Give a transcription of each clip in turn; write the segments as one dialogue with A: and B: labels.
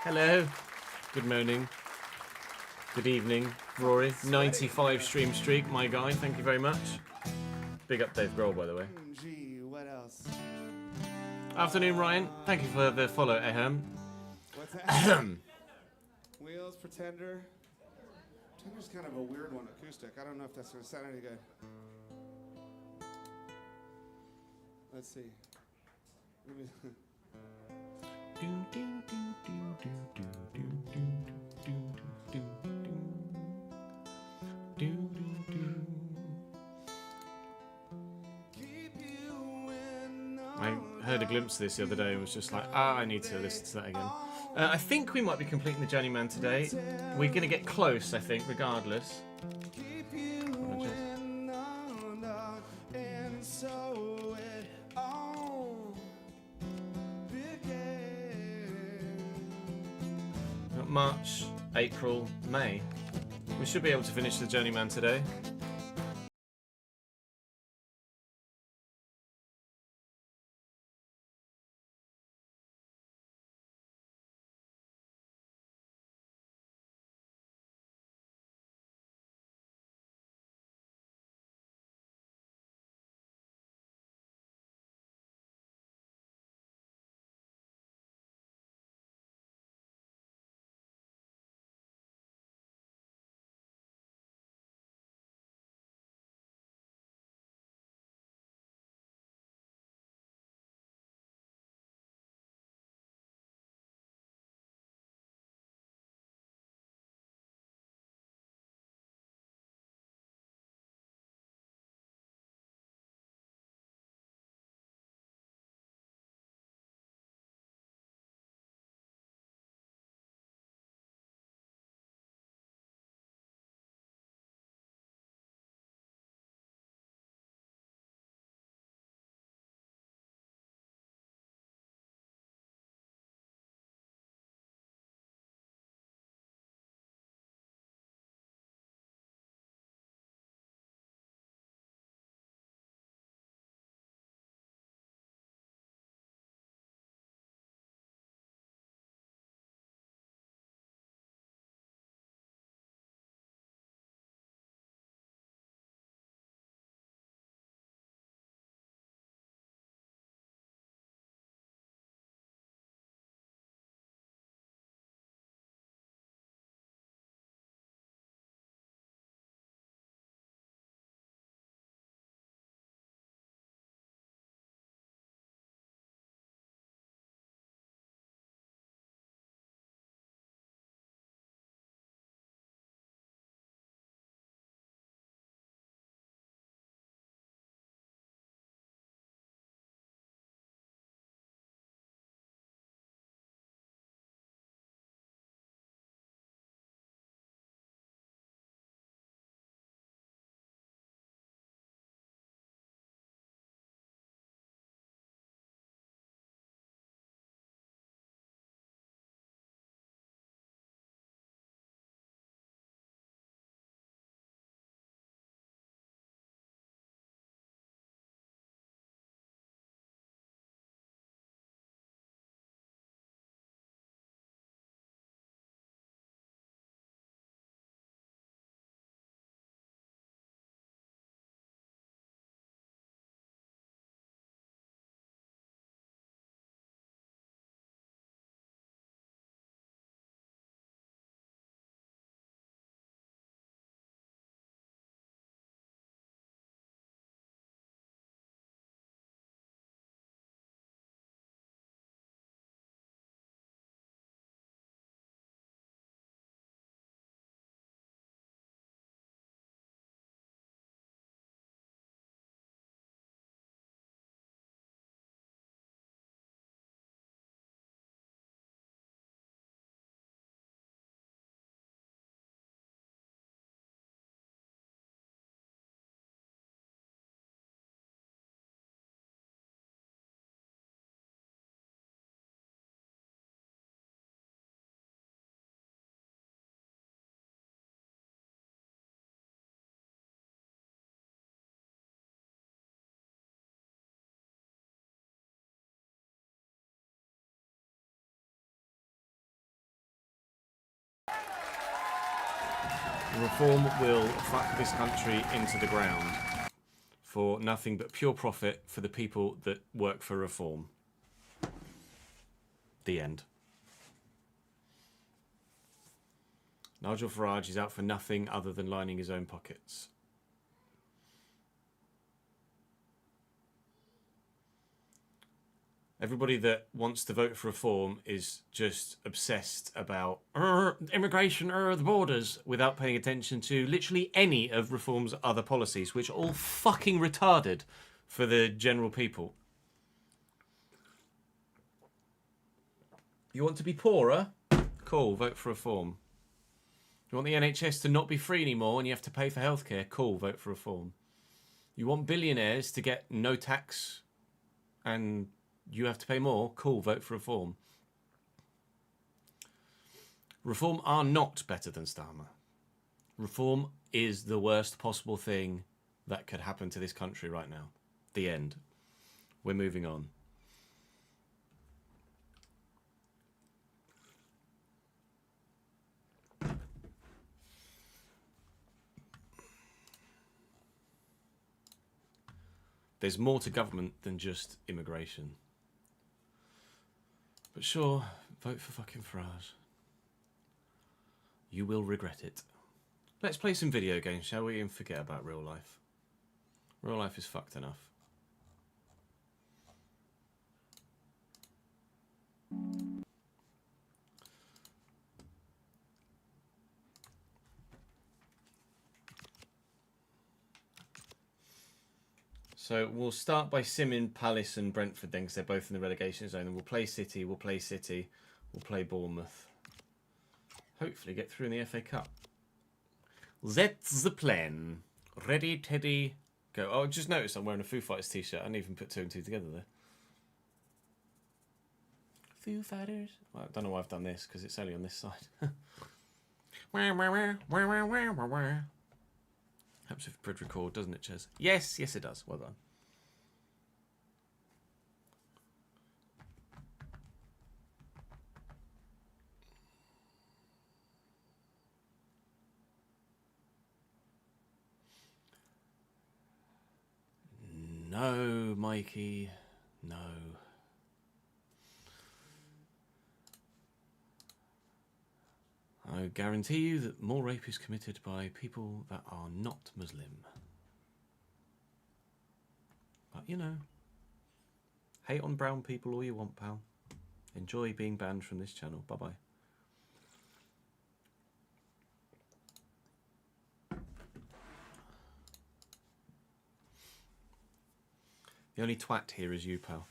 A: Hello. Good morning. Good evening, Rory. 95 stream streak, my guy. Thank you very much. Big up Dave Grohl, by the way.
B: Gee, what else?
A: Afternoon, Ryan. Thank you for the follow, Ahem.
B: What's that? Wheels, Pretender. Pretender's kind of a weird one, acoustic. I don't know if that's going to sound any good. Let's see.
A: I heard a glimpse of this the other day and was just like, I need to listen to that again. I think we might be completing the Journeyman today. We're going to get close, I think, regardless. March, April, May. We should be able to finish the Journeyman today. Reform will fuck this country into the ground for nothing but pure profit for the people that work for Reform. The end. Nigel Farage is out for nothing other than lining his own pockets. Everybody that wants to vote for Reform is just obsessed about immigration, the borders, without paying attention to literally any of Reform's other policies, which are all fucking retarded for the general people. You want to be poorer? Cool, vote for Reform. You want the NHS to not be free anymore and you have to pay for healthcare? Cool, vote for Reform. You want billionaires to get no tax and you have to pay more? Cool, vote for Reform. Reform are not better than Starmer. Reform is the worst possible thing that could happen to this country right now. The end. We're moving on. There's more to government than just immigration. But sure, vote for fucking Farage. You will regret it. Let's play some video games, shall we, and forget about real life. Real life is fucked enough. So we'll start by simming Palace and Brentford then, because they're both in the relegation zone. And we'll play City, we'll play Bournemouth. Hopefully get through in the FA Cup. That's the plan. Ready, Teddy, go. Oh, just noticed I'm wearing a Foo Fighters t-shirt. I didn't even put two and two together there. Foo Fighters. Well, I don't know why I've done this, because it's only on this side. Helps if Prid record, doesn't it, Ches? Yes, yes it does. Well done. No, Mikey. No. I guarantee you that more rape is committed by people that are not Muslim. But, you know, hate on brown people all you want, pal. Enjoy being banned from this channel. Bye-bye. The only twat here is you, pal.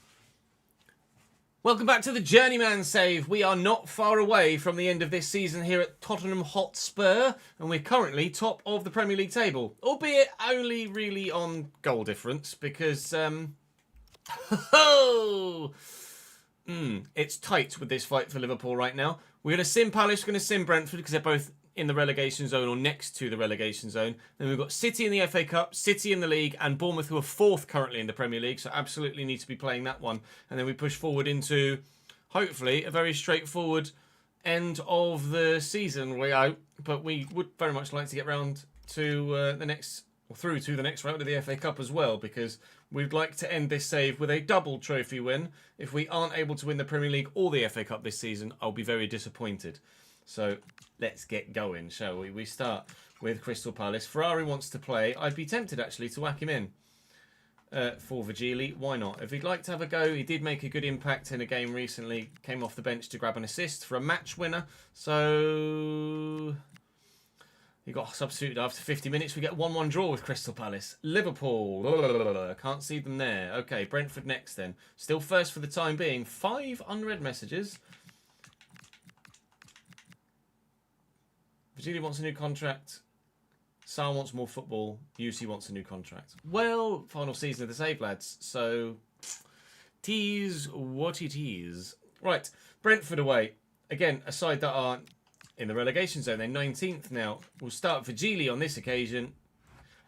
A: Welcome back to the Journeyman save. We are not far away from the end of this season here at Tottenham Hotspur, and we're currently top of the Premier League table, albeit only really on goal difference because it's tight with this fight for Liverpool right now. We're going to sim Palace, we're going to sim Brentford because they're both in the relegation zone or next to the relegation zone. Then we've got City in the FA Cup, City in the league, and Bournemouth, who are fourth currently in the Premier League, so absolutely need to be playing that one. And then we push forward into, hopefully, a very straightforward end of the season. We out, but we would very much like to get round to through to the next round of the FA Cup as well, because we'd like to end this save with a double trophy win. If we aren't able to win the Premier League or the FA Cup this season, I'll be very disappointed. So let's get going, shall we? We start with Crystal Palace. Ferrari wants to play. I'd be tempted, actually, to whack him in for Vigili. Why not? If he'd like to have a go, he did make a good impact in a game recently. Came off the bench to grab an assist for a match winner. So he got substituted after 50 minutes. We get 1-1 draw with Crystal Palace. Liverpool. Can't see them there. Okay, Brentford next then. Still first for the time being. 5 unread messages. Vigili wants a new contract. Sal wants more football. UC wants a new contract. Well, final season of the save, lads. So, tease what it is. Right, Brentford away. Again, a side that aren't in the relegation zone. They're 19th now. We'll start Vigili on this occasion.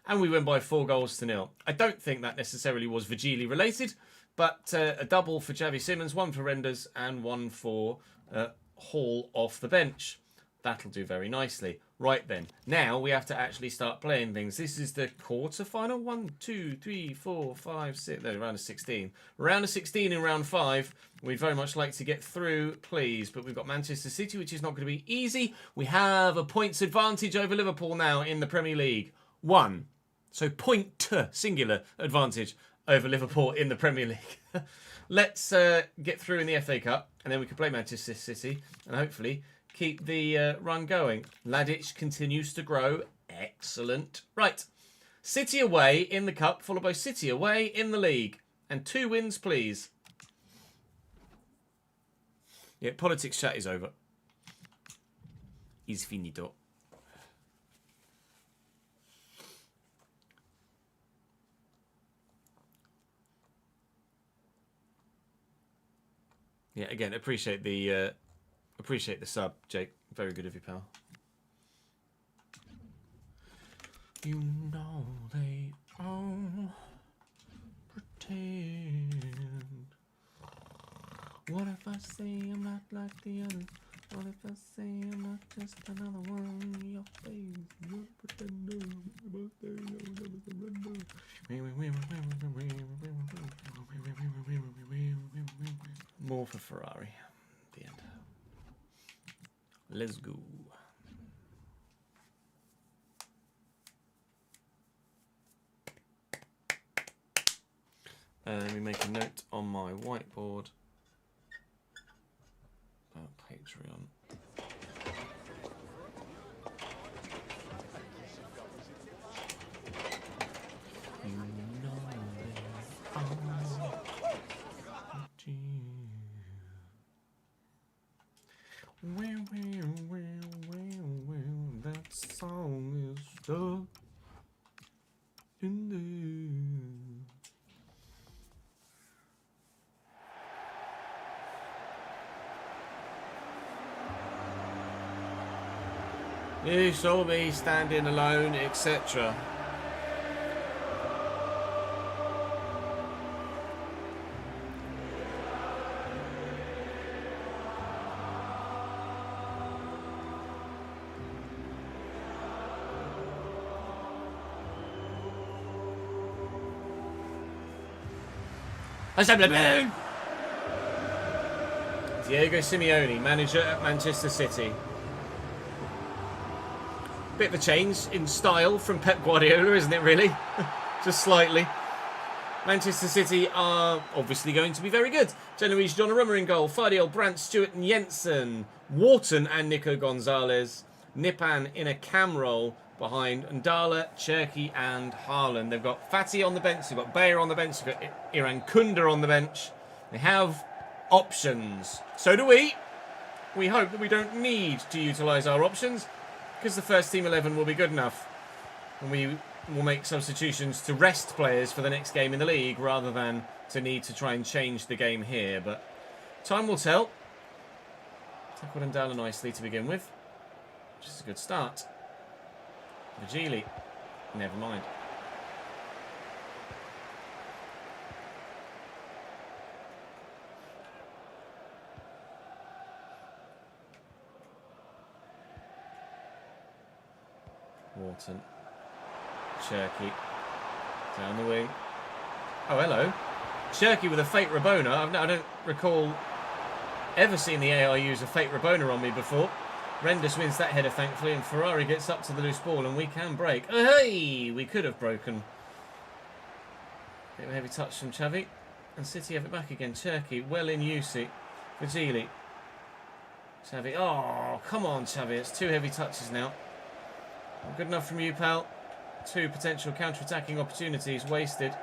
A: And we win by 4-0. I don't think that necessarily was Vigili related. But a double for Xavi Simons, 1 for Renders, and 1 for Hall off the bench. That'll do very nicely. Right then, now we have to actually start playing things. This is the quarter-final. 1, 2, 3, 4, 5, 6. No, round of 16. Round of 16 in round 5. We'd very much like to get through, please. But we've got Manchester City, which is not going to be easy. We have a points advantage over Liverpool now in the Premier League. 1. So point, singular, advantage over Liverpool in the Premier League. Let's get through in the FA Cup, and then we can play Manchester City, and hopefully keep the run going. Ladic continues to grow. Excellent. Right. City away in the Cup, followed by City away in the League. And 2 wins, please. Yeah, politics chat is over. Is finito. Yeah, again, appreciate the sub, Jake. Very good of you, pal. You know they all pretend. What if I say I'm not like the others? What if I say I'm not just another one? Your face, you're a pretender, but they know never surrender. More for Ferrari. The end. Let's go. Let me make a note on my whiteboard about Patreon. You know well, that song is stuck in there. You saw me standing alone, etc. Diego Simeone, manager at Manchester City. Bit of a change in style from Pep Guardiola, isn't it, really? Just slightly. Manchester City are obviously going to be very good. Genoese Donnarumma in goal. Fardiol, Brandt, Stewart and Jensen. Wharton and Nico Gonzalez. Nipan in a cam role behind Ndala, Cherki and Haaland. They've got Fatih on the bench. They've got Bayer on the bench. They've got Iran Kunda on the bench. They have options. So do we. We hope that we don't need to utilise our options, because the first team 11 will be good enough. And we will make substitutions to rest players for the next game in the league rather than to need to try and change the game here. But time will tell. Tackled Ndala nicely to begin with, which is a good start. Vajili, never mind. Wharton. Cherki. Down the wing. Oh, hello. Cherki with a fake Rabona. I don't recall ever seeing the AI use a fake Rabona on me before. Renders wins that header, thankfully, and Ferrari gets up to the loose ball, and we can break. Oh, hey! We could have broken. Bit of a heavy touch from Xavi. And City have it back again. Cherki, well in Yusi. Vajili. Xavi. Oh, come on, Xavi. It's 2 heavy touches now. Not good enough from you, pal. 2 potential counter-attacking opportunities wasted.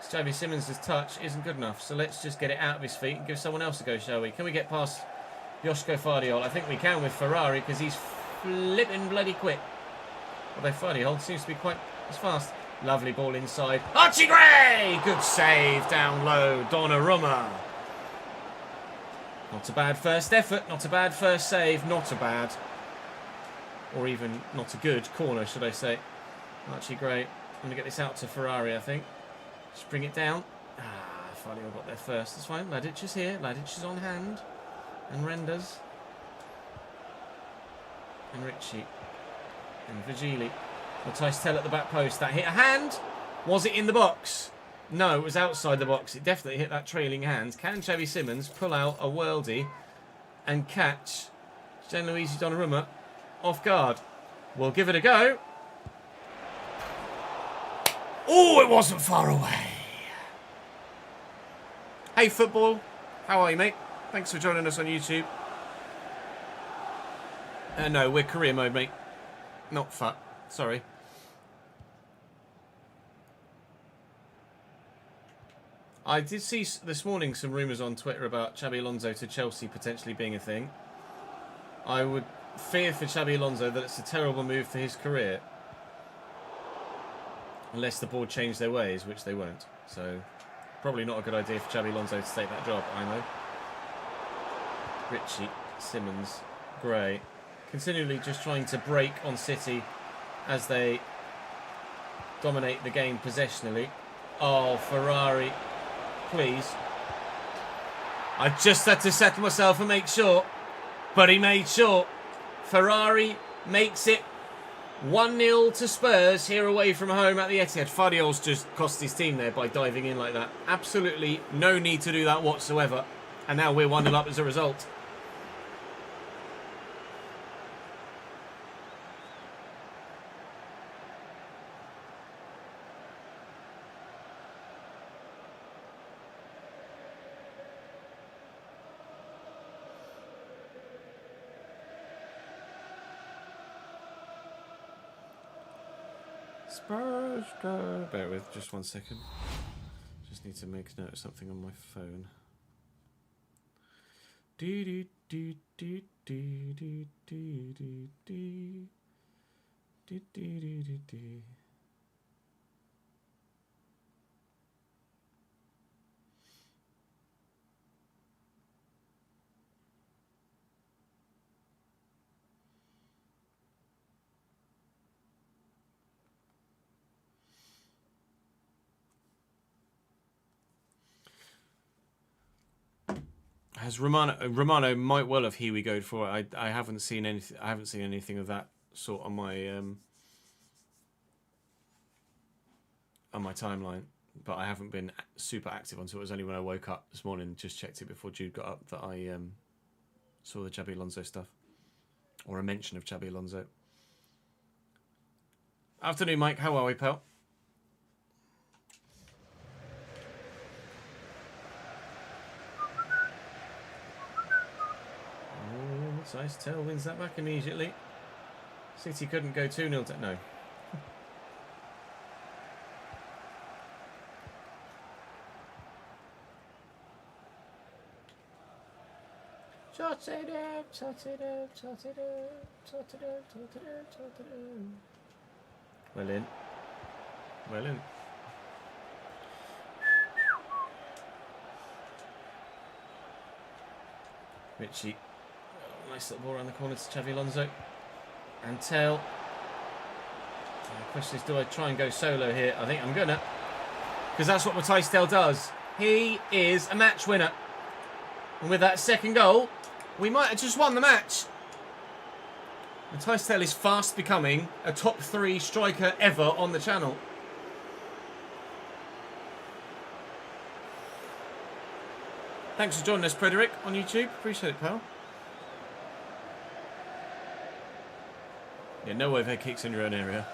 A: Xavi Simons' touch isn't good enough, so let's just get it out of his feet and give someone else a go, shall we? Can we get past Joško Fardiol? I think we can with Ferrari, because he's flipping bloody quick. Although Fardiol seems to be quite as fast. Lovely ball inside. Archie Gray! Good save down low. Donnarumma. Not a bad first effort. Not a bad first save. Not a bad. Or even not a good corner, should I say. Archie Gray. I'm going to get this out to Ferrari, I think. Just bring it down. Fardiol got there first. That's fine. Ladic is here. Ladic is on hand. And Renders. And Ritchie. And Vigili. Matthijs Tel at the back post. That hit a hand. Was it in the box? No, it was outside the box. It definitely hit that trailing hand. Can Xavi Simons pull out a worldie and catch Gianluigi Donnarumma off guard? We'll give it a go. Oh, it wasn't far away. Hey, football. How are you, mate? Thanks for joining us on YouTube. No, we're career mode, mate. Not FUT. Sorry. I did see this morning some rumours on Twitter about Xabi Alonso to Chelsea potentially being a thing. I would fear for Xabi Alonso that it's a terrible move for his career. Unless the board change their ways, which they won't. So, probably not a good idea for Xabi Alonso to take that job, I know. Ritchie, Simons, Gray. Continually just trying to break on City as they dominate the game possessionally. Oh, Ferrari. Please. I just had to settle myself and make sure. But he made sure. Ferrari makes it 1-0 to Spurs here away from home at the Etihad. Fadiol's just cost his team there by diving in like that. Absolutely no need to do that whatsoever. And now we're 1-0 up as a result. Spurs go. Bear with, just 1 second. Just need to make a note of something on my phone. Has Romano might well have Here We Go for it. I haven't seen anything. I haven't seen anything of that sort on my timeline. But I haven't been super active until it was only when I woke up this morning and just checked it before Jude got up that I saw the Xabi Alonso stuff, or a mention of Xabi Alonso. Afternoon, Mike. How are we, pal? Nice. Tell wins that back immediately. City couldn't go 2-0 to... No. Tot it up, tot it up, tot it up, tot it up, tot it up, tot it up. Well in. Well in. Ritchie. Nice little ball around the corner to Xabi Alonso. And Tell. The question is, do I try and go solo here? I think I'm gonna. Because that's what Matthijs Tel does. He is a match winner. And with that second goal, we might have just won the match. Matthijs Tel is fast becoming a top 3 striker ever on the channel. Thanks for joining us, Frederick, on YouTube. Appreciate it, pal. Yeah, no overhead kicks in your own area.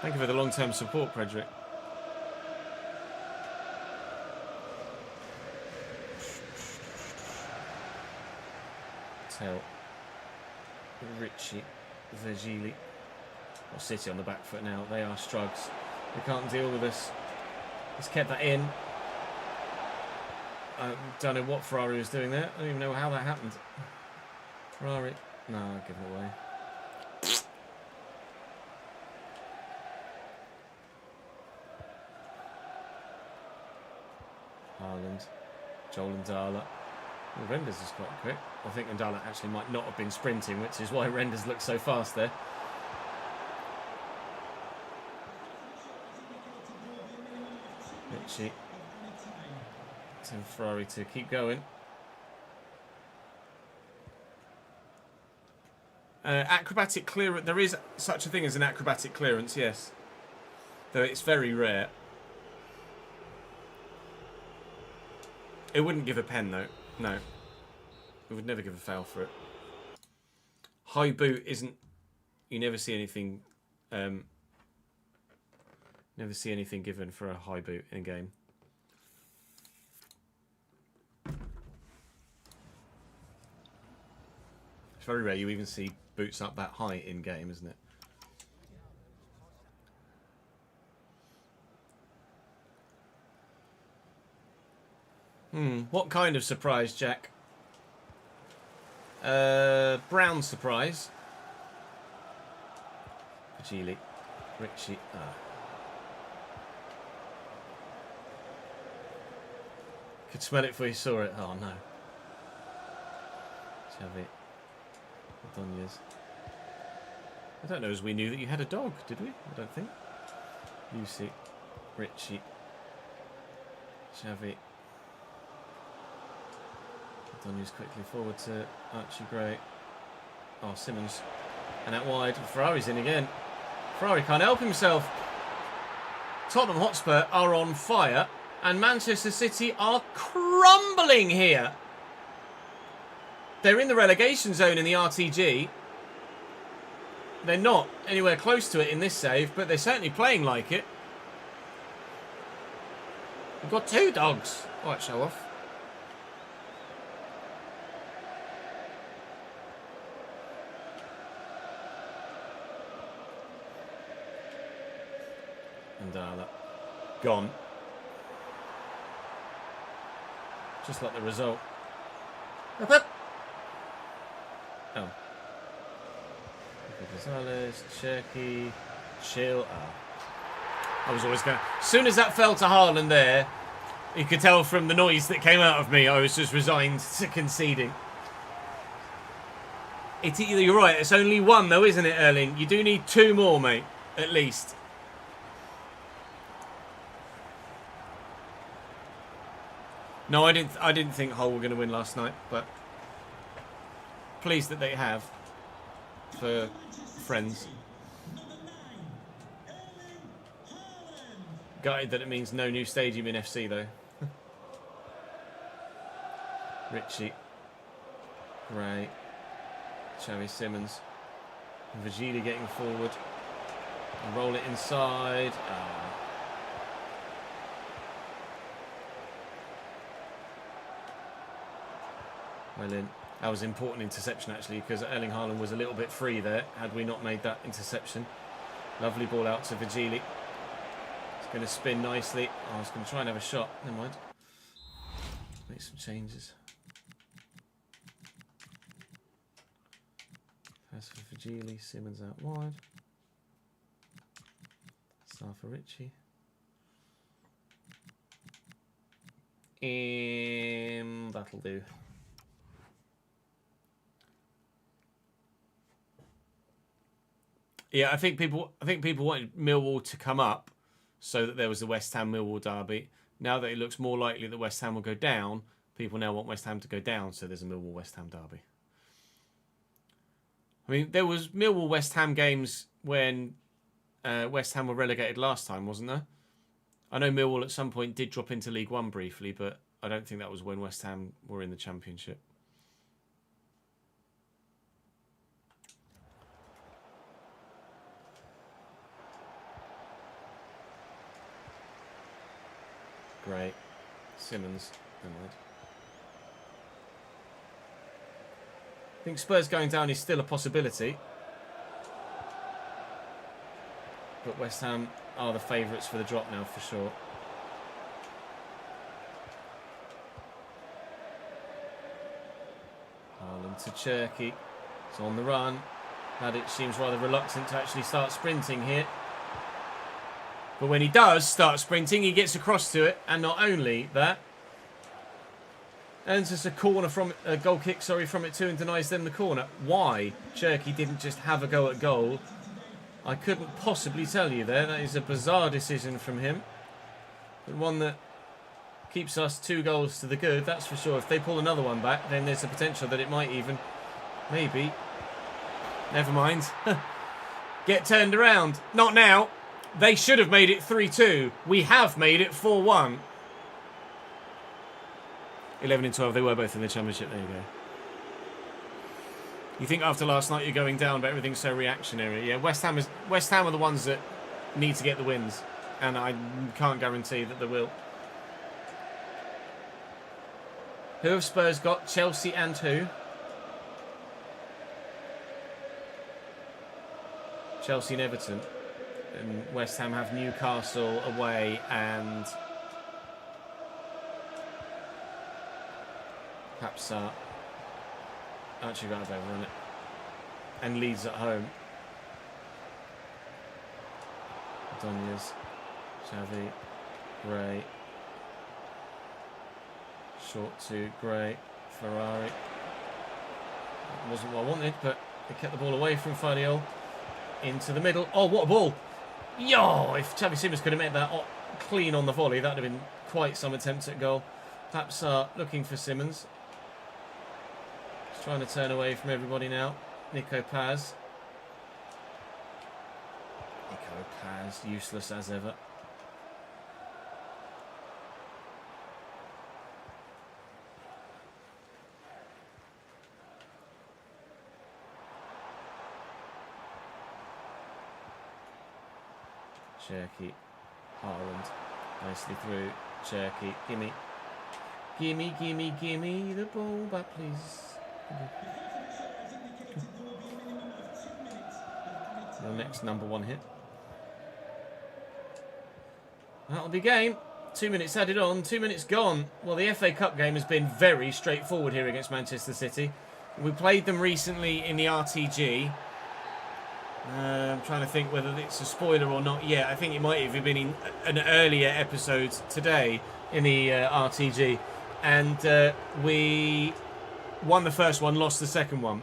A: Thank you for the long-term support, Frederick. Tell. Ritchie. Vigili. Well, City on the back foot now. They are strugs. They can't deal with us. He's kept that in. I don't know what Ferrari was doing there. I don't even know how that happened. Ferrari. No, I'll give it away. Haaland. Joel Ndala. Well, Renders is quite quick. I think Ndala actually might not have been sprinting, which is why Renders looks so fast there. Ritchie. Tim Ferrari to keep going. Acrobatic clearance. There is such a thing as an acrobatic clearance, yes. Though it's very rare. It wouldn't give a pen, though. No. It would never give a foul for it. High boot isn't... You never see anything... never see anything given for a high boot in a game. It's very rare you even see boots up that high in game, isn't it? What kind of surprise, Jack? Brown surprise. Pagili. Ritchie. Could smell it before you saw it. Oh, no. Xavi. Adonias. I don't know as we knew that you had a dog, did we? I don't think. Lucy. Ritchie. Xavi. Adonias quickly forward to Archie Gray. Oh, Simmons. And out wide. Ferrari's in again. Ferrari can't help himself. Tottenham Hotspur are on fire. And Manchester City are crumbling here. They're in the relegation zone in the RTG. They're not anywhere close to it in this save, but they're certainly playing like it. We've got two dogs. Oh, that show off. And gone. Just like the result. Oh. Gonzalez, Cherky, Chill. I was always going. As soon as that fell to Haaland there, you could tell from the noise that came out of me, I was just resigned to conceding. You're right, it's only one though, isn't it, Erling? You do need two more, mate, at least. No, I didn't think Hull were going to win last night, but pleased that they have for friends. Gutted that it means no new stadium in FC though. Ritchie, Gray, Xavi Simmons, Vagili getting forward, and roll it inside. Well in. That was an important interception actually, because Erling Haaland was a little bit free there had we not made that interception. Lovely ball out to Vagili. It's going to spin nicely. I was going to try and have a shot. Never mind. Make some changes. Pass for Vagili. Simmons out wide. Star for Ritchie. That'll do. Yeah, I think people wanted Millwall to come up so that there was the West Ham Millwall derby. Now that it looks more likely that West Ham will go down, people now want West Ham to go down, so there's a Millwall West Ham derby. I mean, there was Millwall West Ham games when West Ham were relegated last time, wasn't there? I know Millwall at some point did drop into League One briefly, but I don't think that was when West Ham were in the Championship. Great. Simmons. I think Spurs going down is still a possibility. But West Ham are the favourites for the drop now, for sure. Haaland to Cherky. It's on the run. Madic seems rather reluctant to actually start sprinting here. But when he does start sprinting, he gets across to it, and not only that, earns us a corner from a goal kick, from it too, and denies them the corner. Why Cherky didn't just have a go at goal, I couldn't possibly tell you there. That is a bizarre decision from him. but one that keeps us 2 goals to the good, that's for sure. If they pull another one back, then there's a potential that it might even, maybe, never mind, get turned around. Not now. They should have made it 3-2. We have made it 4-1. 11 and 12, they were both in the Championship. There you go. You think after last night you're going down, but everything's so reactionary. Yeah, West Ham are the ones that need to get the wins, and I can't guarantee that they will. Who have Spurs got? Chelsea and who? Chelsea and Everton. And West Ham have Newcastle away and perhaps actually got to overrun it. And Leeds at home. Donias, Xavi, Gray. Short to Gray, Ferrari. That wasn't what I wanted, but they kept the ball away from Fadiol. Into the middle. Oh, what a ball! Yo! If Xavi Simons could have made that clean on the volley, that would have been quite some attempt at goal. Perhaps looking for Simons. He's trying to turn away from everybody now. Nico Paz. Nico Paz, useless as ever. Cherky, Haaland, nicely through. Cherky, gimme, gimme, gimme, gimme the ball back, please. The next number 1 hit. That'll be game. 2 minutes added on, 2 minutes gone. Well, the FA Cup game has been very straightforward here against Manchester City. We played them recently in the RTG. I'm trying to think whether it's a spoiler or not yet. I think it might have been in an earlier episode today in the RTG. And we won the first one, lost the second one.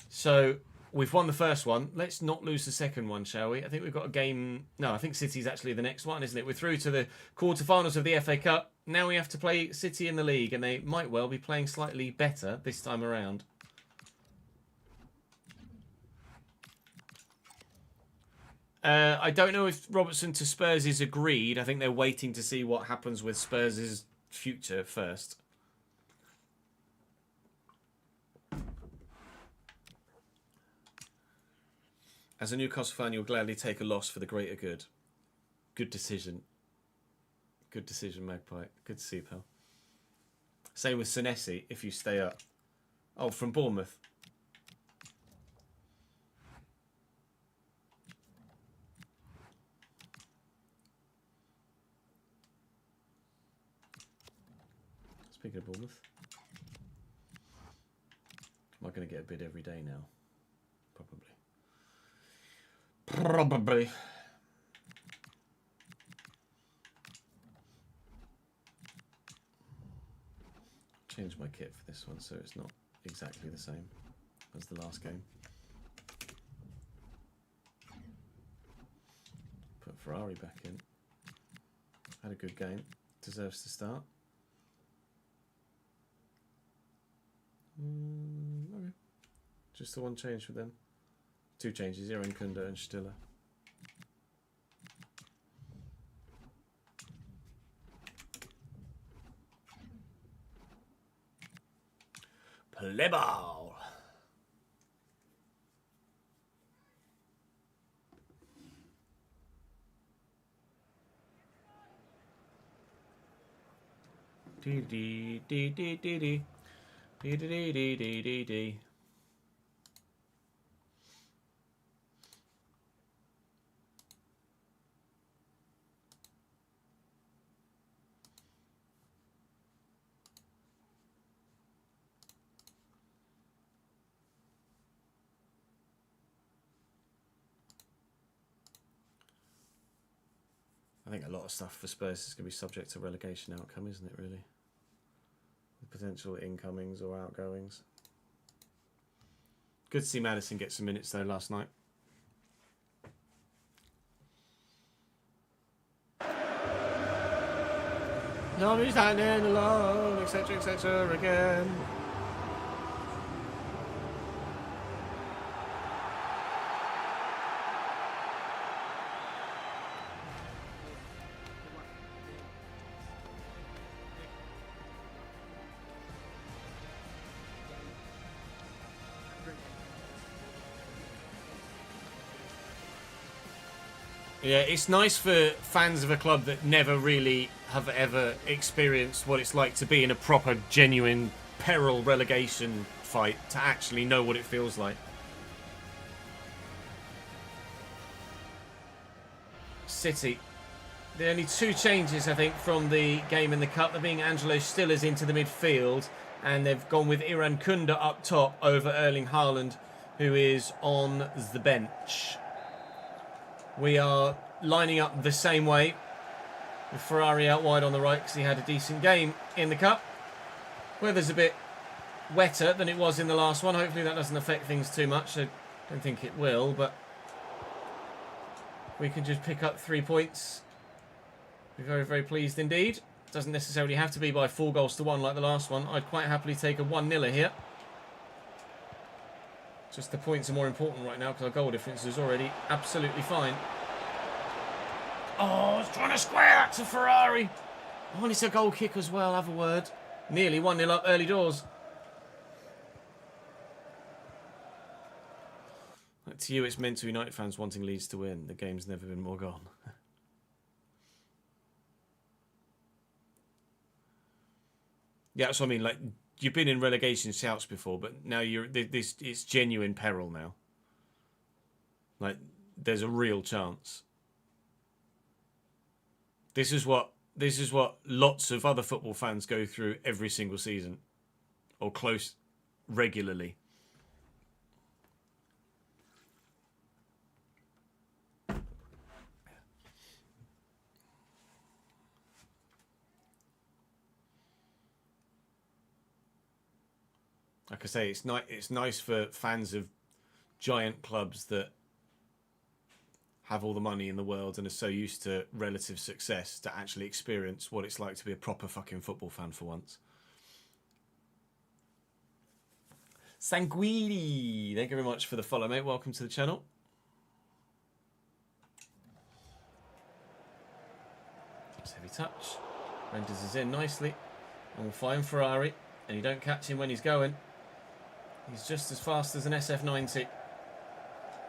A: So we've won the first one. Let's not lose the second one, shall we? I think we've got a game... No, I think City's actually the next one, isn't it? We're through to the quarterfinals of the FA Cup. Now we have to play City in the league, and they might well be playing slightly better this time around. I don't know if Robertson to Spurs is agreed. I think they're waiting to see what happens with Spurs' future first. As a Newcastle fan, you'll gladly take a loss for the greater good. Good decision. Good decision, Magpie. Good to see you, pal. Same with Senesi, if you stay up. Oh, from Bournemouth. Speaking of Bournemouth, am I going to get a bid every day now? Probably. Change my kit for this one so it's not exactly the same as the last game. Put Ferrari back in. Had a good game. Deserves to start. Okay. Just the one change for them. 2 changes, Aaron Kunda and Stiller. Play ball. Dee dee dee dee dee dee. Dee dee dee dee dee dee. I think a lot of stuff for Spurs is going to be subject to relegation outcome, isn't it, really? Potential incomings or outgoings. Good to see Maddison get some minutes, though, last night. Nobody's standing alone, etc., again. Yeah, it's nice for fans of a club that never really have ever experienced what it's like to be in a proper, genuine peril relegation fight to actually know what it feels like. City. The only two changes, I think, from the game in the Cup, they're being Angelo Stillers into the midfield, and they've gone with Iran Kunda up top over Erling Haaland, who is on the bench. We are lining up the same way, with Ferrari out wide on the right because he had a decent game in the Cup. Weather's a bit wetter than it was in the last one. Hopefully that doesn't affect things too much. I don't think it will, but we can just pick up 3 points. Be very, very pleased indeed. Doesn't necessarily have to be by 4 goals to 1 like the last one. I'd quite happily take a 1-0 here. Just the points are more important right now because our goal difference is already absolutely fine. Oh, I was trying to square that to Ferrari. Oh, and it's a goal kick as well, have a word. Nearly 1-0 up early doors. To you, it's mental United fans wanting Leeds to win. The game's never been more gone. Yeah, that's what I mean. Like, you've been in relegation shouts before, but now it's genuine peril now. Like, there's a real chance. This is what lots of other football fans go through every single season, or close regularly. Like I say, it's nice for fans of giant clubs that have all the money in the world and are so used to relative success to actually experience what it's like to be a proper fucking football fan for once. Sanguini, thank you very much for the follow, mate. Welcome to the channel. It's heavy touch. Renders is in nicely. And we'll find Ferrari. And you don't catch him when he's going. He's just as fast as an SF90.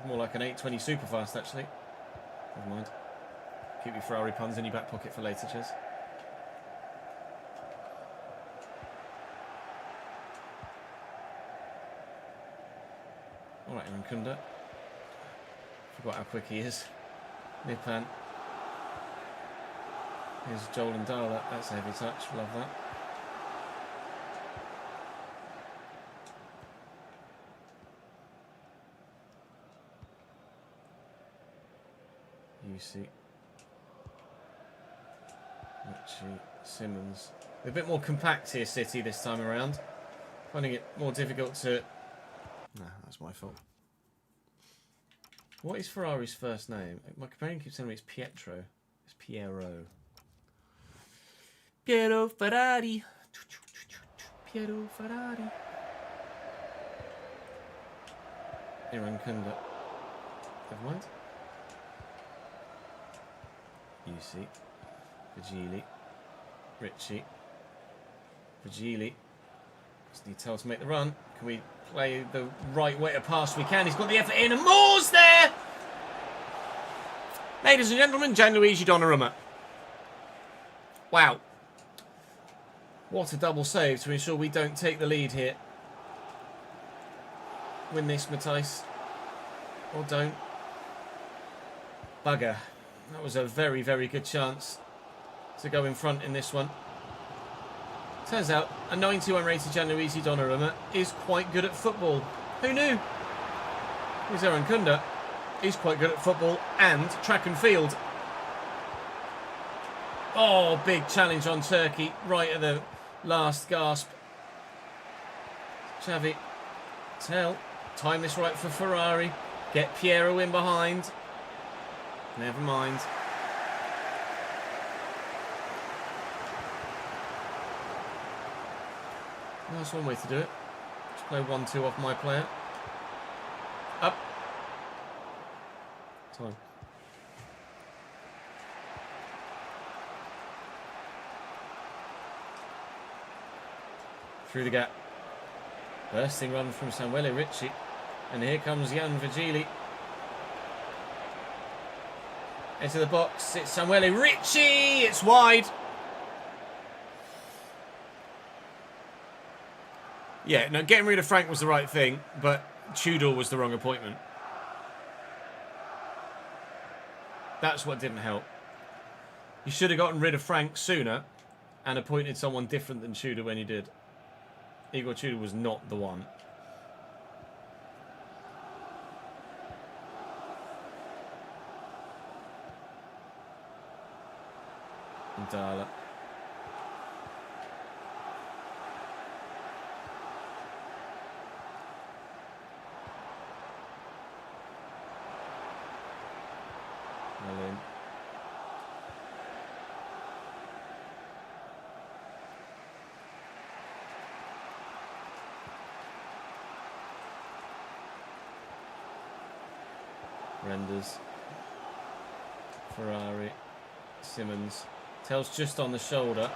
A: More like an 820 Superfast, actually. Never mind. Keep your Ferrari puns in your back pocket for later, Ches. Alright, Aaron Kunda. Forgot how quick he is. Nipan. Here's Joel and Dala. That's a heavy touch. Love that. UC. Richie. Simmons. They're a bit more compact here, City, this time around. Finding it more difficult to... Nah, that's my fault. What is Ferrari's first name? My companion keeps telling me it's Pietro. It's Piero. Piero Ferrari. Piero Ferrari. Iran Kunda. Never mind. UC. Vigili. Richie. Vigili. Just need Tell to make the run. Can we play the right way to pass? We can. He's got the effort in and Moore's there! Ladies and gentlemen, Gianluigi Donnarumma. Wow. What a double save to ensure we don't take the lead here. Win this, Matthijs. Or don't. Bugger. That was a very, very good chance to go in front in this one. Turns out, a 91 rated Gianluigi Donnarumma is quite good at football. Who knew? Here's Aaron Kunda. He's quite good at football and track and field. Oh, big challenge on Turkey right at the last gasp. Xavi. Tell. Time this right for Ferrari. Get Piero in behind. Never mind. That's one way to do it. Just play 1-2 off my player. Up. Time. Through the gap. Bursting run from Samuele Ricci. And here comes Jan Vigili. Into the box. It's Samuele Ricci. It's wide. Yeah, no, getting rid of Frank was the right thing, but Tudor was the wrong appointment. That's what didn't help. You should have gotten rid of Frank sooner and appointed someone different than Tudor when you did. Igor Tudor was not the one. Dala. Malin. Renders. Ferrari. Simmons. Tell's just on the shoulder.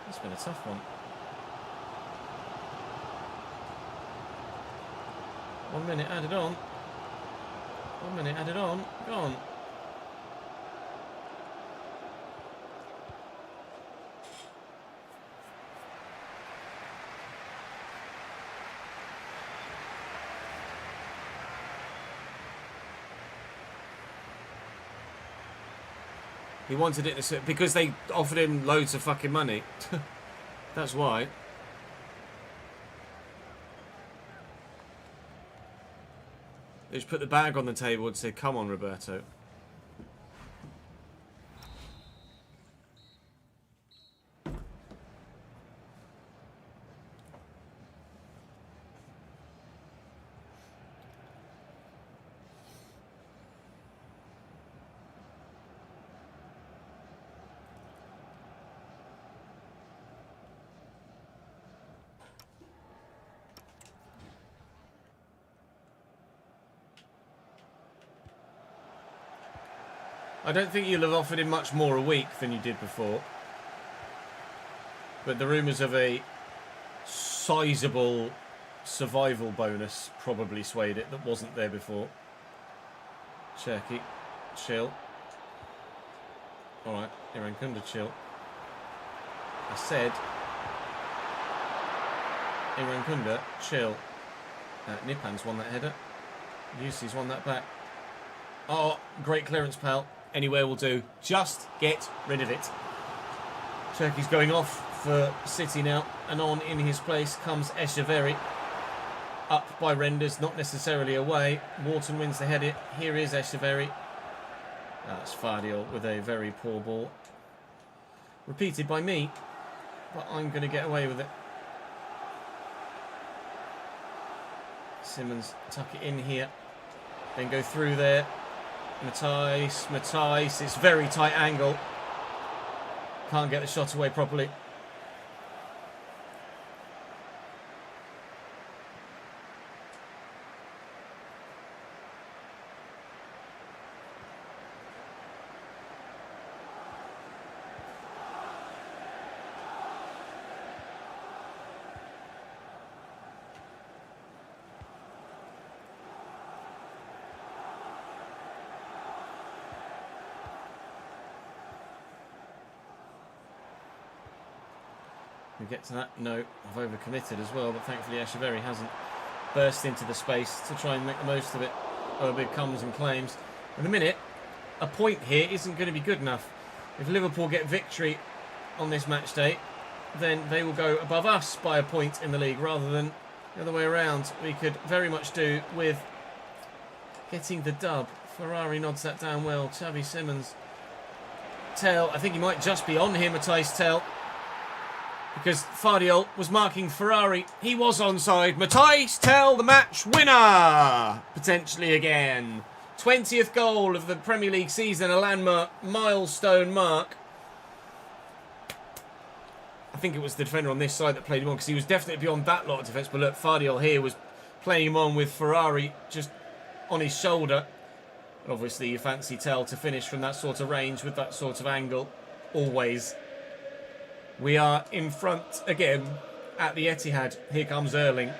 A: It's been a tough one. 1 minute added on. 1 minute added on. Gone. He wanted it to, because they offered him loads of fucking money. That's why. They just put the bag on the table and said, "Come on, Roberto." I don't think you'll have offered him much more a week than you did before. But the rumours of a sizable survival bonus probably swayed it that wasn't there before. Cherky, chill. Alright, Irankunda, chill. I said, Irankunda, chill. Nipan's won that header. Yusi's won that back. Oh, great clearance, pal. Anywhere will do. Just get rid of it. Cherky's going off for City now. And on in his place comes Echeverri. Up by Renders, not necessarily away. Wharton wins the header. Here is Echeverri. That's Fardiol with a very poor ball. Repeated by me. But I'm going to get away with it. Simmons tuck it in here. Then go through there. Matthijs, it's very tight angle. Can't get the shot away properly. We get to that. No, I've overcommitted as well, but thankfully Echeverri hasn't burst into the space to try and make the most of it. Orbig comes and claims. In a minute, a point here isn't going to be good enough. If Liverpool get victory on this match day, then they will go above us by a point in the league rather than the other way around. We could very much do with getting the dub. Ferrari nods that down well. Xavi Simmons. Tell, I think he might just be on here, Matthijs Tell. Because Fardiol was marking Ferrari. He was onside. Matthijs Tell, the match winner! Potentially again. 20th goal of the Premier League season. A landmark, milestone mark. think it was the defender on this side that played him on, because he was definitely beyond that lot of defence. But look, Fardiol here was playing him on with Ferrari just on his shoulder. Obviously, you fancy tell to finish from that sort of range with that sort of angle. Always. We are in front again at the Etihad. Here comes Erling.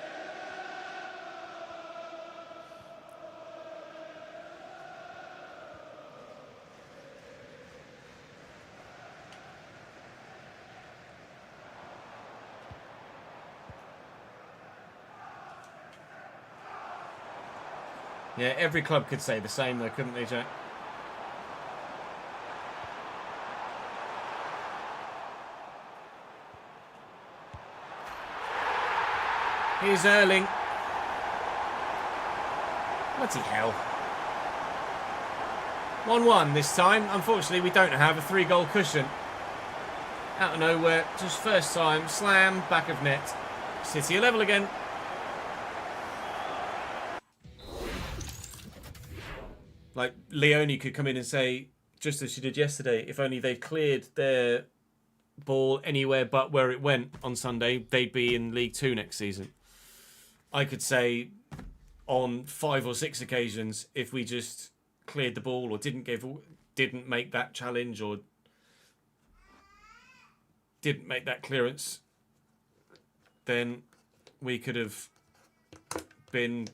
A: Yeah, every club could say the same though, couldn't they, Jack? Here's Erling. Bloody hell. 1-1 this time. Unfortunately, we don't have a 3-goal cushion. Out of nowhere, just first time, slam, back of net. City are level again. Like, Leone could come in and say, just as she did yesterday, if only they cleared their ball anywhere but where it went on Sunday, they'd be in League 2 next season. I could say on 5 or 6 occasions, if we just cleared the ball or didn't make that challenge or didn't make that clearance, then we could have been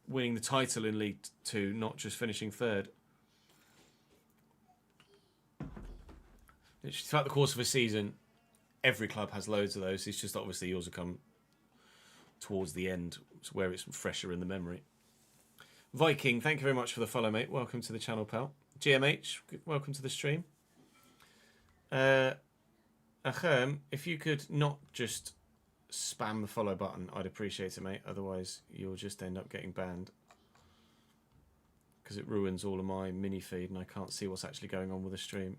A: winning the title in League 2, not just finishing third. Throughout the course of a season, every club has loads of those. It's just obviously yours will come towards the end, where it's fresher in the memory. Viking, thank you very much for the follow, mate. Welcome to the channel, pal. GMH, welcome to the stream. Achem, if you could not just spam the follow button, I'd appreciate it, mate. Otherwise, you'll just end up getting banned. Because it ruins all of my mini feed and I can't see what's actually going on with the stream.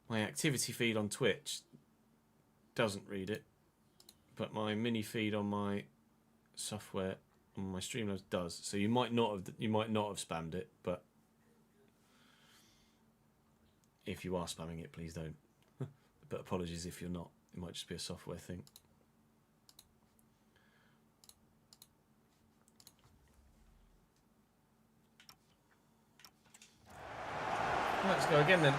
A: My activity feed on Twitch doesn't read it, but my mini feed on my software on my Streamlabs does. So you might not have spammed it, but if you are spamming it, please don't. But apologies if you're not. It might just be a software thing. Let's go again then.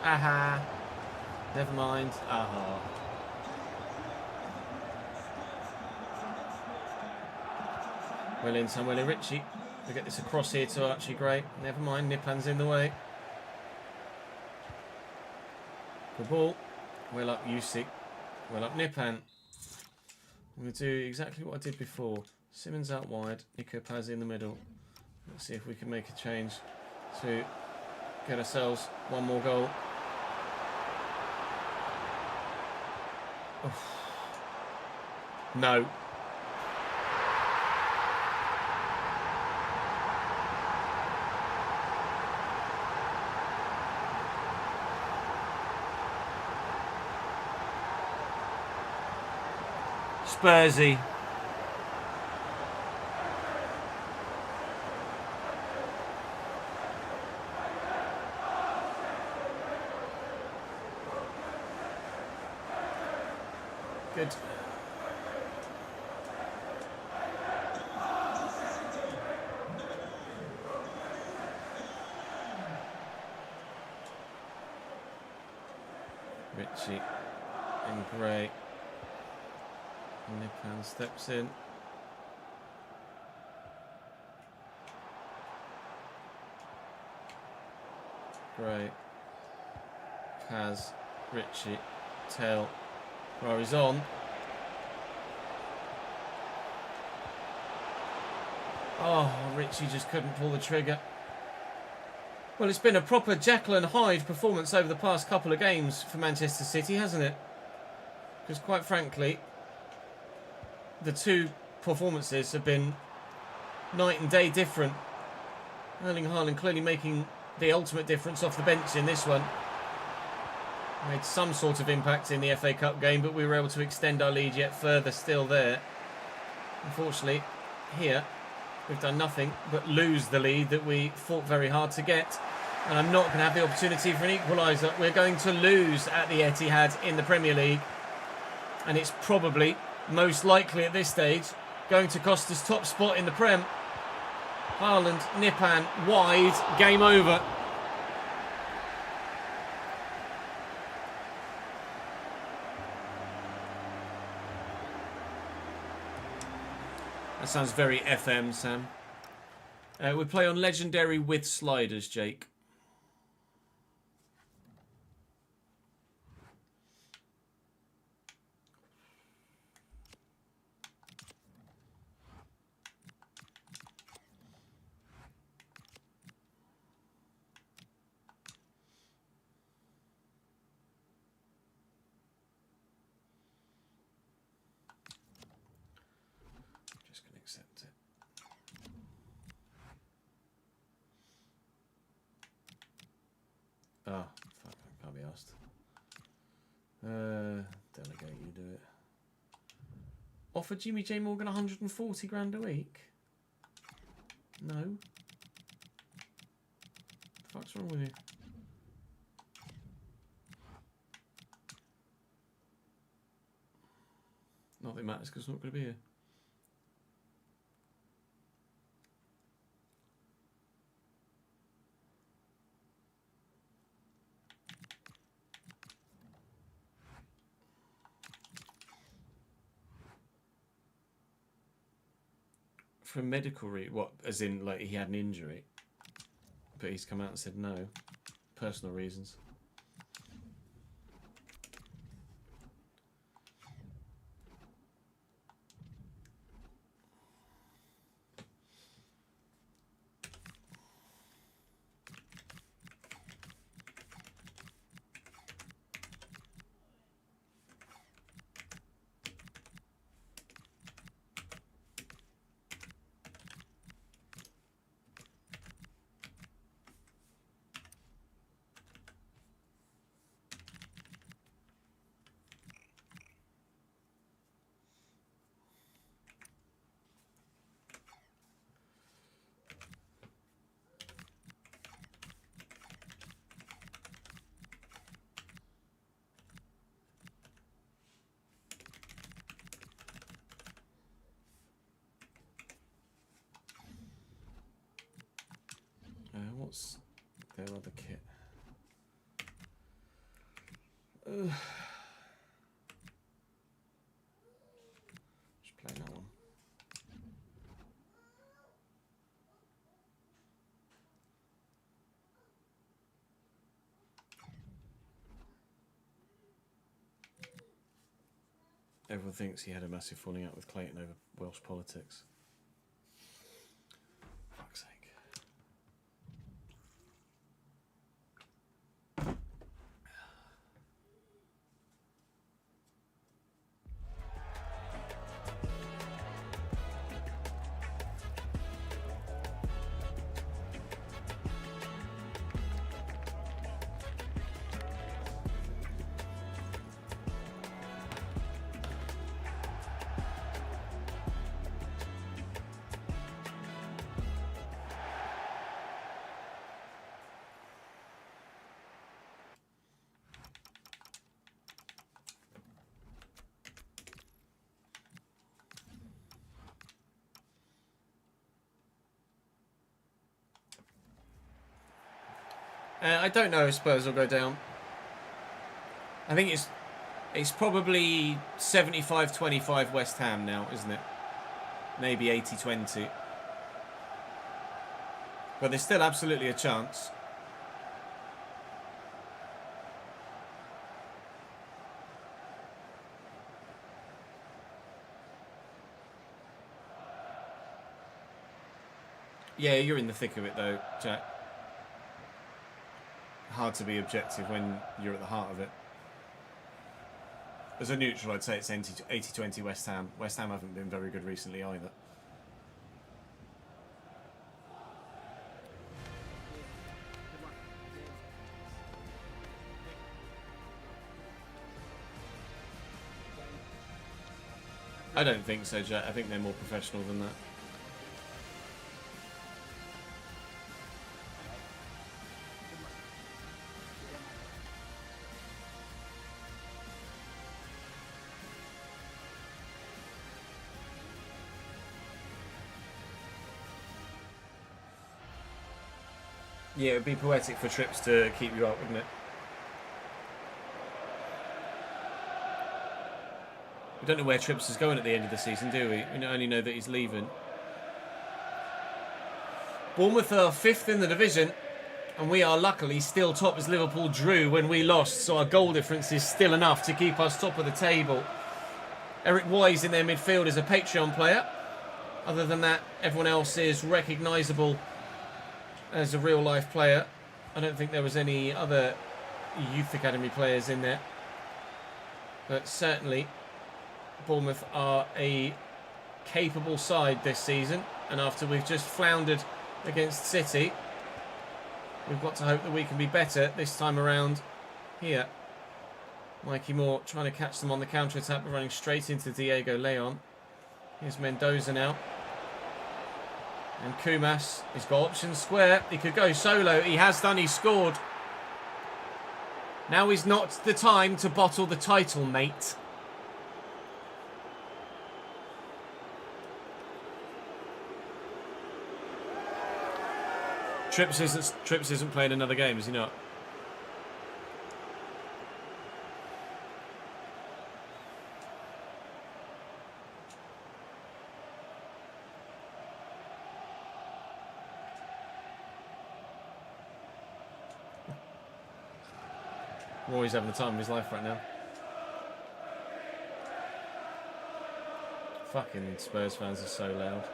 A: Aha. Never mind. Aha. Well in, Samuel Ritchie. We get this across here to Archie Gray. Never mind, Nipan's in the way. Good ball. Well up, Usyk. Well up, Nipan. I'm going to do exactly what I did before. Simmons out wide, Nico Paz in the middle. Let's see if we can make a change to get ourselves one more goal. Oh. No. Spursy. Good. Ritchie and Gray. Nipan steps in. Gray. Kaz. Ritchie. Tell. Ferrari's on. Oh, Ritchie just couldn't pull the trigger. Well, it's been a proper Jekyll and Hyde performance over the past couple of games for Manchester City, hasn't it? Because quite frankly, the two performances have been night and day different. Erling Haaland clearly making the ultimate difference off the bench in this one. Made some sort of impact in the FA Cup game, but we were able to extend our lead yet further still there. Unfortunately, here, We've done nothing but lose the lead that we fought very hard to get. And I'm not going to have the opportunity for an equaliser. We're going to lose at the Etihad in the Premier League. And it's probably, most likely at this stage, going to cost us top spot in the Prem. Haaland, Nipan, wide, game over. That sounds very FM, Sam. We play on Legendary with sliders, Jake. Oh, fuck, I can't be asked. Delegate, you do it. Offer Jimmy J. Morgan 140 grand a week? No. The fuck's wrong with you? Not that it matters because it's not going to be here. For medical what, as in like he had an injury, but he's come out and said no, personal reasons. What's their other kit? Just play that one. Everyone thinks he had a massive falling out with Clayton over Welsh politics. Fuck's sake. I don't know if Spurs will go down. I think it's probably 75-25 West Ham now, isn't it? Maybe 80-20. But there's still absolutely a chance. Yeah, you're in the thick of it though, Jack. Hard to be objective when you're at the heart of it. As a neutral, I'd say it's 80-20 West Ham. West Ham haven't been very good recently either. I don't think so, Jack. I think they're more professional than that. Yeah, it would be poetic for Trips to keep you up, wouldn't it? We don't know where Trips is going at the end of the season, do we? We only know that he's leaving. Bournemouth are 5th in the division, and we are luckily still top as Liverpool drew when we lost, so our goal difference is still enough to keep us top of the table. Eric Wise in their midfield is a Patreon player. Other than that, everyone else is recognisable as a real-life player. I don't think there was any other youth academy players in there. But certainly, Bournemouth are a capable side this season. And after we've just floundered against City, we've got to hope that we can be better this time around here. Mikey Moore trying to catch them on the counter-attack, but running straight into Diego Leon. Here's Mendoza now. And Kumas, he's got options square. He could go solo. He has done. He scored. Now is not the time to bottle the title, mate. Trips isn't playing another game, is he not? Roy's having the time of his life right now. Fucking Spurs fans are so loud.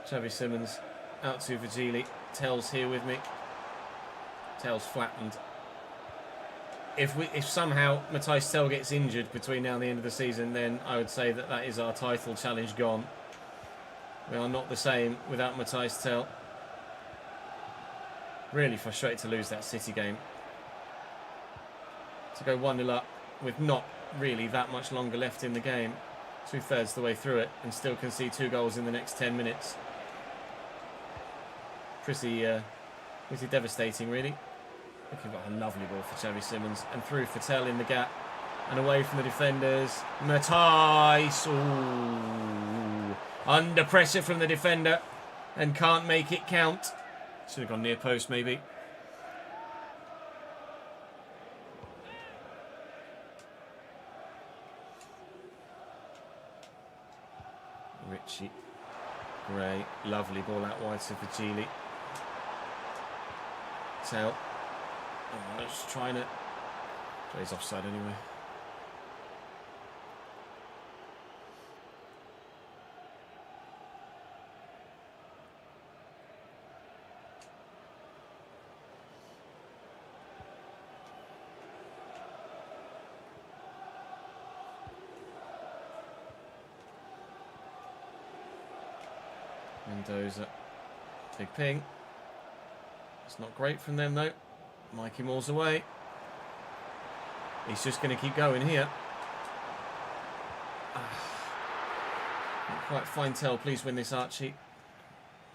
A: Xavi Simons out to Virgili. Tell's here with me. Tell's flattened. If somehow Matthijs Tel gets injured between now and the end of the season, then I would say that that is our title challenge gone. We are not the same without Matthijs Tel. Really frustrated to lose that City game. To go 1-0 up with not really that much longer left in the game. 2/3 the way through it and still concede 2 goals in the next 10 minutes. Pretty devastating, really. Looking got a lovely ball for Xavi Simons and through for Tel in the gap and away from the defenders. Matthijs, ooh, under pressure from the defender and can't make it count. Should have gone near post, maybe. Richie Gray, lovely ball out wide to Virgili. Tel. Oh, just trying it. Plays offside anyway. Mendoza. Big ping. It's not great from them though. Mikey Moore's away. He's just going to keep going here. Not quite find Tel. Please win this, Archie.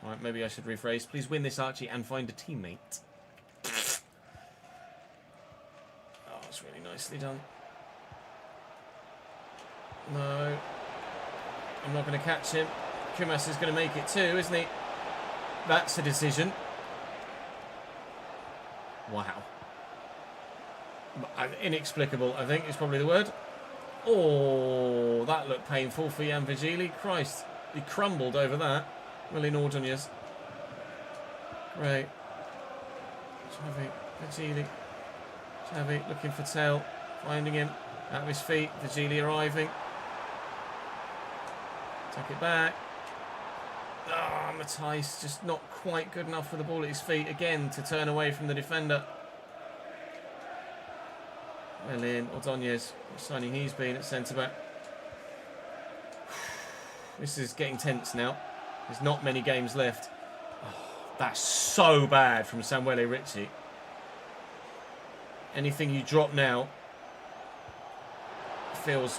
A: Alright, maybe I should rephrase. Please win this, Archie, and find a teammate. Oh, it's really nicely done. No. I'm not going to catch him. Kumas is going to make it too, isn't he? That's a decision. Wow. Inexplicable, I think, is probably the word. Oh, that looked painful for Jan Virgili. Christ, he crumbled over that. Willian Ordonez. Great. Xavi, Virgili. Xavi looking for Tel. Finding him. Out of his feet. Virgili arriving. Take it back. Ah, oh, Matthijs just not quite good enough for the ball at his feet again to turn away from the defender. Well in, Ordonez, what signing he's been at centre-back. This is getting tense now. There's not many games left. Oh, that's so bad from Samuele Ricci. Anything you drop now feels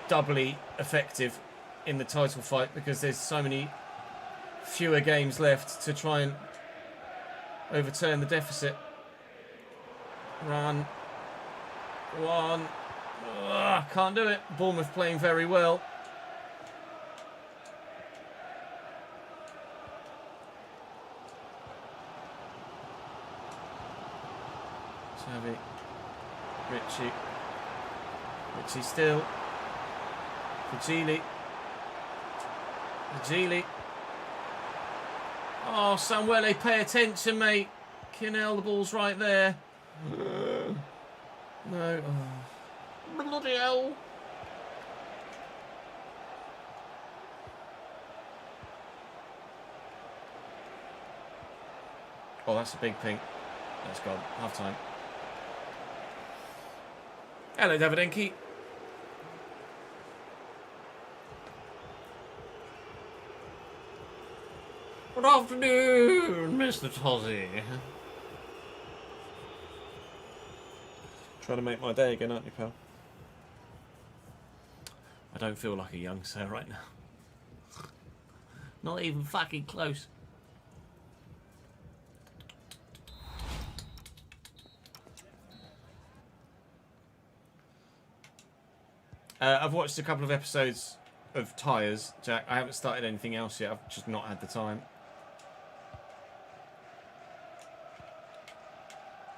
A: doubly effective in the title fight because there's so many fewer games left to try and overturn the deficit. Run. One. Ugh, can't do it. Bournemouth playing very well. Xavi. Richie still. Fajili. Oh, Samuele, pay attention, mate. Kinel, the ball's right there. No. Oh. Bloody hell. Oh, that's a big ping. That's gone. Half time. Hello, Davidenki. Good afternoon, Mr. Tozzy. Trying to make my day again, aren't you, pal? I don't feel like a young sir right now. Not even fucking close. I've watched a couple of episodes of Tyres, Jack. I haven't started anything else yet. I've just not had the time.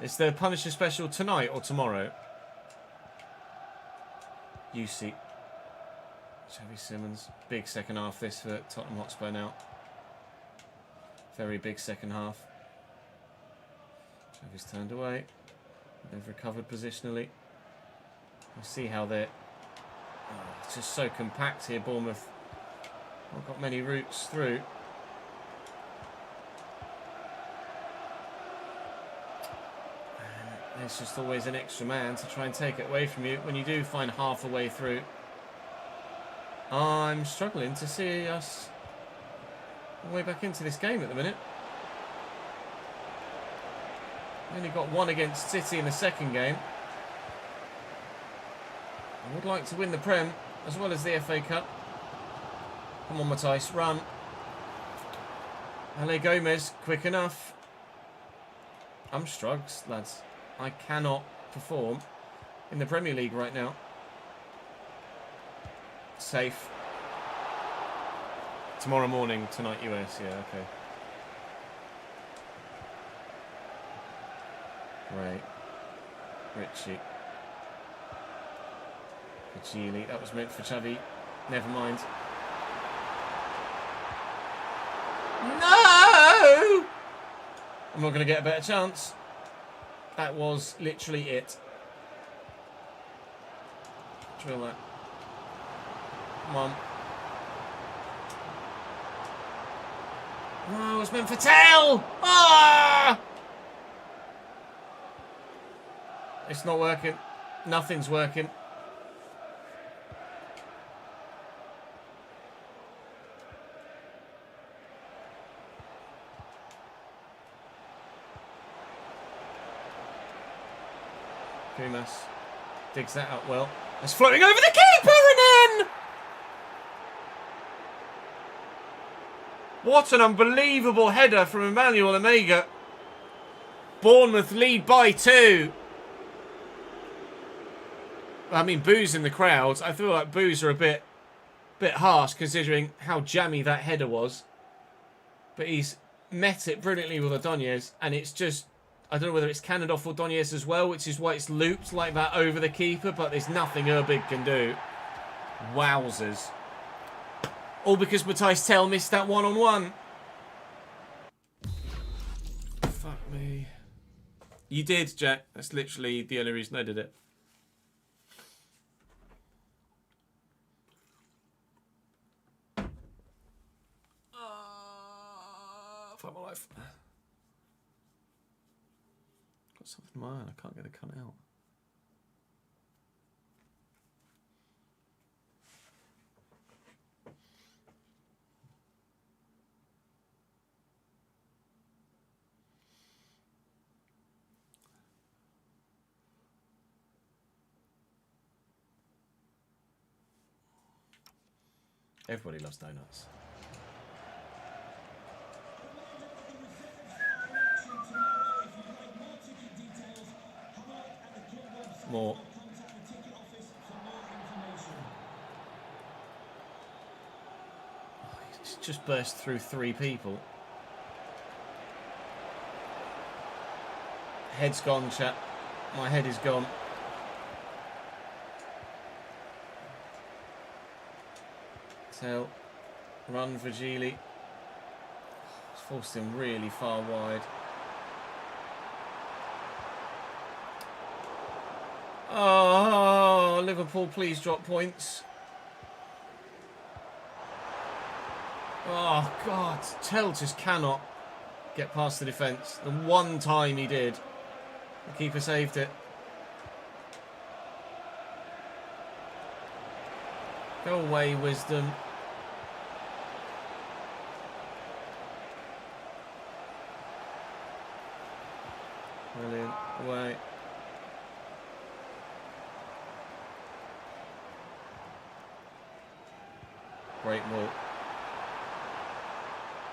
A: Is the Punisher special tonight or tomorrow? UC. Xavi Simons. Big second half this for Tottenham Hotspur now. Very big second half. Xavi's turned away. They've recovered positionally. We'll see how they're... Oh, it's just so compact here, Bournemouth. Not got many routes through. There's just always an extra man to try and take it away from you when you do find half a way through. I'm struggling to see us all the way back into this game at the minute. We only got one against City in the second game. I would like to win the Prem as well as the FA Cup. Come on, Matthijs, run. Ale Gomez, quick enough. I'm struggles, lads. I cannot perform in the Premier League right now. Safe. Tomorrow morning, tonight US, yeah, okay. Great. Richie. Fajili, that was meant for Xavi. Never mind. No! I'm not going to get a better chance. That was literally it. Drill that. Come on. Oh, it was meant for tail! Ah! It's not working. Nothing's working. Kumas digs that up well. It's floating over the keeper and in! What an unbelievable header from Emmanuel Omega. Bournemouth lead by 2. I mean, boos in the crowds. I feel like boos are a bit harsh considering how jammy that header was. But he's met it brilliantly with Ordóñez, and it's just... I don't know whether it's cannoned off Ordóñez as well, which is why it's looped like that over the keeper, but there's nothing Urbig can do. Wowzers. All because Matthijs Tel missed that one-on-one. Fuck me. You did, Jack. That's literally the only reason I did it. Fuck my life. Got something in my eye and I can't get the cunt out. Everybody loves donuts. More. It's just burst through 3 people. Head's gone, chat. My head is gone. Tell. Run for Geely. It's forced him really far wide. Oh, Liverpool, please drop points. Oh, God. Tell just cannot get past the defence. The one time he did, the keeper saved it. Go away, Wisdom. Brilliant. Away. Great ball.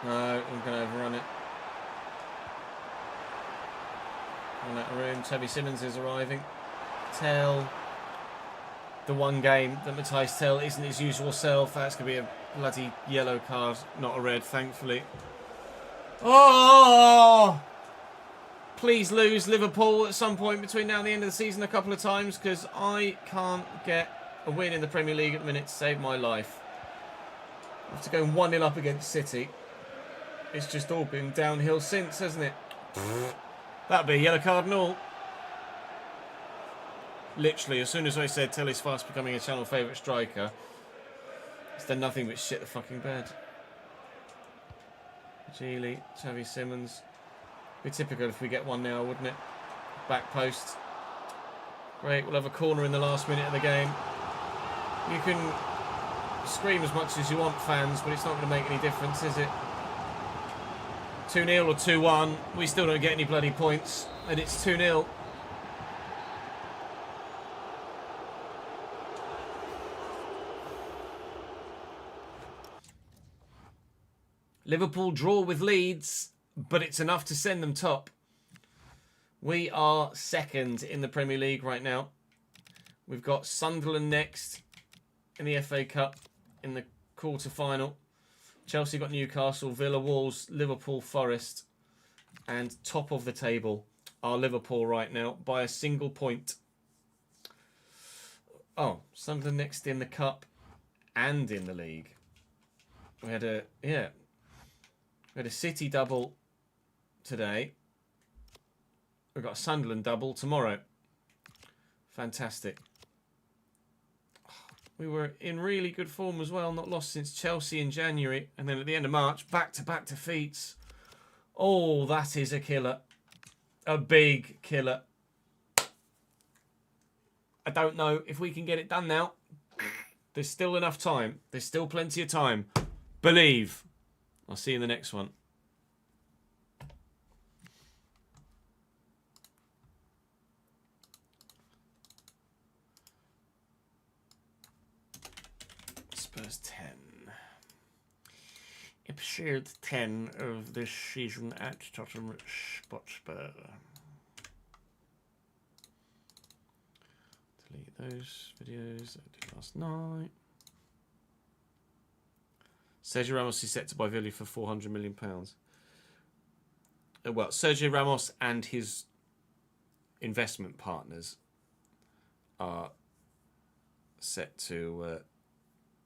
A: No, I'm going to overrun it. Run out of room. Toby Simmons is arriving. Tell. The one game that Matthias Tell isn't his usual self. That's going to be a bloody yellow card, not a red, thankfully. Oh! Please lose Liverpool at some point between now and the end of the season a couple of times, because I can't get a win in the Premier League at the minute to save my life. After going 1-0 up against City, it's just all been downhill since, hasn't it? That'd be a yellow card and all. Literally, as soon as I said Tell is fast becoming a channel favourite striker, it's done nothing but shit the fucking bed. Geely, Xavi Simmons. Be typical if we get one now, wouldn't it? Back post. Great, we'll have a corner in the last minute of the game. You can scream as much as you want, fans, but it's not going to make any difference, is it? 2-0 or 2-1, we still don't get any bloody points, and it's 2-0. Liverpool draw with Leeds, but it's enough to send them top. We are second in the Premier League right now. We've got Sunderland next in the FA Cup in the quarter-final. Chelsea got Newcastle, Villa, Wolves, Liverpool, Forest. And top of the table are Liverpool right now by a single point. Oh, Sunderland next in the Cup and in the league. We had a City double today. We've got a Sunderland double tomorrow. Fantastic. We were in really good form as well. Not lost since Chelsea in January. And then at the end of March, back-to-back defeats. Oh, that is a killer. A big killer. I don't know if we can get it done now. There's still enough time. There's still plenty of time. Believe. I'll see you in the next one. Spurs 10. Episode 10 of this season at Tottenham Hotspur. Delete those videos that I did last night. Sergio Ramos is set to buy Villa for £400 million. Well, Sergio Ramos and his investment partners are set to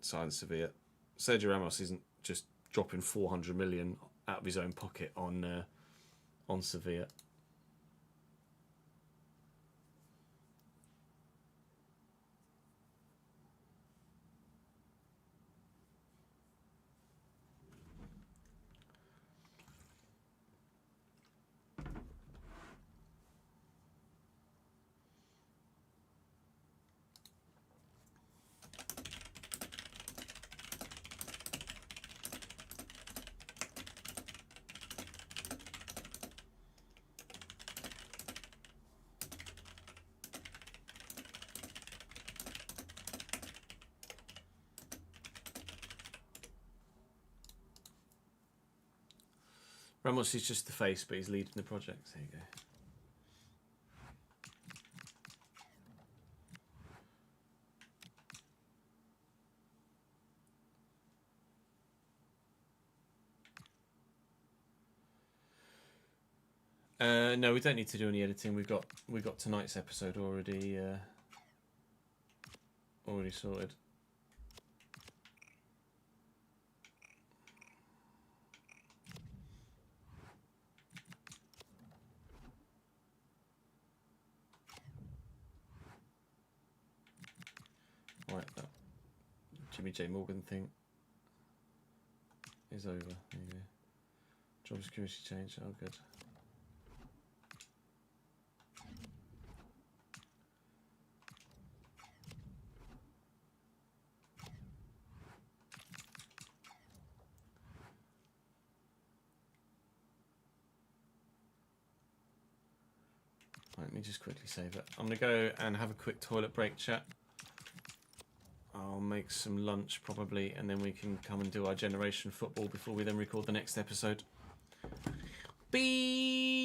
A: sign Sevilla. Sergio Ramos isn't just dropping 400 million out of his own pocket on Sevilla. Ramos is just the face, but he's leading the project. There you go. No, we don't need to do any editing. We've got tonight's episode already sorted. Right, that Jimmy J Morgan thing is over. There you go. Job security change. Oh, good. Right, let me just quickly save it. I'm going to go and have a quick toilet break, chat. I'll make some lunch probably, and then we can come and do our Generation Football before we then record the next episode. B-a-b-d-b.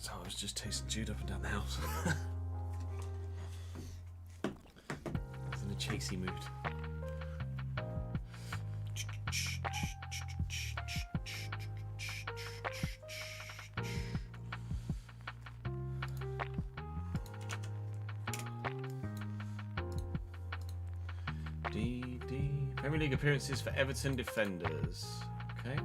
A: So I was just chasing Jude up and down the house. I was in a chasey mood. Premier League appearances for Everton defenders. Okay.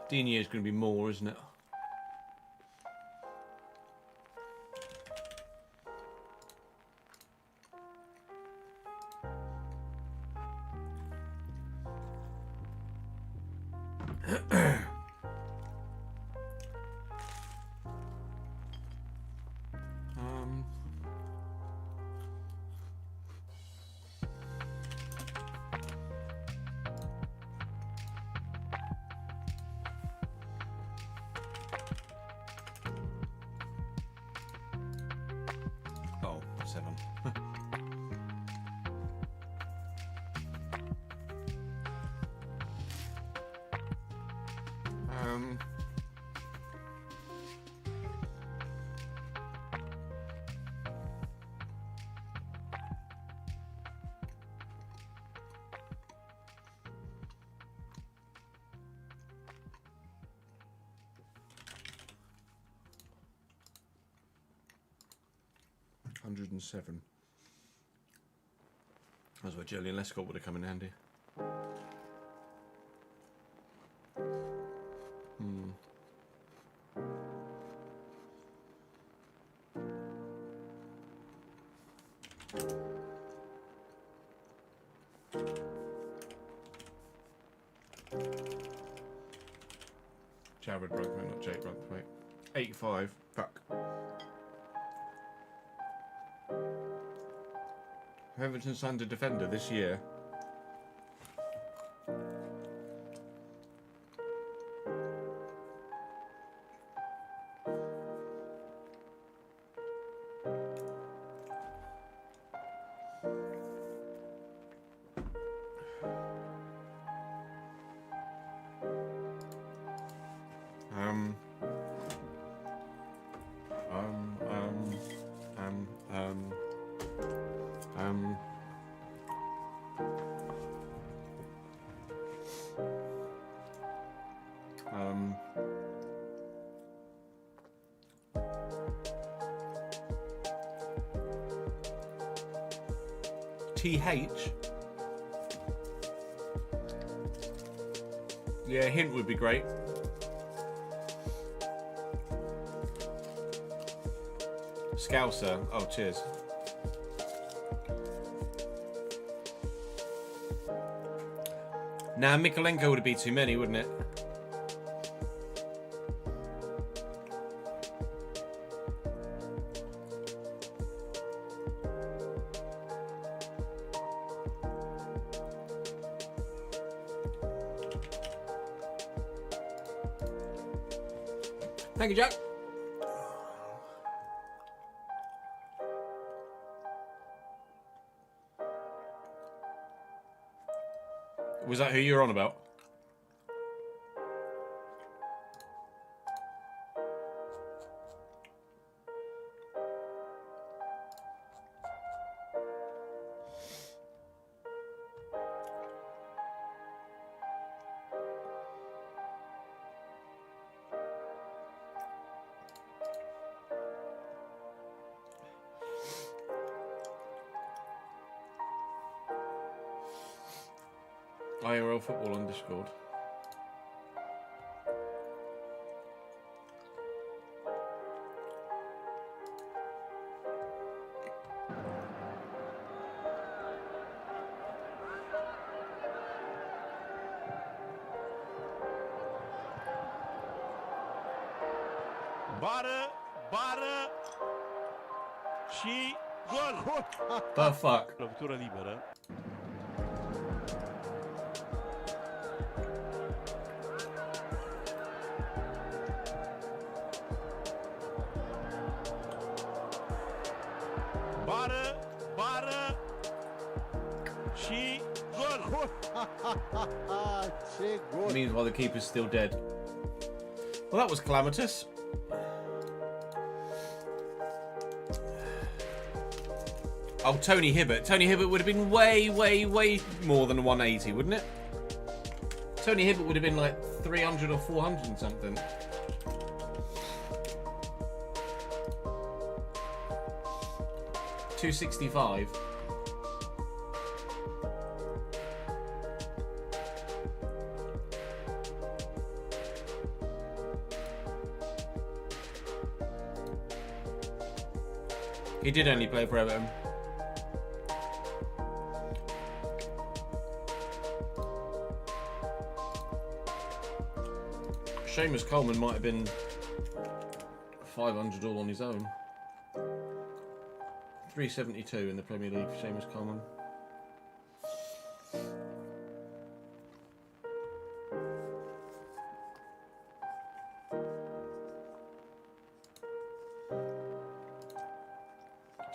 A: Dinier is going to be more, isn't it? Oh, 7. um. 107. That's where Julian Lescott would have come in handy. Jared Brunkmate, not Jake Brunkmate. 85. Fuck. Everton signed a defender this year. TH. Yeah, a hint would be great. Scouser. Oh, cheers. Now, Mikolenko would be too many, wouldn't it? Thank you, Jack. Was that who you were on about? IRL football on Discord.
C: Bara și gol.
A: The fuck?
C: Lovitură liberă. Bară și gol.
A: Meanwhile, the keeper's still dead. Well, that was calamitous. Oh, Tony Hibbert. Tony Hibbert would have been way, way, way more than a 180, wouldn't it? Tony Hibbert would have been like 300 or 400 and something. $265. He did only play for Everton. Seamus Coleman might have been 500 all on his own. 372 in the Premier League for Seamus Coleman.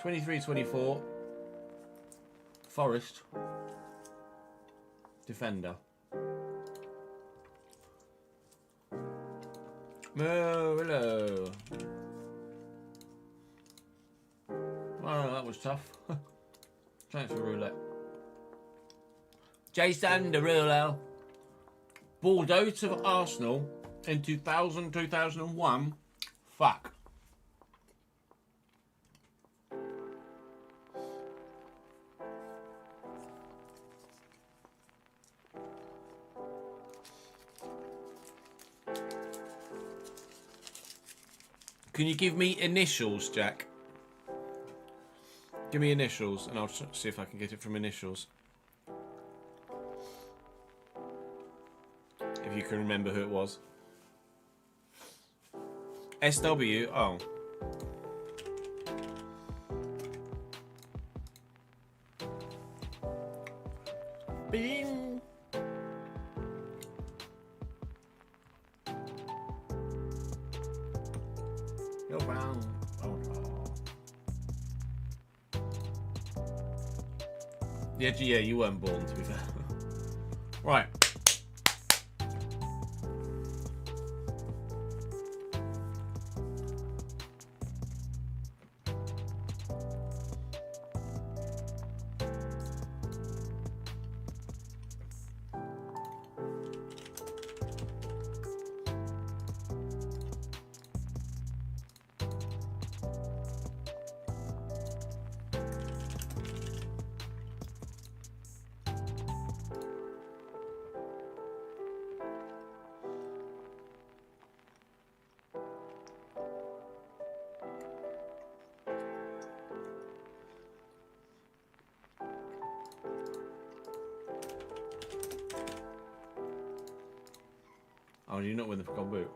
A: $23.24. Forest. Defender. Hello. Oh, that was tough. Transfer roulette. Jason Derulo. Bordeaux to Arsenal in 2000, 2001. Fuck. Can you give me initials, Jack? Give me initials, and I'll see if I can get it from initials. If you can remember who it was. SW, oh. Bing. You're wrong. Oh. Yeah, you weren't born, to be fair. Right. Oh, you're not with the Golden Boot.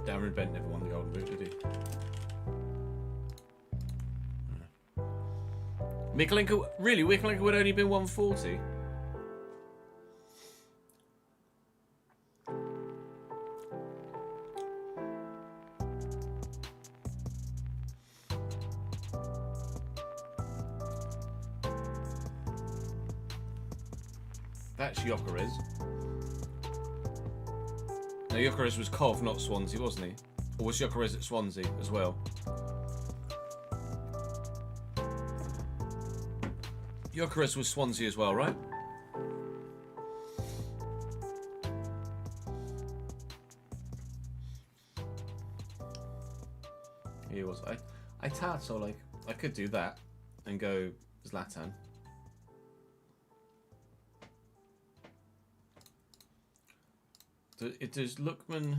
A: Darren Bent never won the Golden Boot, did he? Mikalenko, really? Mikalenko would only been 140? That's Gyökeres. No, Gyökeres was Cov, not Swansea, wasn't he? Or was Gyökeres at Swansea as well? Gyökeres was Swansea as well, right? He was. I thought so, like, I could do that and go Zlatan. It does Lookman.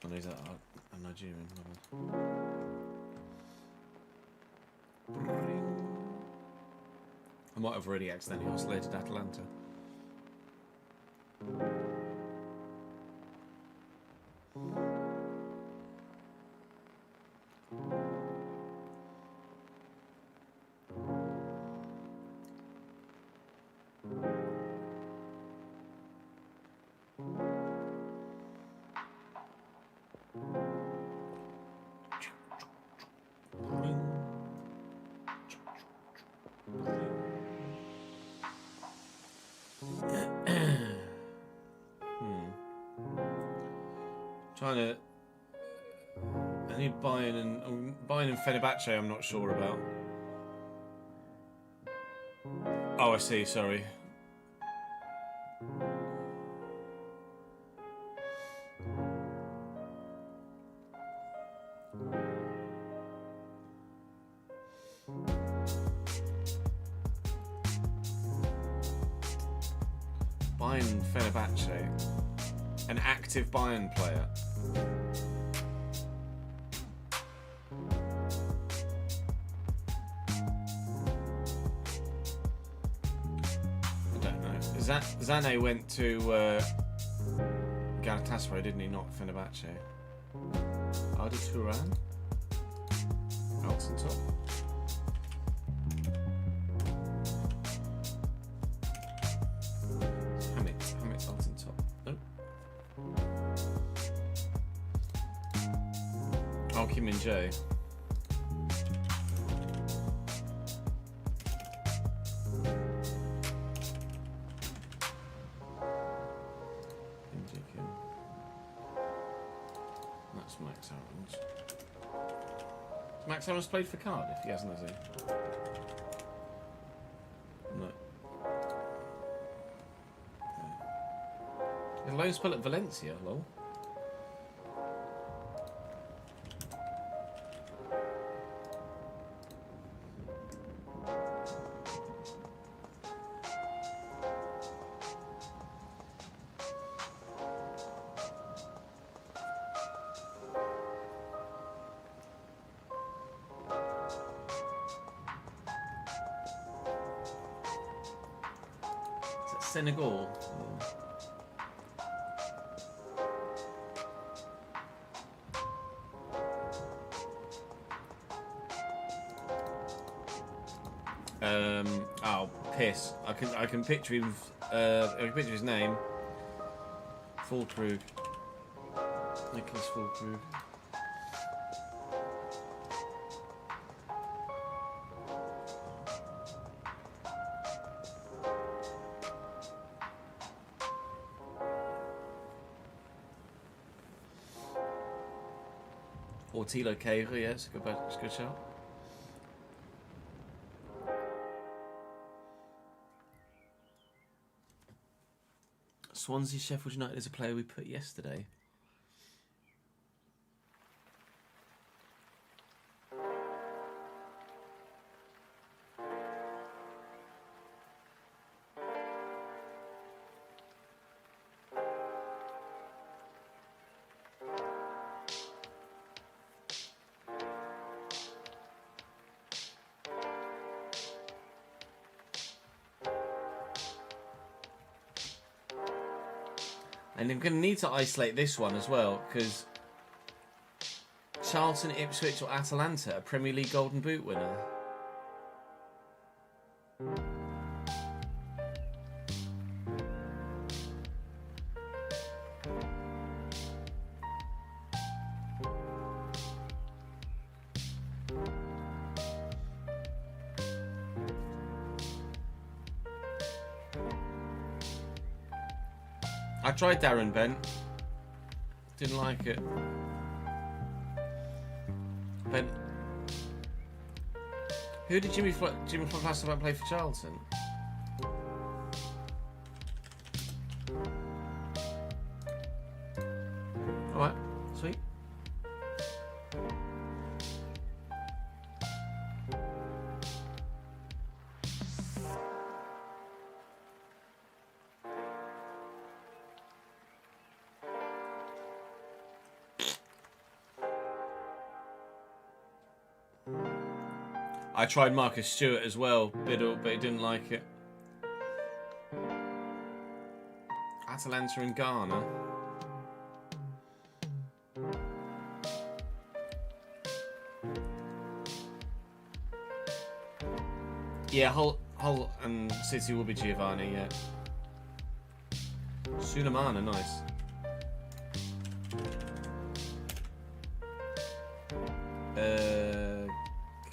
A: Oh, no, is that a Nigerian? I might have already accidentally oscillated Atalanta. Trying to. I need Bayern and Fenerbahce. I'm not sure about. Oh, I see. Sorry. Bayern and Fenerbahce. An active Bayern player. I don't know. Zane went to Galatasaray, didn't he? Not Fenerbahce. Arda Turan? Alton Top? Hamit's Alton Top. Nope. Oh, Kim Min Jae. That's Max Aaron's. Max Aaron's played for Cardiff? He hasn't, has he? No. Is loan spell at Valencia, lol. Senegal. Oh, piss. I can picture him. I can picture his name. Fulkrug. Nicholas Fulkrug. Tilo Cahill, yes, good shout. Swansea Sheffield United is a player we put yesterday. And I'm going to need to isolate this one as well, because Charlton, Ipswich or Atalanta, a Premier League Golden Boot winner. I tried Darren Bent. Didn't like it. Bent. Who did Jimmy Flassabant play for Charlton? Alright, sweet. I tried Marcus Stewart as well, Biddle, but he didn't like it. Atalanta and Ghana. Yeah, Hull and City will be Giovanni, yeah. Sulemana, nice.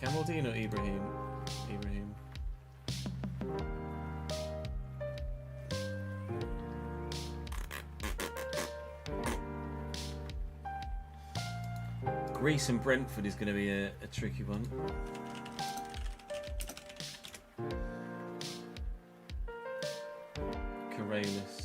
A: Kamaldeen or Ibrahim? Greece and Brentford is going to be a tricky one. Corrales.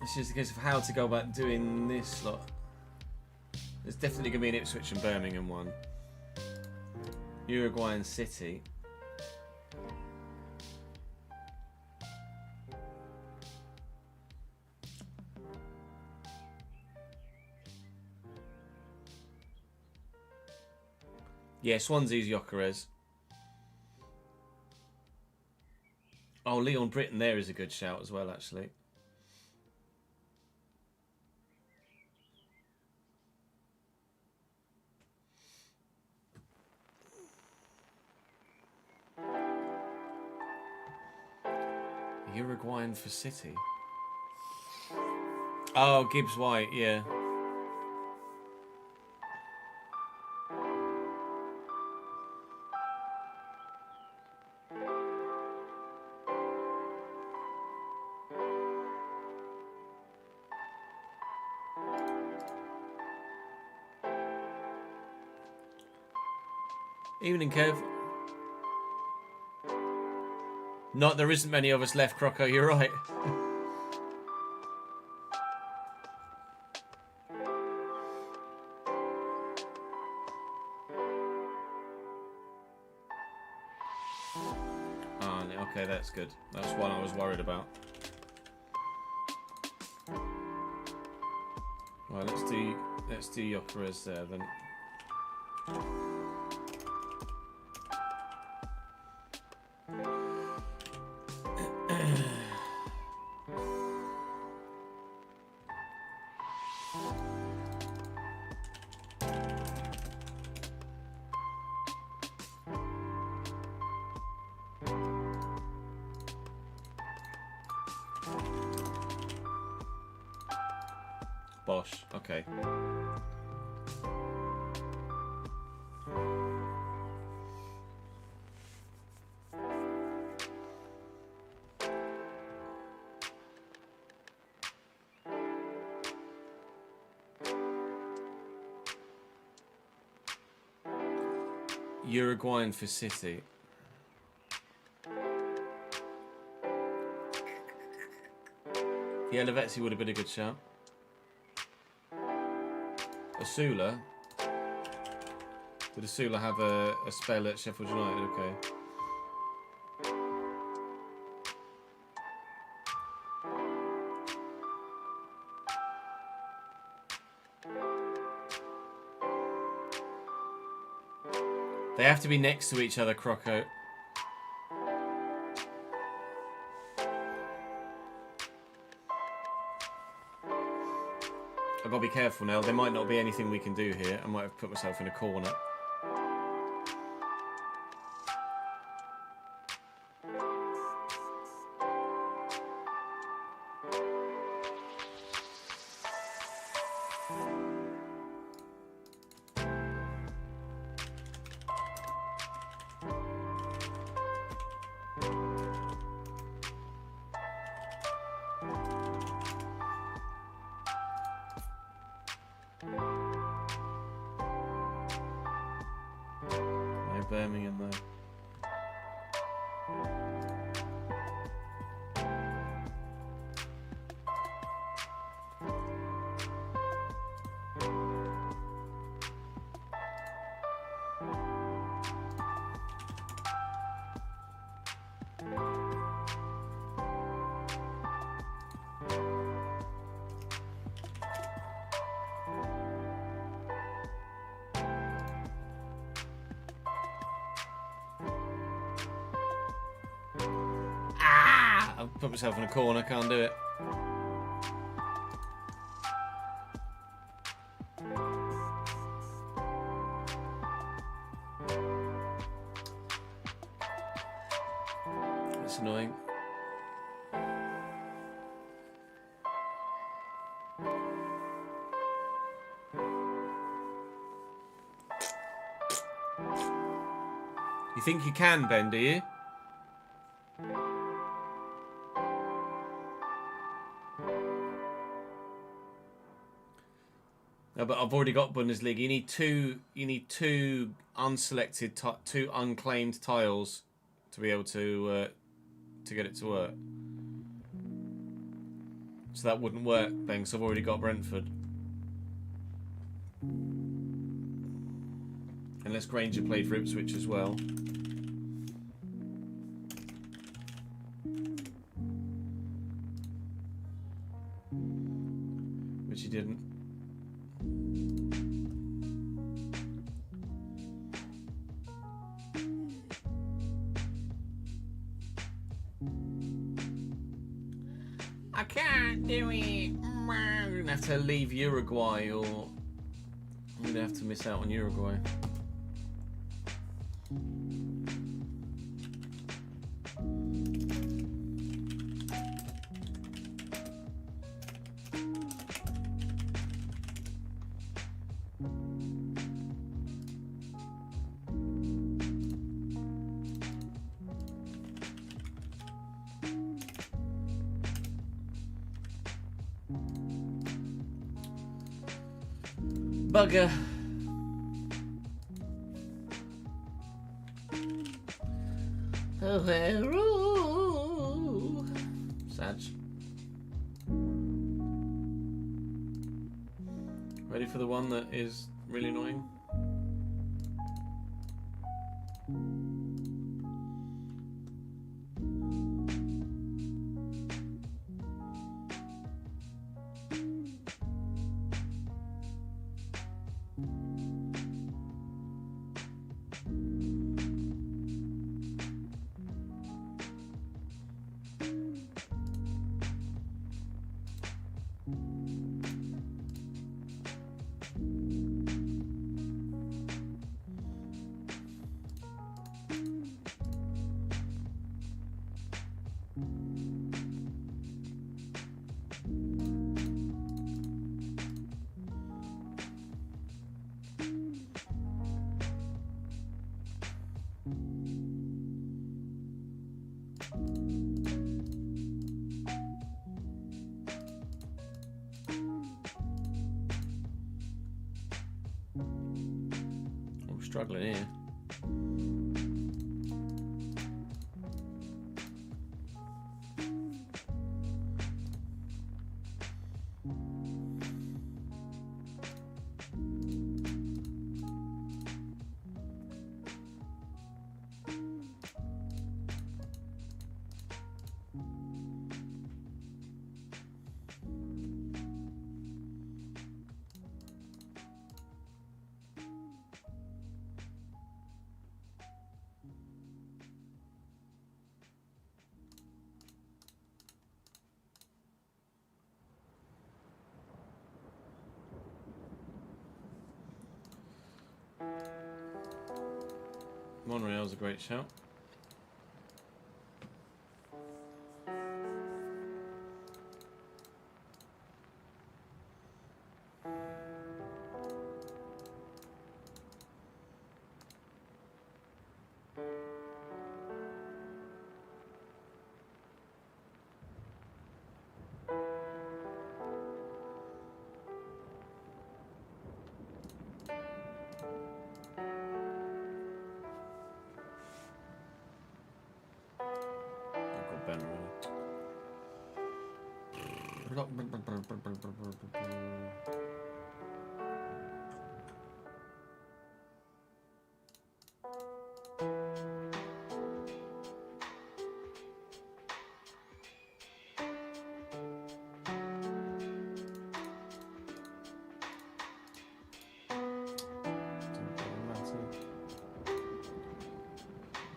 A: It's just a case of how to go about doing this lot. There's definitely going to be an Ipswich and Birmingham one. Uruguay and City. Yeah, Swansea's Gyökeres. Oh, Leon Britton there is a good shout as well, actually. Uruguayan for City. Oh, Gibbs White, yeah. Evening, Kev. Not, there isn't many of us left, Croco, you're right. Oh, okay, that's good. That's one I was worried about. Right, let's do Gyökeres there then. Bosh, okay. Uruguayan for City. Yeah, Lavezzi would have been a good shout. Asula. Did Asula have a spell at Sheffield United? Okay. They have to be next to each other, Croco. I've got to be careful now. There might not be anything we can do here. I might have put myself in a corner. Birmingham though. I've put myself in a corner, can't do it. That's annoying. You think you can, Ben, do you? No, but I've already got Bundesliga. You need two unselected, two unclaimed tiles to be able to get it to work. So that wouldn't work, Ben, because I've already got Brentford. Unless Granger played for Ipswich as well. Which he didn't. I can't do it. I'm going to have to leave Uruguay, or I'm going to have to miss out on Uruguay. Bugger. Oh, sad. Ready for the one that is really annoying? Struggling here. Monreal's a great shout.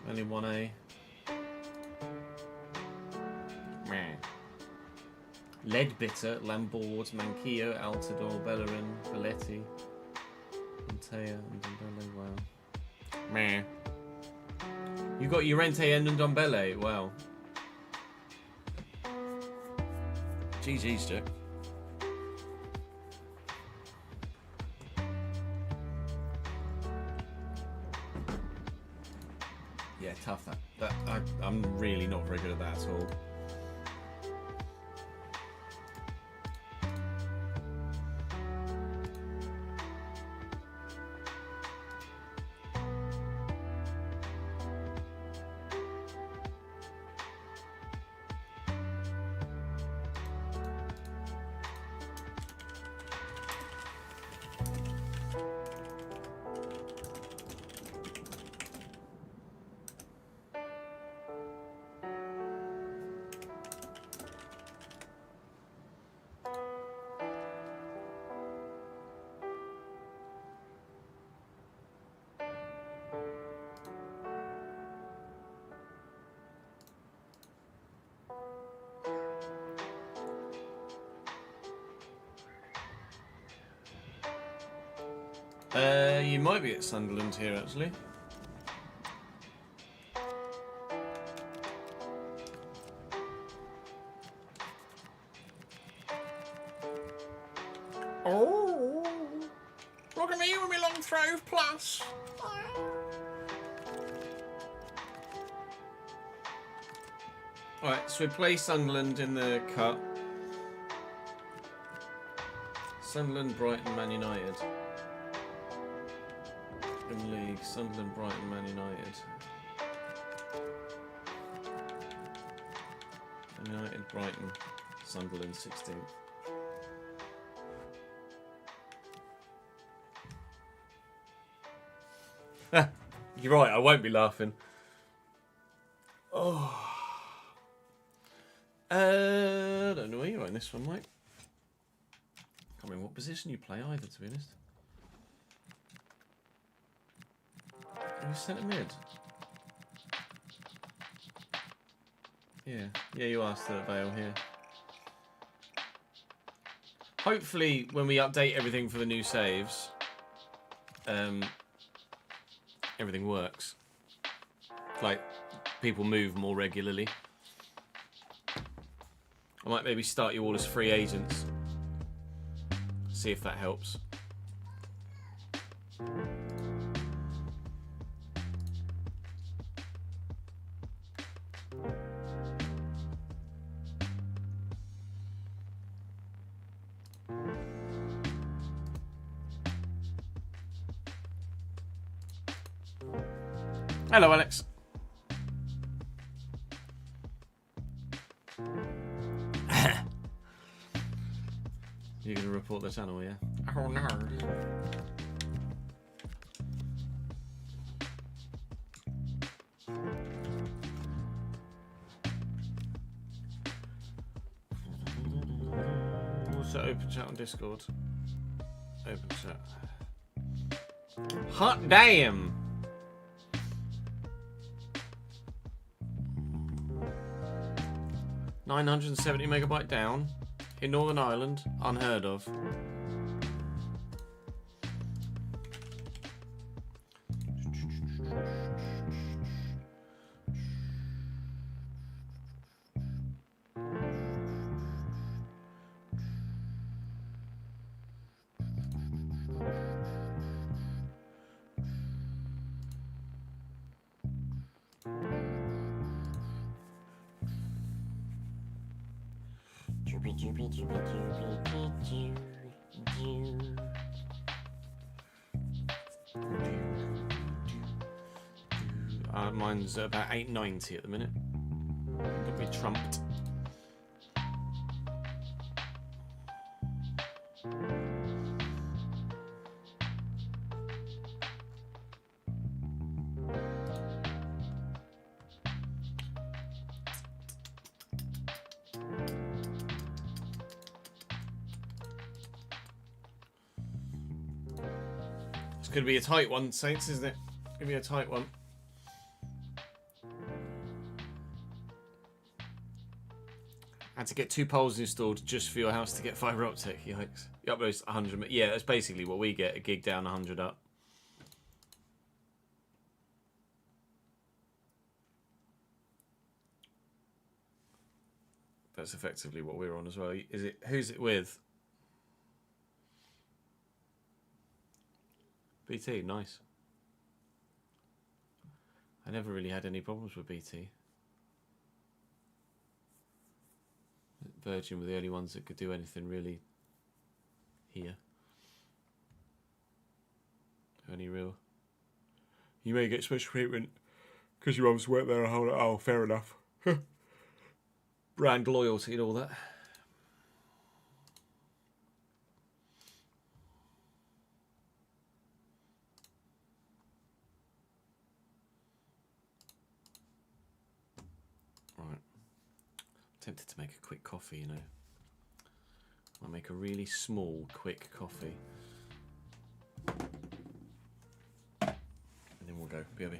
A: Only 1A. Leadbitter, Lambord, Manquillo, Altidore, Bellerin, Belletti, Montea, and Ndombele. Wow. Meh. You got Llorente and Ndombele. Wow. GG's, Jack. Yeah, tough that. I'm really not very good at that at all. You might be at Sunderland here, actually. Oh, look at me with my long throw plus. Alright, so we play Sunderland in the Cup. Sunderland, Brighton, Man United. In the league, Sunderland, Brighton, Man United. Man United, Brighton, Sunderland, 16th. You're right, I won't be laughing. Oh. I don't know where you are in this one, mate. Can't remember what position you play either, to be honest. Are you centre mid? Yeah, you are still at Vale here. Hopefully, when we update everything for the new saves, everything works. Like, people move more regularly. I might maybe start you all as free agents. See if that helps. Hello, Alex. You're going to report the channel, yeah? Oh, no. Also, open chat on Discord. Open chat. Hot damn! $970 megabyte down in Northern Ireland, unheard of. Mine's about 890 at the minute. Got me trumped. It's going to be a tight one, Saints, isn't it? It's going to be a tight one. Had to get 2 poles installed just for your house to get fibre optic. Yikes. You upload 100. Yeah, that's basically what we get. A gig down, 100 up. That's effectively what we're on as well. Is it? Who's it with? BT, nice. I never really had any problems with BT. Virgin were the only ones that could do anything really here. Only real. You may get special treatment because your mum's worked there a whole. Oh, fair enough. Brand loyalty and all that. Right. Tempted to make a quick coffee, you know. I'll make a really small, quick coffee. And then we'll go. BRB.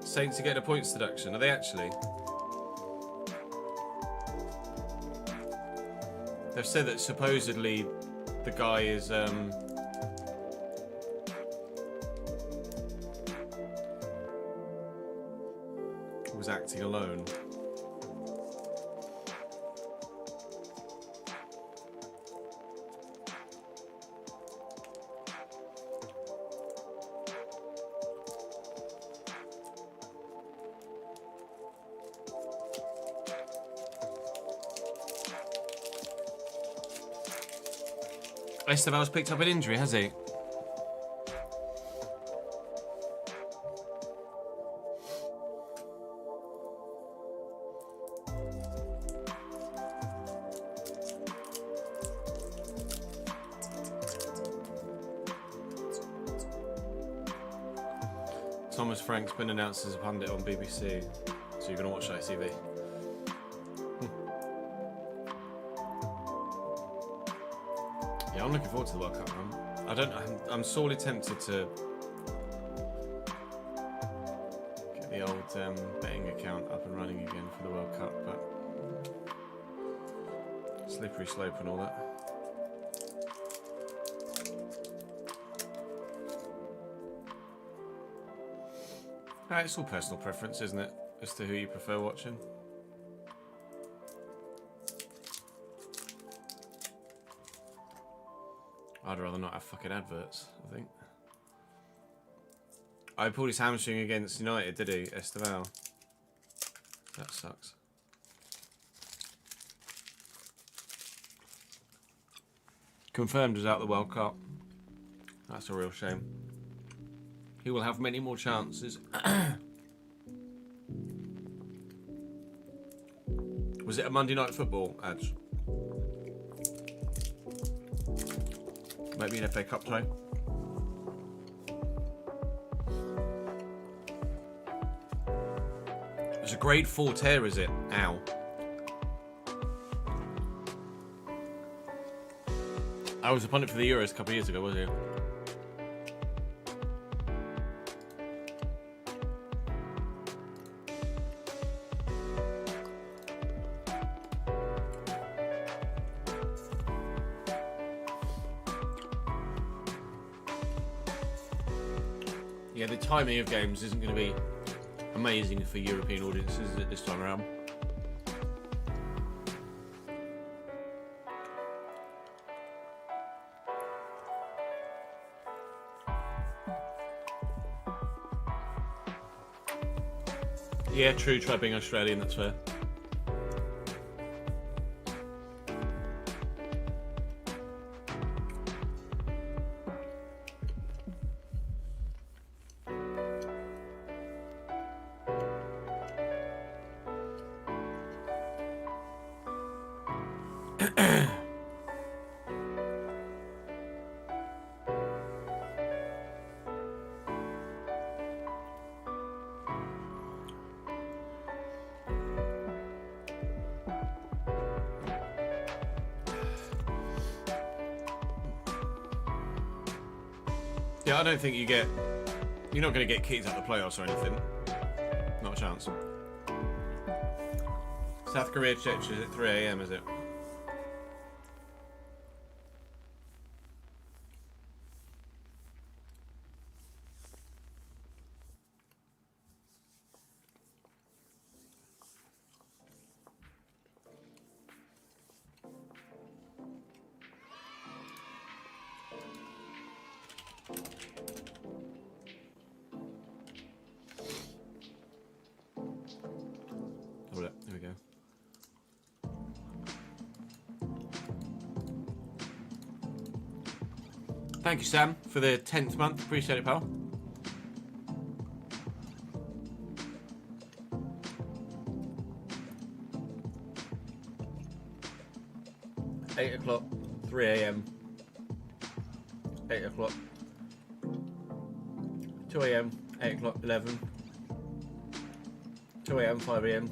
A: Saints are getting a points deduction. Are they actually? They've said that supposedly the guy is was acting alone. Esteval's picked up an injury, has he? Thomas Frank's been announced as a pundit on BBC, so you're going to watch ITV. Yeah, I'm looking forward to the World Cup, man. I'm sorely tempted to get the old betting account up and running again for the World Cup, but slippery slope and all that. It's all personal preference, isn't it? As to who you prefer watching. I'd rather not have fucking adverts, I think. I pulled his hamstring against United, did he, Esteval? That sucks. Confirmed as out the World Cup. That's a real shame. He will have many more chances. Was it a Monday Night Football, Adge? Maybe an FA Cup tie. It's a grade 4 tear, is it? Ow. I was a pundit for the Euros a couple of years ago, was he? Yeah, the timing of games isn't going to be amazing for European audiences at this time around. Yeah, true, try being Australian, that's fair. Yeah, I don't think you're not going to get kicked out of the playoffs or anything. Not a chance. South Korea, Czech is at 3 AM, is it? Here we go. Thank you, Sam, for the 10th month. Appreciate it, pal. $8 o'clock, 3 AM, 8 o'clock, 2 AM, 8 o'clock, 11, 2 AM, 5 AM,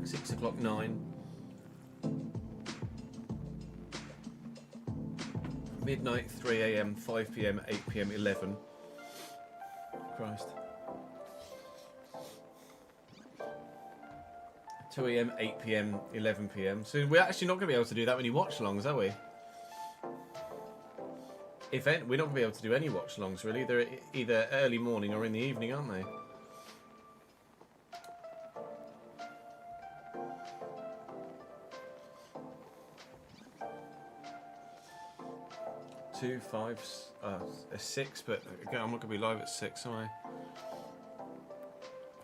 A: 6 o'clock, 9. Midnight, 3 a.m, 5 p.m, 8 p.m, 11. Christ. 2 a.m, 8 p.m, 11 p.m. So we're actually not going to be able to do that many watch-alongs, are we? If any, we're not going to be able to do any watch-alongs, really. They're either early morning or in the evening, aren't they? Two, 5, 6, but again, I'm not going to be live at 6, am I?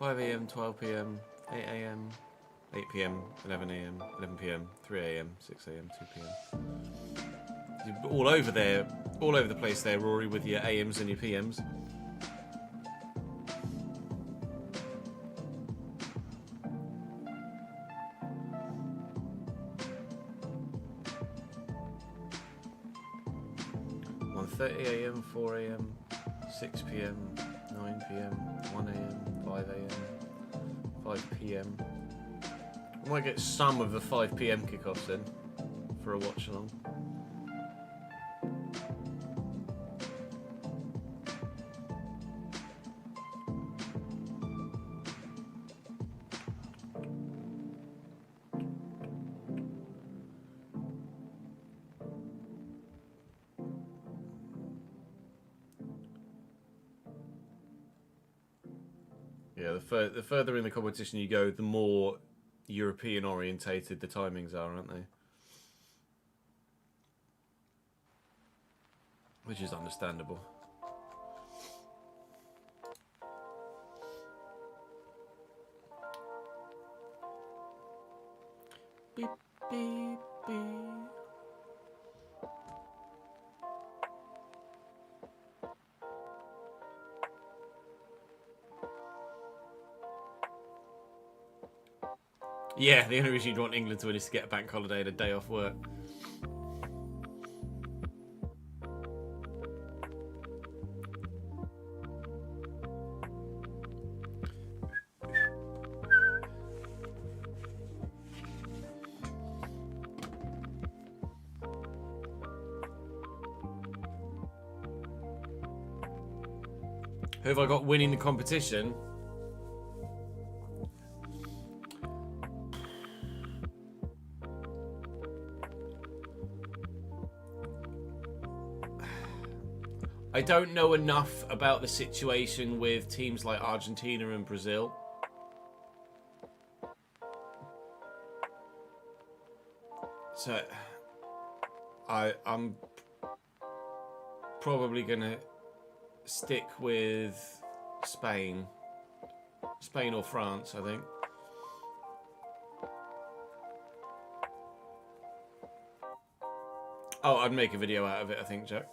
A: 5 a.m, 12 p.m, 8 a.m, 8 p.m, 11 a.m, 11 p.m, 3 a.m, 6 a.m, 2 p.m. You're all over there, all over the place there, Rory, with your AMs and your PMs. .30 a.m, 4 a.m, 6 p.m, 9 p.m, 1 a.m, 5 a.m, 5 p.m. I might get some of the 5 p.m. kickoffs in for a watch along. Yeah, the further in the competition you go, the more European orientated the timings are, aren't they? Which is understandable. Beep, beep, beep. Yeah, the only reason you'd want England to win is to get a bank holiday and a day off work. Who have I got winning the competition? I don't know enough about the situation with teams like Argentina and Brazil. So I'm probably going to stick with Spain. Spain or France, I think. Oh, I'd make a video out of it, I think, Jack.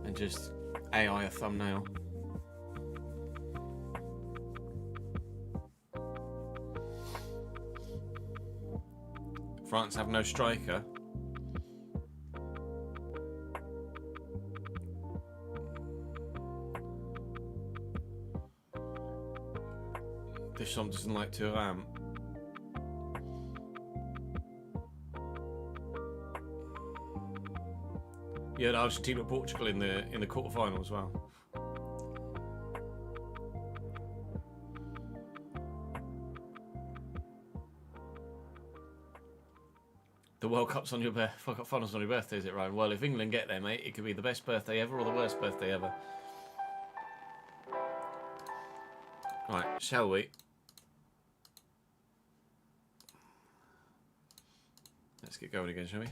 A: And just AI a thumbnail. France have no striker. Deschamps doesn't like Thuram. You had Argentina, Portugal in the quarterfinal as well. The World Cup's on your finals on your birthday, is it, Ryan? Well, if England get there, mate, it could be the best birthday ever or the worst birthday ever. Right, shall we? Let's get going again, shall we?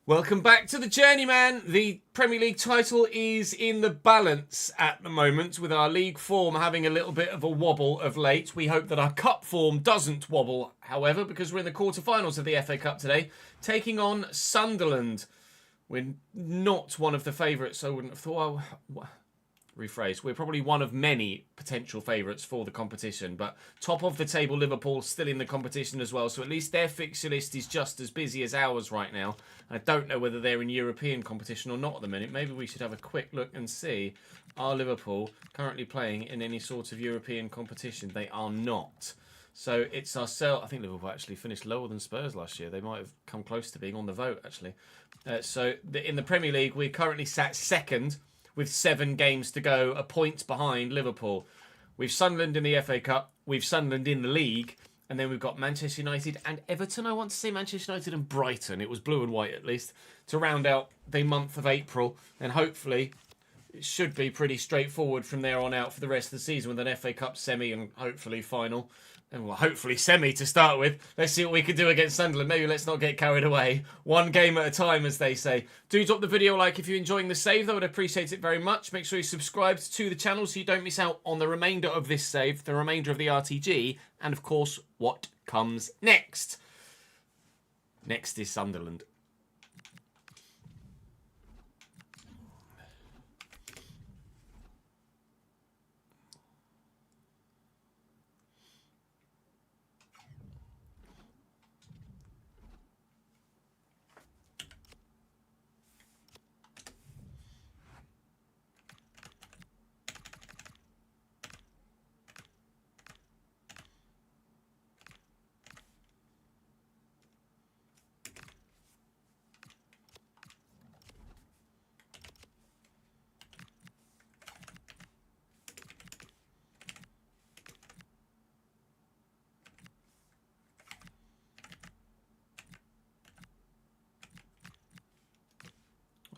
A: Welcome back to the Journeyman. The Premier League title is in the balance at the moment, with our league form having a little bit of a wobble of late. We hope that our cup form doesn't wobble, however, because we're in the quarterfinals of the FA Cup today, taking on Sunderland. We're not one of the favourites, so I wouldn't have thought. rephrase. We're probably one of many potential favourites for the competition, but top of the table Liverpool still in the competition as well, so at least their fixture list is just as busy as ours right now. I don't know whether they're in European competition or not at the minute. Maybe we should have a quick look and see. Are Liverpool currently playing in any sort of European competition? They are not. So it's ourselves. I think Liverpool actually finished lower than Spurs last year. They might have come close to being on the vote, actually. In the Premier League, we're currently sat second with 7 games to go, a point behind Liverpool. We've Sunderland in the FA Cup. We've Sunderland in the league. And then we've got Manchester United and Everton. I want to say Manchester United and Brighton. It was blue and white, at least, to round out the month of April. And hopefully it should be pretty straightforward from there on out for the rest of the season with an FA Cup semi and hopefully final. And well, hopefully semi to start with. Let's see what we can do against Sunderland. Maybe let's not get carried away. One game at a time, as they say. Do drop the video a like if you're enjoying the save, though. I'd appreciate it very much. Make sure you subscribe to the channel so you don't miss out on the remainder of this save, the remainder of the RTG, and of course, what comes next. Next is Sunderland.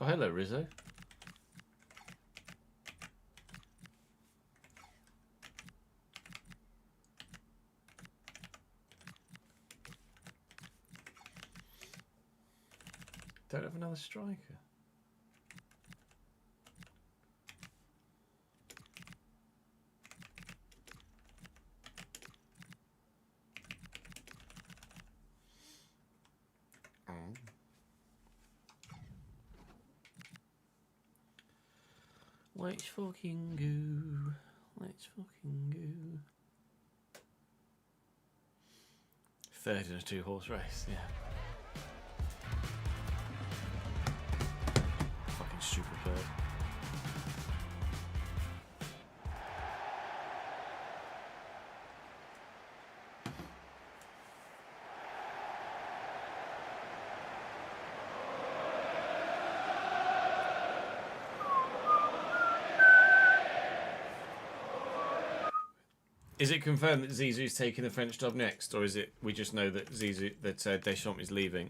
A: Oh, hello, Rizzo. Don't have another striker. Let's fucking go. Let's fucking go. Third in a 2-horse race, yeah. Fucking stupid bird. Is it confirmed that Zizou's taking the French job next, or is it we just know that Deschamps is leaving?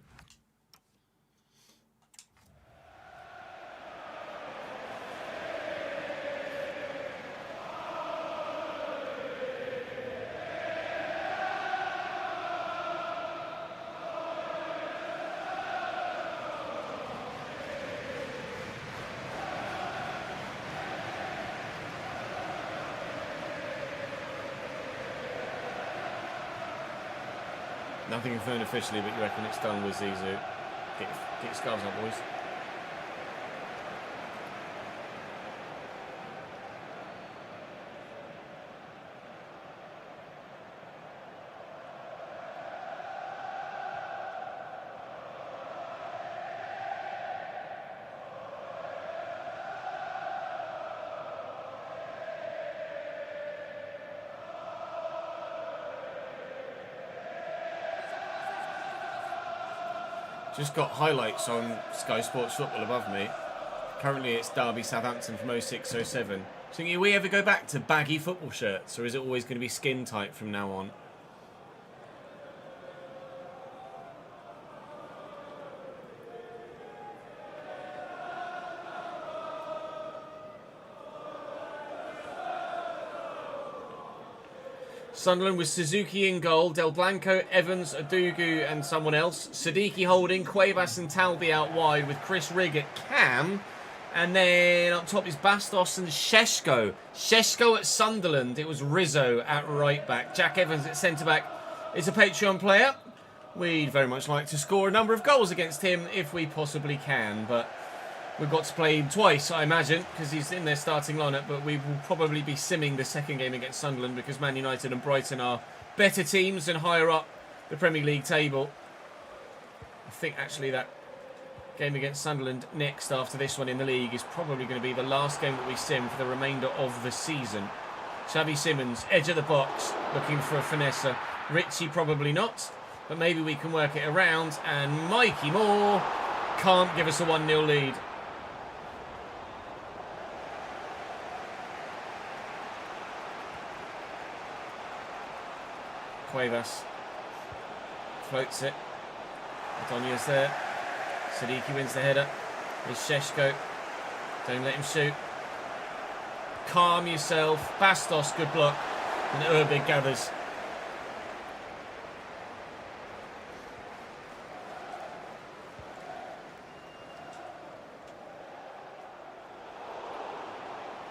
A: Nothing confirmed officially, but you reckon it's done with Zizou. Get your scarves up, boys. Just got highlights on Sky Sports Football above me. Currently it's Derby Southampton from 06-07. So will we ever go back to baggy football shirts, or is it always going to be skin tight from now on? Sunderland with Suzuki in goal, Del Blanco, Evans, Adugu and someone else. Siddiqui holding, Cuevas and Talby out wide with Chris Rigg at cam. And then up top is Bastos and Sheshko. Sheshko at Sunderland. It was Rizzo at right back. Jack Evans at centre back is a Patreon player. We'd very much like to score a number of goals against him if we possibly can. But We've got to play him twice, I imagine, because he's in their starting lineup, but we will probably be simming the second game against Sunderland because Man United and Brighton are better teams and higher up the Premier League table. I think actually that game against Sunderland next after this one in the league is probably going to be the last game that we sim for the remainder of the season. Xavi Simons, edge of the box, looking for a finesser. Richie probably not, but maybe we can work it around, and Mikey Moore can't give us a 1-0 lead. Cuevas floats it. Adonia's there. Siddiqui wins the header. There's Šeško. Don't let him shoot. Calm yourself. Bastos, good block. And Urbig gathers.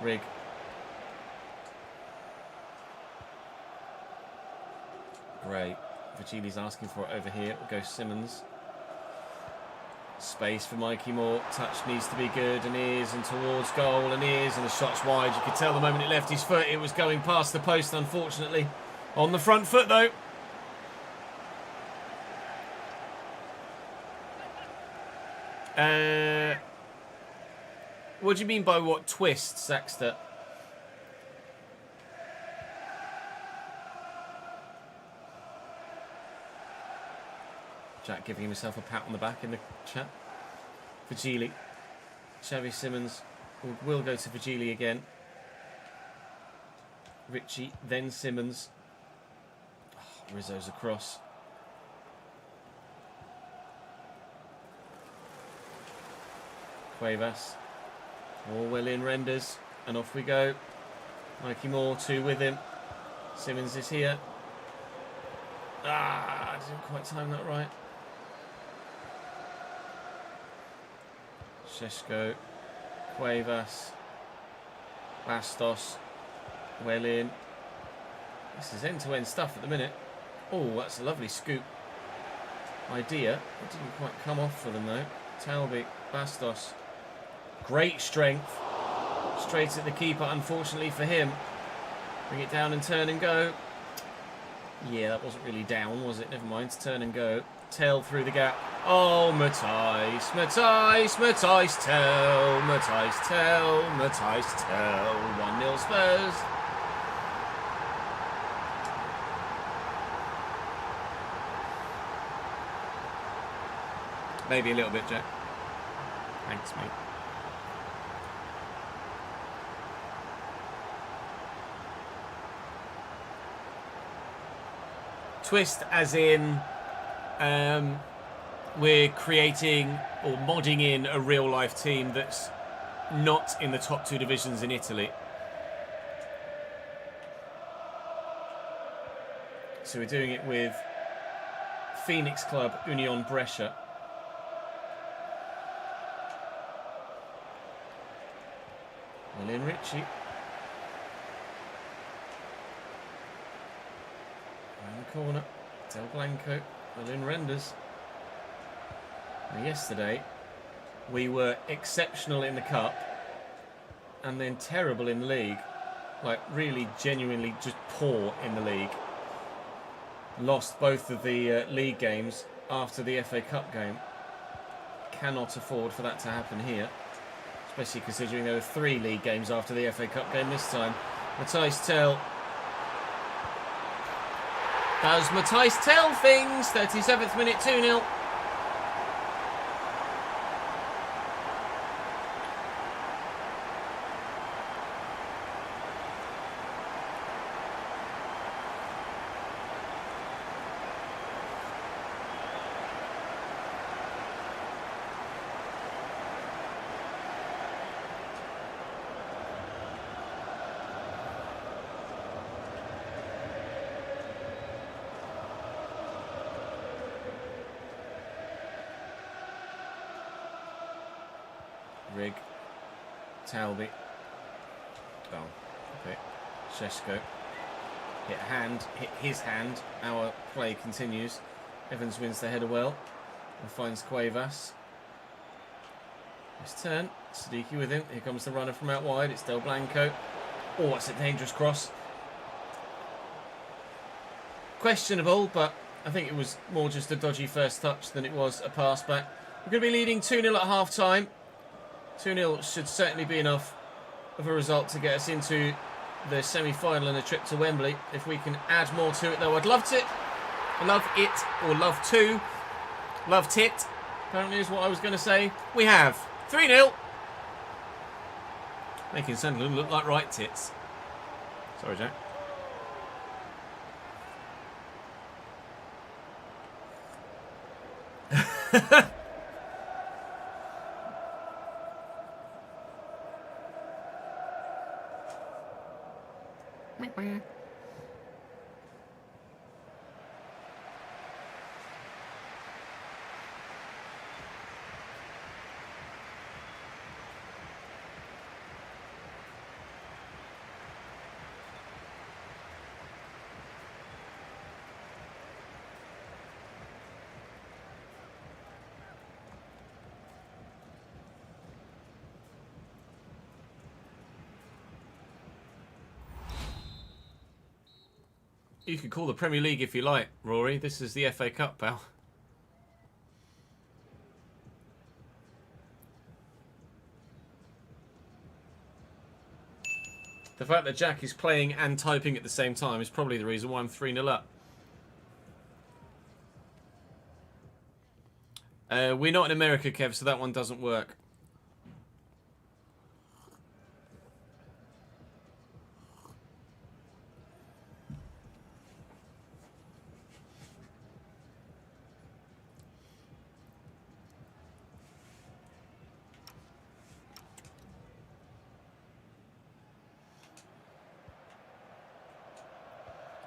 A: Rig. Great. Virgili's asking for it over here. We'll go Simons. Space for Mikey Moore. Touch needs to be good, and is, and towards goal, and is, and the shot's wide. You could tell the moment it left his foot, it was going past the post, unfortunately. On the front foot, though. What do you mean by what twist, Saxter? Jack giving himself a pat on the back in the chat. Virgili. Xavi Simons will go to Virgili again. Richie, then Simons. Oh, Rizzo's across. Cuevas. All well in, Renders. And off we go. Mikey Moore, 2 with him. Simons is here. I didn't quite time that right. Šeško, Cuevas, Bastos, well in. This is end-to-end stuff at the minute. Oh, that's a lovely scoop idea. It didn't quite come off for them though. Talbot, Bastos. Great strength. Straight at the keeper, unfortunately for him. Bring it down and turn and go. Yeah, that wasn't really down, was it? Never mind, turn and go. Tell through the gap. Oh, Matthijs, Matthijs, Matthijs Tell, Matthijs Tell, Matthijs Tell. 1-0 Spurs. Maybe a little bit, Jack. Thanks, mate. Twist as in we're creating or modding in a real life team that's not in the top 2 divisions in Italy. So we're doing it with Phoenix Club Union Brescia. Well in Richie. Around the corner. Del Blanco. Well in Renders. Now, yesterday we were exceptional in the cup and then terrible in the league. Like really genuinely just poor in the league. Lost both of the league games after the FA Cup game. Cannot afford for that to happen here. Especially considering there were 3 league games after the FA Cup game this time. Matthijs Tell. Does Matthijs Tell things? 37th minute, 2-0. Rig. Talbot. Oh, okay. Šeško. Hit his hand. Our play continues. Evans wins the header well and finds Cuevas. Nice turn. Siddiqui with him. Here comes the runner from out wide. It's Del Blanco. Oh, it's a dangerous cross. Questionable, but I think it was more just a dodgy first touch than it was a pass back. We're going to be leading 2-0 at half-time. 2-0 should certainly be enough of a result to get us into the semi-final and a trip to Wembley. If we can add more to it, though, I'd love to. Love it, or love to. Love tit, apparently is what I was going to say. We have 3-0. Making Sunderland look like right tits. Sorry, Jack. You could call the Premier League if you like, Rory. This is the FA Cup, pal. The fact that Jack is playing and typing at the same time is probably the reason why I'm 3-0 up. We're not in America, Kev, so that one doesn't work.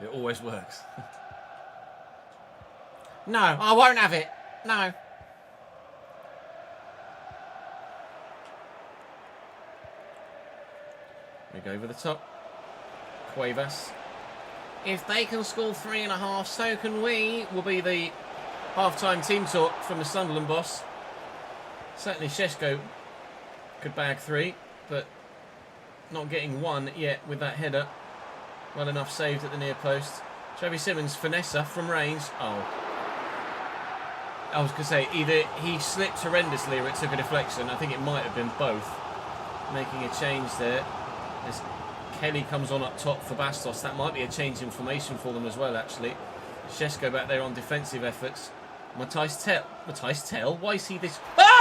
A: It always works. No, I won't have it. No. We go over the top. Cuevas. If they can score 3.5, so can we. Will be the half-time team talk from the Sunderland boss. Certainly Shesko could bag 3, but not getting 1 yet with that header. Well enough saved at the near post. Xavi Simons, finesse from range. Oh. I was going to say, either he slipped horrendously or it took a deflection. I think it might have been both. Making a change there. As Kelly comes on up top for Bastos. That might be a change in formation for them as well, actually. Shesko back there on defensive efforts. Matthijs Tel. Matthijs Tel? Why is he this... Oh!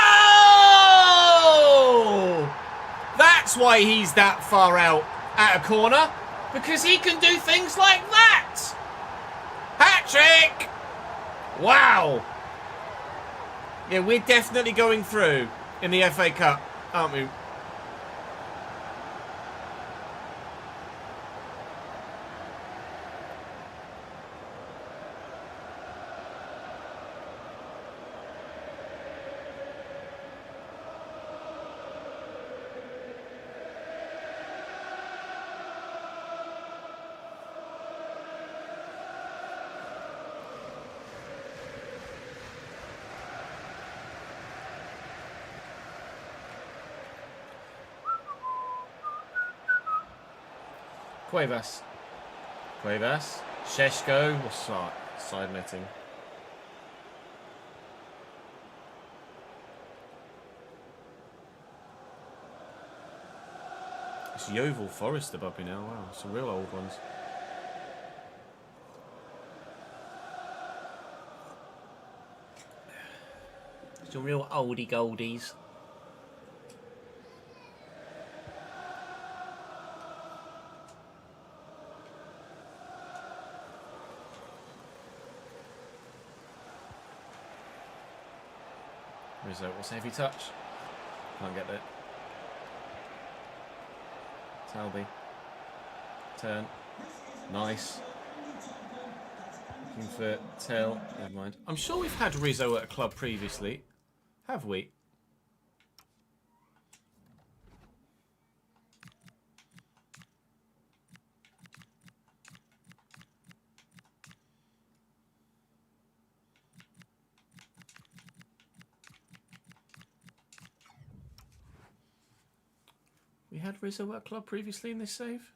A: That's why he's that far out at a corner. Because he can do things like that! Hat-trick! Wow! Yeah, we're definitely going through in the FA Cup, aren't we? Cuevas. Cuevas. Shesko. Side netting. It's Yeovil Forest above me now. Wow, some real old ones. Some real oldie goldies. Rizzo, what's a heavy touch? Can't get there. Talby. Turn. Nice. Looking for Tell. Never mind. I'm sure we've had Rizzo at a club previously. Have we? We had Rizzo at club previously in this save.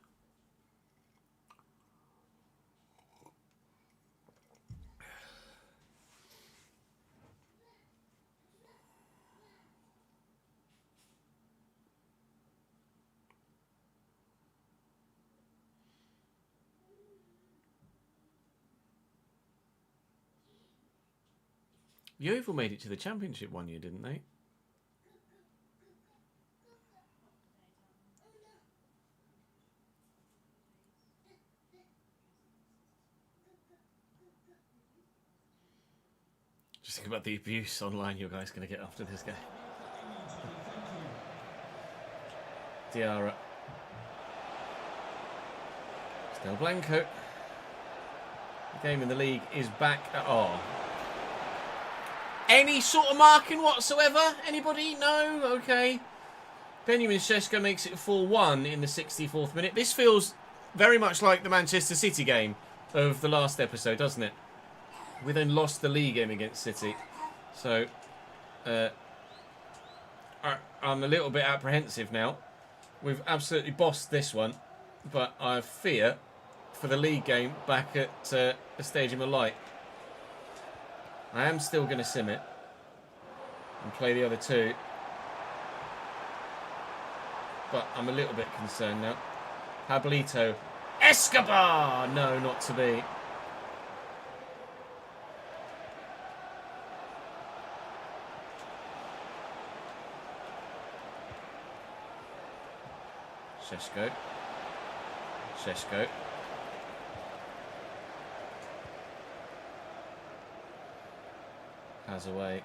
A: Yeovil made it to the Championship one year, didn't they? Just think about the abuse online you guys going to get after this game. Diarra. Still Blanco. The game in the league is back. Oh. Any sort of marking whatsoever? Anybody? No? Okay. Benjamin Šeško makes it 4-1 in the 64th minute. This feels very much like the Manchester City game of the last episode, doesn't it? We then lost the league game against City. So, I'm a little bit apprehensive now. We've absolutely bossed this one. But I fear for the league game back at the Stadium of Light. I am still going to sim it and play the other two. But I'm a little bit concerned now. Pablito. Escobar! No, not to be. Šeško. Šeško. Has away.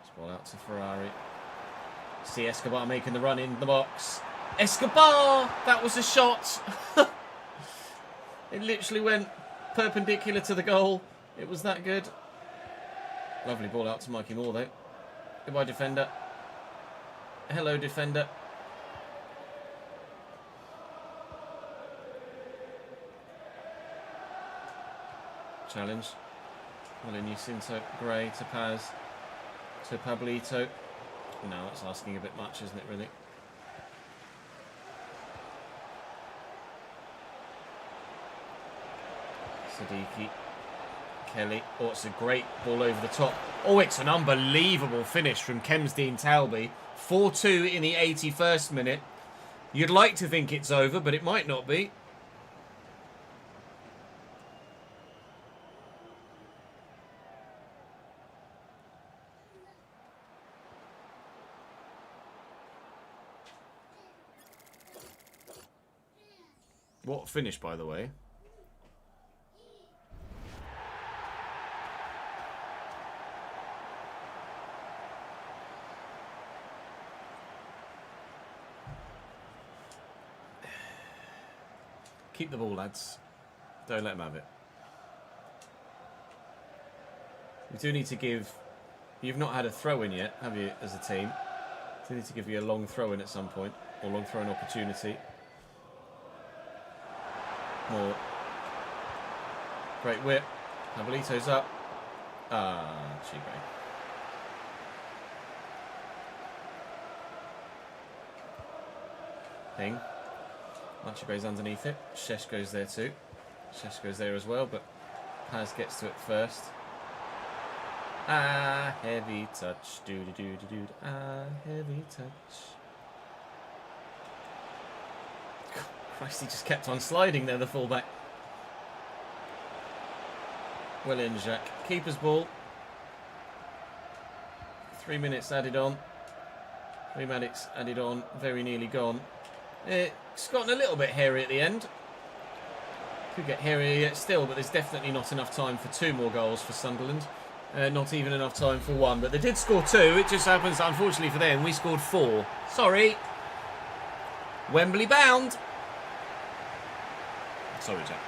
A: It's ball out to Ferrari. See Escobar making the run in the box. Escobar! That was a shot. It literally went perpendicular to the goal. It was that good. Lovely ball out to Mikey Moore though. Goodbye defender. Hello defender. Challenge. Molina-Cinto, Gray to Paz, to Pablito. No, that's asking a bit much, isn't it, really? Sadiki, Kelly. Oh, it's a great ball over the top. Oh, it's an unbelievable finish from Kemsdean Talby. 4-2 in the 81st minute. You'd like to think it's over, but it might not be. What finish, by the way? Keep the ball, lads. Don't let them have it. We do need to give... You've not had a throw-in yet, have you, as a team? We need to give you a long throw-in at some point. Or long throw-in opportunity. More. Great whip. Pablito's up. Chico. Ping. Archibald's underneath it. Šeško's there too. Šeško's there as well, but Paz gets to it first. Heavy touch. Do-do-do-do-do. Heavy touch. Christ, he just kept on sliding there, the fullback. Well in, Jacques. Keeper's ball. 3 minutes added on. 3 minutes added on. Very nearly gone. It's gotten a little bit hairy at the end. Could get hairier yet still, but there's definitely not enough time for 2 more goals for Sunderland. Not even enough time for 1. But they did score 2. It just happens, unfortunately for them, we scored 4. Sorry. Wembley bound. Sorry, Jack.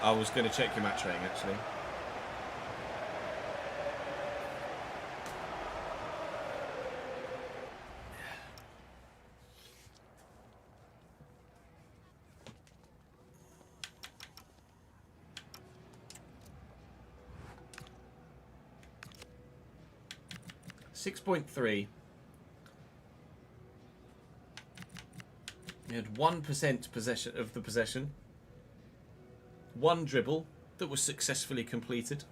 A: I was going to check your match rating, actually. 6.3. We had 1% possession of the possession. 1 dribble that was successfully completed.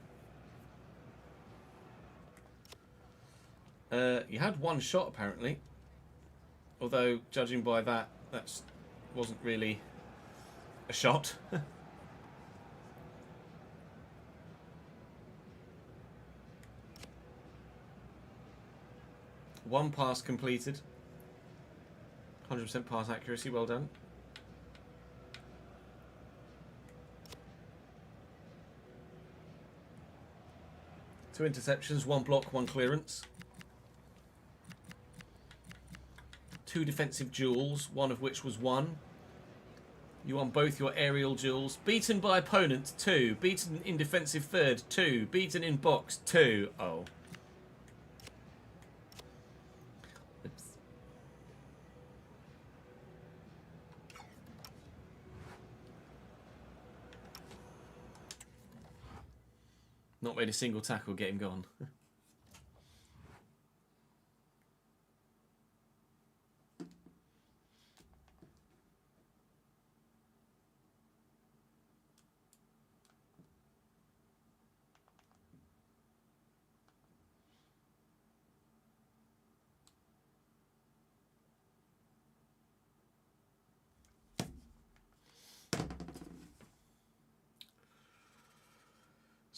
A: You had 1 shot apparently. Although, judging by that, wasn't really a shot. 1 pass completed. 100% pass accuracy, well done. Two interceptions, 1 block, 1 clearance. 2 defensive duels, 1 of which was won. You won both your aerial duels. Beaten by opponent, 2. Beaten in defensive third, 2. Beaten in box, 2. Oh. Oops. Not made a single tackle, get him gone.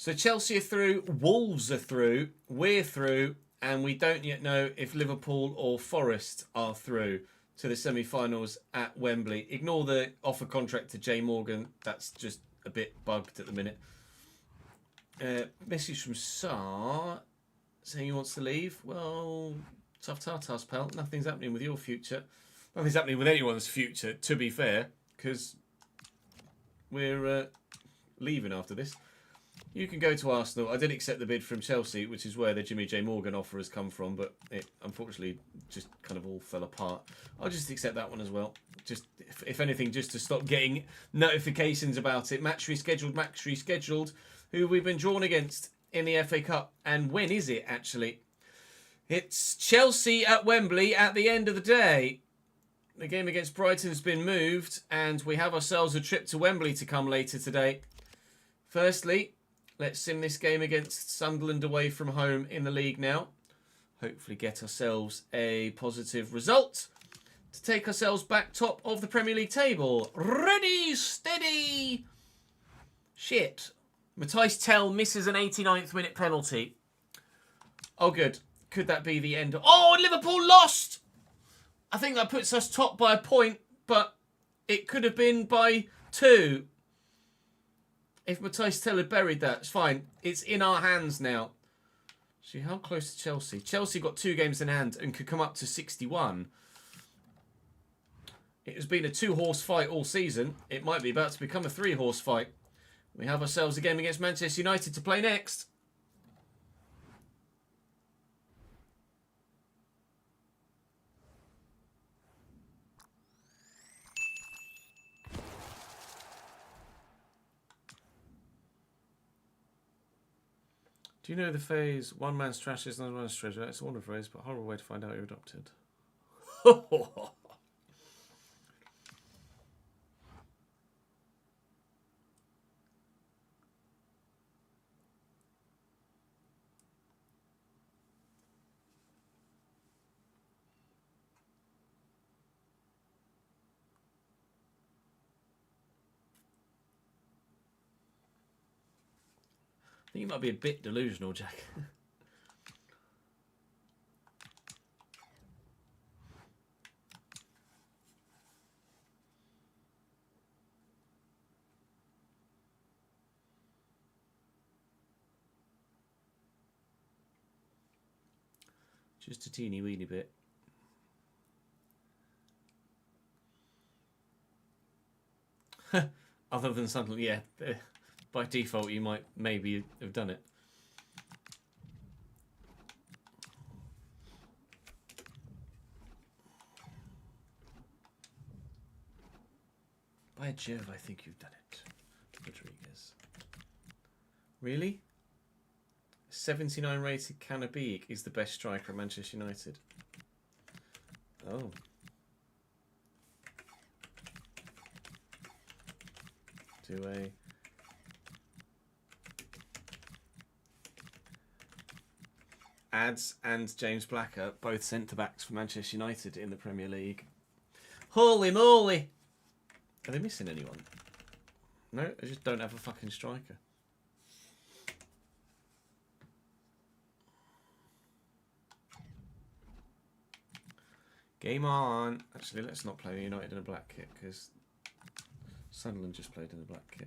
A: So Chelsea are through, Wolves are through, we're through, and we don't yet know if Liverpool or Forest are through to the semi-finals at Wembley. Ignore the offer contract to Jay Morgan. That's just a bit bugged at the minute. Message from Sar saying he wants to leave. Well, tough tartars, pal. Nothing's happening with your future. Nothing's happening with anyone's future, to be fair, because we're leaving after this. You can go to Arsenal. I did accept the bid from Chelsea, which is where the Jimmy J. Morgan offer has come from, but it unfortunately just kind of all fell apart. I'll just accept that one as well. Just, if anything, just to stop getting notifications about it. Match rescheduled. Who we've been drawn against in the FA Cup. And when is it, actually? It's Chelsea at Wembley at the end of the day. The game against Brighton has been moved, and we have ourselves a trip to Wembley to come later today. Firstly, let's sim this game against Sunderland away from home in the league now. Hopefully get ourselves a positive result to take ourselves back top of the Premier League table. Ready, steady. Shit. Matthijs Tel misses an 89th minute penalty. Oh, good. Could that be the end? Oh, Liverpool lost! I think that puts us top by a point, but it could have been by 2. If Matthijs Tel had buried that, it's fine. It's in our hands now. See, how close to Chelsea? Chelsea got 2 games in hand and could come up to 61. It has been a 2-horse fight all season. It might be about to become a 3-horse fight. We have ourselves a game against Manchester United to play next. Do you know the phrase, one man's trash is another man's treasure? It's a wonderful phrase, but a horrible way to find out you're adopted. I think you might be a bit delusional, Jack. Just a teeny weeny bit. Other than Sunderland, yeah. By default, you might maybe have done it. By Jove, I think you've done it. Rodriguez. Really? 79 rated Canabique is the best striker at Manchester United. Oh. Doué. Ads and James Blacker, both centre-backs for Manchester United in the Premier League. Holy moly! Are they missing anyone? No, they just don't have a fucking striker. Game on. Actually, let's not play United in a black kit because Sunderland just played in a black kit.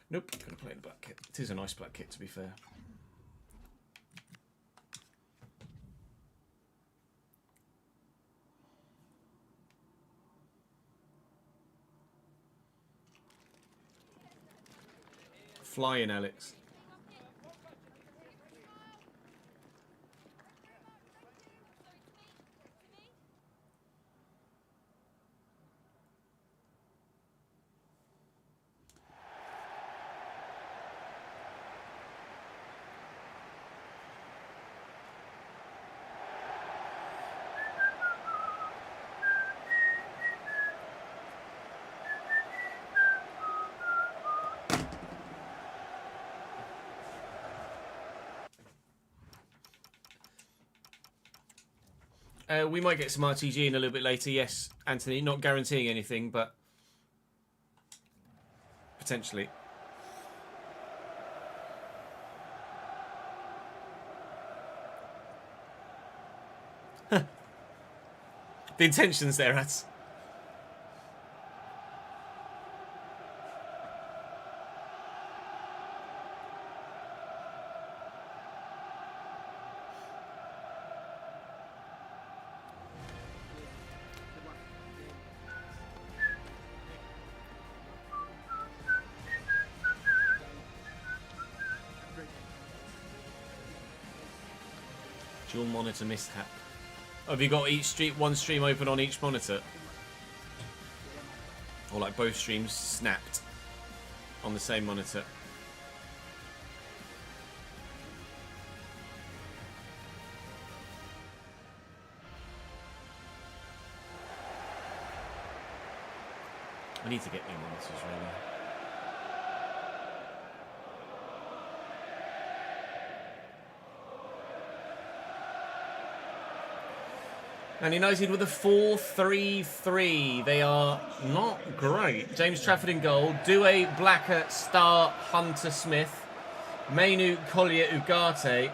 A: Nope, gonna play in a black kit. It is a nice black kit, to be fair. Flying, Alex. We might get some RTG in a little bit later, yes, Anthony. Not guaranteeing anything, but potentially. The intentions there, Ads. Dual monitor mishap. Have you got one stream open on each monitor? Or like both streams snapped on the same monitor? I need to get new monitors, really. And United with a 4-3-3. They are not great. James Trafford in goal. Doué, Blacker, Starr, Hunter, Smith. Mainu, Collier, Ugarte.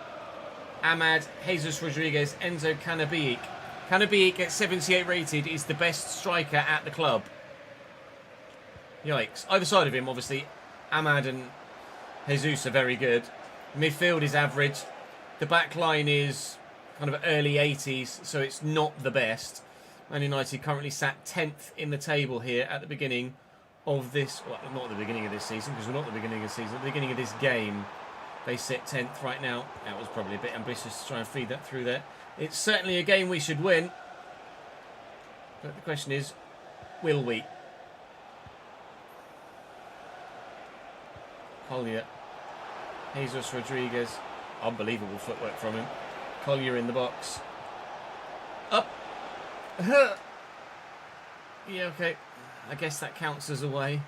A: Ahmad, Jesus Rodriguez, Enzo Canabique. Canabique at 78 rated is the best striker at the club. Yikes. Either side of him, obviously, Ahmad and Jesus are very good. Midfield is average. The back line is kind of early 80s, so it's not the best. Man United currently sat 10th in the table here at the beginning of this, well, not at the beginning of this season, because we're not at the beginning of the season, at the beginning of this game. They sit 10th right now. That was probably a bit ambitious to try and feed that through there. It's certainly a game we should win. But the question is, will we? Collier. Jesus Rodriguez. Unbelievable footwork from him. Collier in the box. Up. Yeah, okay. I guess that counts as a way.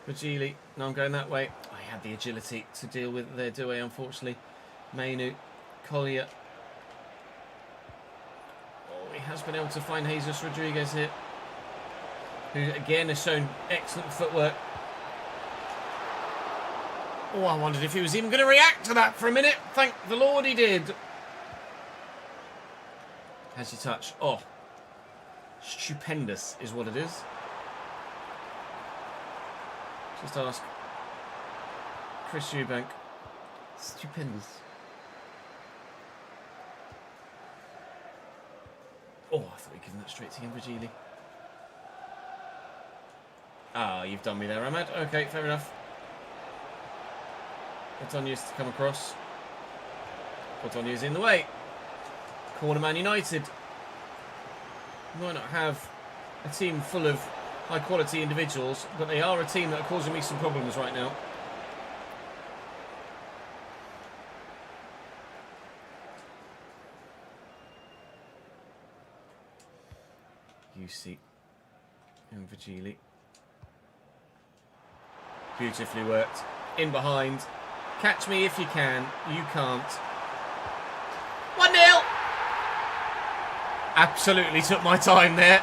A: Bajili. No, I'm going that way. I had the agility to deal with their Doué, unfortunately. Mainu. Collier. Oh, he has been able to find Jesus Rodriguez here, who again has shown excellent footwork. Oh, I wondered if he was even going to react to that for a minute. Thank the Lord he did. Has your touch. Oh. Stupendous is what it is. Just ask Chris Eubank. Stupendous. Oh, I thought you'd given that straight to him, Virgili. Ah, you've done me there, Ahmad. Okay, fair enough. Antonio's to come across. Antonio's in the way. Corner Man United. Might not have a team full of high quality individuals, but they are a team that are causing me some problems right now. UC and Virgili. Beautifully worked. In behind. Catch me if you can. You can't. 1-0! Absolutely took my time there.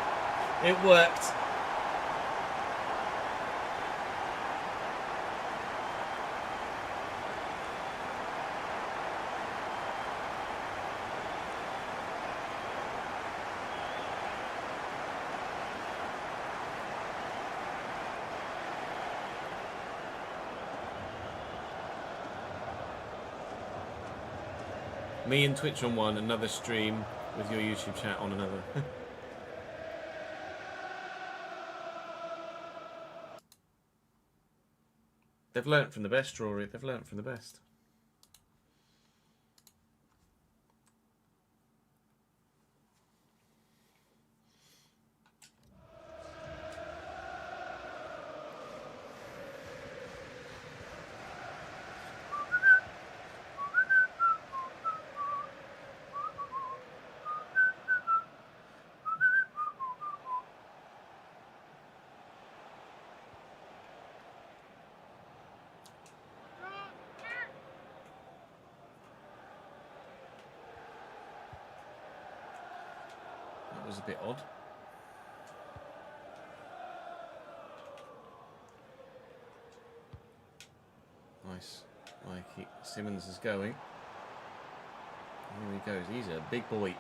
A: It worked. Me and Twitch on one, another stream with your YouTube chat on another. They've learnt from the best, Rory. They've learnt from the best. Was a bit odd. Nice. Mikey Simmons is going. Here he goes. He's a big boy.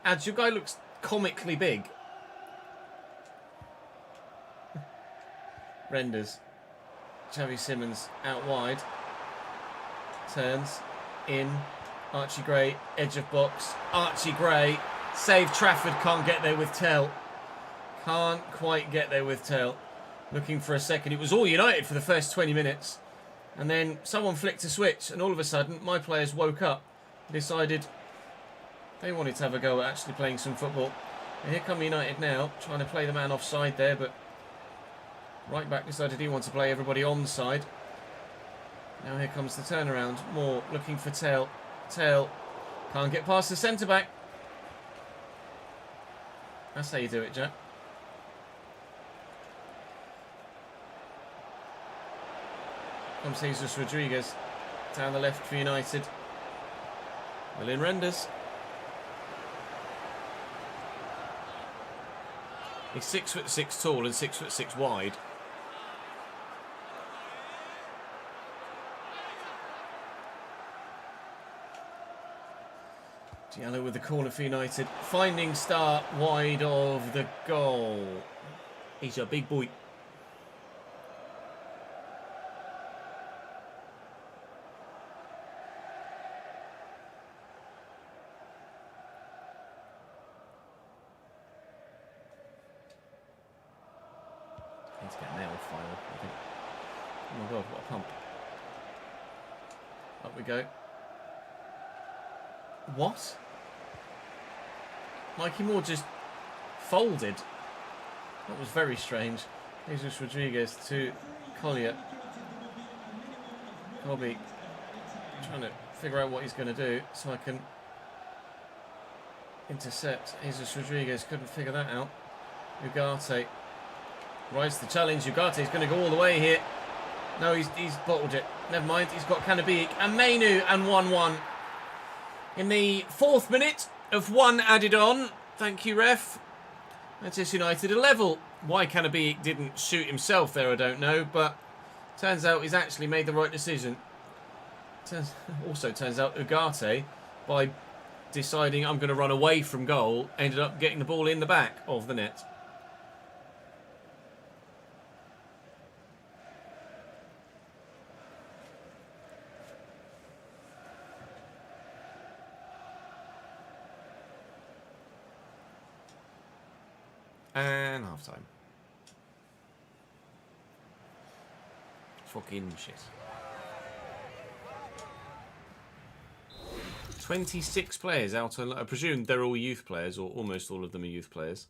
A: Ads, your guy looks comically big. Renders. Xavi Simmons out wide. Turns. In. Archie Gray, edge of box. Archie Gray, save Trafford, can't get there with Tell. Can't quite get there with Tell. Looking for a second. It was all United for the first 20 minutes. And then someone flicked a switch and all of a sudden my players woke up. Decided they wanted to have a go at actually playing some football. And here come United now, trying to play the man offside there, but right back decided he wanted to play everybody onside. Now here comes the turnaround. Moore looking for Tell. Tell can't get past the centre back. That's how you do it, Jack. Comes Jesus Rodriguez down the left for United. Willian Renders. He's 6'6" tall and 6'6" wide. Diallo with the corner for United. Finding Star wide of the goal. He's a big boy. Need to get an L file, I think. Oh my god, what a pump. Up we go. What? Mikey Moore just folded. That was very strange. Jesus Rodriguez to Collier. Colby trying to figure out what he's going to do so I can intercept. Jesus Rodriguez couldn't figure that out. Ugarte rises the challenge. Ugarte is going to go all the way here. No, he's bottled it. Never mind. He's got Kanabik and Mainu and 1-1. In the 4th minute of 1 added on. Thank you, ref. Manchester United a level. Why Kanabik didn't shoot himself there, I don't know. But turns out he's actually made the right decision. Also turns out Ugarte, by deciding I'm going to run away from goal, ended up getting the ball in the back of the net. And half time. Fucking shit. 26 players out on. I presume they're all youth players, or almost all of them are youth players.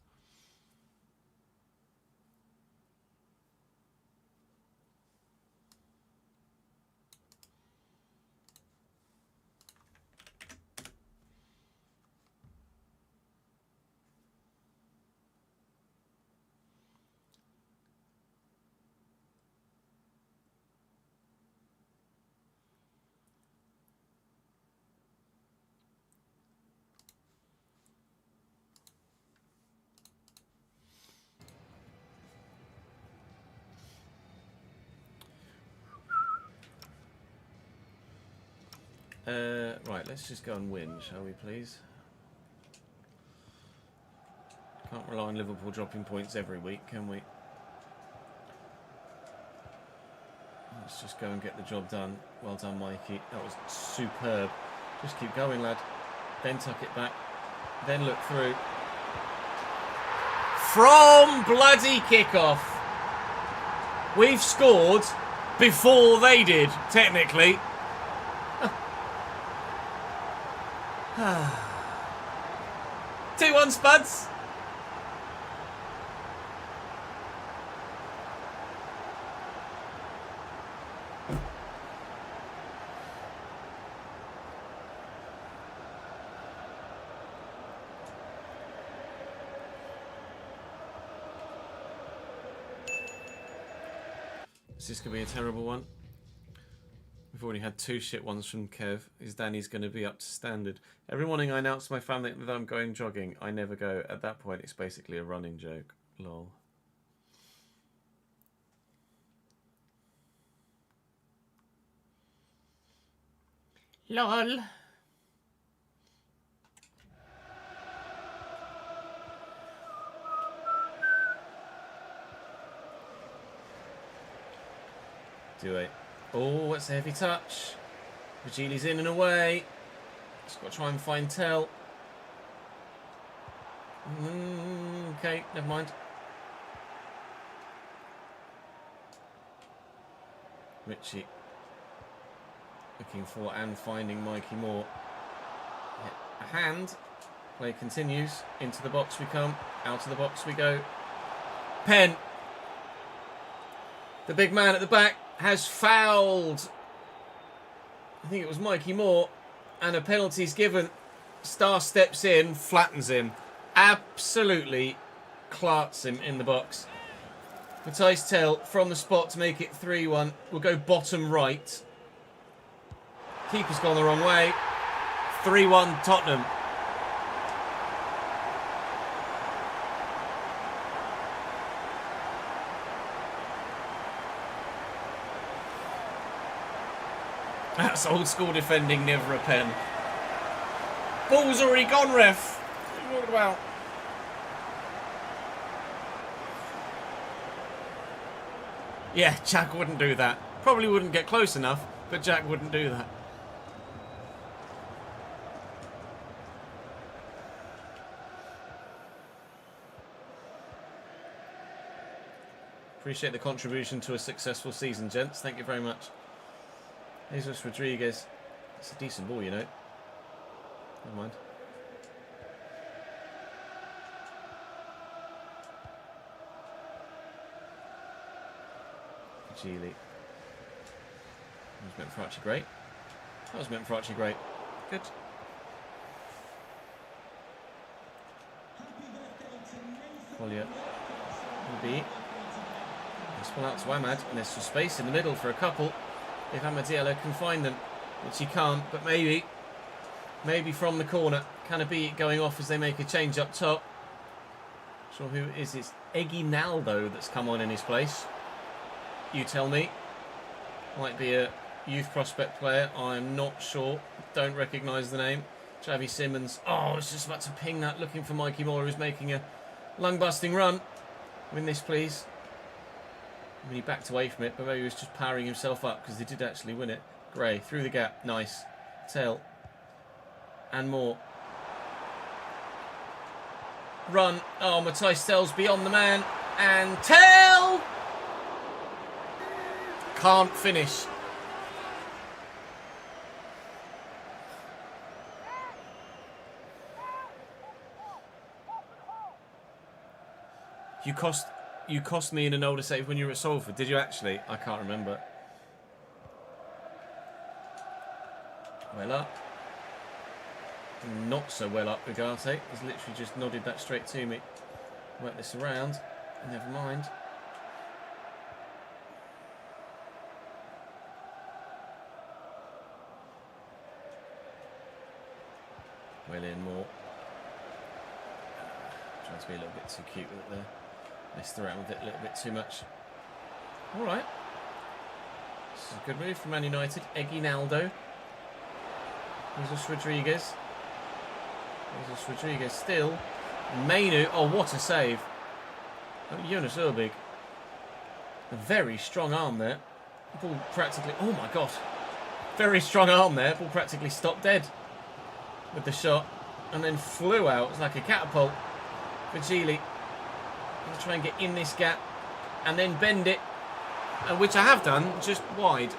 A: Right, let's just go and win, shall we, please? Can't rely on Liverpool dropping points every week, can we? Let's just go and get the job done. Well done, Mikey. That was superb. Just keep going, lad. Then tuck it back. Then look through. From bloody kickoff. We've scored before they did, technically. 2-1 Spuds. Is this going to be a terrible one? We've already had 2 shit ones from Kev. Is Danny's going to be up to standard? Every morning I announce to my family that I'm going jogging. I never go. At that point, it's basically a running joke. Lol. LOL. Do it. Oh, it's a heavy touch. Vagili's in and away. Just got to try and find Tell. Okay, never mind. Richie. Looking for and finding Mikey Moore. A hand. Play continues. Into the box we come. Out of the box we go. Pen. The big man at the back has fouled. I think it was Mikey Moore. And a penalty's given. Star steps in, flattens him. Absolutely clarts him in the box. Matthijs Tell from the spot to make it 3-1. We'll go bottom right. Keeper's gone the wrong way. 3-1 Tottenham. That's old school defending, never a pen. Ball's already gone, ref. What are you talking about? Yeah, Jack wouldn't do that. Probably wouldn't get close enough, but Jack wouldn't do that. Appreciate the contribution to a successful season, gents. Thank you very much. Jesus Rodriguez. It's a decent ball, you know. Never mind. Geely. That was meant for Archie Great. That was meant for Archie Great. Good. Collier. B. This one out to Ahmad, and there's some space in the middle for a couple. If Amadiello can find them, which he can't, but maybe from the corner. Can it be going off as they make a change up top? Sure who is it? It's Eginaldo that's come on in his place. You tell me. Might be a youth prospect player. I'm not sure. Don't recognise the name. Javi Simmons. Oh, I was just about to ping that, looking for Mikey Moore, who's making a lung-busting run. Win this, please. I mean, he backed away from it, but maybe he was just powering himself up because they did actually win it. Gray, through the gap. Nice. Tell. And more. Run. Oh, Matthijs Tell's beyond the man. And Tell! Can't finish. You cost me in an older save when you were at Salford, did you actually? I can't remember. Well up. Not so well up, Ugarte. He's literally just nodded that straight to me. Work this around. Never mind. Well in more. Trying to be a little bit too cute with it there. Messed around with it a little bit too much. Alright. This is a good move from Man United. Eginaldo. Jesus Rodriguez. Jesus Rodriguez still. Mainu. Oh, what a save. Oh, Jonas Urbig. A very strong arm there. Ball practically... Oh, my God. Very strong arm there. Ball practically stopped dead with the shot. And then flew out. It's like a catapult. Virgili. Going to try and get in this gap. And then bend it. Which I have done, just wide.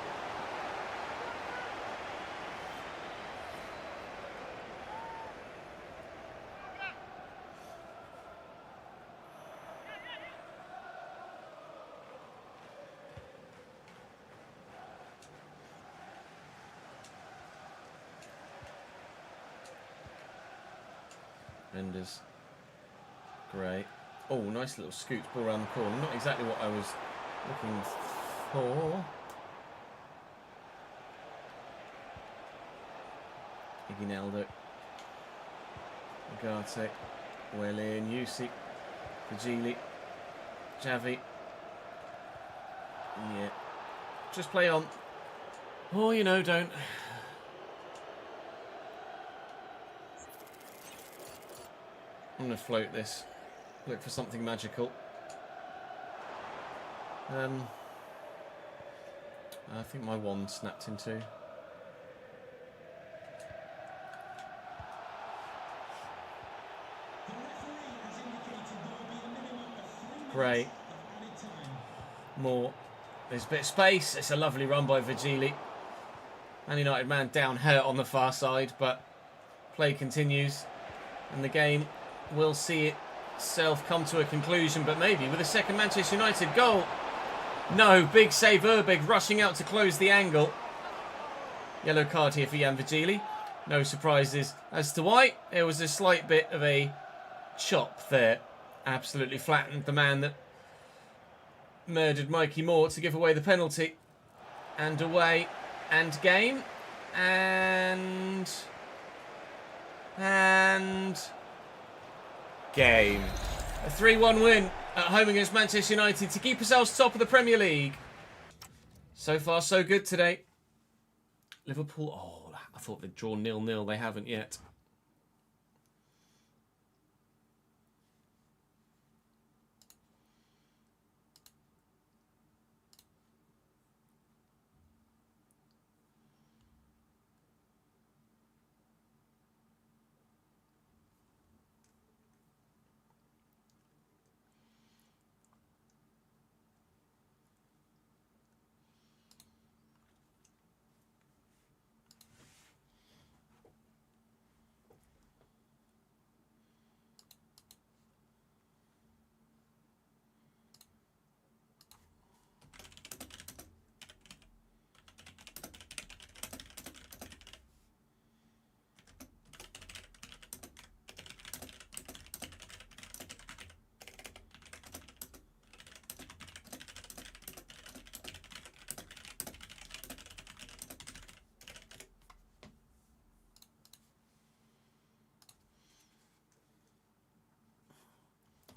A: Benders. Great. Oh, nice little scoot ball around the corner. Not exactly what I was looking for. Iginaldo. Agate. Well in. Yusi. Virgili. Javi. Yeah. Just play on. Oh, you know, don't. I'm going to float this. Look for something magical. I think my wand snapped in two. Great. More. There's a bit of space. It's a lovely run by Virgili. Man United man down hurt on the far side, but play continues. And the game will see itself come to a conclusion, but maybe with a second Manchester United goal. No, big save Urbig rushing out to close the angle. Yellow card here for Jan Virgili. No surprises as to why. There was a slight bit of a chop there. Absolutely flattened the man that murdered Mikey Moore to give away the penalty. And away. And game. And game. A 3-1 win at home against Manchester United to keep ourselves top of the Premier League. So far, so good today. Liverpool, oh, I thought they'd drawn 0-0. They haven't yet.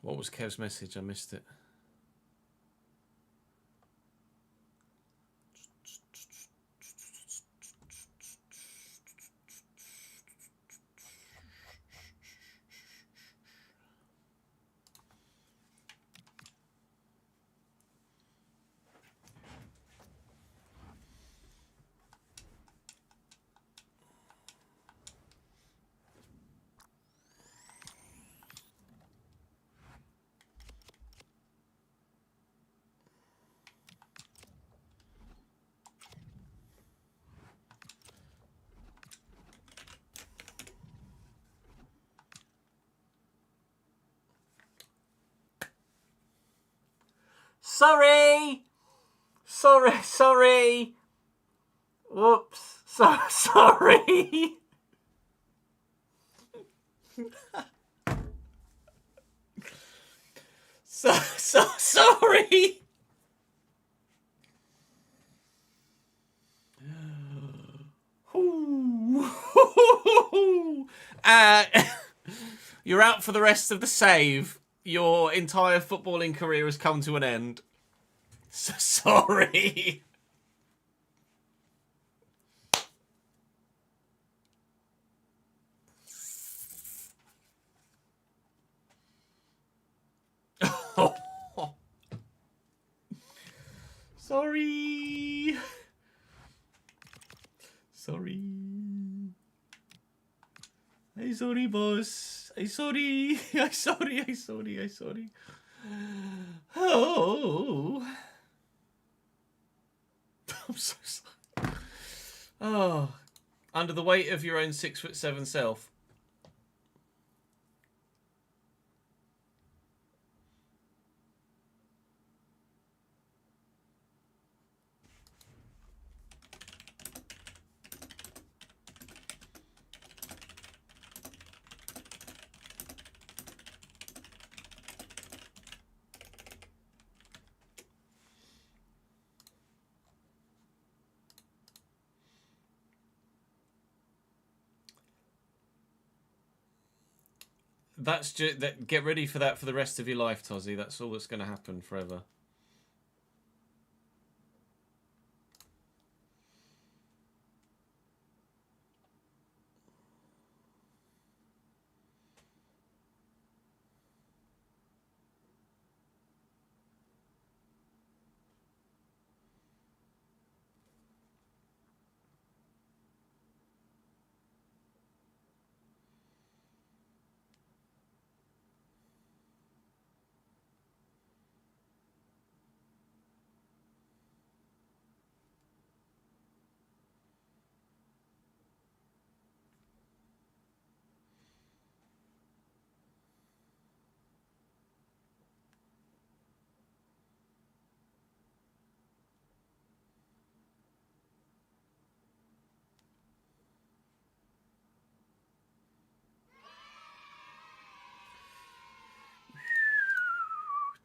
A: What was Kev's message? I missed it. Sorry. Whoops. Sorry. Sorry. You're out for the rest of the save. Your entire footballing career has come to an end. Sorry. Sorry. Sorry. I'm sorry, boss. I'm sorry. I'm sorry. I'm sorry. I'm sorry. Oh. I'm so sorry. Oh. Under the weight of your own 6'7" self. That's just that. Get ready for that for the rest of your life, Tozzy. That's all that's going to happen forever.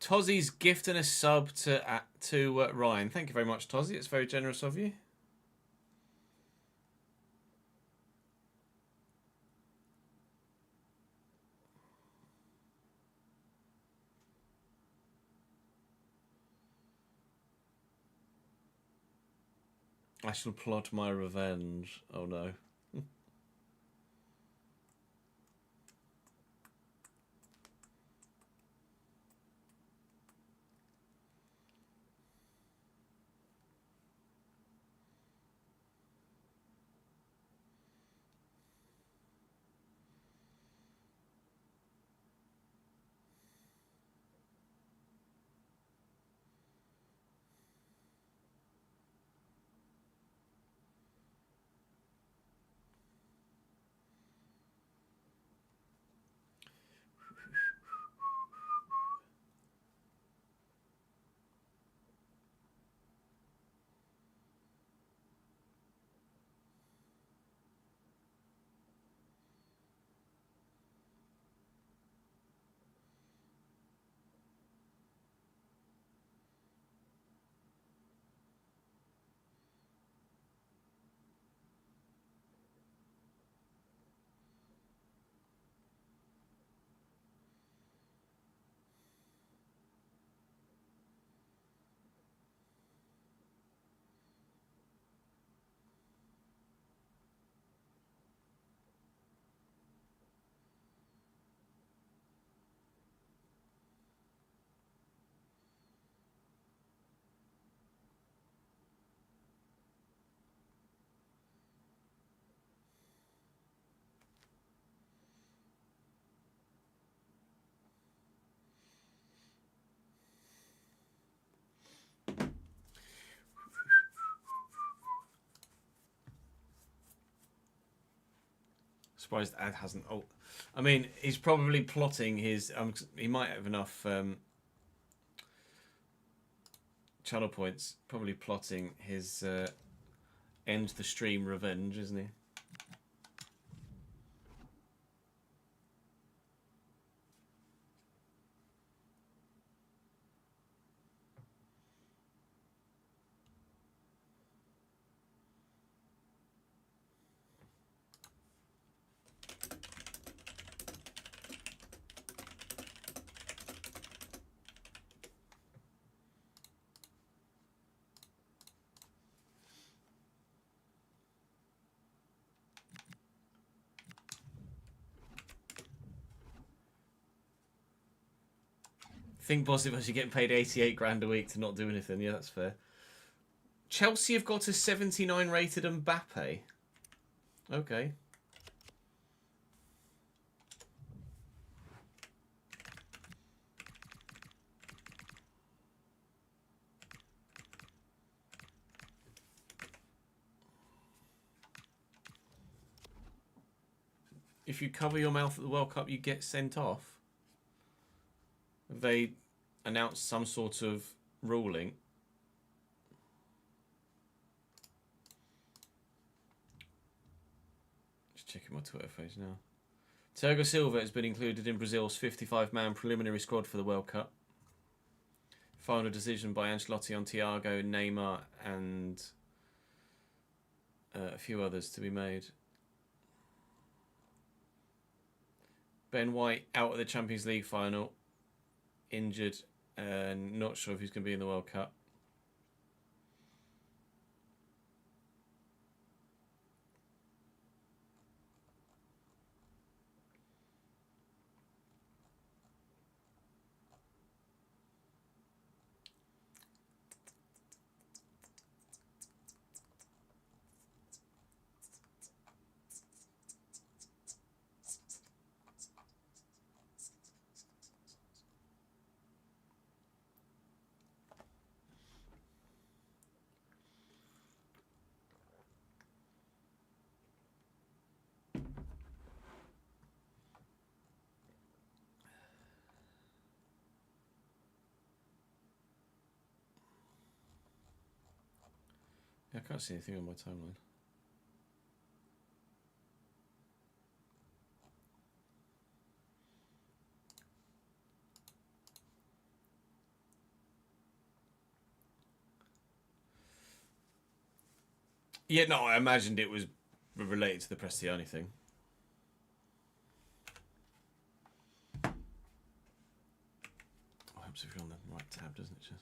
A: Tozzy's gifting a sub to Ryan. Thank you very much, Tozzy. It's very generous of you. I shall plot my revenge. Oh no. Surprised Ad hasn't. Oh, I mean, he's probably plotting his. He might have enough channel points. Probably plotting his end the stream revenge, isn't he? Think Bosnich actually getting paid 88 grand a week to not do anything. Yeah, that's fair. Chelsea have got a 79 rated Mbappe. Okay. If you cover your mouth at the World Cup, you get sent off. They announced some sort of ruling. Just checking my Twitter page now. Thiago Silva has been included in Brazil's 55-man preliminary squad for the World Cup. Final decision by Ancelotti on Thiago, Neymar and a few others to be made. Ben White out of the Champions League final, injured, and not sure if he's going to be in the World Cup. I can't see anything on my timeline. Yeah, no, I imagined it was related to the Prestiani thing. Oh, helps if you're on the right tab, doesn't it, Chess?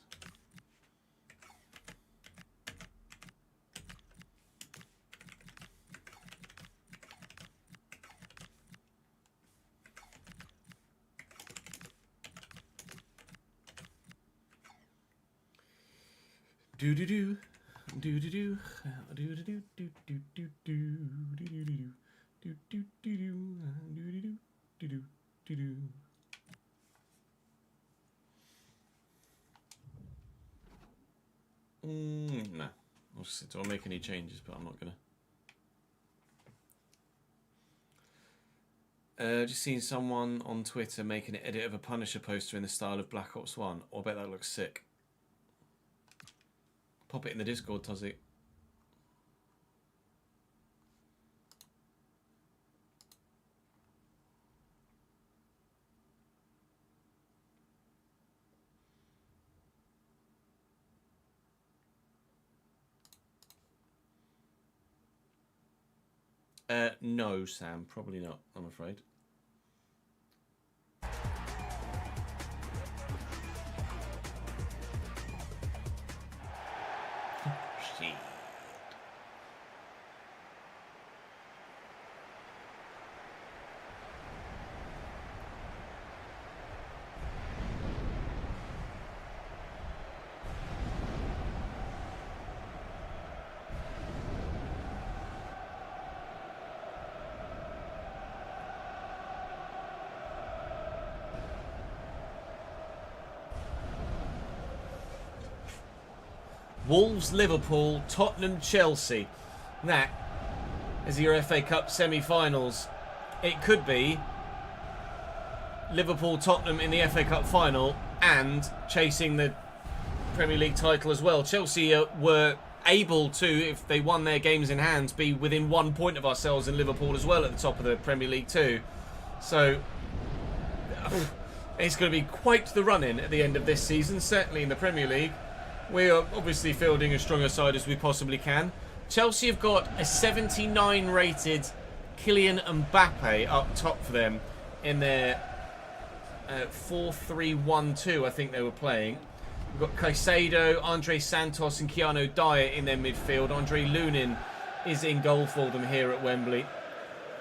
A: Do do do. Do do do do do do do do do do do do do do do do do do. No, I'll make any changes, but I'm not gonna. Just seen someone on Twitter make an edit of a Punisher poster in the style of Black Ops 1. I bet that looks sick. Pop it in the Discord, Tozzy. No, Sam, probably not, I'm afraid. Shit. Wolves, Liverpool, Tottenham, Chelsea. That is your FA Cup semi-finals. It could be Liverpool, Tottenham in the FA Cup final and chasing the Premier League title as well. Chelsea were able to, if they won their games in hand, be within 1 point of ourselves and Liverpool as well at the top of the Premier League too. So it's going to be quite the run-in at the end of this season, certainly in the Premier League. We are obviously fielding as strong a side as we possibly can. Chelsea have got a 79 rated Kylian Mbappe up top for them in their 4-3-1-2, I think they were playing. We've got Caicedo, Andre Santos and Keanu Dyer in their midfield. Andre Lunin is in goal for them here at Wembley.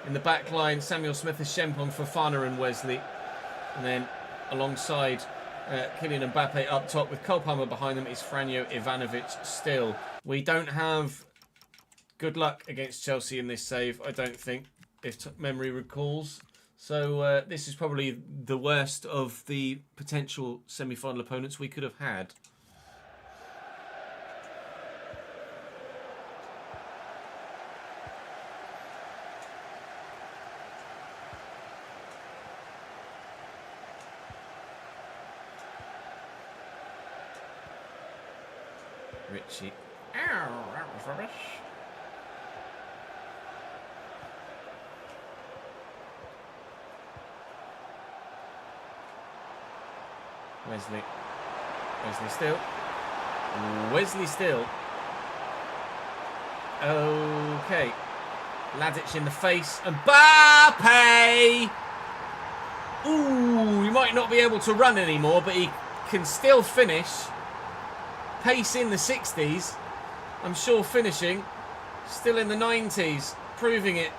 A: In the back line, Samuel Smith-Shempong, Fofana and Wesley. And then alongside Kylian Mbappe up top with Cole Palmer behind them is Franjo Ivanovic still. We don't have good luck against Chelsea in this save, I don't think, if memory recalls. So this is probably the worst of the potential semi-final opponents we could have had. Richie. Ow, that was rubbish. Wesley still. Wesley still. Okay. Ladic in the face. Mbappe! Ooh, he might not be able to run anymore, but he can still finish. Pace in the 60s. I'm sure finishing. Still in the 90s. Proving it.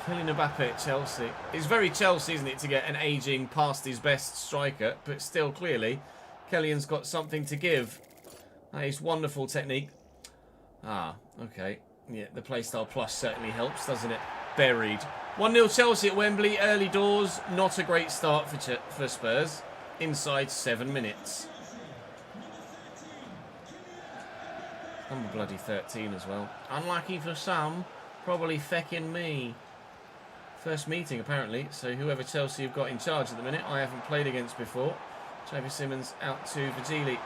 A: Kylian Mbappe at Chelsea. It's very Chelsea, isn't it, to get an ageing, past his best striker. But still, clearly, Kylian's got something to give. That is wonderful technique. Ah, okay. Yeah, the Playstyle Plus certainly helps, doesn't it? Buried. 1-0 Chelsea at Wembley. Early doors. Not a great start for Spurs. Inside 7 minutes. Number bloody 13 as well. Unlucky for some. Probably fecking me. First meeting, apparently. So whoever Chelsea have got in charge at the minute, I haven't played against before. Xavi Simons out to Virgili.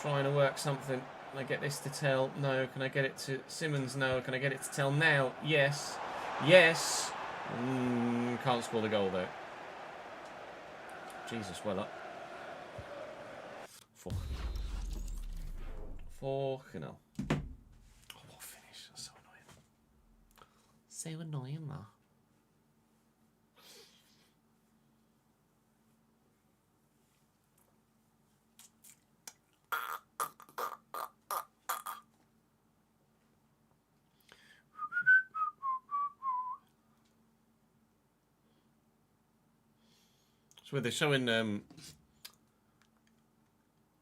A: Trying to work something. Can I get this to Tell? No. Can I get it to Simons? No. Can I get it to Tell now? Yes. Yes. Can't score the goal, though. Jesus, well up. Four. No. Oh, what finish. That's so annoying. So annoying, that. So where they're showing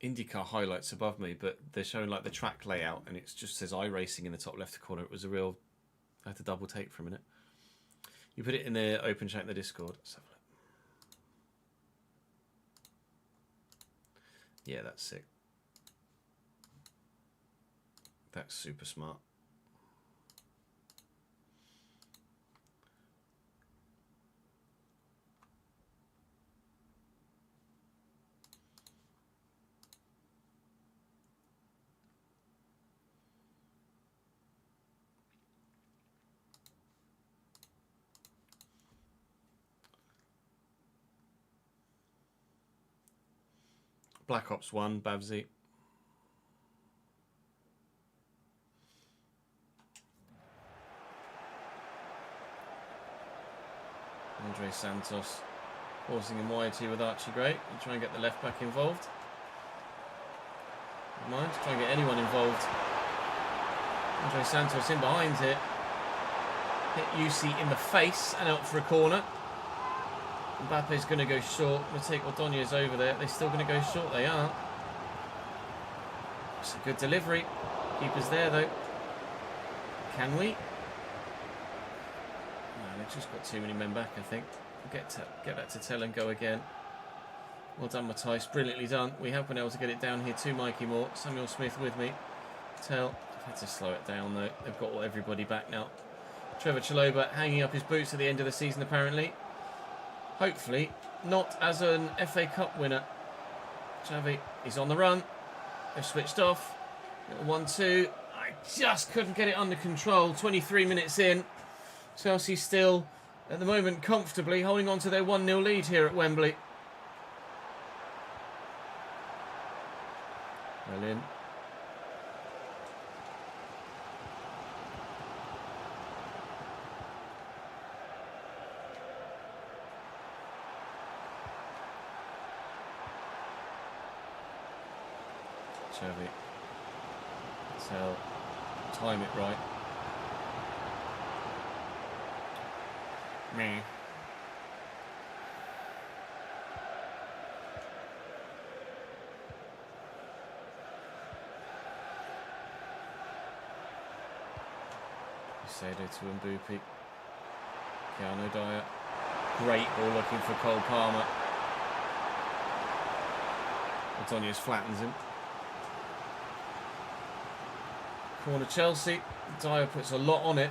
A: IndyCar highlights above me, but they're showing like the track layout, and it just says iRacing in the top left corner. It was a real. I had to double take for a minute. You put it in the open chat in the Discord. Let's have a look. Yeah, that's sick. That's super smart. Black Ops 1, Babsy. Andre Santos forcing him wide here with Archie Gray. And try and get the left back involved. Never mind, try and get anyone involved. Andre Santos in behind here. Hit UC in the face and out for a corner. Mbappe's going to go short. We'll take Ordonez over there. They're still going to go short. They are. It's a good delivery. Keeper's there, though. Can we? No, they've just got too many men back, I think. Get that to Tell and go again. Well done, Matthijs. Brilliantly done. We have been able to get it down here to Mikey Moore. Samuel Smith with me. Tell. I've had to slow it down, though. They've got everybody back now. Trevor Chalobah hanging up his boots at the end of the season, apparently. Hopefully, not as an FA Cup winner. Xavi is on the run. They've switched off. Little 1-2. I just couldn't get it under control. 23 minutes in. Chelsea still, at the moment, comfortably holding on to their 1-0 lead here at Wembley. Well in. Xavi. So, time it right. Me. Caicedo to Mbupi. Keanu Dyer. Great ball looking for Cole Palmer. Antonius flattens him. Corner Chelsea. Dyer puts a lot on it.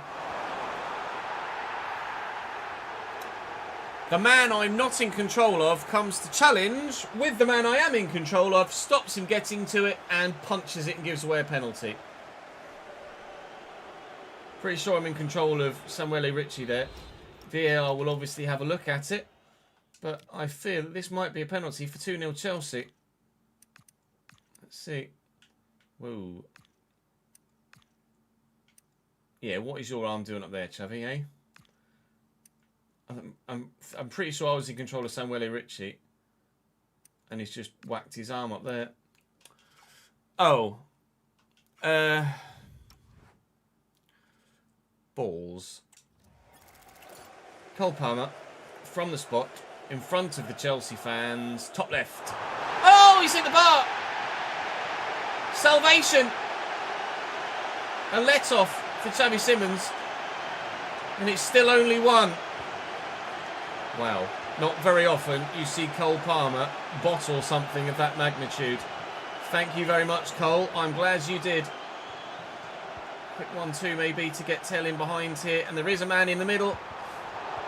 A: The man I'm not in control of comes to challenge with the man I am in control of, stops him getting to it and punches it and gives away a penalty. Pretty sure I'm in control of Samuele Ricci there. VAR will obviously have a look at it, but I fear that this might be a penalty for 2-0 Chelsea. Let's see. Whoa. Yeah, what is your arm doing up there, Xavi, eh? I'm pretty sure I was in control of Samuele Ricci, and he's just whacked his arm up there. Oh. Balls. Cole Palmer, from the spot, in front of the Chelsea fans, top left. Oh, he's hit the bar! Salvation! A let-off for Xavi Simons, and it's still only one. Wow, not very often you see Cole Palmer bottle something of that magnitude. Thank you very much, Cole. I'm glad you did. Quick 1-2 maybe to get Tell in behind here, and there is a man in the middle.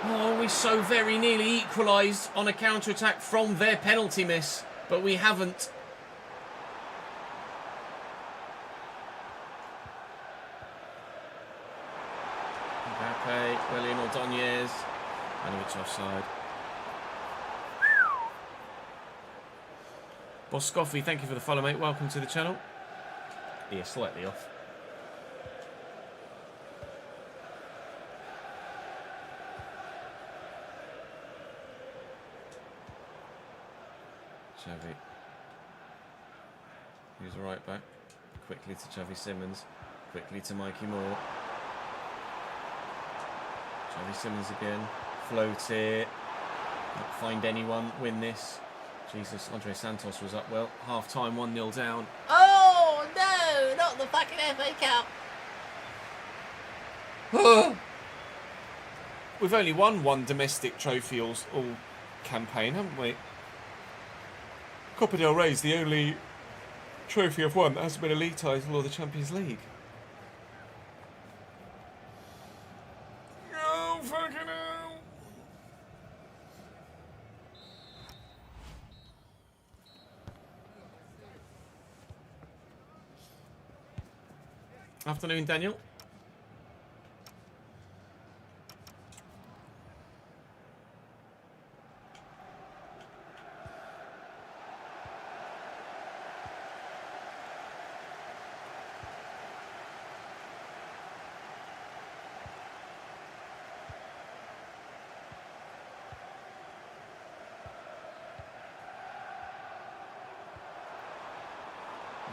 A: Oh, we so very nearly equalised on a counter-attack from their penalty miss, but we haven't. Mbappe, William Ordonez, Ivanovic offside. Boscoffy, thank you for the follow, mate. Welcome to the channel. Yeah, slightly off. Xavi. Here's a right back. Quickly to Xavi Simons. Quickly to Mikey Moore. Xavi Simons again. Float it. Not find anyone. Win this. Jesus, Andre Santos was up well. Half time, 1-0 down.
D: Oh no, not the fucking FA Cup.
A: We've only won one domestic trophy all campaign, haven't we? Copa del Rey is the only trophy I've won that hasn't been a league title or the Champions League. Oh, fucking hell. Afternoon, Daniel.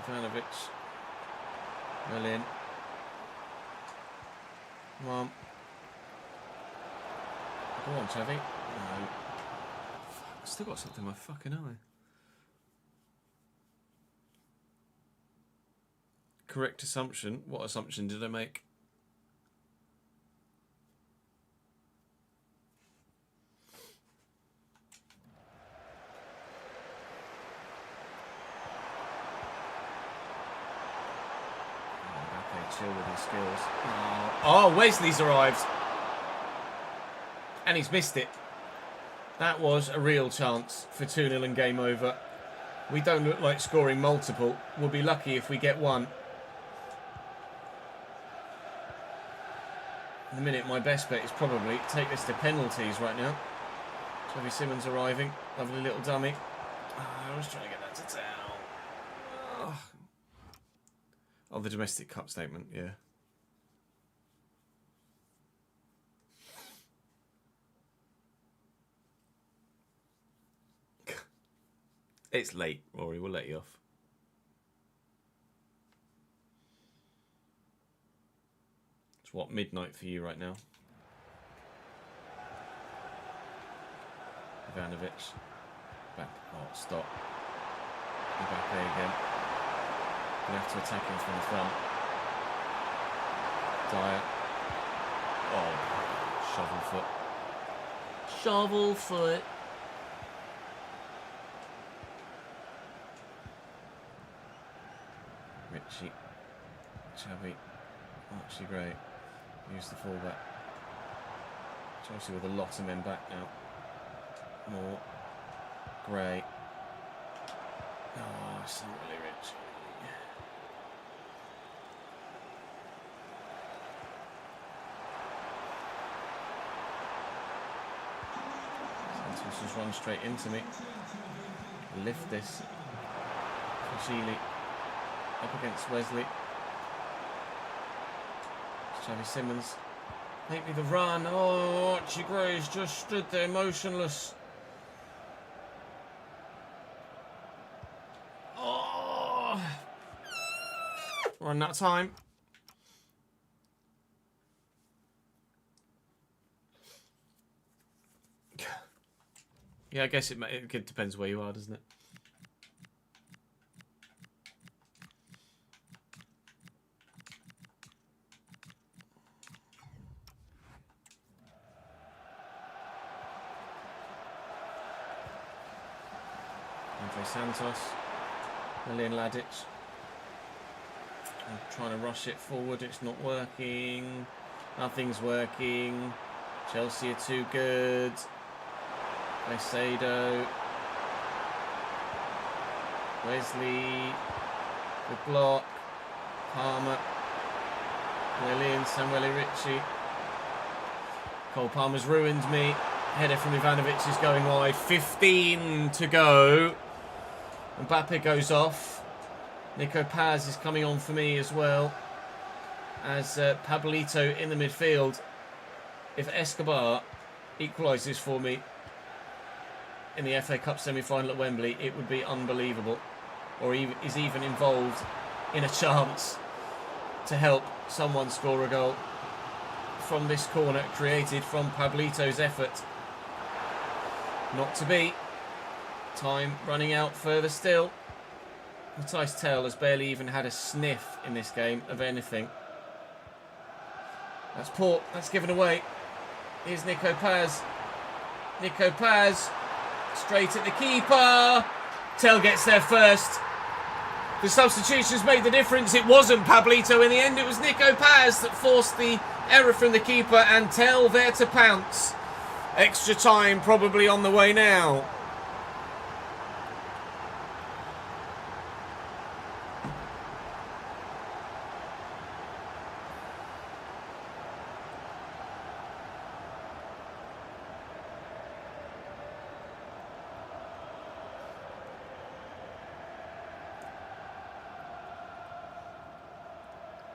A: Ivanovic. Well in. Come on. Go on, Xavi. No. I've still got something in my fucking eye. Correct assumption. What assumption did I make? Chill with his skills. Oh, Wesley's arrived. And he's missed it. That was a real chance for 2-0 and game over. We don't look like scoring multiple. We'll be lucky if we get one. In a minute, my best bet is probably take this to penalties right now. Xavi Simons arriving. Lovely little dummy. I was trying to get that to town. Oh, the domestic cup statement, yeah. It's late, Rory. We'll let you off. It's what, midnight for you right now? Ivanovic. Back. Oh, stop. Back there again. We have to attack him from the front. Dyer. Oh, shovel foot.
D: Shovel foot.
A: Richie. Chubby. Archie Gray. Use the fullback. Chelsea with a lot of men back now. More. Gray. Oh, it's not really Richie. Santos just run straight into me. Lift this. Sheely. Up against Wesley. Xavi Simmons. Make me the run. Oh, Archie Gray's just stood there motionless. Oh. Run that time. Yeah, I guess it depends where you are, doesn't it? Andre Santos, Milian Ladic. I'm trying to rush it forward, it's not working. Nothing's working. Chelsea are too good. Caicedo. Wesley. Good block. Palmer. Willian, Samuel Ritchie. Cole Palmer's ruined me. Header from Ivanovic is going wide. 15 to go. Mbappe goes off. Nico Paz is coming on for me as well. As Pablito in the midfield. If Escobar equalises for me in the FA Cup semi-final at Wembley, it would be unbelievable. Or is even involved in a chance to help someone score a goal from this corner created from Pablito's effort. Not to be. Time running out further still. Matthijs Tel has barely even had a sniff in this game of anything. That's poor. That's given away. Here's Nico Paz. Nico Paz. Straight at the keeper. Tel gets there first. The substitutions made the difference. It wasn't Pablito in the end. It was Nico Paz that forced the error from the keeper, and Tel there to pounce. Extra time probably on the way now.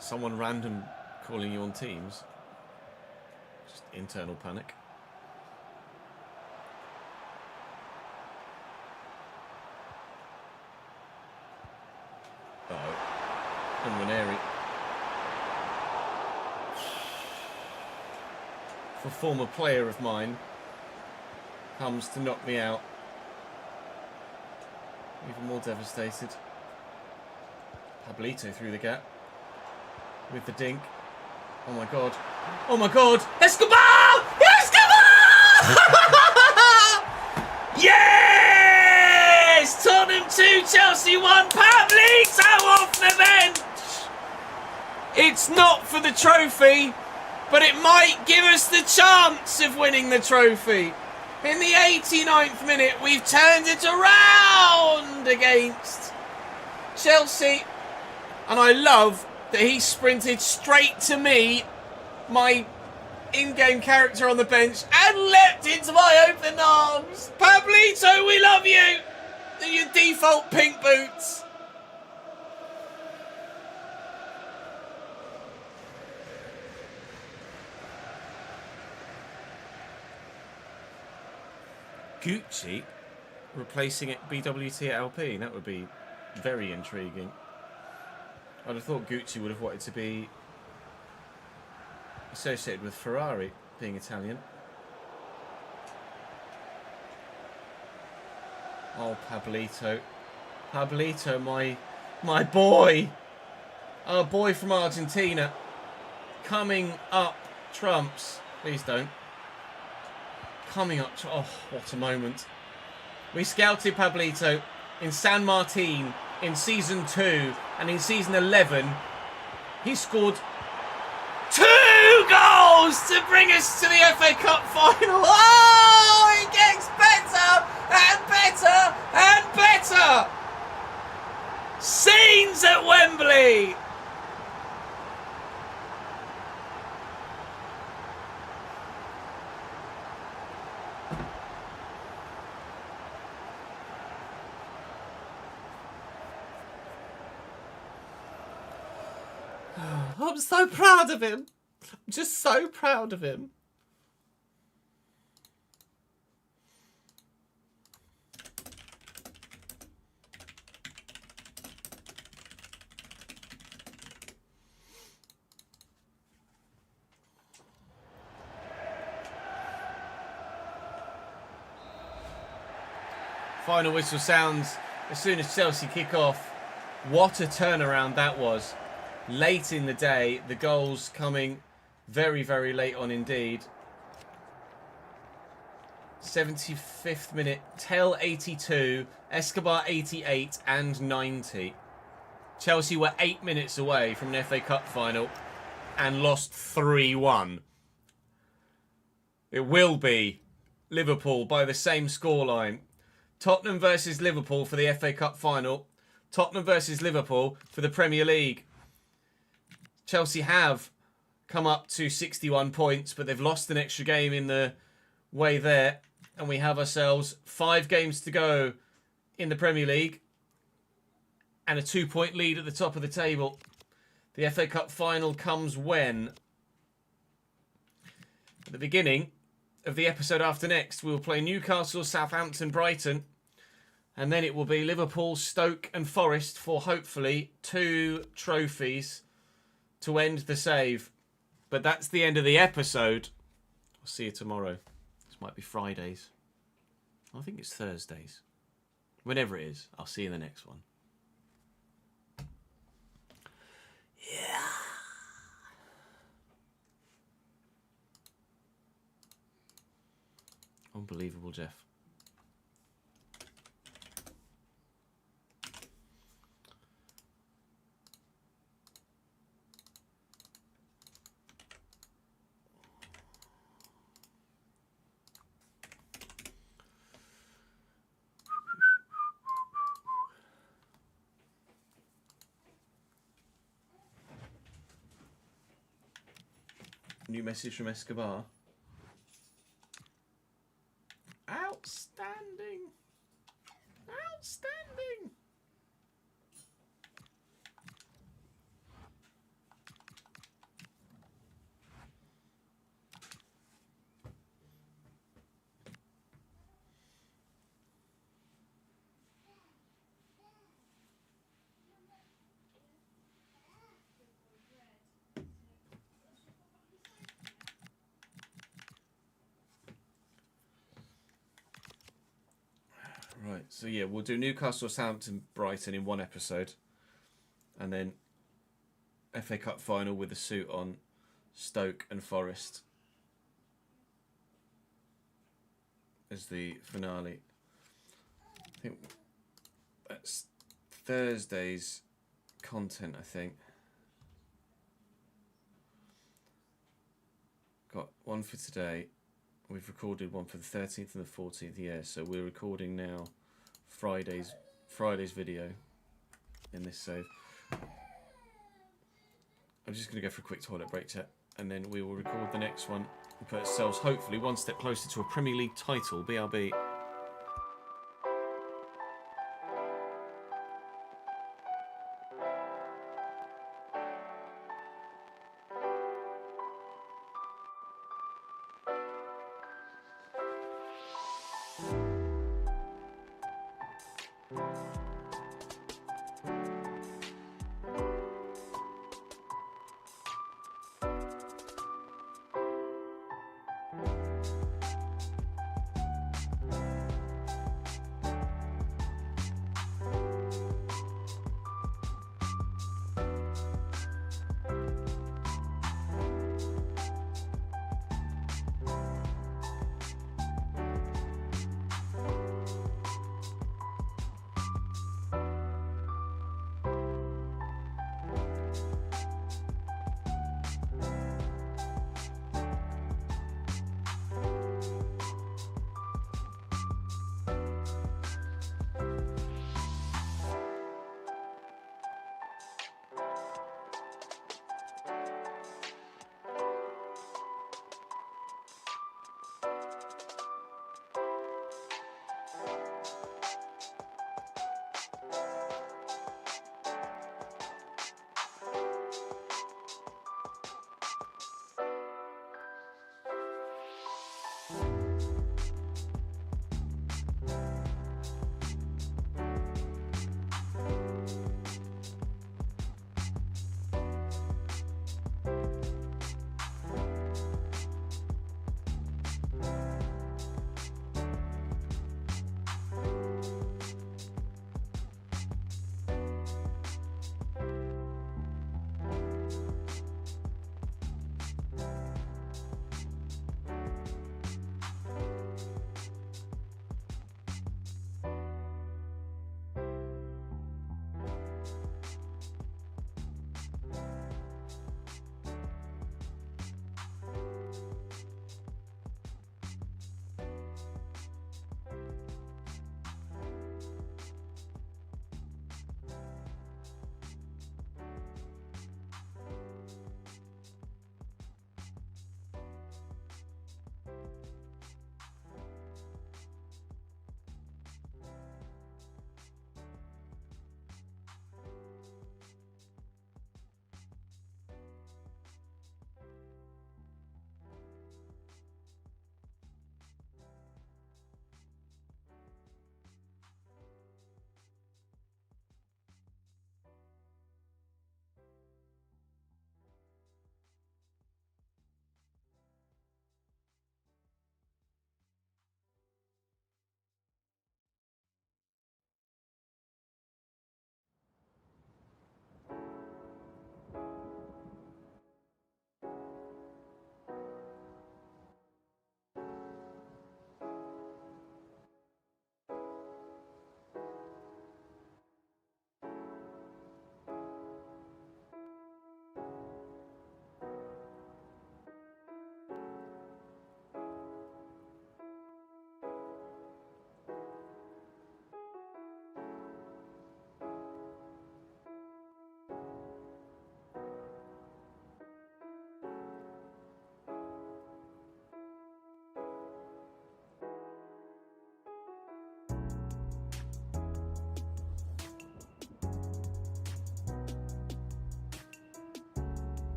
A: Someone random calling you on Teams. Just internal panic. Uh-oh. And Ranieri. For a former player of mine comes to knock me out. Even more devastated. Pablito through the gap. With the dink. Oh my god. Oh my god. Escobar! Escobar! Yes! Tottenham 2, Chelsea 1. Pablito off the bench! It's not for the trophy, but it might give us the chance of winning the trophy. In the 89th minute, we've turned it around against Chelsea. And I love that he sprinted straight to me, my in-game character on the bench, and leapt into my open arms. Pablito, we love you. In your default pink boots. Gucci replacing it BWT at LP. That would be very intriguing. I'd have thought Gucci would have wanted to be associated with Ferrari, being Italian. Oh, Pablito. Pablito, my boy. Our boy from Argentina. Coming up trumps. Please don't. Coming up to... Oh, what a moment. We scouted Pablito in San Martin in Season 2. And in Season 11, he scored 2 goals to bring us to the FA Cup final. Oh, it gets better and better and better. Scenes at Wembley. I'm so proud of him. I'm just so proud of him. Final whistle sounds as soon as Chelsea kick off. What a turnaround that was. Late in the day, the goals coming very, very late on indeed. 75th minute, Tell 82, Escobar 88 and 90. Chelsea were 8 minutes away from an FA Cup final and lost 3-1. It will be Liverpool by the same scoreline. Tottenham versus Liverpool for the FA Cup final. Tottenham versus Liverpool for the Premier League. Chelsea have come up to 61 points, but they've lost an extra game in the way there. And we have ourselves 5 games to go in the Premier League and a 2-point lead at the top of the table. The FA Cup final comes when? At the beginning of the episode after next, we will play Newcastle, Southampton, Brighton. And then it will be Liverpool, Stoke and Forest for hopefully 2 trophies to end the save. But that's the end of the episode. I'll see you tomorrow. This might be Fridays. I think it's Thursdays. Whenever it is, I'll see you in the next one. Yeah. Unbelievable, Jeff. New message from Escobar. Outstanding. Outstanding. Right, so yeah, we'll do Newcastle, Southampton, Brighton in one episode. And then FA Cup final with a suit on Stoke and Forest as the finale. I think that's Thursday's content, I think. Got one for today. We've recorded one for the 13th and the 14th, yeah, so we're recording now Friday's video in this save. I'm just going to go for a quick toilet break, chat, and then we will record the next one and put ourselves hopefully one step closer to a Premier League title, BRB.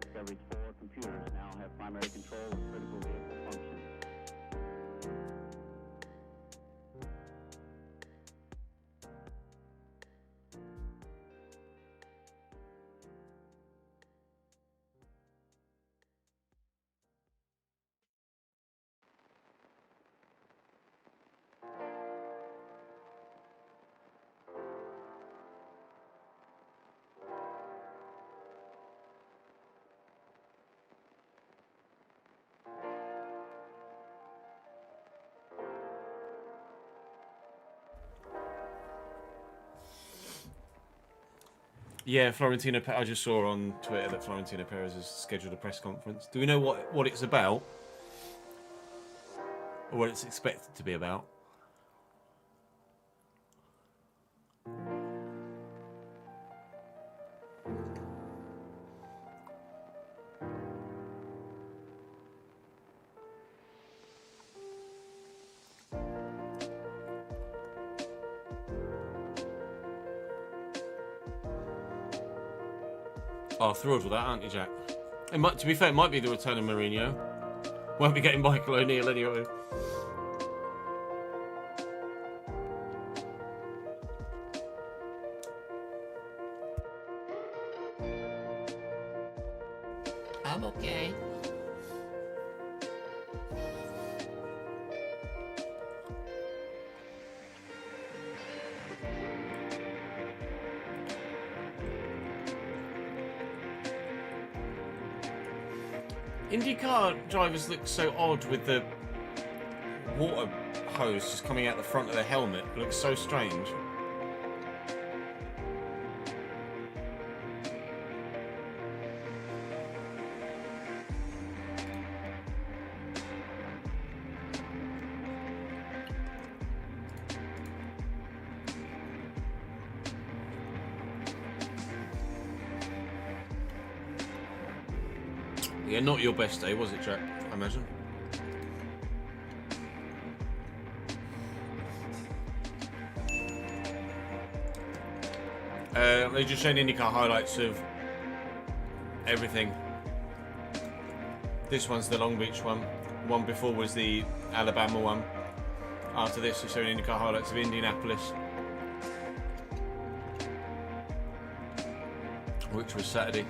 E: Discovery's 4 computers now have primary control of critical vehicle functions.
A: Yeah, Florentino. I just saw on Twitter that Florentino Perez has scheduled a press conference. Do we know what it's about, or what it's expected to be about? Oh, thrilled with that, aren't you, Jack? It might, to be fair, it might be the return of Mourinho. Won't be getting Michael O'Neill anyway.
D: I'm okay.
A: IndyCar drivers look so odd with the water hose just coming out the front of their helmet. It looks so strange. Yeah, not your best day, was it, Jack? I imagine. They just showed IndyCar highlights of everything. This one's the Long Beach one. One before was the Alabama one. After this, they're showing IndyCar highlights of Indianapolis, which was Saturday.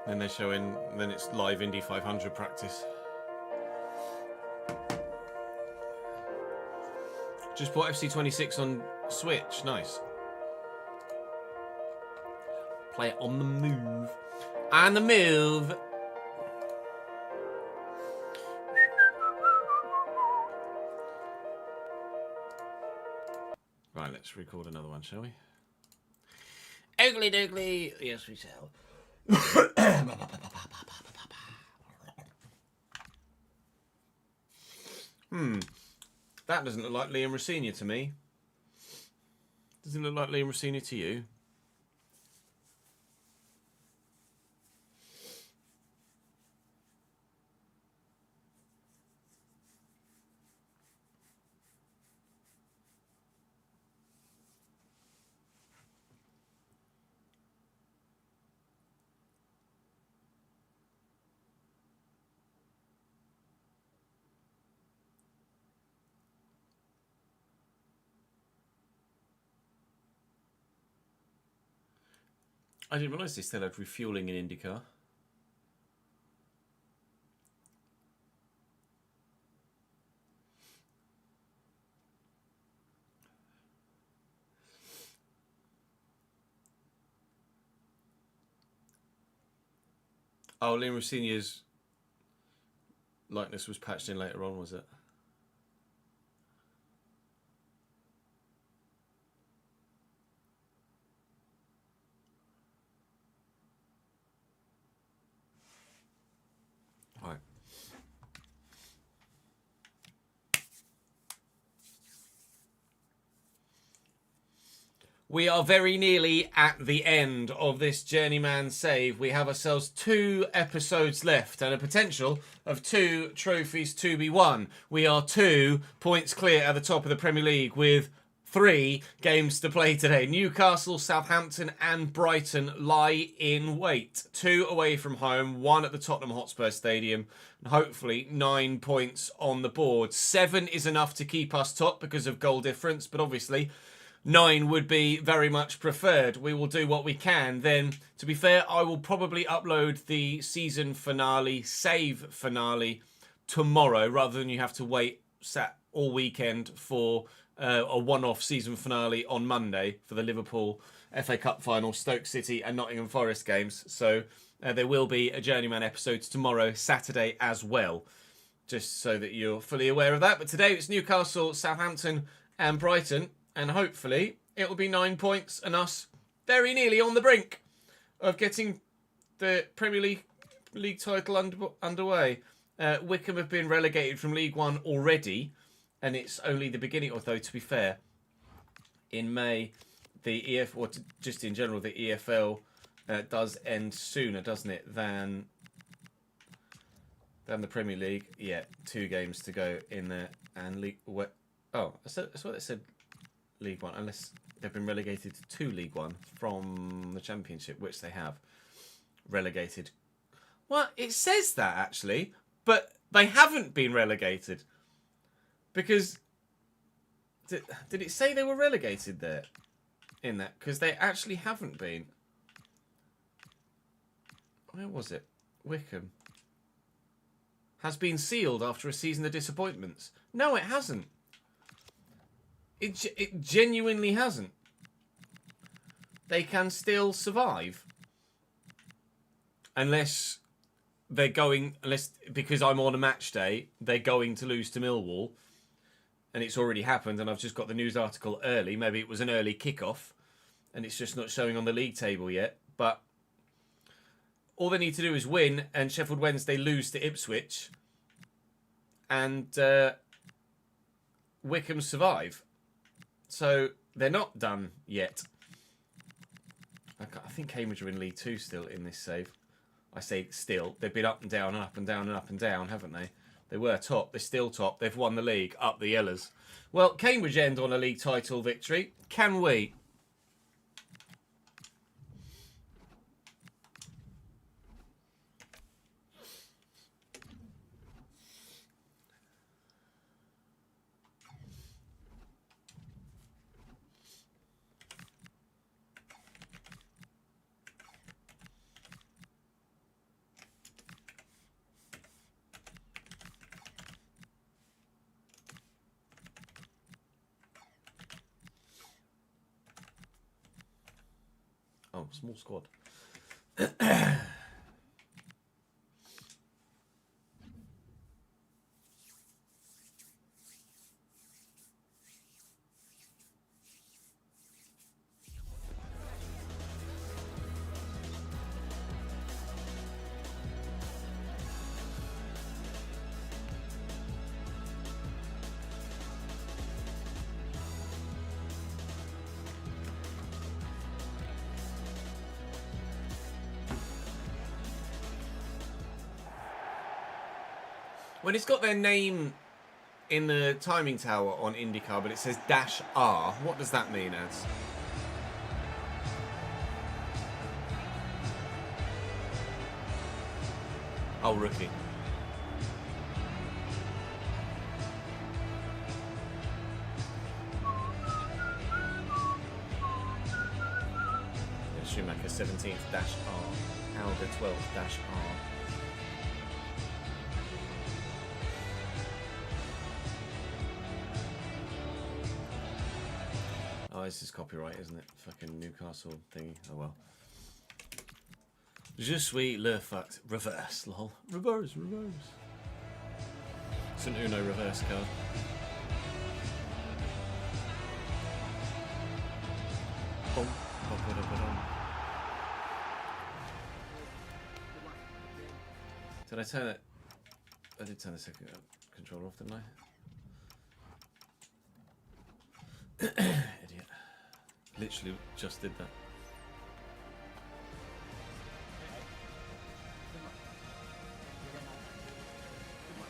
A: Then they're showing, then it's live Indy 500 practice. Just bought FC26 on Switch, nice. Play it on the move. On the move! Right, let's record another one, shall we?
D: Oogly doogly. Yes, we shall.
A: That doesn't look like Liam Rossini to me. Doesn't look like Liam Rossini to you. I didn't realise they still had refuelling in IndyCar. Oh, Liam Rossini's likeness was patched in later on, was it? Right. We are very nearly at the end of this Journeyman save. We have ourselves 2 episodes left and a potential of 2 trophies to be won. We are 2 points clear at the top of the Premier League with 3 games to play today. Newcastle, Southampton and Brighton lie in wait. 2 away from home, 1 at the Tottenham Hotspur Stadium, and hopefully 9 points on the board. 7 is enough to keep us top because of goal difference, but obviously 9 would be very much preferred. We will do what we can. Then, to be fair, I will probably upload the season finale, save finale, tomorrow, rather than you have to wait all weekend for a one-off season finale on Monday for the Liverpool FA Cup final, Stoke City and Nottingham Forest games. So there will be a Journeyman episode tomorrow, Saturday as well, just so that you're fully aware of that. But today it's Newcastle, Southampton and Brighton. And hopefully it will be 9 points and us very nearly on the brink of getting the Premier League title underway. Wickham have been relegated from League One already, and it's only the beginning. Although, to be fair, in May, or just in general, the EFL does end sooner, doesn't it, than the Premier League? Yeah, 2 games to go in there, and League. Oh, that's what it said. League One, unless they've been relegated to League One from the Championship, which they have relegated. Well, it says that actually, but they haven't been relegated because did it say they were relegated there in that? Because they actually haven't been. Where was it? Wickham has been sealed after a season of disappointments. No, it hasn't. It genuinely hasn't. They can still survive. Unless because I'm on a match day, they're going to lose to Millwall. And it's already happened, and I've just got the news article early. Maybe it was an early kickoff, and it's just not showing on the league table yet. But all they need to do is win, and Sheffield Wednesday lose to Ipswich. And Wickham survive. So they're not done yet. I think Cambridge are in League 2 still in this save. I say still. They've been up and down and up and down and up and down, haven't they? They were top. They're still top. They've won the league. Up the Yellers. Well, Cambridge end on a league title victory. Can we? Oh, small squad. When it's got their name in the timing tower on IndyCar, but it says -R, what does that mean as? Oh, rookie. Schumacher 17th -R. Alga 12th -R. Oh, this is copyright, isn't it? Fucking Newcastle thingy. Oh well. Je suis le fucked. Reverse, lol. Reverse. It's an Uno reverse card. Boom. Did I turn it? I did turn the second controller off, didn't I? Idiot. Literally just did that.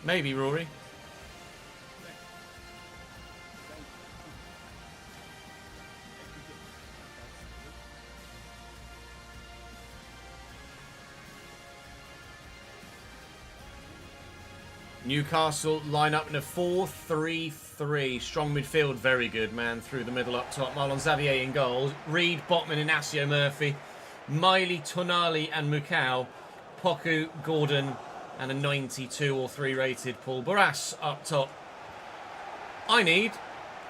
A: Maybe, Rory. Newcastle line up in a 4-3-3. Strong midfield, very good, man. Through the middle up top. Marlon Xavier in goal. Reed, Botman, Inacio Murphy. Miley, Tonali and Mukau. Poku, Gordon and a 92 or 3 rated Paul Barras up top. I need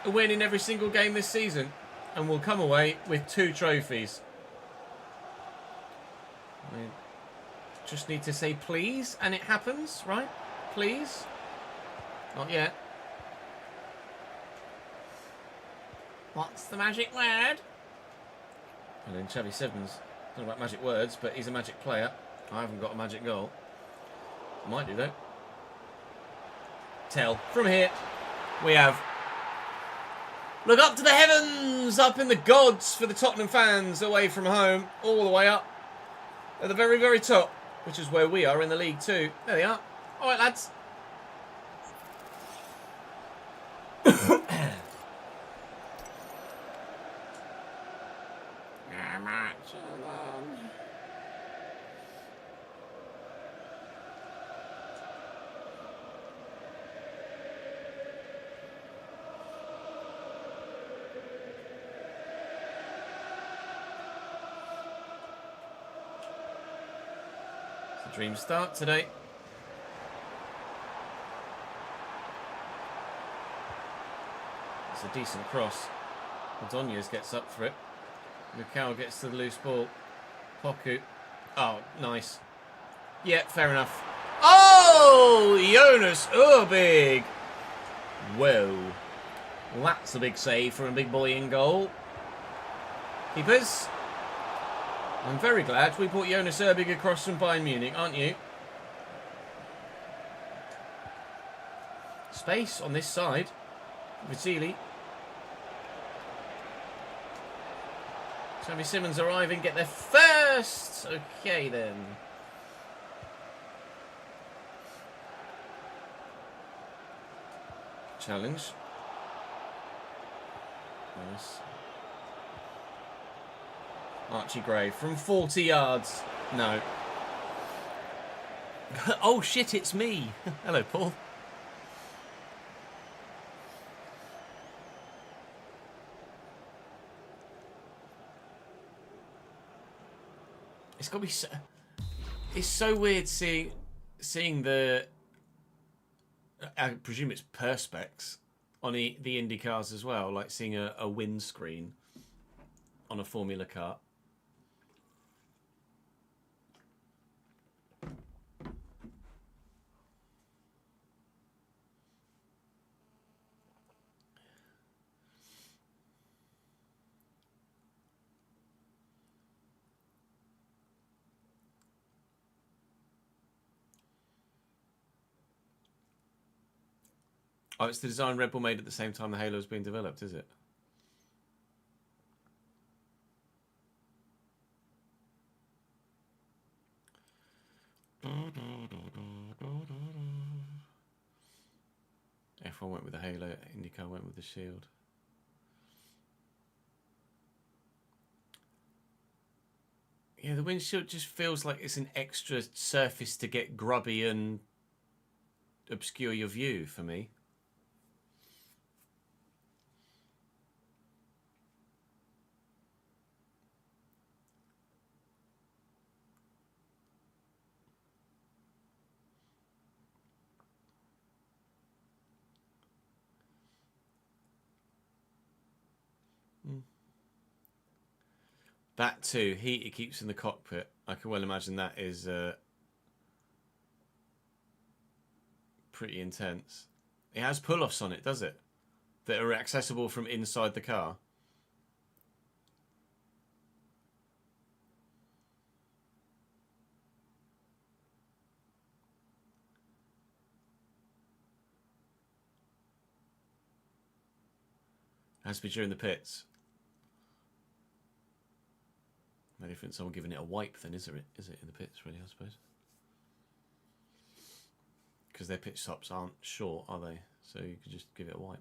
A: a win in every single game this season and we'll come away with 2 trophies. I just need to say please and it happens, right? Please? Not yet.
D: What's the magic word?
A: And then Xavi Simmons, I don't know about magic words, but he's a magic player. I haven't got a magic goal. I might do though. Tell. From here, we have look up to the heavens, up in the gods for the Tottenham fans away from home, all the way up at the very, very top, which is where we are in the League Two. There they are. All right, lads. It's a dream start today. It's a decent cross. Adonias gets up for it. Mukau gets to the loose ball. Poku. Oh, nice. Yeah, fair enough. Oh, Jonas Urbig. Whoa. That's a big save from a big boy in goal. Keepers. I'm very glad we brought Jonas Urbig across from Bayern Munich, aren't you? Space on this side. Vasili. Xavi Simmons arriving, get there first. Okay then. Challenge. Nice. Archie Gray from 40 yards. No. Oh shit, it's me. Hello, Paul. It's got to be so... It's so weird seeing the... I presume it's perspex on the Indy cars as well, like seeing a windscreen on a Formula car. Oh, it's the design Red Bull made at the same time the Halo was being developed, is it? F1 went with the Halo, IndyCar went with the Shield. Yeah, the windshield just feels like it's an extra surface to get grubby and obscure your view for me. That too, heat it keeps in the cockpit. I can well imagine that is pretty intense. It has pull-offs on it, does it? That are accessible from inside the car. Has to be during the pits. No different someone giving it a wipe then, is it? Is it in the pitch, really, I suppose? Because their pitch stops aren't short, are they? So you could just give it a wipe.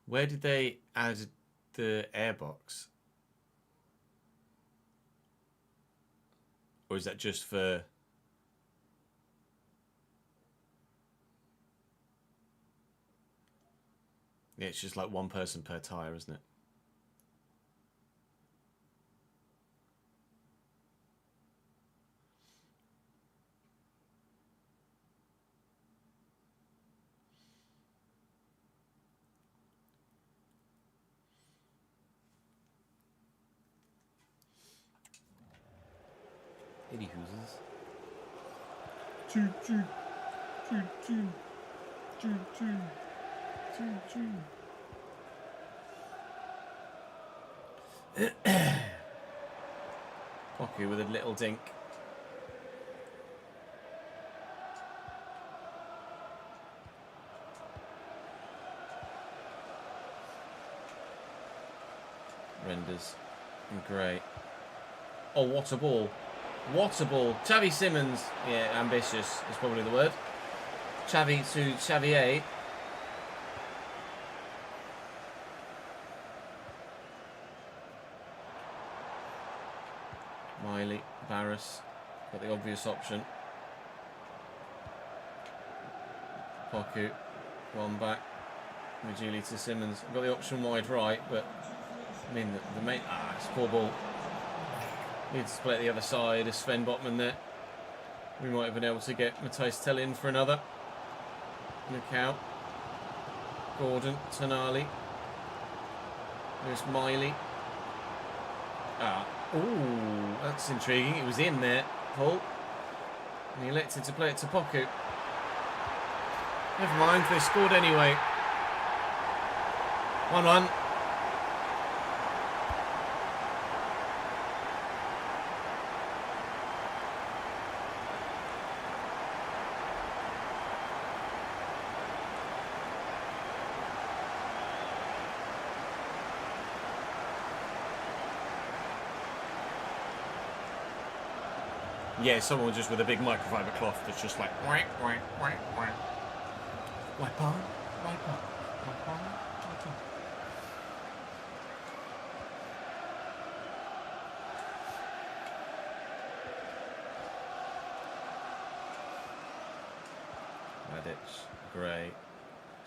A: Where did they add the airbox? Or is that just for... Yeah, it's just like one person per tyre, isn't it? Any hooses?
B: Choo choo. Choo choo. Choo choo. Choo choo.
A: Poku with a little dink. Renders. Great. Oh, what a ball. What a ball. Xavi Simons. Yeah, ambitious is probably the word. Xavi to Xavier. Miley, Barris. Got the obvious option. Poku. One back. Majuli to Simons. Got the option wide right, but I mean the main... it's a poor ball. Needs to play at the other side. Is Sven Botman there? We might have been able to get Matthijs Tell in for another. Look out. Gordon, Tonali. There's Miley. Ooh, that's intriguing. It was in there, Paul. And he elected to play it to Poku. Never mind, they scored anyway. 1-1. Yeah, someone just with a big microfiber cloth that's just like whack, whack, whack, whack. Wipe on, wipe on, wipe on, wipe on. Radic, Gray,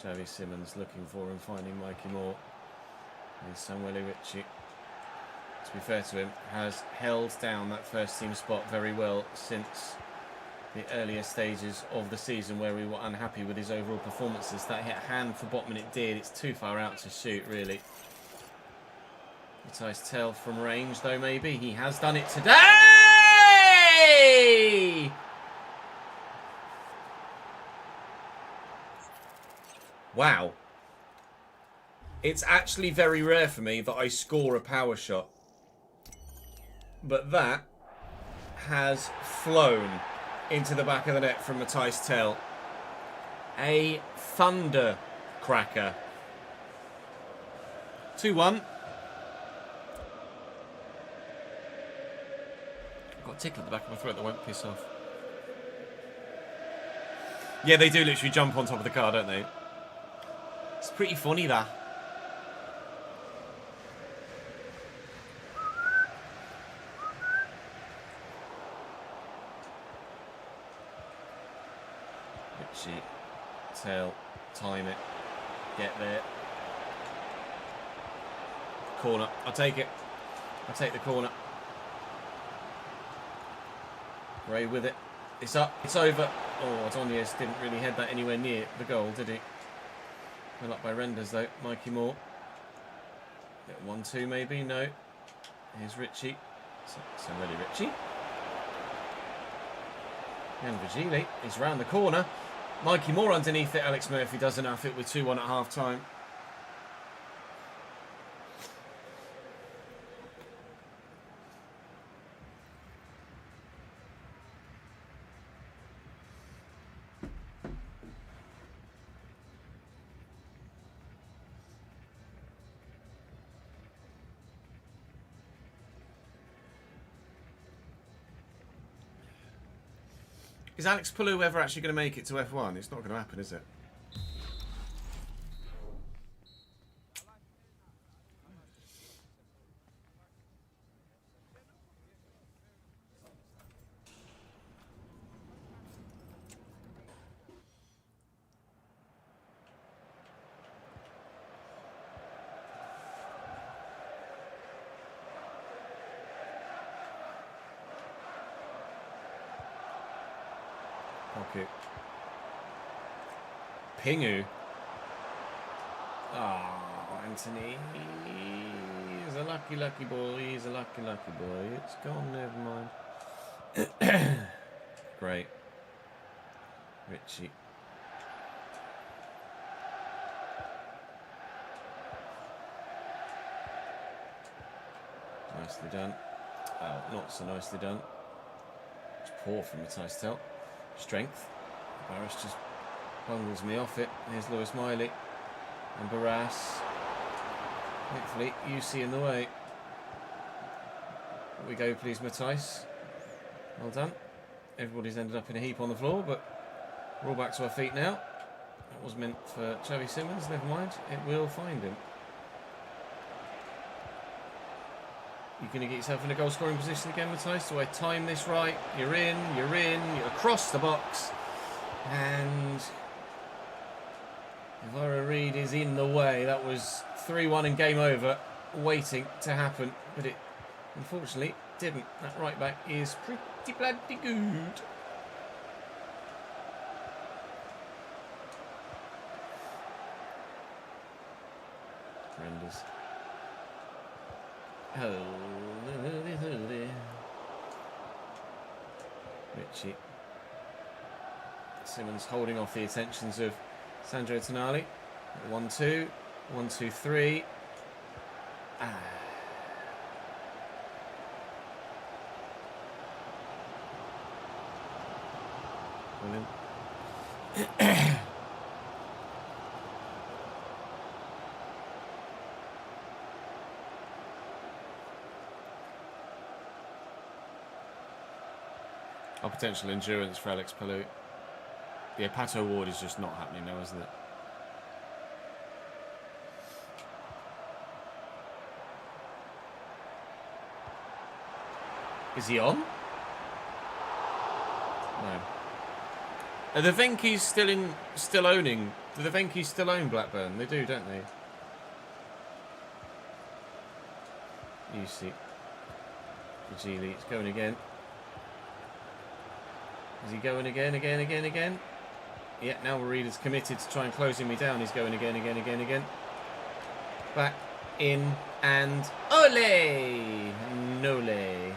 A: Xavi Simons looking for and finding Mikey Moore. And Samuel Ricci, to be fair to him, has held down that first team spot very well since the earlier stages of the season where we were unhappy with his overall performances. That hit hand for Botman, it did. It's too far out to shoot, really. Matthijs Tell from range, though, maybe. He has done it today! Wow. It's actually very rare for me that I score a power shot. But that has flown into the back of the net from Matthijs Tell. A thunder cracker. 2-1. I've got a tickle at the back of my throat that won't piss off. Yeah, they do literally jump on top of the car, don't they? It's pretty funny, that. Richie, Tell, time it, get there. Corner, I'll take it. I'll take the corner. Ray with it. It's up, it's over. Oh, Adonius didn't really head that anywhere near the goal, did he? Well up by Renders though, Mikey Moore. 1-2 maybe, no. Here's Richie. So ready Richie. And Vigili is round the corner. Mikey Moore underneath it. Alex Murphy does enough it with 2-1 at half time. Is Alex Palou ever actually going to make it to F1? It's not going to happen, is it? Pocket. Pingu. Oh, Anthony. He's a lucky, lucky boy. He's a lucky, lucky boy. It's gone, never mind. Great. Richie. Nicely done. Oh, not so nicely done. It's poor from Matthijs Tel. Strength. Barras just bungles me off it. Here's Lewis Miley. And Barras. Hopefully, UC in the way. Here we go, please, Matthijs. Well done. Everybody's ended up in a heap on the floor, but we're all back to our feet now. That was meant for Xavi Simons. Never mind. It will find him. You're going to get yourself in a goal-scoring position again, Matthijs. Do I time this right? You're in, you're across the box. And Ivara Reid is in the way. That was 3-1 and game over, waiting to happen. But it, unfortunately, didn't. That right back is pretty bloody good. Renders. Richie. Simons holding off the attentions of Sandro Tonali. 1-2. 1-2-3. William. Our potential endurance for Alex Palou. The Pato Ward is just not happening now, isn't it? Is he on? No. Are the Venky's still owning? Do the Venky's still own Blackburn? They do, don't they? You see. Fajili, it's going again. Is he going again? Yeah, now Reed committed to try and closing me down. He's going again. Back in and ole! Nole.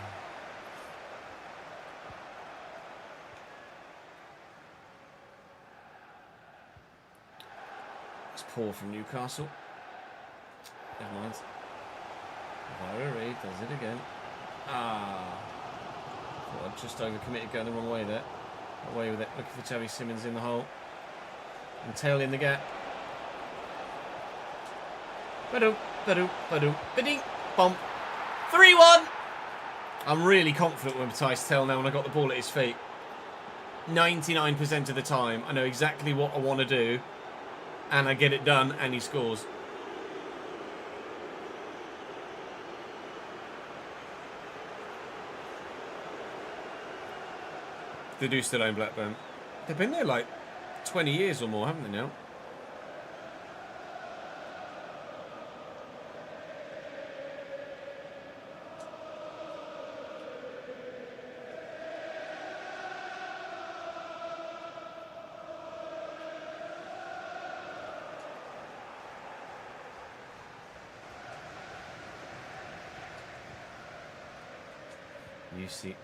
A: It's poor from Newcastle. Never mind. Ivara Reid does it again. I just overcommitted going the wrong way there. Away with it. Looking for Xavi Simons in the hole. And tail in the gap. Ba-doo, ba-doo, ba-doo, ba-ding, bump. 3-1! I'm really confident with Matthijs Tel now when I got the ball at his feet. 99% of the time, I know exactly what I want to do. And I get it done, and he scores. They do still own Blackburn. They've been there like 20 years or more, haven't they now? You see.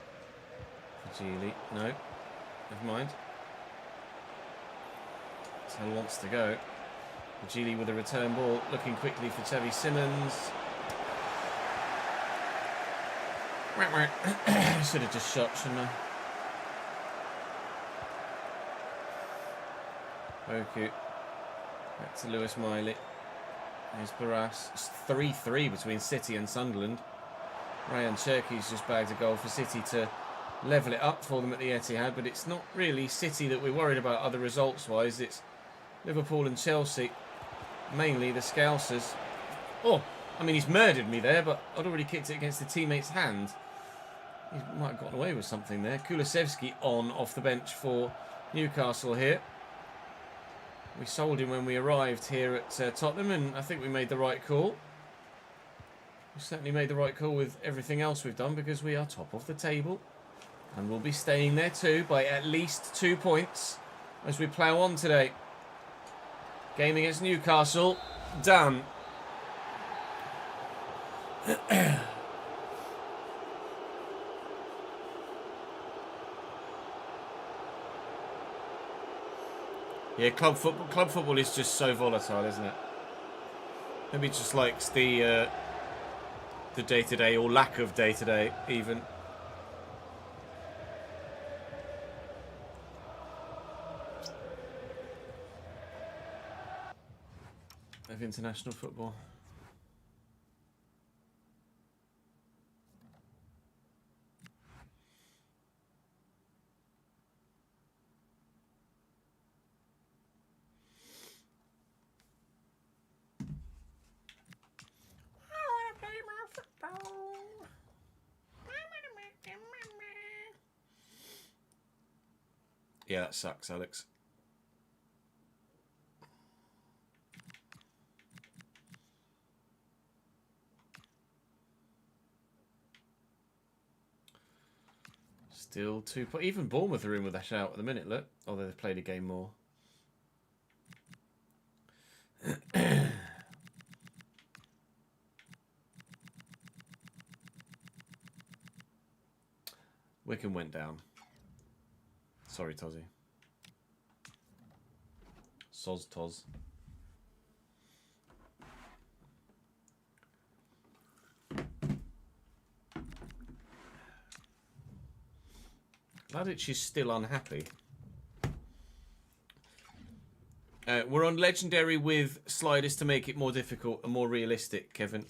A: Fajili, no, never mind. Tel wants to go. Fajili with a return ball, looking quickly for Xavi Simons. Should have just shot, shouldn't I? Boku. Back to Lewis Miley. There's Barras. It's 3-3 between City and Sunderland. Ryan Cherky's just bagged a goal for City to level it up for them at the Etihad, but it's not really City that we're worried about other results-wise. It's Liverpool and Chelsea, mainly the Scousers. Oh, I mean, he's murdered me there, but I'd already kicked it against the teammate's hand. He might have gotten away with something there. Kulusevski on off the bench for Newcastle here. We sold him when we arrived here at Tottenham, and I think we made the right call. We certainly made the right call with everything else we've done, because we are top of the table. And we'll be staying there too by at least 2 points as we plough on today. Game against Newcastle, done. Yeah, club football is just so volatile, isn't it? Maybe it just likes the day-to-day, or lack of day-to-day even. Of international football. Yeah, that sucks, Alex. Still 2 points. Even Bournemouth are in with a shout at the minute, look. Although they've played a game more. Wickham went down. Sorry, Tozzy. Soz Toz. Vladic is still unhappy. We're on Legendary with sliders to make it more difficult and more realistic, Kevin.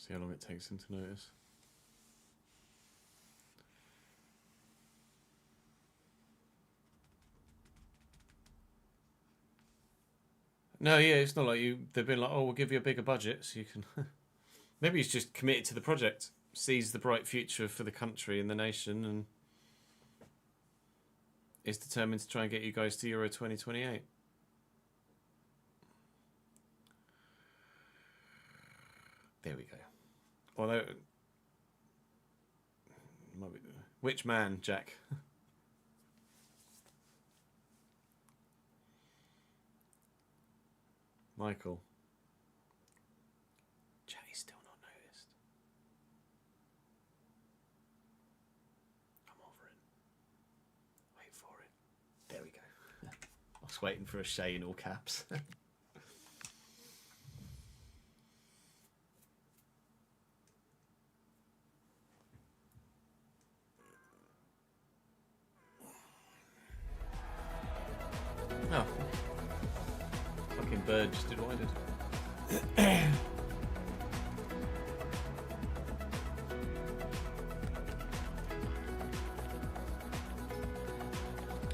A: See how long it takes him to notice. No, yeah, it's not like they've been like, oh, we'll give you a bigger budget so you can... Maybe he's just committed to the project, sees the bright future for the country and the nation, and is determined to try and get you guys to Euro 2028. There we go. Although, which man, Jack? Michael. Chatty's still not noticed. I'm over it. Wait for it. There we go. I was waiting for a Shay in all caps. Oh. Fucking bird just did what I did.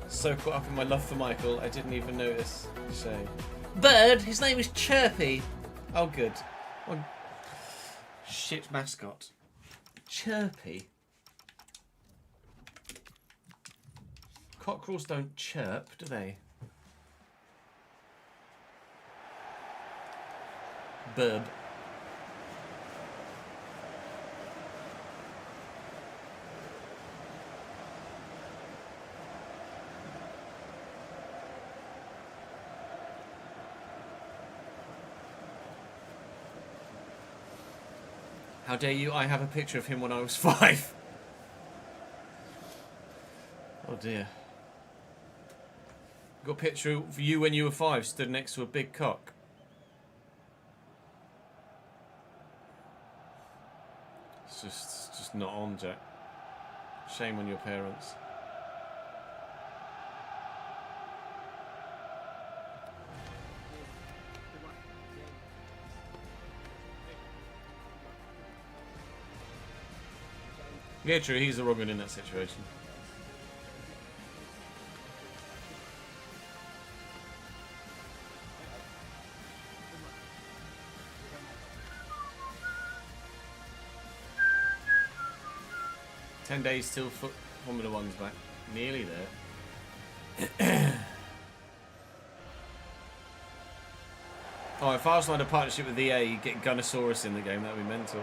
A: So caught up in my love for Michael, I didn't even notice Shay.
D: Bird, his name is Chirpy.
A: Oh, good. Well, shit mascot. Chirpy. Cockerels don't chirp, do they? Burb. How dare you? I have a picture of him when I was 5. Oh dear. Got a picture of you when you were 5, stood next to a big cock. It's just not on, Jack. Shame on your parents. Yeah, true, he's the wrong one in that situation. Days till Formula One's back. Nearly there. Oh, if Arsenal had a partnership with EA, you'd get Gunnosaurus in the game. That would be mental.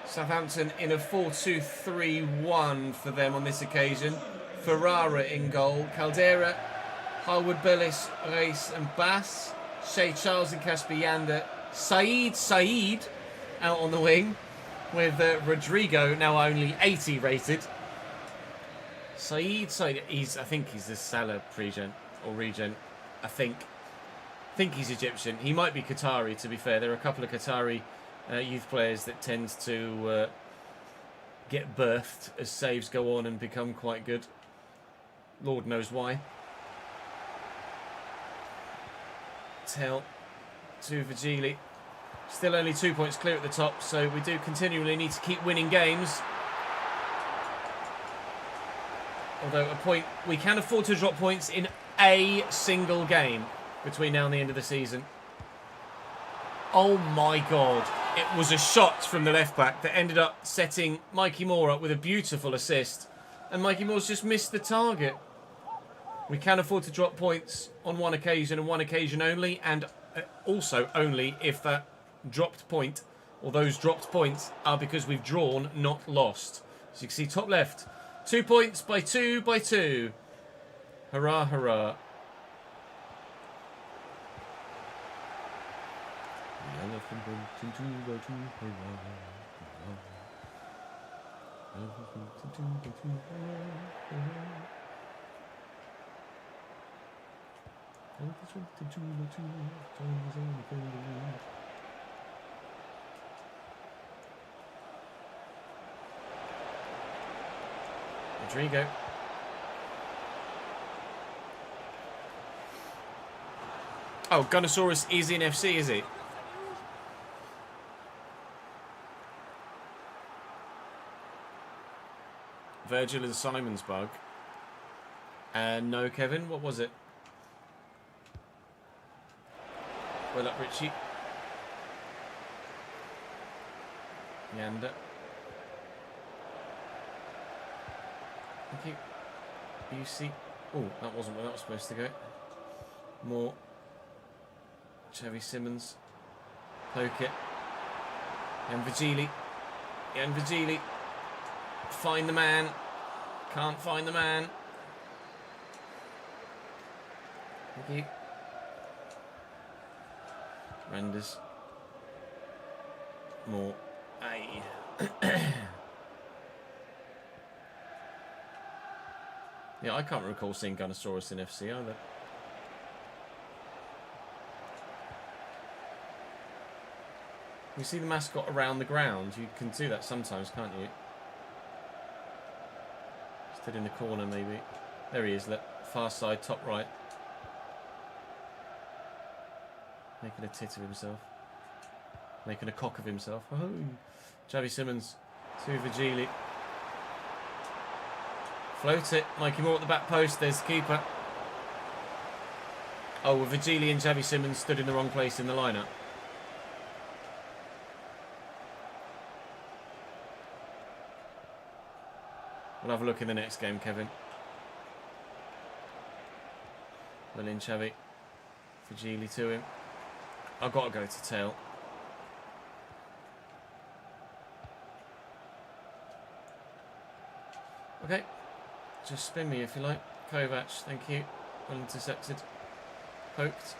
A: Southampton in a 4-2-3-1 for them on this occasion. Ferrara in goal. Caldera, Harwood, Bellis, Reis and Bass. Shea Charles and Casper Yander. Saeed out on the wing with Rodrigo now only 80 rated. Saeed, I think he's a Salah pre-gen or regen. I think he's Egyptian. He might be Qatari, to be fair. There are a couple of Qatari youth players that tend to get birthed as saves go on and become quite good. Lord knows why. Tell to Vigili. Still only 2 points clear at the top, so we do continually need to keep winning games. Although a point, we can afford to drop points in a single game between now and the end of the season. Oh my God. It was a shot from the left back that ended up setting Mikey Moore up with a beautiful assist. And Mikey Moore's just missed the target. We can afford to drop points on one occasion and one occasion only. And also only if that dropped point or those dropped points are because we've drawn, not lost. So you can see top left. 2 points by 2 by 2. Hurrah, hurrah. Rodrigo. Oh, Gunnosaurus is in FC, is he? Virgil and Simon's bug. No, Kevin, what was it? Well up, Richie. Yanda. Thank you. You see. Oh, that wasn't where that was supposed to go. More. Chevy Simmons. Poke it. And Vigili. And Vigili. Find the man. Can't find the man. Thank you. Renders. More. Aye. Yeah, I can't recall seeing Gunnosaurus in FC either. You see the mascot around the ground? You can do that sometimes, can't you? Stood in the corner, maybe. There he is, look. Far side, top right. Making a tit of himself. Making a cock of himself. Oh, Javi Simmons to Vigili. Float it. Mikey Moore at the back post. There's the keeper. Oh, well, Vigili and Javi Simmons stood in the wrong place in the lineup. We'll have a look in the next game, Kevin. Well in, Xavi. Vigili to him. I've got to go to tail. Okay. Just spin me if you like. Kovac, thank you. Well intercepted. Poked.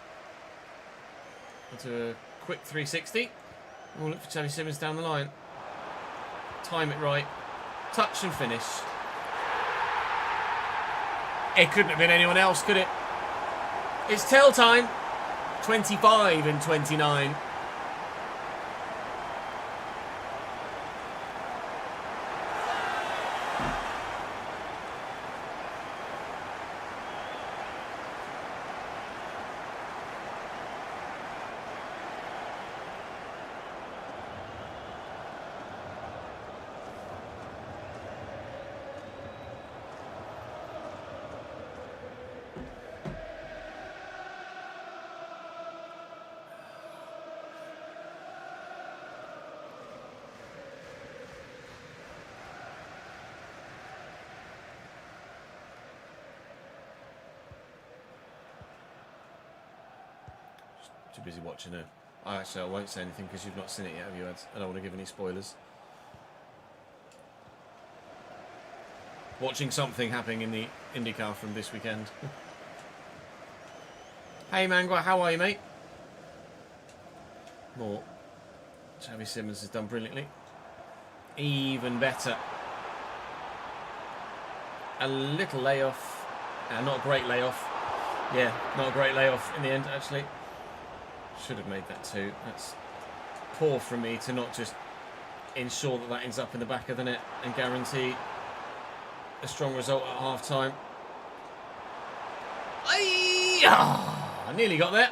A: Onto a quick 360. And we'll look for Xavi Simons down the line. Time it right. Touch and finish. It couldn't have been anyone else, could it? It's tell time. 25 and 29. Too busy watching it. I won't say anything because you've not seen it yet, have you, Ed? I don't want to give any spoilers. Watching something happening in the IndyCar from this weekend. Hey Mangwa, how are you, mate? More. Xavi Simons has done brilliantly. Even better. A little layoff. Not a great layoff. Yeah, not a great layoff in the end, actually. Should have made that too. That's poor from me to not just ensure that ends up in the back of the net and guarantee a strong result at half time. I nearly got there.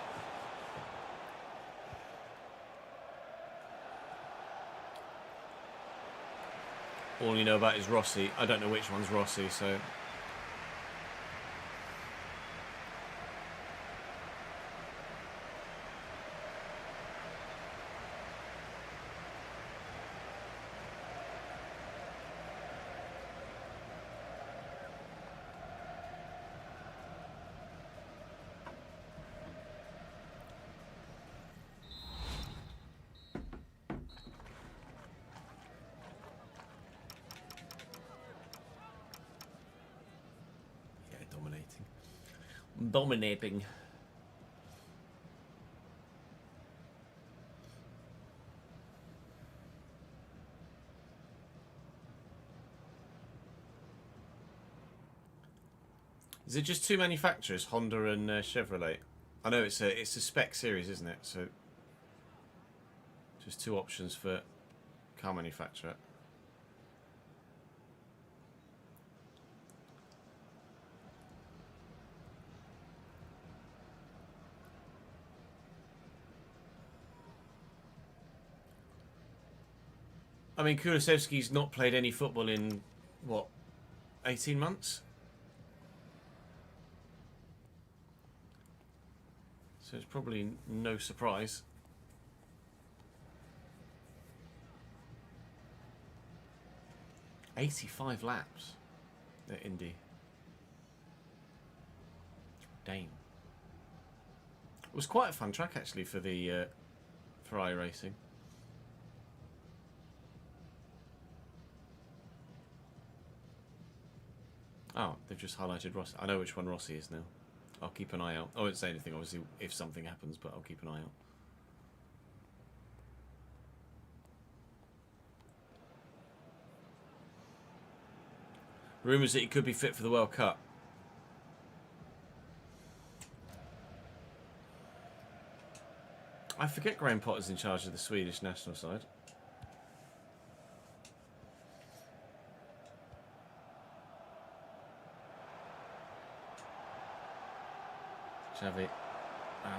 A: All you know about is Rossi. I don't know which one's Rossi, so... Dominating. Is it just two manufacturers, Honda and Chevrolet? I know it's a spec series, isn't it? So just two options for car manufacturer. I mean, Kulusevski's not played any football in, what, 18 months? So it's probably no surprise. $85 laps at Indy. Dane. It was quite a fun track, actually, for the for iRacing. Oh, they've just highlighted Rossi. I know which one Rossi is now. I'll keep an eye out. I won't say anything, obviously, if something happens, but I'll keep an eye out. Rumours that he could be fit for the World Cup. I forget Graham Potter's in charge of the Swedish national side. Xavi.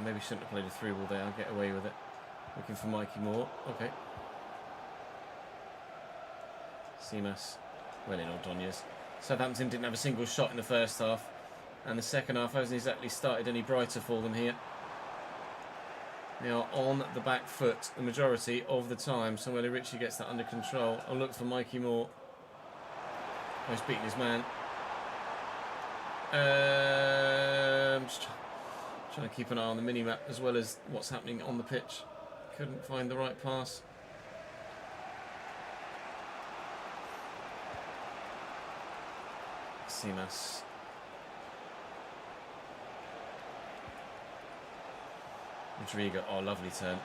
A: Maybe shouldn't have played a through ball there. I'll get away with it. Looking for Mikey Moore. Okay. Simas. Well in Ordonez. Southampton didn't have a single shot in the first half. And the second half hasn't exactly started any brighter for them here. They are on the back foot the majority of the time. Samuel Ritchie gets that under control. I'll look for Mikey Moore. Oh, he's beating his man. Just trying to keep an eye on the mini-map as well as what's happening on the pitch. Couldn't find the right pass. Simas. Rodrigo. Oh, lovely turn.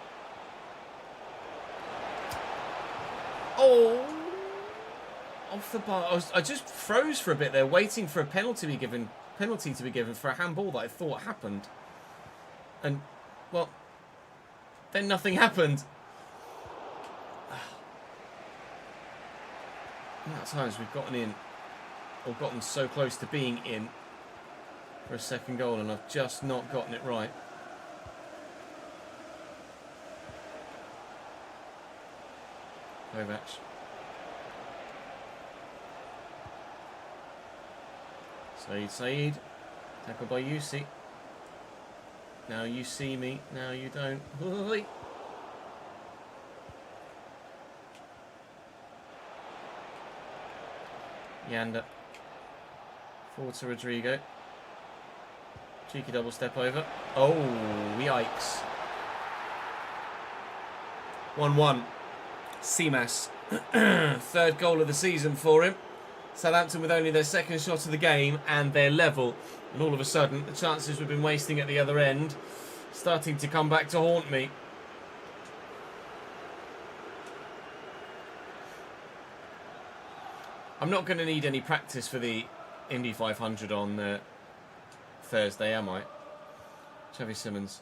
A: Oh! Off the bar. I just froze for a bit there, waiting for a penalty to be given for a handball that I thought happened. And, well, then nothing happened. At times we've gotten in, or gotten so close to being in for a second goal, and I've just not gotten it right. Kovac. Saeed. Tackled by Yusi. Now you see me, now you don't. Yanda. Forward to Rodrigo. Cheeky double step over. Oh, yikes. 1-1. Seamas. Third goal of the season for him. Southampton with only their second shot of the game and they're level. And all of a sudden, the chances we've been wasting at the other end starting to come back to haunt me. I'm not going to need any practice for the Indy 500 on Thursday, am I? Chevy Simmons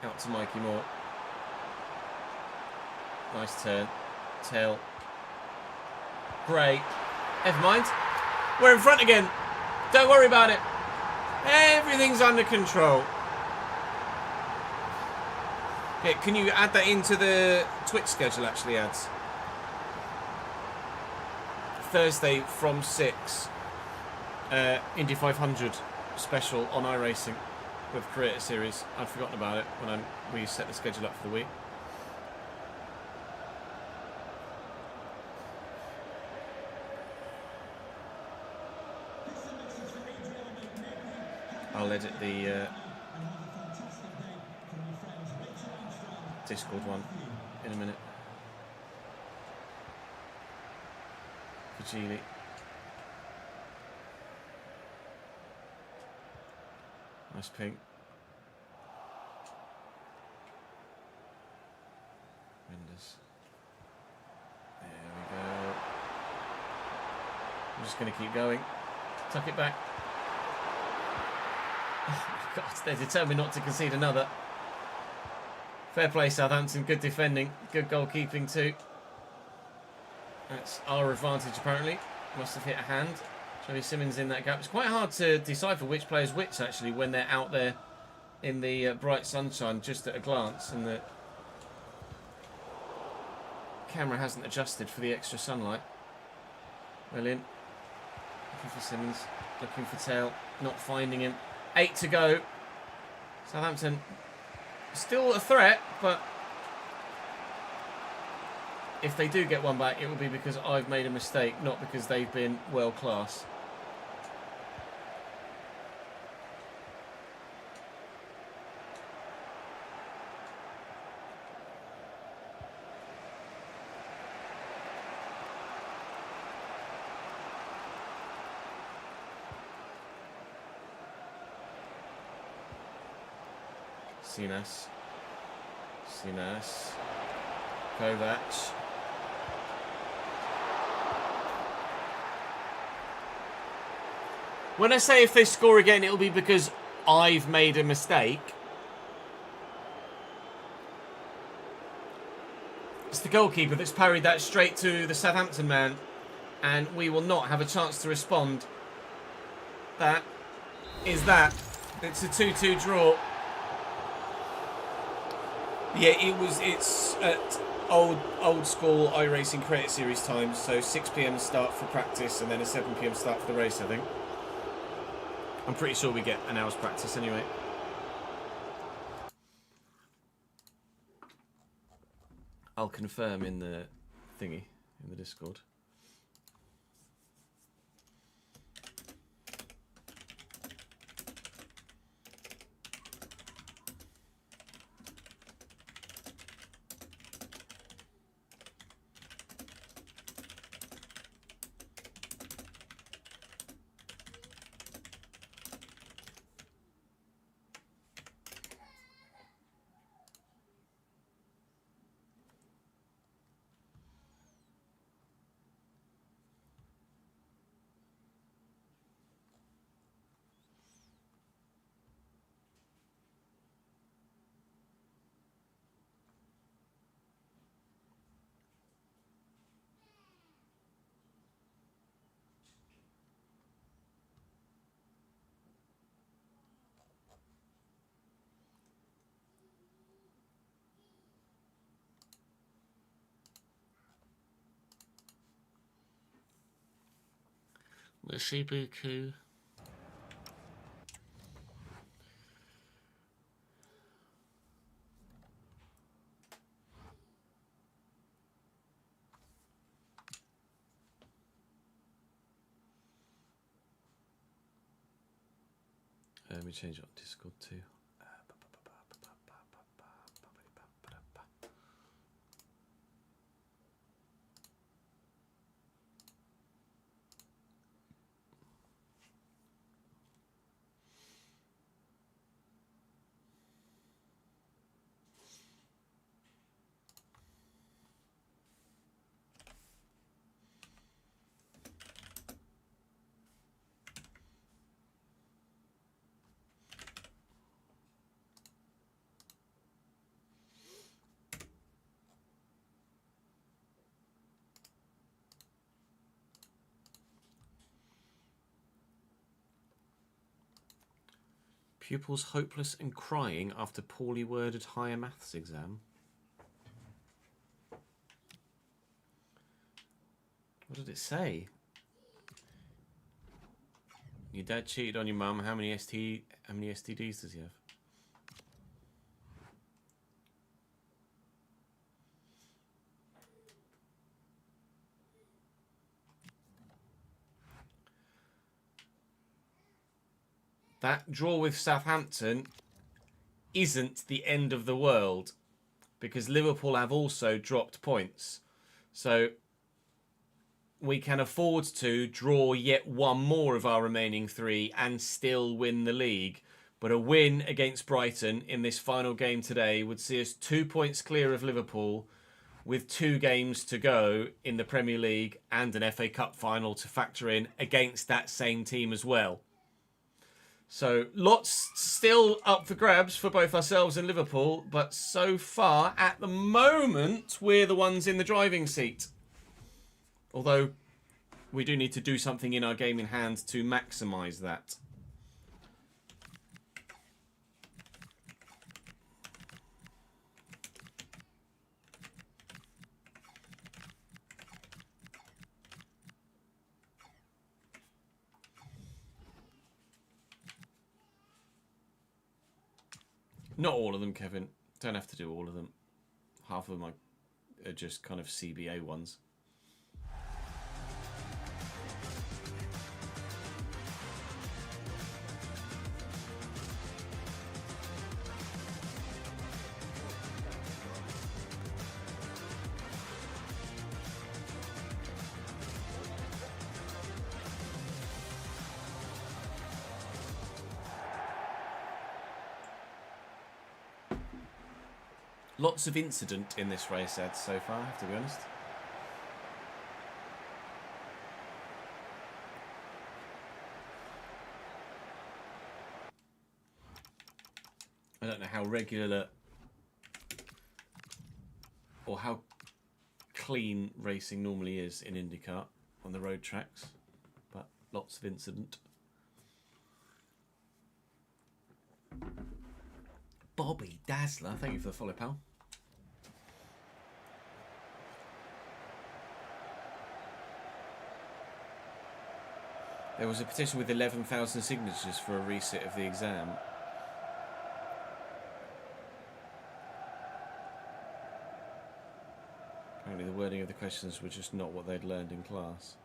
A: out to Mikey Moore. Nice turn. Tail. Great. Never mind. We're in front again. Don't worry about it. Everything's under control. Okay, can you add that into the Twitch schedule, actually, ads? Thursday from 6. Indy 500 special on iRacing with Creator Series. I'd forgotten about it when we set the schedule up for the week. I'll edit the Discord one in a minute. Fajili. Nice ping. Windows. There we go. I'm just going to keep going. Tuck it back. Oh my God, they're determined not to concede another. Fair play, Southampton. Good defending. Good goalkeeping too. That's our advantage, apparently. Must have hit a hand. Johnny Simmons in that gap. It's quite hard to decipher which player's which, actually, when they're out there in the bright sunshine, just at a glance, and the camera hasn't adjusted for the extra sunlight. Well in. Looking for Simmons. Looking for Tail. Not finding him. 8 to go. Southampton still a threat, but if they do get one back, it will be because I've made a mistake, not because they've been world class. Sinas. Kovac. When I say if they score again, it'll be because I've made a mistake. It's the goalkeeper that's parried that straight to the Southampton man, and we will not have a chance to respond. That is that. It's a 2-2 draw. Yeah, it's at old school iRacing Creator Series times, so 6 PM start for practice and then a 7 PM start for the race, I think. I'm pretty sure we get an hour's practice anyway. I'll confirm in the thingy, in the Discord. The Shibuku. Let me change it on Discord too. Pupils hopeless and crying after poorly worded higher maths exam. What did it say? Your dad cheated on your mum. How many STDs does he have? That draw with Southampton isn't the end of the world because Liverpool have also dropped points. So we can afford to draw yet one more of our remaining 3 and still win the league. But a win against Brighton in this final game today would see us 2 points clear of Liverpool with 2 games to go in the Premier League and an FA Cup final to factor in against that same team as well. So lots still up for grabs for both ourselves and Liverpool, but so far, at the moment, we're the ones in the driving seat. Although we do need to do something in our game in hand to maximise that. Not all of them, Kevin. Don't have to do all of them. Half of them are just kind of CBA ones. Lots of incident in this race, Ed, so far, I have to be honest. I don't know how regular or how clean racing normally is in IndyCar on the road tracks, but lots of incident. Bobby Dazzler, thank you for the follow, pal. There was a petition with 11,000 signatures for a resit of the exam. Apparently the wording of the questions were just not what they'd learned in class.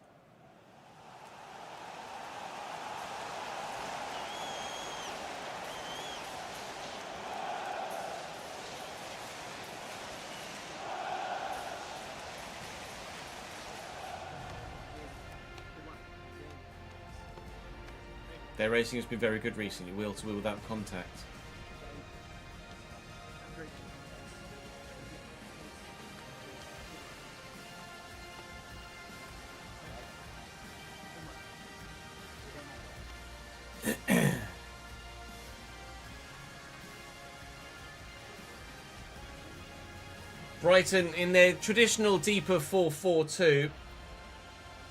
A: Their racing has been very good recently, wheel to wheel without contact. Brighton in their traditional deeper 4-4-2.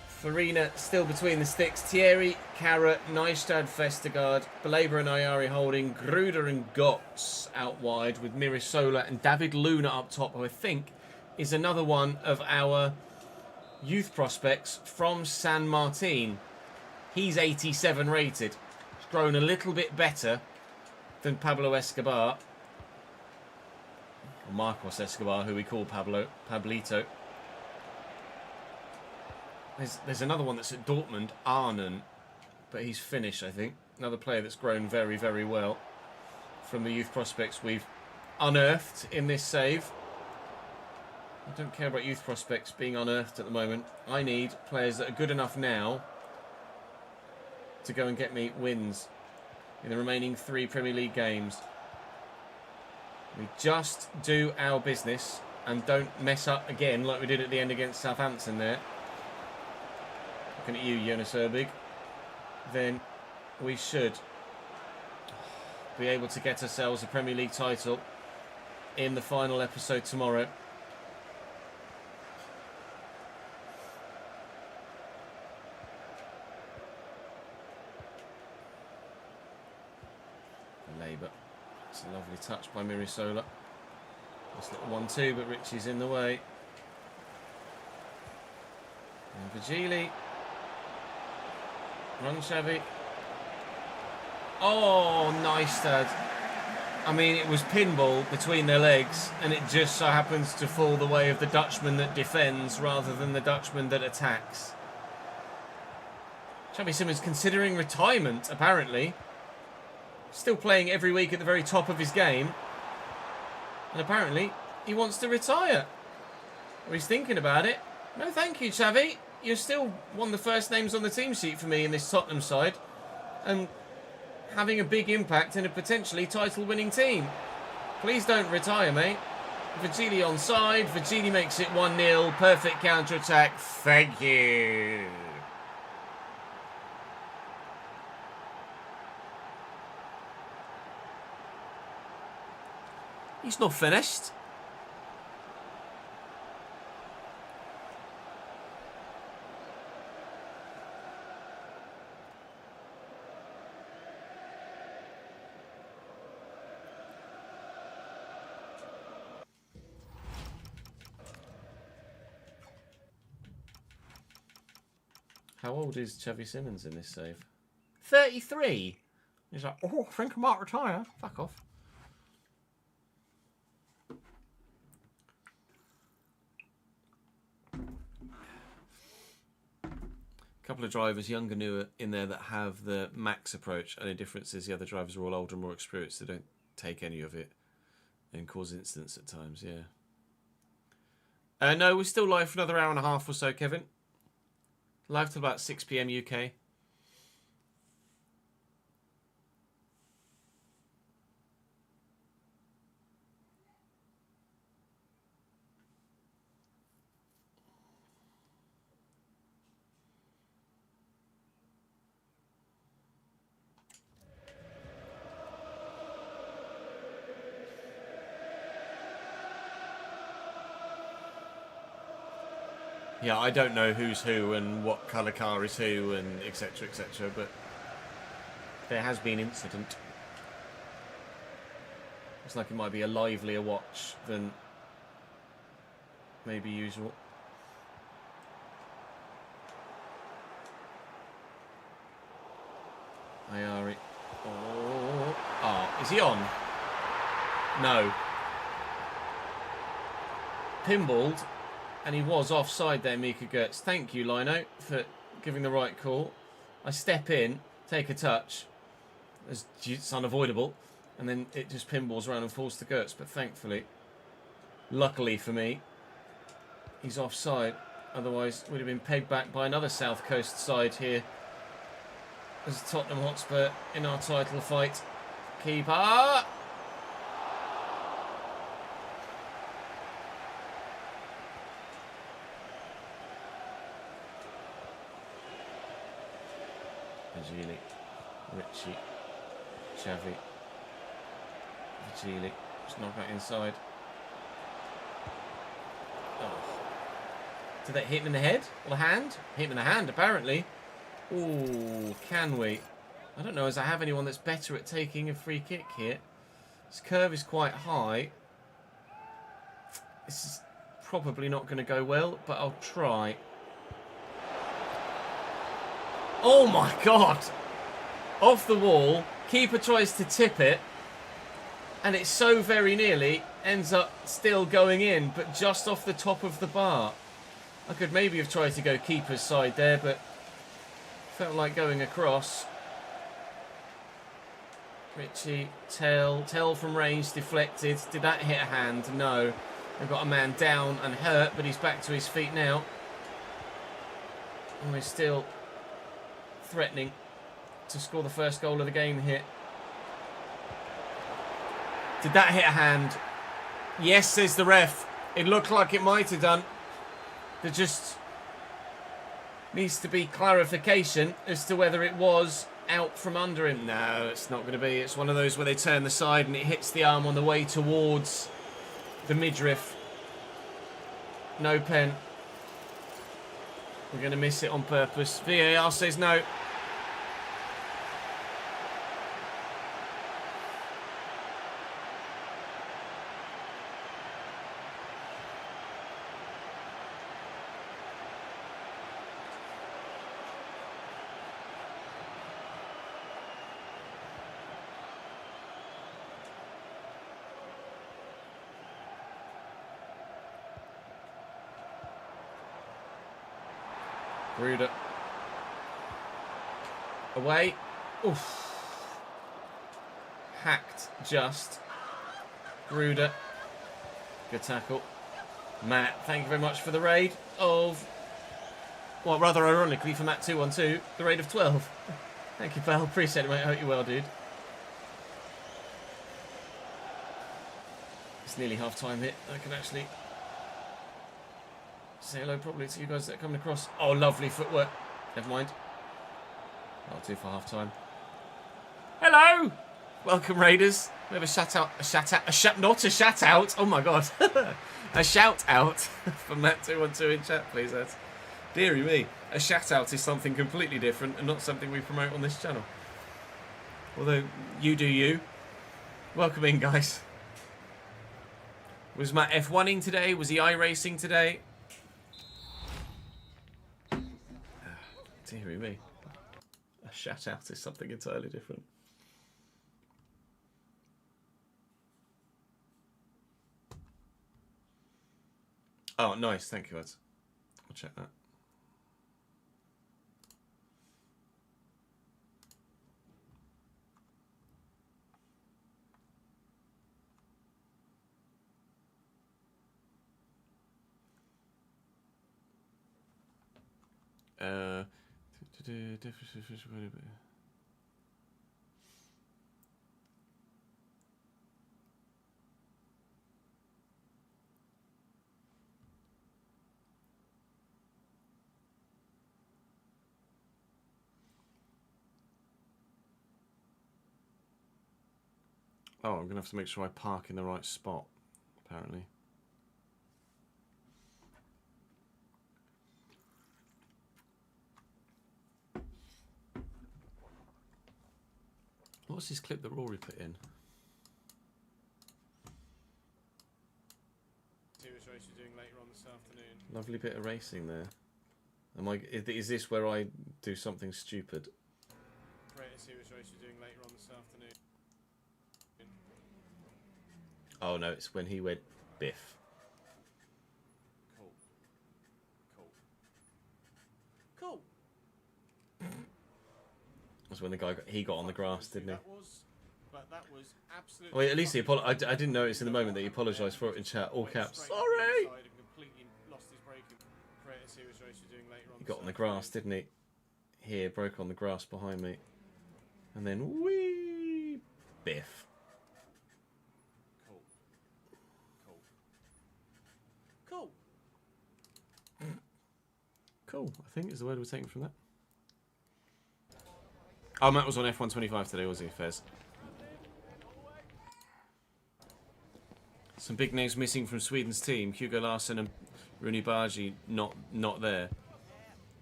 A: Farina still between the sticks. Thierry, Carrot, Neistad, Vestergaard, Belaber and Ayari holding. Gruder and Gotts out wide with Mirisola and David Luna up top, who I think is another one of our youth prospects from San Martin. He's 87 rated. He's grown a little bit better than Pablo Escobar. Or Marcos Escobar, who we call Pablito. There's another one that's at Dortmund, Arnon. But he's Finnish, I think. Another player that's grown very, very well from the youth prospects we've unearthed in this save. I don't care about youth prospects being unearthed at the moment. I need players that are good enough now to go and get me wins in the remaining 3 Premier League games. We just do our business and don't mess up again like we did at the end against Southampton there. Looking at you, Jonas Erbig. Then we should be able to get ourselves a Premier League title in the final episode tomorrow. Labour. It's a lovely touch by Mirisola. This little 1-2, but Richie's in the way. And Virgili. Run, Xavi. Oh, nice, Dad. I mean, it was pinball between their legs, and it just so happens to fall the way of the Dutchman that defends rather than the Dutchman that attacks. Xavi Simons considering retirement, apparently. Still playing every week at the very top of his game. And apparently, he wants to retire. Or he's thinking about it. No, thank you, Xavi. You're still one of the first names on the team sheet for me in this Tottenham side. And having a big impact in a potentially title-winning team. Please don't retire, mate. Virgili onside. Virgili makes it 1-0. Perfect counter-attack. Thank you. He's not finished. How old is Xavi Simons in this save? 33. He's like, oh, I think I might retire. Fuck off. Couple of drivers, younger, newer, in there that have the max approach. Only difference is the other drivers are all older and more experienced. They don't take any of it and cause incidents at times, yeah. No, we're still live for another hour and a half or so, Kevin. Live till about 6 PM UK. Yeah, I don't know who's who and what colour car is who and etc, but there has been incident. Looks like it might be a livelier watch than maybe usual. Ayari. Oh, is he on? No. Pinballed. And he was offside there, Mika Gertz. Thank you, Lino, for giving the right call. I step in, take a touch. It's unavoidable. And then it just pinballs around and falls to Gertz. But thankfully, luckily for me, he's offside. Otherwise, would have been pegged back by another South Coast side here. As Tottenham Hotspur in our title fight. Keeper! Virgili, Richie, Xavi, Virgili, just knock that inside. Oh. Did that hit him in the head or the hand? Hit him in the hand, apparently. Ooh, can we? I don't know as I have anyone that's better at taking a free kick here. This curve is quite high. This is probably not going to go well, but I'll try. Oh my God. Off the wall. Keeper tries to tip it. And it so very nearly ends up still going in, but just off the top of the bar. I could maybe have tried to go keeper's side there, but felt like going across. Richie, Tell from range, deflected. Did that hit a hand? No. They've got a man down and hurt, but he's back to his feet now. And we're still threatening to score the first goal of the game here. Did that hit a hand? Yes, says the ref. It looked like it might have done. There just needs to be clarification as to whether it was out from under him. No, it's not going to be. It's one of those where they turn the side and it hits the arm on the way towards the midriff. No pen. We're going to miss it on purpose. VAR says no. Gruder. Away. Oof. Hacked just. Gruder. Good tackle. Matt, thank you very much for the raid of... Well, rather ironically for Matt 212, the raid of 12. Thank you, pal. Appreciate it, mate. I hope you're well, dude. It's nearly half-time here. I can actually... say hello probably to you guys that are coming across. Oh, lovely footwork. Never mind. That'll do for half time. Hello! Welcome, Raiders. We have not a shout out. Oh my God. A shout out from Matt212 in chat, please, Ed. Deary me. A shout out is something completely different and not something we promote on this channel. Although, you do you. Welcome in, guys. Was Matt F1ing today? Was he iRacing today? Deary me. A shout out is something entirely different. Oh, nice. Thank you, Ed. I'll check that. Oh, I'm going to have to make sure I park in the right spot, apparently. What's this clip that Rory put in?
F: Series race you're doing later on this afternoon.
A: Lovely bit of racing there. Is this where I do something stupid?
F: Greater series race you're doing later on this afternoon.
A: Oh no, it's when he went biff.
F: Cool. Cool.
A: That's when the guy got on the grass, didn't he?
F: But that was absolutely.
A: Wait, at least he I didn't notice in the moment that he apologised for it in chat, all caps. Sorry. He got on the grass, didn't he? Here, broke on the grass behind me, and then wee biff.
F: Cool.
A: Cool, I think is the word we're taking from that. Oh, Matt was on F125 today, was he, Fez? Some big names missing from Sweden's team. Hugo Larsson and Rooney Bargi not there.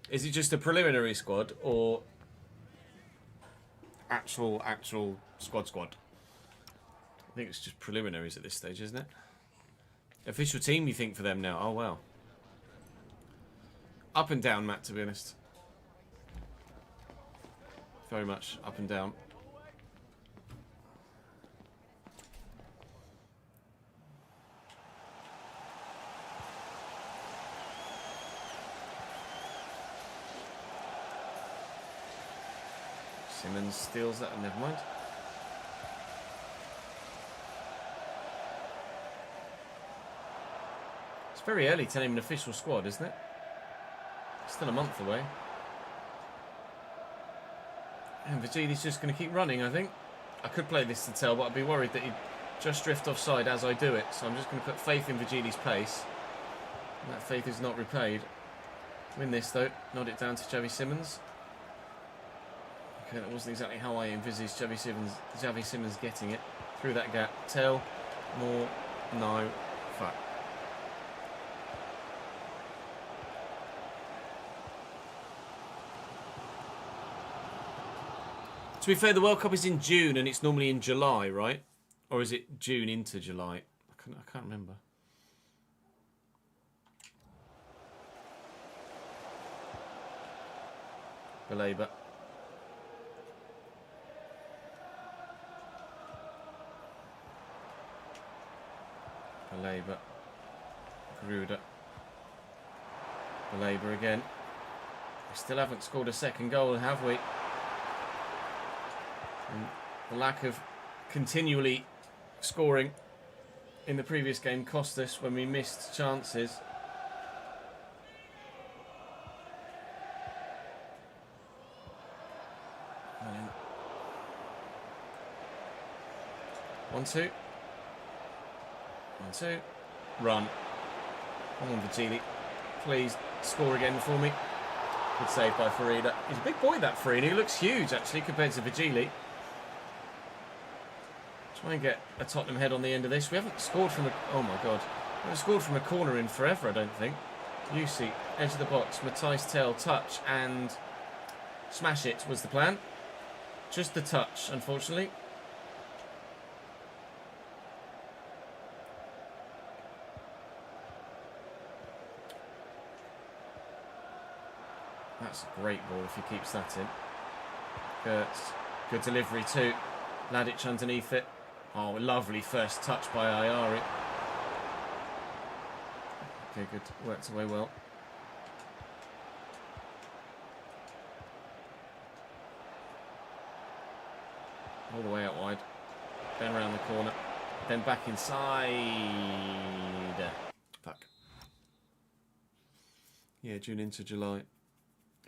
A: Is it just a preliminary squad or actual squad? I think it's just preliminaries at this stage, isn't it? Official team, you think, for them now? Oh, wow. Up and down, Matt, to be honest. very much up and down. Simmons steals that, never mind. It's very early to name an official squad, isn't it? Still a month away. And Virgili's just going to keep running, I think. I could play this to tell, but I'd be worried that he'd just drift offside as I do it. So I'm just going to put faith in Virgili's pace. And that faith is not repaid. Win this, though. Nod it down to Xavi Simmons. Okay, that wasn't exactly how I envisaged Xavi Simmons getting it. Through that gap. Tell. More. No. Fuck. To be fair, the World Cup is in June and it's normally in July, right? Or is it June into July? I can't remember. Baleba. Baleba. Gruder. Baleba again. We still haven't scored a second goal, have we? And the lack of continually scoring in the previous game cost us when we missed chances. One, two. 1-2. Run. Come on, Virgili. Please score again for me. Good save by Farida. He's a big boy, that Farida. He looks huge, actually, compared to Virgili. Try and get a Tottenham head on the end of this. We haven't scored from a... Oh, my God. We haven't scored from a corner in forever, I don't think. Yusi, edge of the box. Matthijs Tel, touch, and smash it was the plan. Just the touch, unfortunately. That's a great ball if he keeps that in. Gertz. Good delivery too. Ladic underneath it. Oh, lovely first touch by Ayari. Okay, good. Worked away well. All the way out wide. Then around the corner. Then back inside. Fuck. Yeah, June into July.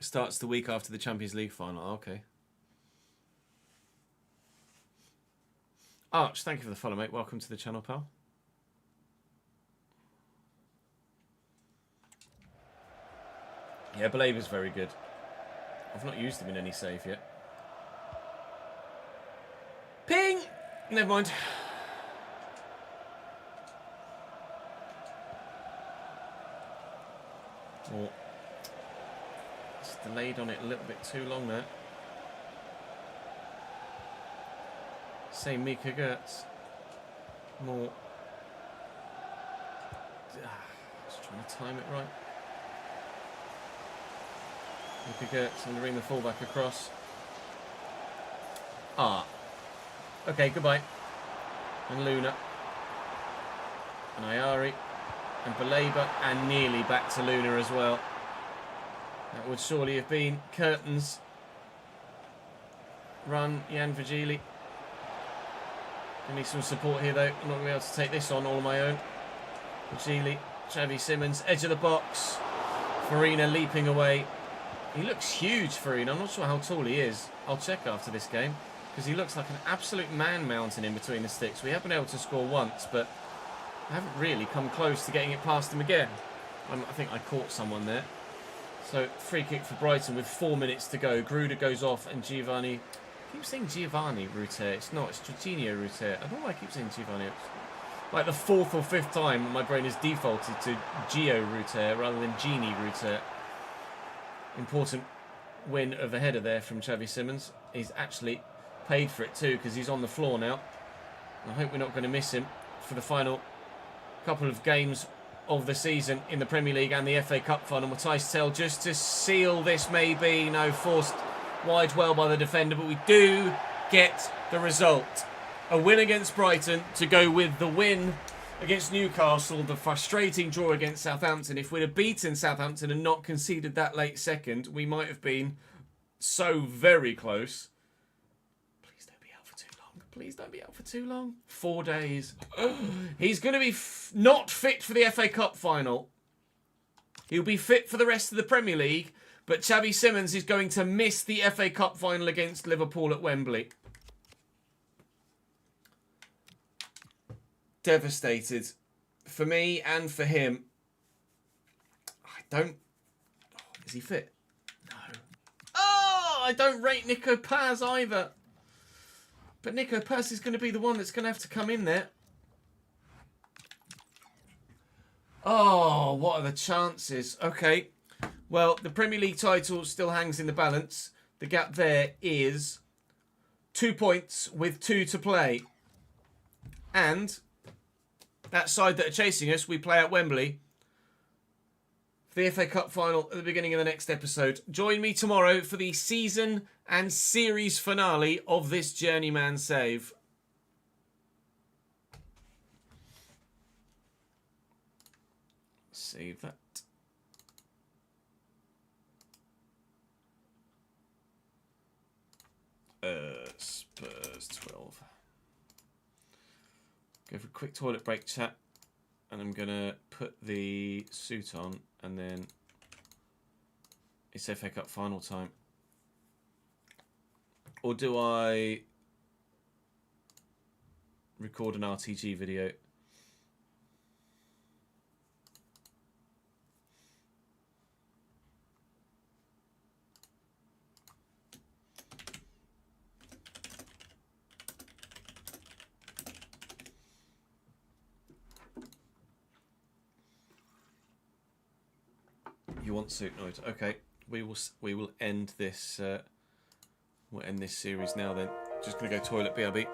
A: Starts the week after the Champions League final. Okay. Arch, thank you for the follow, mate. Welcome to the channel, pal. Yeah, Baleba's very good. I've not used him in any save yet. Ping! Never mind. Oh. It's delayed on it a little bit too long there. Same Mika Gertz. More. Just trying to time it right. Mika Gertz and bring the fullback across. Ah. Okay, goodbye. And Luna. And Ayari. And Baleba. And nearly back to Luna as well. That would surely have been curtains. Run, Jan Virgili. I need some support here though. I'm not going to be able to take this on all on my own. Virgili, Xavi Simmons, edge of the box. Farina leaping away. He looks huge, Farina. I'm not sure how tall he is. I'll check after this game. Because he looks like an absolute man mountain in between the sticks. We have been able to score once, but I haven't really come close to getting it past him again. I think I caught someone there. So, free kick for Brighton with 4 minutes to go. Gruder goes off and Giovanni... I keep saying Giovanni Ruter. It's not. It's Jorginho Ruter. I don't know why I keep saying Giovanni. It's like the 4th or 5th time my brain has defaulted to Gio Ruter rather than Genie Ruter. Important win of the header there from Xavi Simmons. He's actually paid for it too because he's on the floor now. I hope we're not going to miss him for the final couple of games of the season in the Premier League and the FA Cup final. Matthijs Tel just to seal this maybe. No, forced Wide well by the defender, but we do get the result. A win against Brighton to go with the win against Newcastle, the frustrating draw against Southampton. If we'd have beaten Southampton and not conceded that late second, we might have been so very close. Please don't be out for too long. Please don't be out for too long. 4 days. He's going to be not fit for the FA Cup final. He'll be fit for the rest of the Premier League, but Xavi Simons is going to miss the FA Cup final against Liverpool at Wembley. Devastated. For me and for him. I don't... Oh, is he fit? No. Oh, I don't rate Nico Paz either. But Nico Paz is going to be the one that's going to have to come in there. Oh, what are the chances? Okay. Well, the Premier League title still hangs in the balance. The gap there is 2 points with 2 to play. And that side that are chasing us, we play at Wembley for the FA Cup final at the beginning of the next episode. Join me tomorrow for the season and series finale of this Journeyman save. Save that. Spurs 12. Go for a quick toilet break, chat, and I'm gonna put the suit on, and then it's FA Cup final time. Or do I record an RTG video? You want suit noise? Okay, we will end this. We'll end this series now. Then, just gonna go toilet. BRB.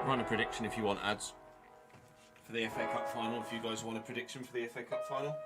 A: Run a prediction if you want ads for the FA Cup final. If you guys want a prediction for the FA Cup final.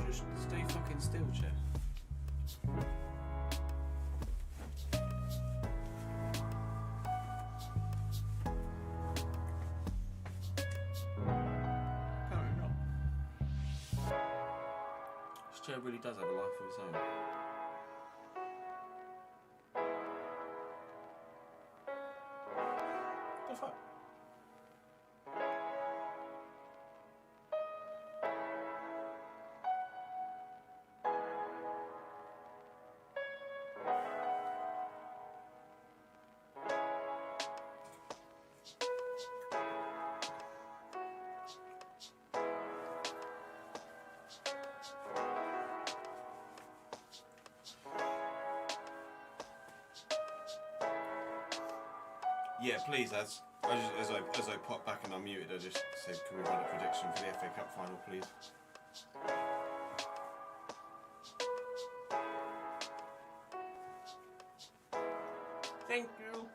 A: Just stay fucking still, Chair. Apparently not. This chair really does have a life of its own. The fuck? Yeah, please, as I pop back and unmuted, I just said, can we run a prediction for the FA Cup final, please? Thank you.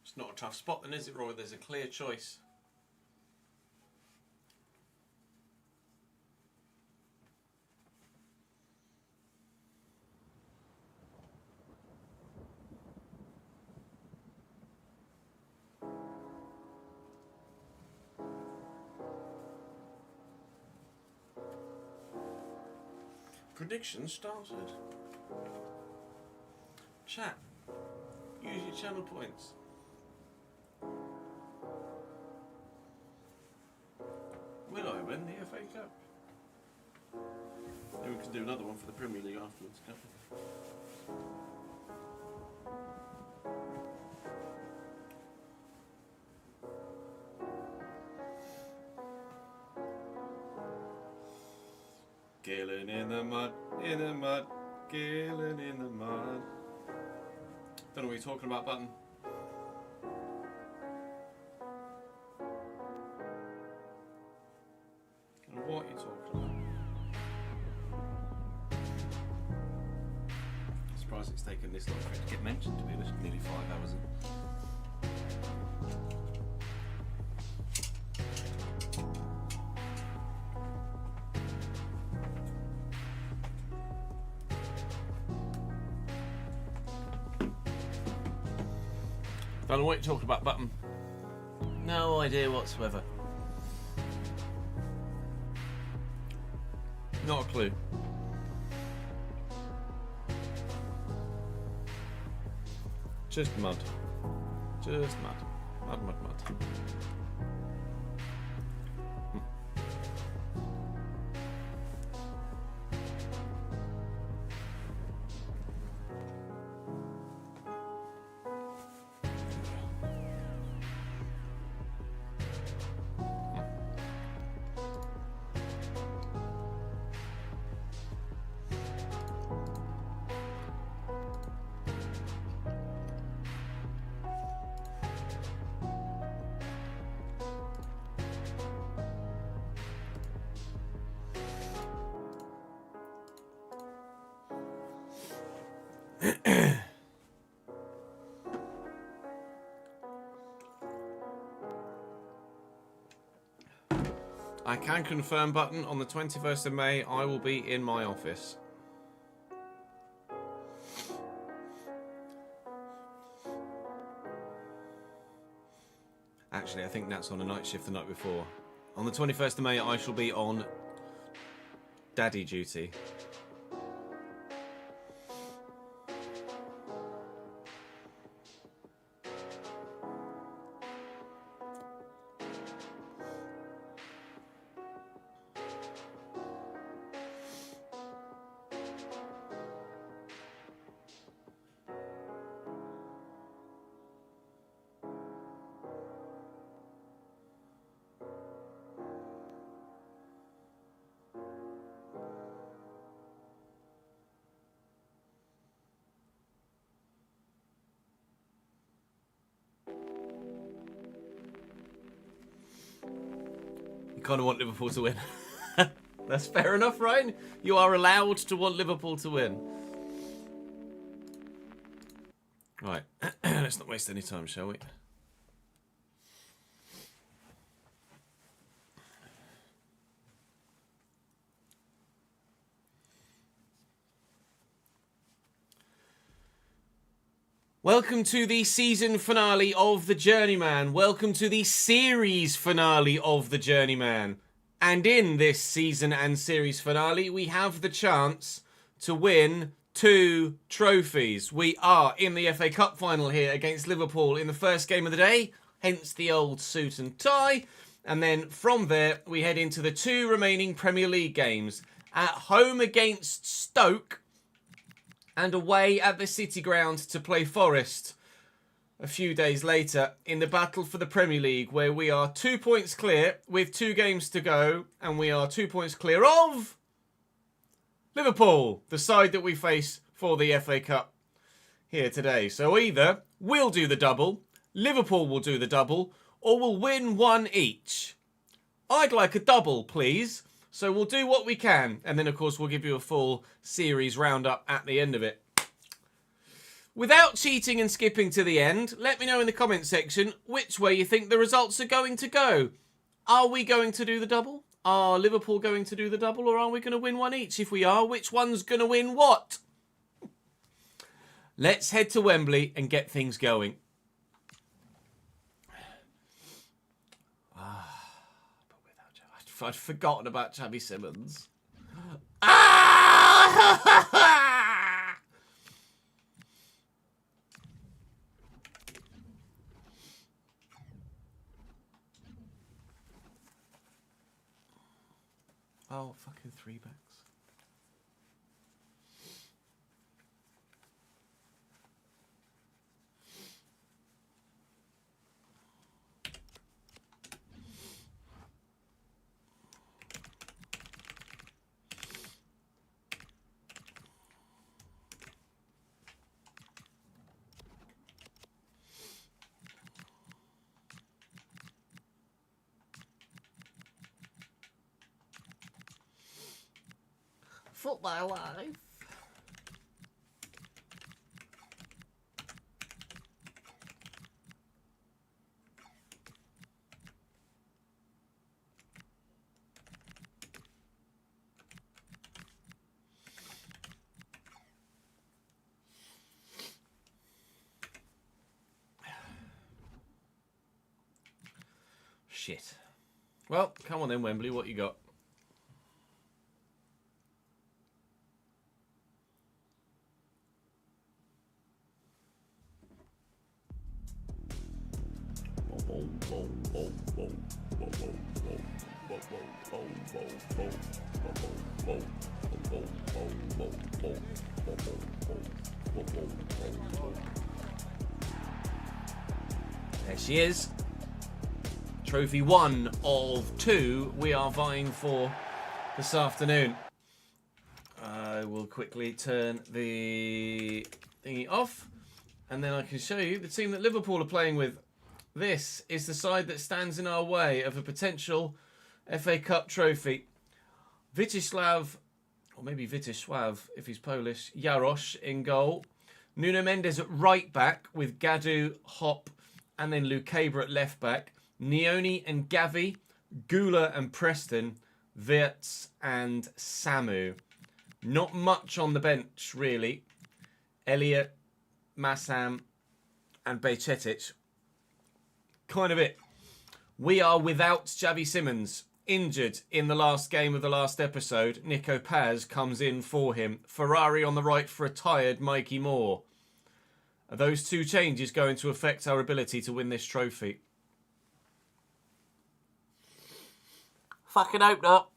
A: It's not a tough spot then, is it, Roy? There's a clear choice. Prediction started. Chat. Use your channel points. Will I win the FA Cup? Then we can do another one for the Premier League afterwards, can't we? Gillen in the mud, Gillen in the mud. Don't know what you're talking about, Button. What are you talking about? I'm surprised it's taken this long for it to get mentioned, to be honest. Nearly 5 hours in. Don't know what you're talking about, Button. No idea whatsoever. Not a clue. Just mud. Just mud. Mud, mud, mud. I can confirm, Button, on the 21st of May, I will be in my office. Actually, I think Nat's on a night shift the night before. On the 21st of May, I shall be on daddy duty. You kind of want Liverpool to win. That's fair enough, Ryan. You are allowed to want Liverpool to win. Right, let's not waste any time, shall we? Welcome to the season finale of The Journeyman. Welcome to the series finale of The Journeyman. And in this season and series finale, we have the chance to win 2 trophies. We are in the FA Cup final here against Liverpool in the first game of the day, hence the old suit and tie. And then from there, we head into the 2 remaining Premier League games. At home against Stoke, and away at the City Ground to play Forest a few days later in the battle for the Premier League, where we are 2 points clear with 2 games to go, and we are 2 points clear of Liverpool, the side that we face for the FA Cup here today. So either we'll do the double, Liverpool will do the double, or we'll win 1 each. I'd like a double, please. So we'll do what we can, and then of course we'll give you a full series roundup at the end of it. Without cheating and skipping to the end, let me know in the comment section which way you think the results are going to go. Are we going to do the double? Are Liverpool going to do the double, or are we going to win 1 each? If we are, which one's going to win what? Let's head to Wembley and get things going. I'd forgotten about Xavi Simons. Ah! Oh, fucking 3 backs. Football life. Shit. Well, come on then, Wembley. What you got? There she is. Trophy 1 of 2 we are vying for this afternoon. I will quickly turn the thingy off, and then I can show you the team that Liverpool are playing with. This is the side that stands in our way of a potential FA Cup trophy. Witysław, or maybe Witysław if he's Polish, Jarosz in goal. Nuno Mendes at right back with Gadu, Hop, and then Lukebra at left back. Nioni and Gavi, Gula and Preston, Wirtz and Samu. Not much on the bench, really. Elliot, Massam, and Bajcetic. Kind of it. We are without Xavi Simons. Injured in the last game of the last episode. Nico Paz comes in for him. Ferrari on the right for a tired Mikey Moore. Are those two changes going to affect our ability to win this trophy?
D: Fucking hope not.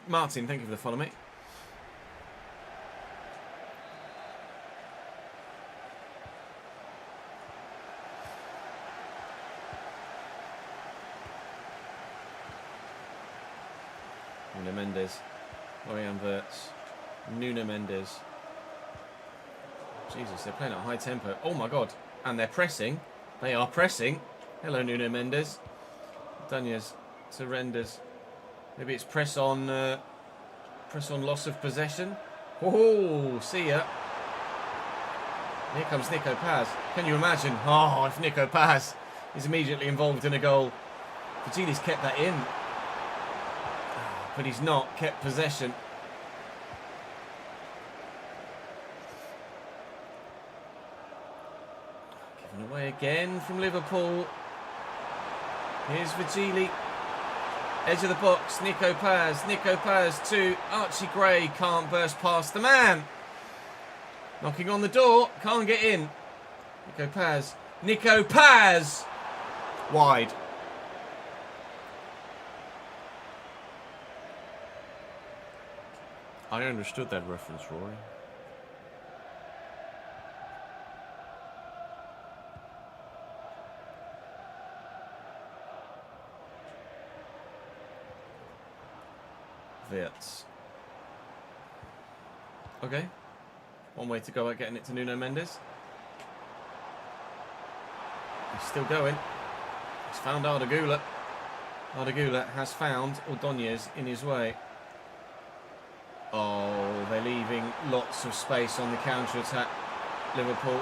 A: Martin, thank you for the follow, mate. Nuno Mendes, Orion Wirtz, Nuno Mendes. Jesus, they're playing at a high tempo. Oh my God. And they're pressing. They are pressing. Hello, Nuno Mendes. Dunya's surrenders. Maybe it's press on loss of possession. Oh, see ya. Here comes Nico Paz. Can you imagine? Oh, if Nico Paz is immediately involved in a goal. Fajili's kept that in. But he's not kept possession. Given away again from Liverpool. Here's Vajili. Edge of the box, Nico Paz to Archie Gray, can't burst past the man. Knocking on the door, can't get in. Nico Paz! Wide.
C: I understood that reference, Rory.
A: Wirtz. Okay. One way to go at getting it to Nuno Mendes. He's still going. He's found Ardagula. Ardagula has found Ordóñez in his way. Oh, they're leaving lots of space on the counter-attack. Liverpool.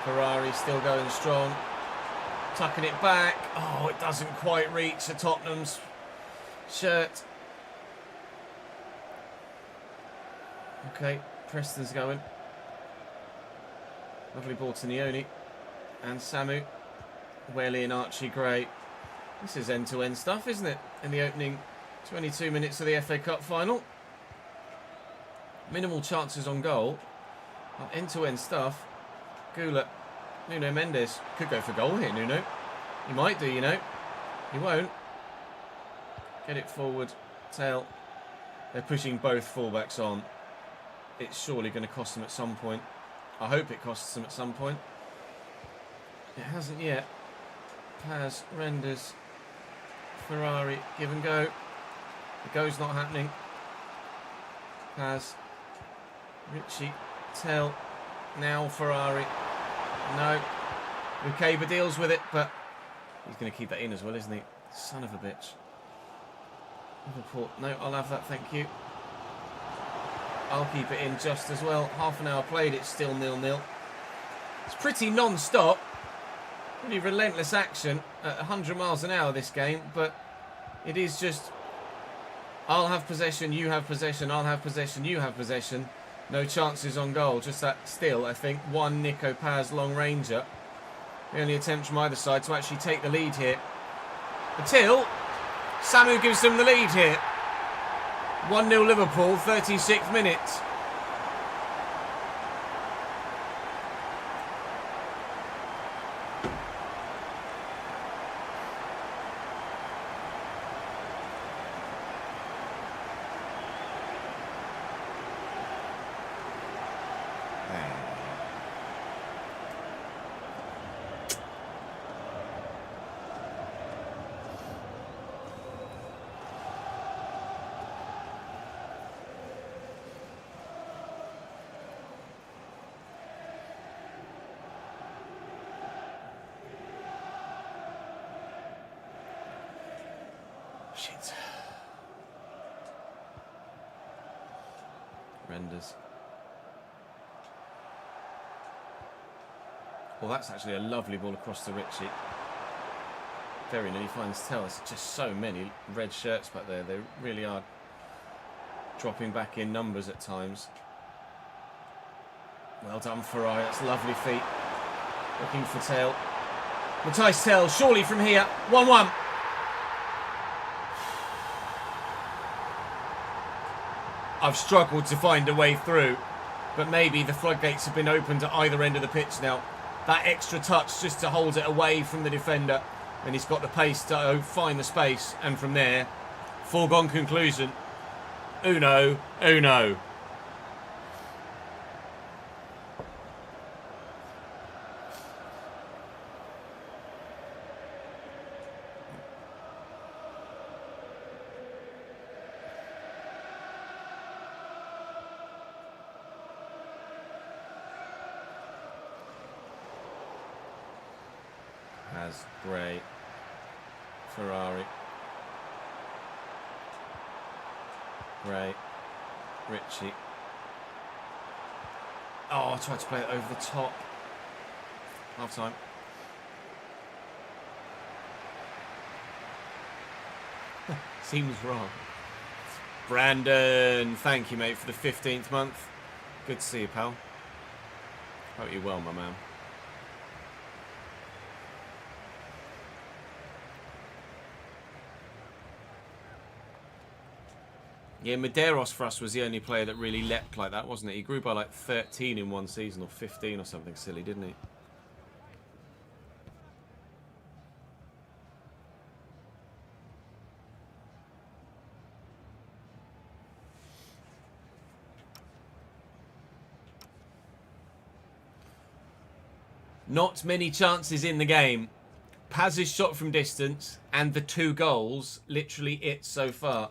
A: Ferrari still going strong. Tucking it back. Oh, it doesn't quite reach the Tottenham's shirt. Okay, Preston's going. Lovely ball to Nioni. And Samu. Welly and Archie Gray. This is end-to-end stuff, isn't it? In the opening 22 minutes of the FA Cup final. Minimal chances on goal. End-to-end stuff. Gula. Nuno Mendes. Could go for goal here, Nuno. He might do, you know. He won't. Get it forward. Tail. They're pushing both fullbacks on. It's surely going to cost them at some point. I hope it costs them at some point. It hasn't yet. Paz, Renders, Ferrari, give and go. The go's not happening. Paz, Ritchie, Tell, now Ferrari. No. Ukeba deals with it, but he's going to keep that in as well, isn't he? Son of a bitch. Liverpool. No, I'll have that, thank you. I'll keep it in just as well. Half an hour played, it's still 0-0. It's pretty non-stop. Really relentless action at 100 miles an hour this game, but it is just I'll have possession, you have possession, I'll have possession, you have possession. No chances on goal, just that still, I think, one Nico Paz long ranger. The only attempt from either side to actually take the lead here. Until Samu gives them the lead here. 1-0 Liverpool, 36th minute. Shit. Renders. Well, that's actually a lovely ball across to Ritchie. Very nearly finds Tell. There's just so many red shirts back there. They really are dropping back in numbers at times. Well done, Ferrari. That's lovely feet. Looking for Tail. Matthijs Tail, surely from here. 1-1. I've struggled to find a way through, but maybe the floodgates have been opened at either end of the pitch now. That extra touch just to hold it away from the defender, and he's got the pace to find the space, and from there, foregone conclusion. Uno, uno. Has Gray, Ferrari, Gray, Ritchie. Oh, I tried to play it over the top. Half time. Seems wrong. Brandon, thank you, mate, for the 15th month. Good to see you, pal. Hope you're well, my man. Yeah, Medeiros for us was the only player that really leapt like that, wasn't it? He grew by like 13 in one season, or 15 or something silly, didn't he? Not many chances in the game. Paz's shot from distance and the 2 goals, literally it so far.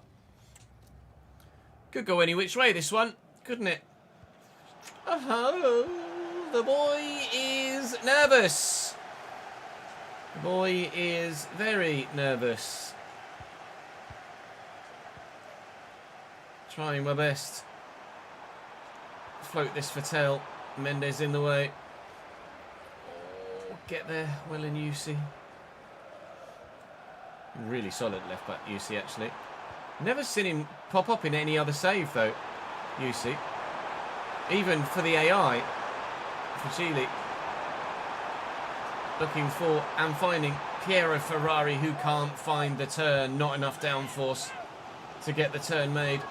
A: Could go any which way, this one, couldn't it? Oh, the boy is nervous. The boy is very nervous. Trying my best. Float this for Tell. Mendes in the way. Oh, get there, well in UC. Really solid left back UC, actually. Never seen him pop up in any other save, though, UC. Even for the AI, for Chile. Looking for and finding Piero Ferrari, who can't find the turn. Not enough downforce to get the turn made.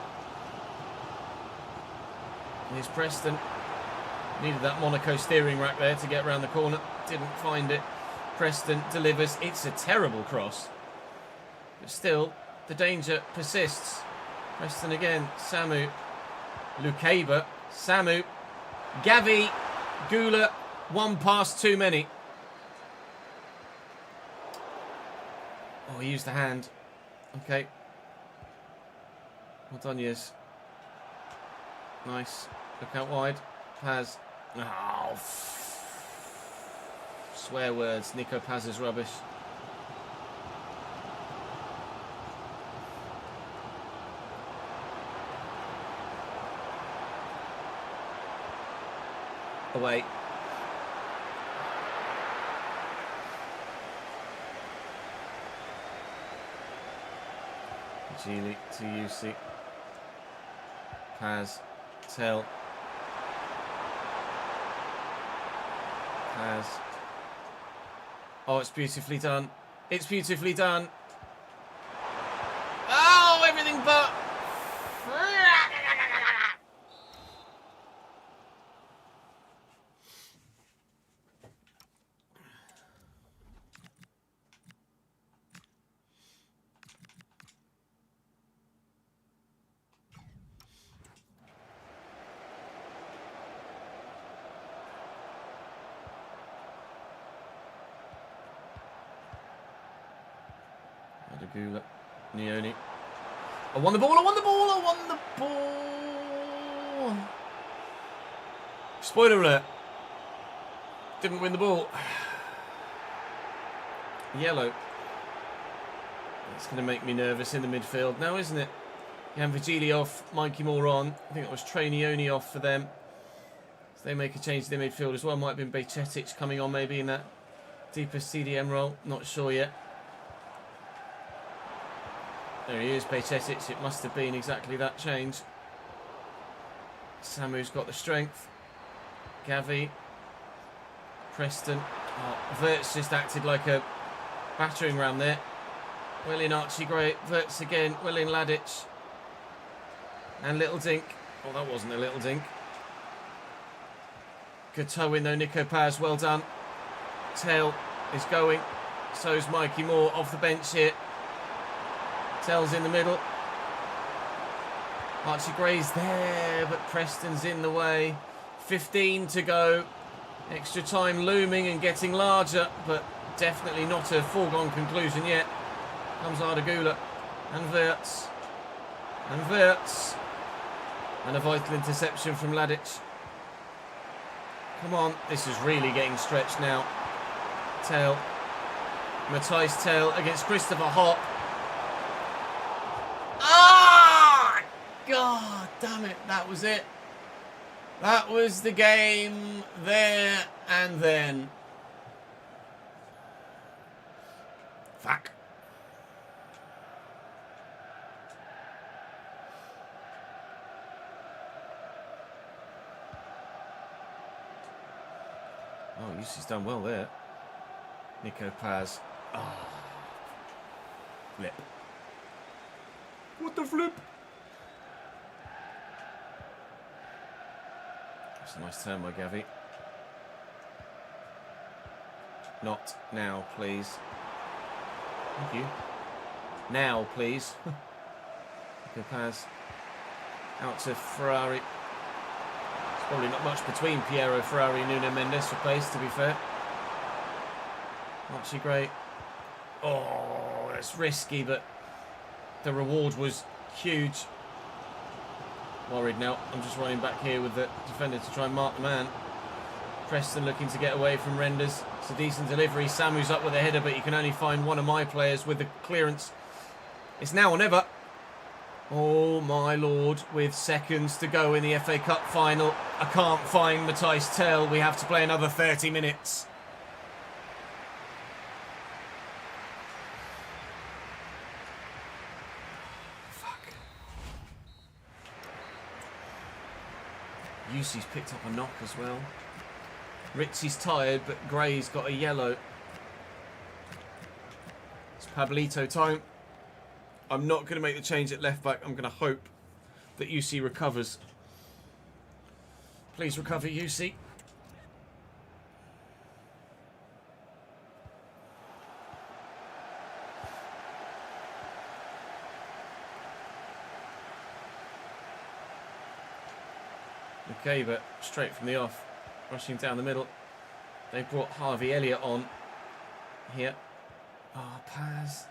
A: Here's Preston. Needed that Monaco steering rack there to get around the corner. Didn't find it. Preston delivers. It's a terrible cross. But still, the danger persists. Preston again. Samu. Lukeba. Samu. Gavi. Gula. One pass too many. Oh, he used the hand. Okay. Well done, yes. Nice. Look out wide. Paz. Oh. Swear words. Nico Paz is rubbish. Away. Gili to UC. Paz. Tell. Paz. Oh, it's beautifully done. It's beautifully done. Oh, everything but. Gula, Nioni. I won the ball, I won the ball, I won the ball. Spoiler alert. Didn't win the ball. Yellow. That's going to make me nervous in the midfield now, isn't it? Jan Vigili off, Mikey Moore on. I think that was Trainioni off for them. So they make a change to their midfield as well. Might have been Bejcetic coming on maybe in that deepest CDM role. Not sure yet. There he is, Bejcetic. It must have been exactly that change. Samu's got the strength. Gavi. Preston. Oh, Verts just acted like a battering ram there. Willian Archie Gray. Verts again. Willian Ladic. And Little Dink. Oh, that wasn't a Little Dink. Good toe in though, Nico Paz. Well done. Tail is going. So's Mikey Moore off the bench here. Tail's in the middle. Archie Gray's there, but Preston's in the way. 15 to go. Extra time looming and getting larger, but definitely not a foregone conclusion yet. Comes Ardagula and Verts. And Verts. And a vital interception from Ladic. Come on, this is really getting stretched now. Tail. Matthijs Tail against Christopher Hop. Ah! God damn it, that was it. That was the game there and then. Fuck. Oh, Yusi's done well there. Nico Paz. Oh. Flip. What the flip? That's a nice turn by Gavi. Not now, please. Thank you. Now, please. Nico Paz. Out to Ferrari. Probably not much between Piero Ferrari and Nuno Mendes for pace, to be fair. Archie Gray. Oh, it's risky, but the reward was huge. Worried now. I'm just running back here with the defender to try and mark the man. Preston looking to get away from Renders. It's a decent delivery. Samu's up with a header, but you can only find one of my players with the clearance. It's now or never. Oh my lord, with seconds to go in the FA Cup final. I can't find Matthijs Tel. We have to play another 30 minutes. Fuck. Yusi's picked up a knock as well. Ritchie's tired, but Gray's got a yellow. It's Pablito time. I'm not going to make the change at left back. I'm going to hope that UC recovers. Please recover, UC. Okay, but straight from the off. Rushing down the middle. They brought Harvey Elliott on here. Oh, Paz.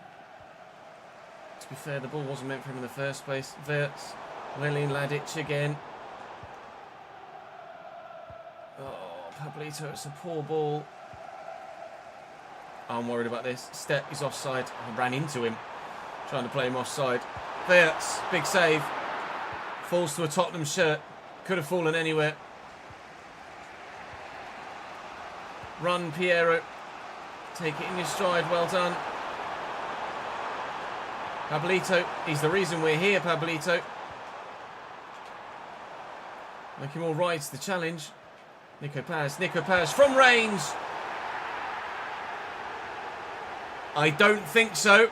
A: To be fair, the ball wasn't meant for him in the first place. Verts, Willian Ladic again. Oh, Pablito, it's a poor ball. I'm worried about this. Step, he's offside. I ran into him, trying to play him offside. Verts, big save. Falls to a Tottenham shirt. Could have fallen anywhere. Run, Piero. Take it in your stride. Well done. Pablito, he's the reason we're here, Pablito. Make him all rise to the challenge. Nico Paz from range. I don't think so,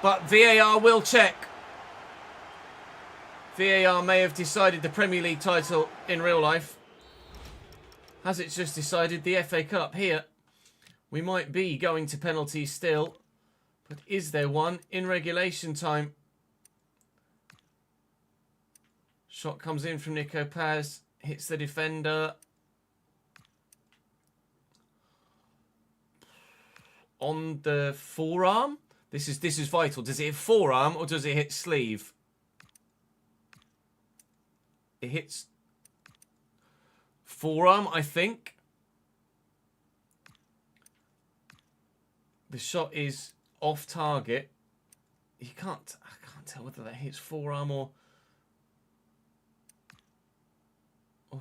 A: but VAR will check. VAR may have decided the Premier League title in real life. Has it just decided the FA Cup here? We might be going to penalties still. But is there one in regulation time? Shot comes in from Nico Paz. Hits the defender. On the forearm? This is vital. Does it hit forearm or does it hit sleeve? It hits forearm, I think. The shot is off target. I can't tell whether that hits forearm or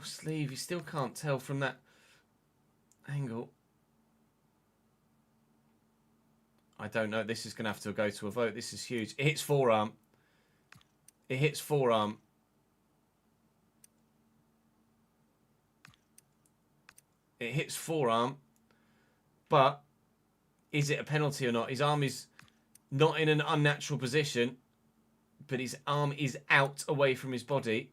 A: sleeve. You still can't tell from that angle. I don't know. This is going to have to go to a vote. This is huge. It hits forearm. It hits forearm. It hits forearm. But is it a penalty or not? His arm is not in an unnatural position, but his arm is out away from his body.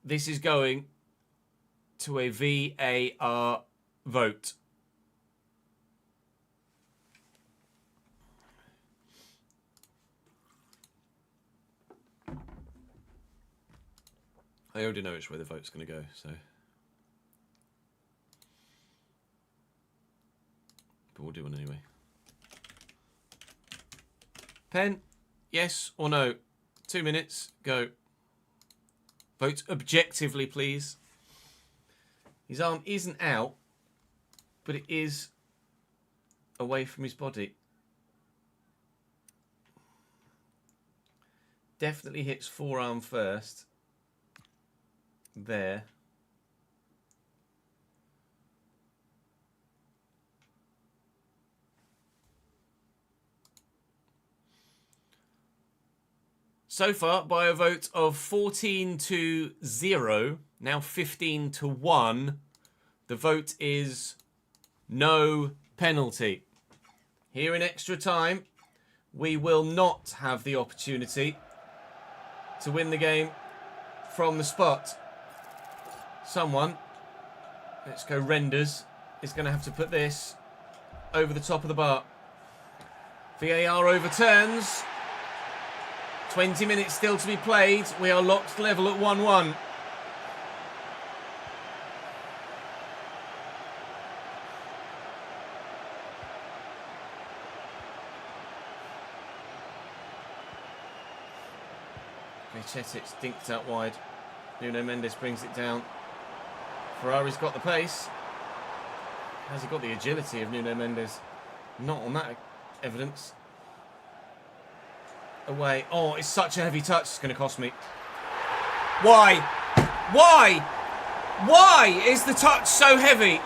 A: This is going to a VAR vote. I already know which way the vote's going to go, so... But we'll do one anyway. Pen, yes or no? 2 minutes, go. Vote objectively, please. His arm isn't out, but it is away from his body. Definitely hits forearm first. There. So far, by a vote of 14-0, now 15-1, the vote is no penalty. Here in extra time, we will not have the opportunity to win the game from the spot. Someone, let's go renders, is going to have to put this over the top of the bar. VAR overturns. 20 minutes still to be played. We are locked level at 1-1. Chetic dinked out wide. Nuno Mendes brings it down. Ferrari's got the pace. Has he got the agility of Nuno Mendes? Not on that evidence. Away. Oh, it's such a heavy touch. It's going to cost me. Why? Why? Why is the touch so heavy?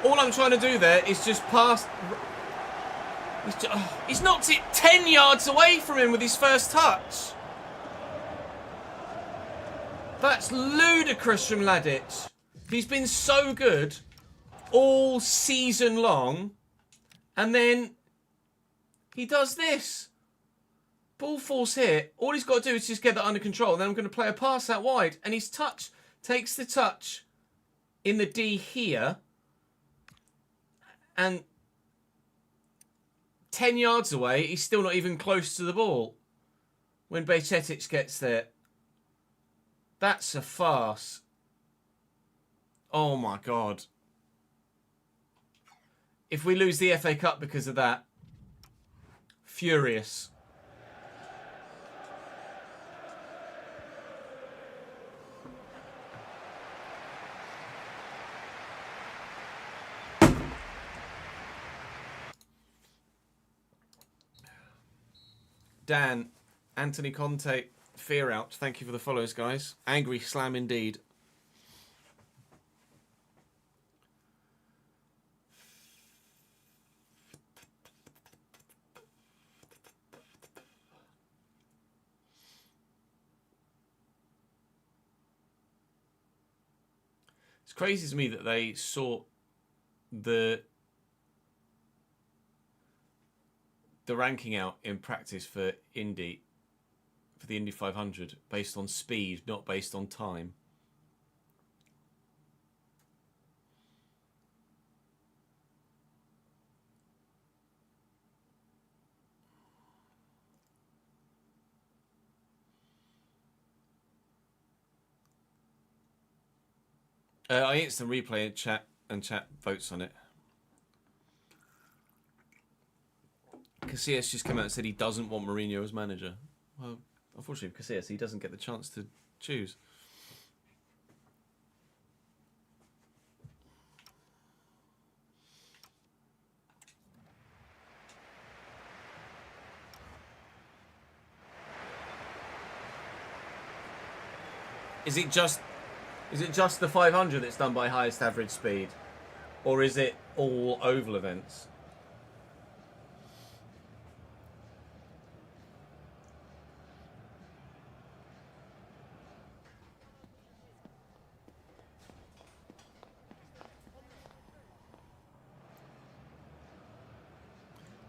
A: All I'm trying to do there is just pass. He's knocked it 10 yards away from him with his first touch. That's ludicrous from Mladic. He's been so good all season long, and then he does this. Ball falls here. All he's got to do is just get that under control. And then I'm going to play a pass out wide, and his touch takes the touch in the D here, and 10 yards away, he's still not even close to the ball when Bajcetic gets there. That's a farce. Oh my God. If we lose the FA Cup because of that, furious. Dan, Anthony Conte, fear out. Thank you for the follows, guys. Angry slam indeed. It's crazy to me that they sort the ranking out in practice for the Indy 500 based on speed, not based on time. I instant replay and chat votes on it. Casillas just came out and said he doesn't want Mourinho as manager. Well, unfortunately for Casillas, he doesn't get the chance to choose. Is it just the 500 that's done by highest average speed? Or is it all oval events?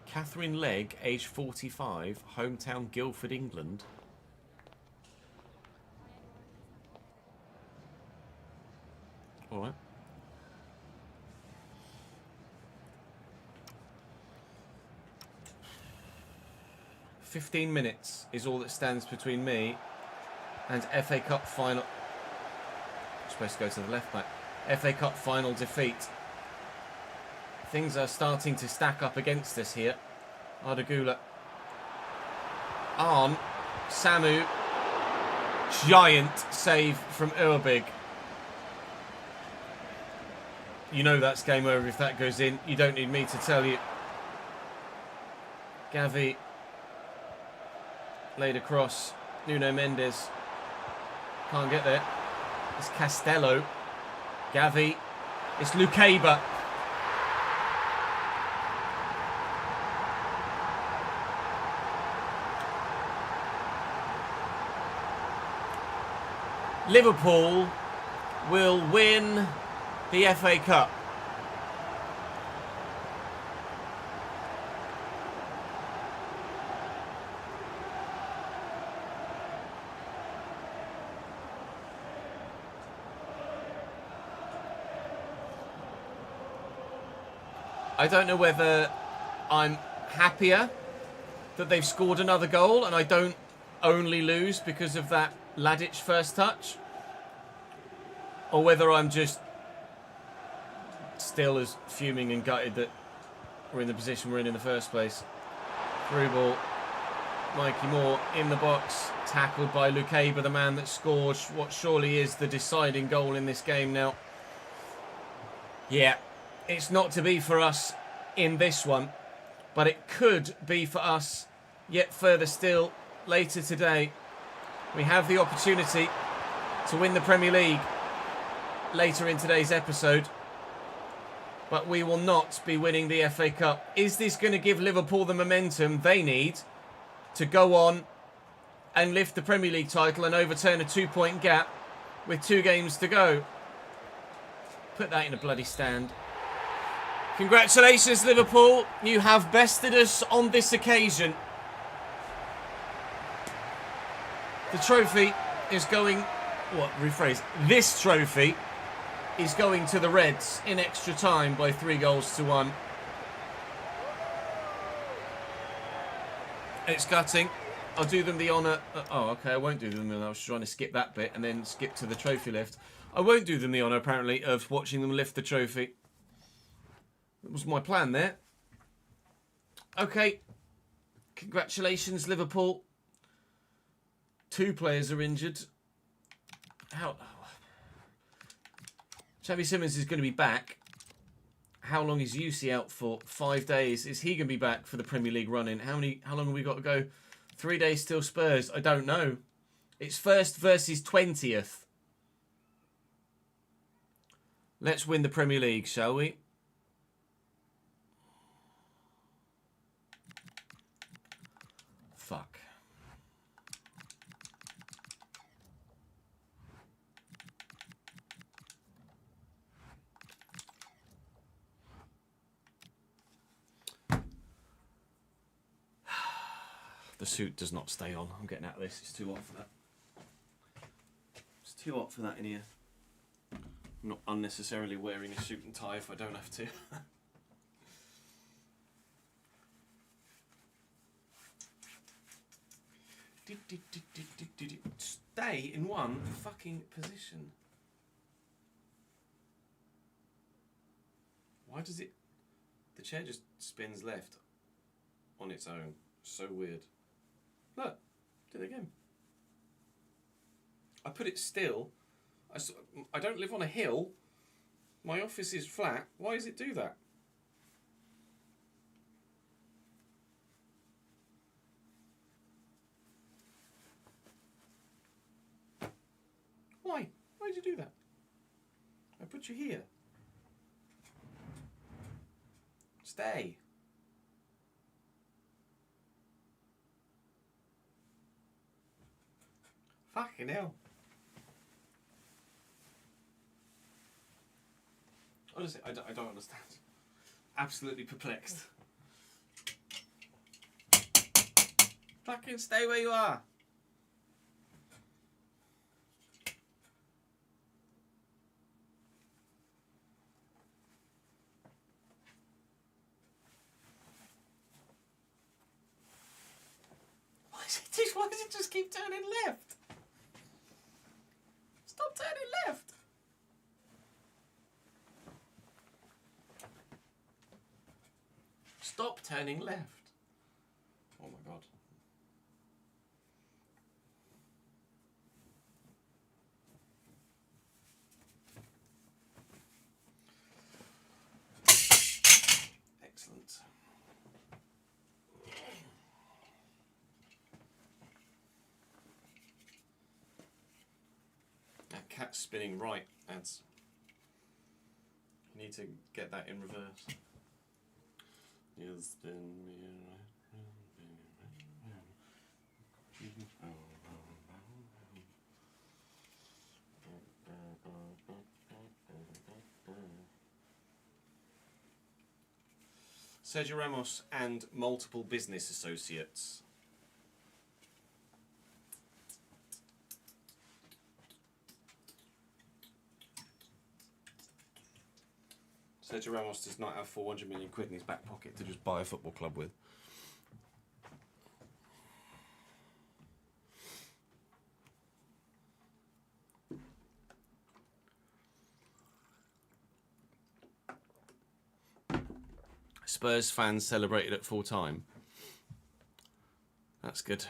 A: Catherine Legg, age 45, hometown Guildford, England. All right. "15 minutes is all that stands between me and FA Cup final." I'm supposed to go to the left back. FA Cup final defeat. Things are starting to stack up against us here. Ardagula. Arn. Samu. Giant save from Urbig. You know that's game over if that goes in. You don't need me to tell you. Gavi. Laid across. Nuno Mendes. Can't get there. It's Castello. Gavi. It's Lukeba. Liverpool will win the FA Cup. I don't know whether I'm happier that they've scored another goal and I don't only lose because of that Ladic first touch, or whether I'm just still as fuming and gutted that we're in the position we're in the first place. Through ball. Mikey Moore in the box, tackled by Lukeba, the man that scored what surely is the deciding goal in this game now. Yeah, it's not to be for us in this one, but it could be for us yet further still later today. We have the opportunity to win the Premier League later in today's episode, but we will not be winning the FA Cup. Is this going to give Liverpool the momentum they need to go on and lift the Premier League title and overturn a 2-point gap with 2 games to go? Put that in a bloody stand. Congratulations, Liverpool. You have bested us on this occasion. The trophy is going... This trophy is going to the Reds in extra time by 3-1. It's gutting. I'll do them the honour... oh, okay, I won't do them the honour. I was trying to skip that bit and then skip to the trophy lift. I won't do them the honour, apparently, of watching them lift the trophy. That was my plan there. Okay. Congratulations, Liverpool. 2 players are injured. How? Xavi Simons is going to be back. How long is Yusi out for? 5 days. Is he going to be back for the Premier League run-in? How long have we got to go? 3 days till Spurs? I don't know. It's 1st versus 20th. Let's win the Premier League, shall we? Fuck. The suit does not stay on. I'm getting out of this. It's too hot for that. It's too hot for that in here. I'm not unnecessarily wearing a suit and tie if I don't have to. Stay in one fucking position. Why does it... The chair just spins left on its own. So weird. Look, did it again. I put it still. I don't live on a hill. My office is flat. Why does it do that? Why? Why did you do that? I put you here. Stay. Fucking hell. Honestly, I don't understand. Absolutely perplexed. Fucking stay where you are. Why does it just keep turning left? Stop turning left. Stop turning left. Oh my god. Excellent. That cat's spinning right, ads. You need to get that in reverse. You spin me Sergio Ramos and multiple business associates. Sergio Ramos does not have 400 million quid in his back pocket to just buy a football club with. Spurs fans celebrated at full time. That's good.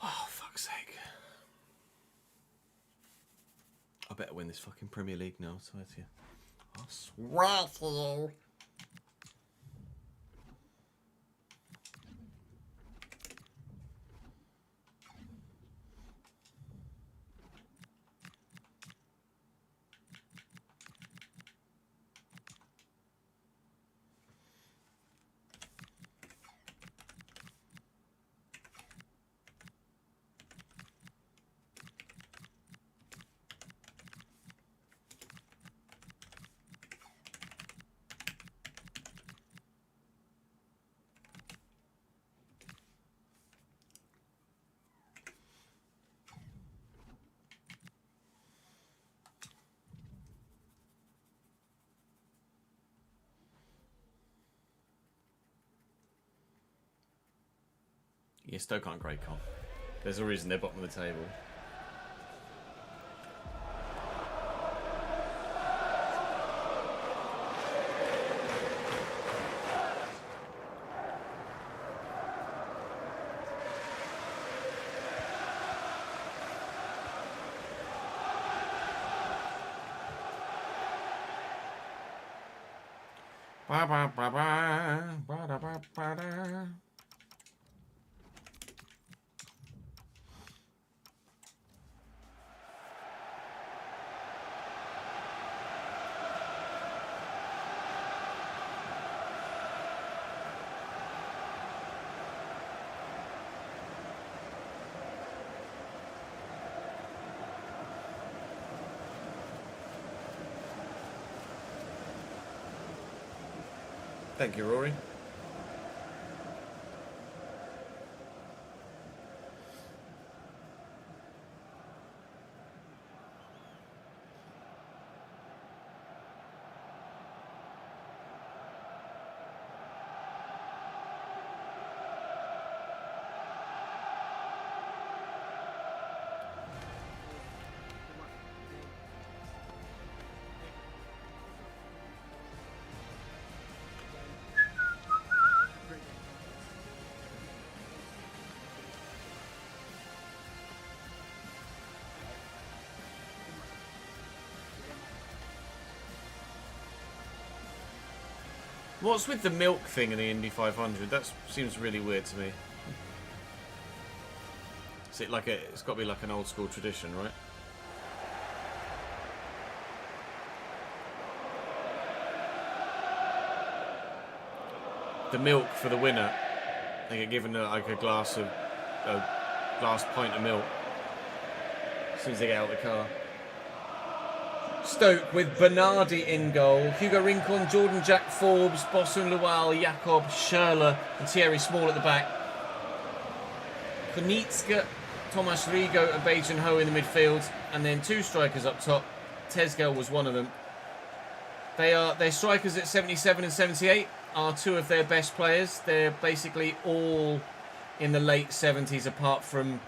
A: Oh, fuck's sake. I better win this fucking Premier League now, I swear to you. I swear to you. Yeah, Stoke aren't great, Con. There's a reason they're bottom of the table. Ba ba ba ba ba da ba ba da. Thank you, Rory. What's with the milk thing in the Indy 500? That seems really weird to me. Is it like a? It's got to be like an old school tradition, right? The milk for the winner. They get given like a glass pint of milk as soon as they get out of the car. Stoke with Bernardi in goal. Hugo Rincon, Jordan Jack Forbes, Bosun Lual, Jakob Schürrle and Thierry Small at the back. Konitska, Thomas Rigo and Bajan Ho in the midfield. And then two strikers up top. Tezgel was one of them. Their strikers at 77 and 78 are two of their best players. They're basically all in the late 70s apart from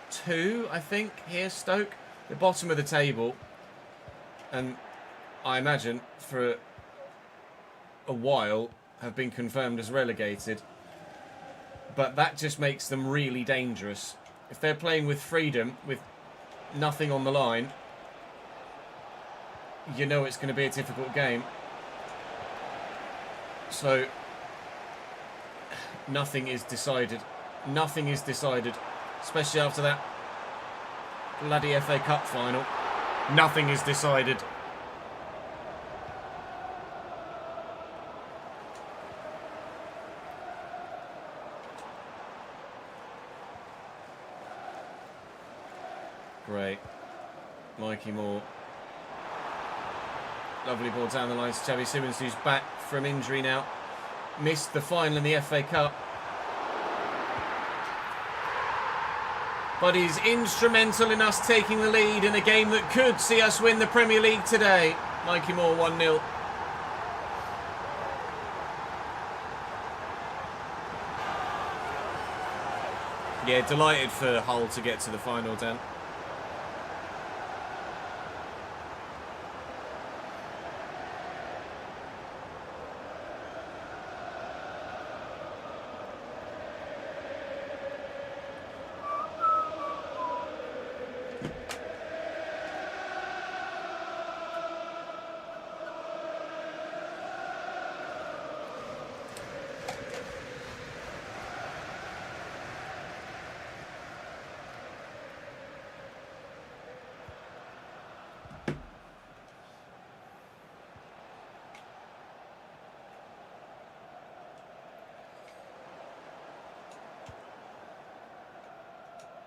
A: two, I think, here, Stoke. The bottom of the table. And I imagine for a while have been confirmed as relegated. But that just makes them really dangerous. If they're playing with freedom, with nothing on the line, you know it's going to be a difficult game. So, nothing is decided. Nothing is decided. Especially after that bloody FA Cup final. Nothing is decided. Great. Mikey Moore. Lovely ball down the line to Xavi Simons, who's back from injury now. Missed the final in the FA Cup. But he's instrumental in us taking the lead in a game that could see us win the Premier League today. Mikey Moore 1-0. Yeah, delighted for Hull to get to the final, Dan.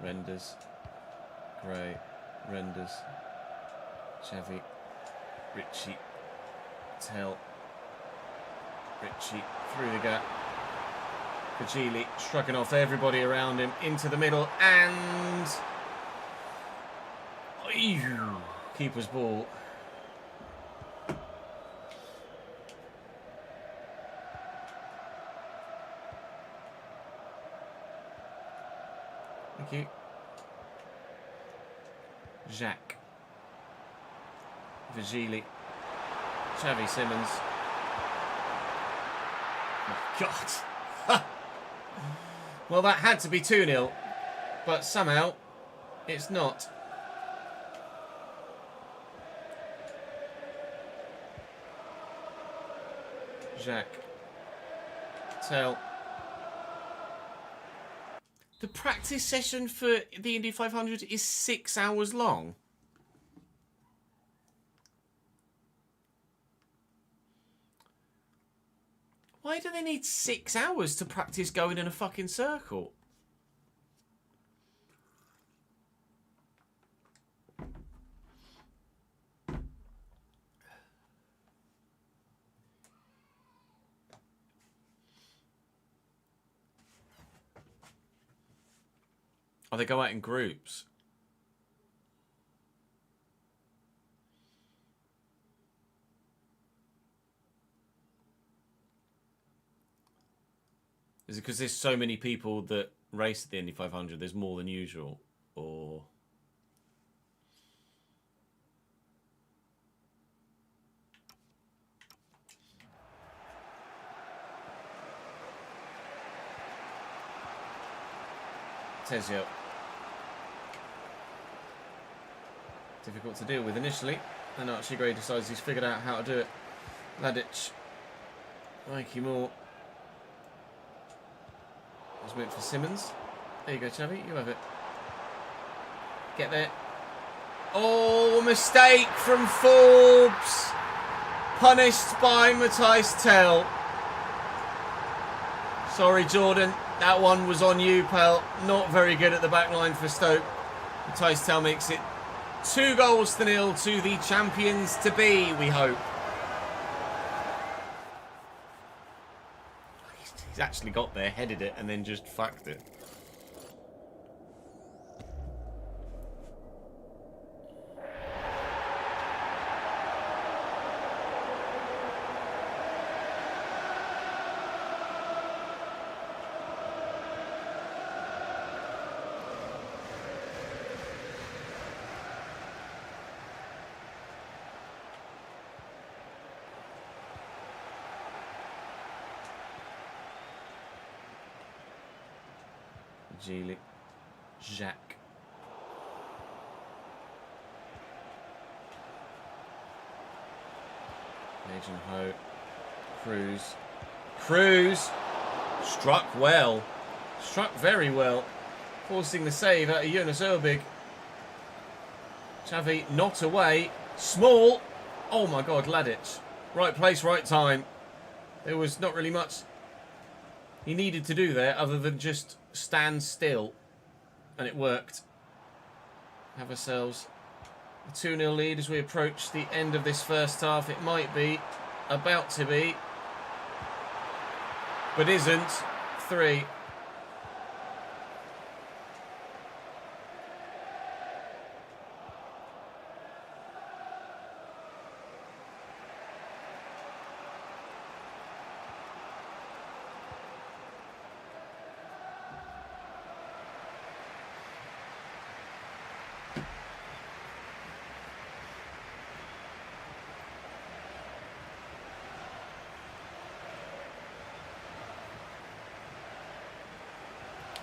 A: Renders. Gray. Renders. Xavi. Ritchie. Tell. Ritchie through the gap. Kajili shrugging off everybody around him into the middle and... Ew. Keeper's ball. Thank you. Jacques. Vigili. Xavi Simons. Oh, God. Well, that had to be 2-0, but somehow it's not. Jacques. Tell. The practice session for the Indy 500 is 6 hours long. Why do they need 6 hours to practice going in a fucking circle? Oh, they go out in groups. Is it because there's so many people that race at the Indy 500, there's more than usual? Or... Tezio. Difficult to deal with initially. And Archie Gray decides he's figured out how to do it. Ladic. Mikey Moore. Was meant for Simmons. There you go, Chavi. You have it. Get there. Oh, mistake from Forbes. Punished by Matthijs Tel. Sorry, Jordan. That one was on you, pal. Not very good at the back line for Stoke. Matthijs Tel makes it 2-0 to the champions to be, we hope. He's actually got there, headed it, and then just fucked it. Gili. Jacques. Agent Ho. Cruz. Struck well. Struck very well. Forcing the save out of Jonas Erbig. Xavi not away. Small. Oh my God, Ladic. Right place, right time. There was not really much he needed to do there other than just stand still. And it worked. Have ourselves a 2-0 lead as we approach the end of this first half. It might be. About to be. But isn't. 3.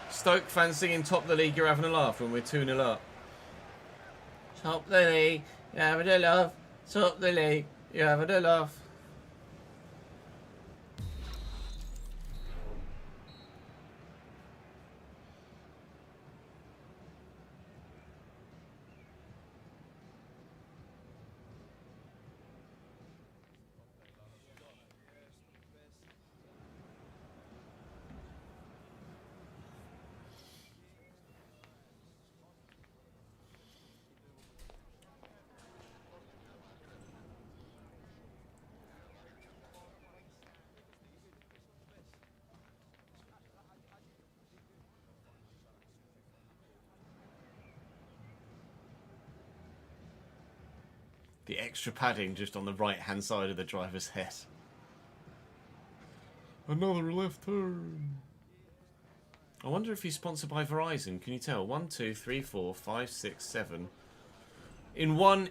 A: Stoke fans singing top of the league, you're having a laugh when we're 2-0 up. Top of the league, you're having a laugh. Top of the league, you're having a laugh. The extra padding just on the right-hand side of the driver's head. Another left turn. I wonder if he's sponsored by Verizon. Can you tell? 1, 2, 3, 4, 5, 6, 7. In one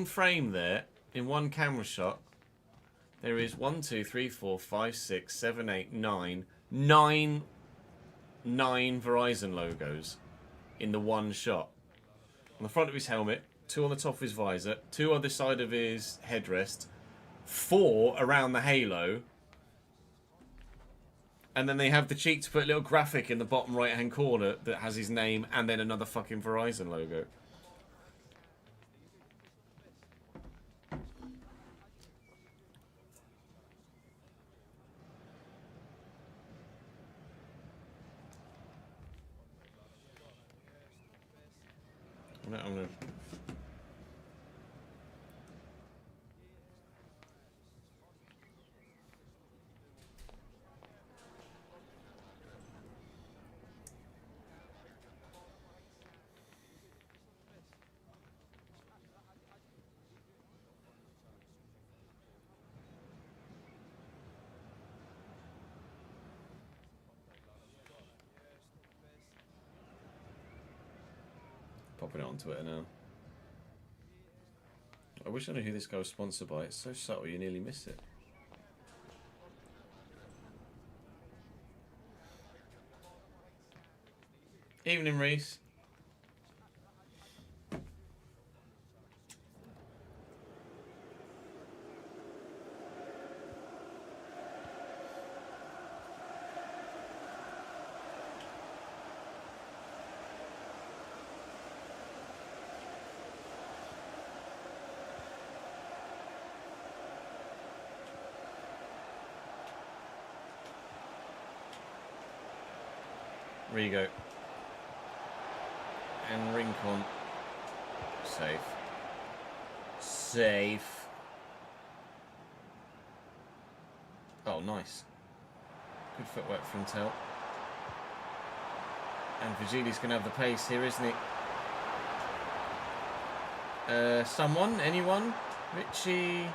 A: frame there, in one camera shot, there is 1, 2, 3, 4, 5, 6, 7, 8, 9. 9 Verizon logos in the one shot. On the front of his helmet, 2 on the top of his visor, 2 on the side of his headrest, 4 around the halo, and then they have the cheek to put a little graphic in the bottom right hand corner that has his name and then another fucking Verizon logo. I'm gonna popping it on Twitter now. I wish I knew who this guy was sponsored by. It's so subtle you nearly miss it. Evening, Reese. Rigo. And Rincon. Safe. Safe. Oh, nice. Good footwork from Tell. And Vigili's going to have the pace here, isn't he? Someone? Anyone? Richie?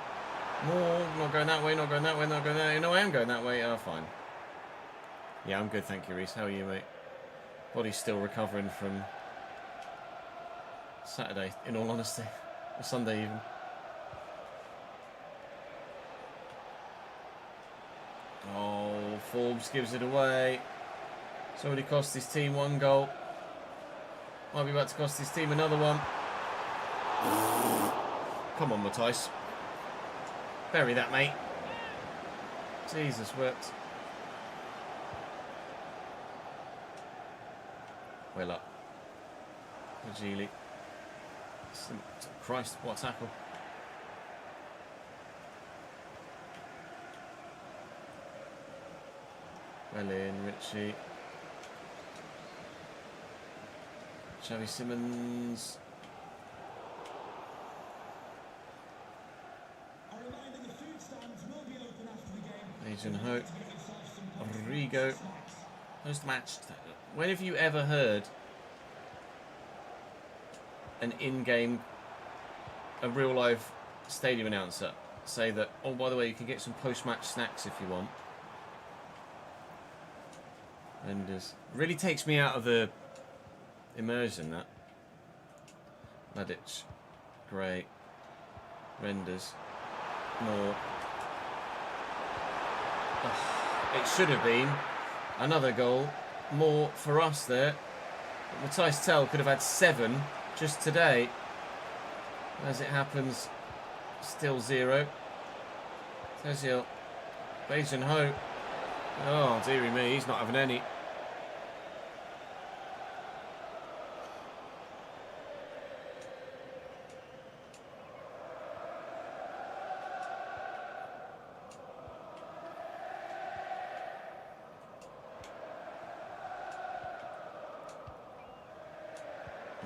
A: More? Not going that way, not going that way, not going that way. No, I am going that way. Oh, fine. Yeah, I'm good, thank you, Reese. How are you, mate? Body's still recovering from Saturday, in all honesty. Or Sunday, even. Oh, Forbes gives it away. It's already cost his team 1 goal. Might be about to cost his team another one. Come on, Matthijs. Bury that, mate. Jesus, worked. Well up. Vigili. Christ, what a tackle. Well in, Richie. Xavi Simmons. Agent Hope. Rigo. Post-match. When have you ever heard an in-game, a real-life stadium announcer say that, oh, by the way, you can get some post-match snacks if you want? And really takes me out of the immersion, that. Mladic. Great. Renders. More. Oh, it should have been another goal. More for us there. Matthijs Tell could have had 7 just today. As it happens, still 0. Tezil. Bajan Ho. Oh, dearie me, he's not having any.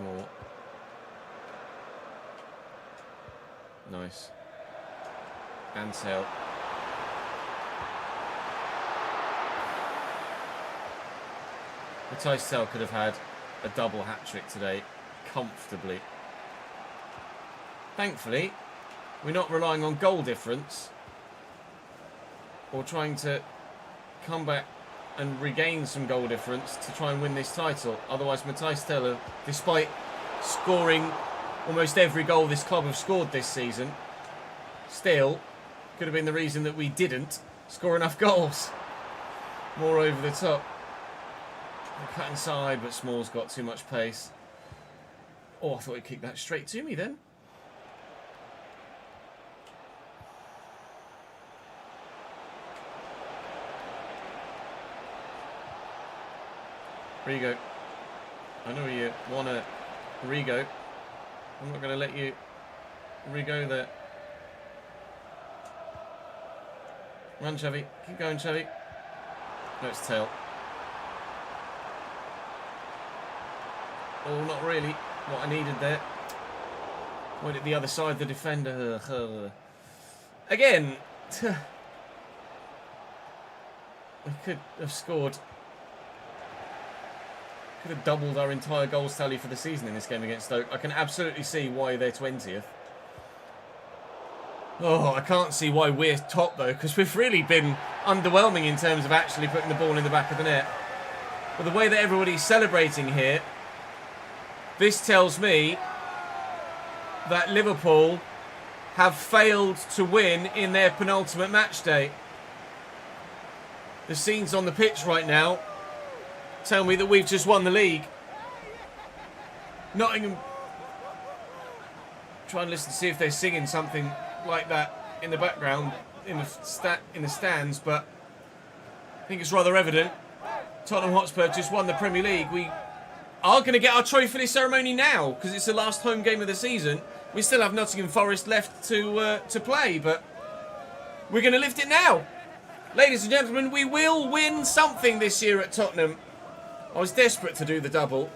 A: More. Nice. Ansel. Matthijs Tell could have had a double hat-trick today, comfortably. Thankfully, we're not relying on goal difference or trying to come back and regain some goal difference to try and win this title. Otherwise, Matthijs Tell, despite scoring almost every goal this club have scored this season, still could have been the reason that we didn't score enough goals. More over the top. Cut inside, but Small's got too much pace. Oh, I thought he'd kick that straight to me then. Rigo. I know you want to Rigo. I'm not going to let you Rigo there. Run, Xavi. Keep going, Xavi. No, it's Tail. Oh, not really. What I needed there. Went at the other side, the defender. Again. We could have scored. Could have doubled our entire goals tally for the season in this game against Stoke. I can absolutely see why they're 20th. Oh, I can't see why we're top, though, because we've really been underwhelming in terms of actually putting the ball in the back of the net. But the way that everybody's celebrating here, this tells me that Liverpool have failed to win in their penultimate match day. The scenes on the pitch right now tell me that we've just won the league. Nottingham. Try and listen to see if they're singing something like that in the background in the stands, but I think it's rather evident. Tottenham Hotspur just won the Premier League. We are going to get our trophy ceremony now because it's the last home game of the season. We still have Nottingham Forest left to play, but we're going to lift it now. Ladies and gentlemen, we will win something this year at Tottenham. I was desperate to do the double.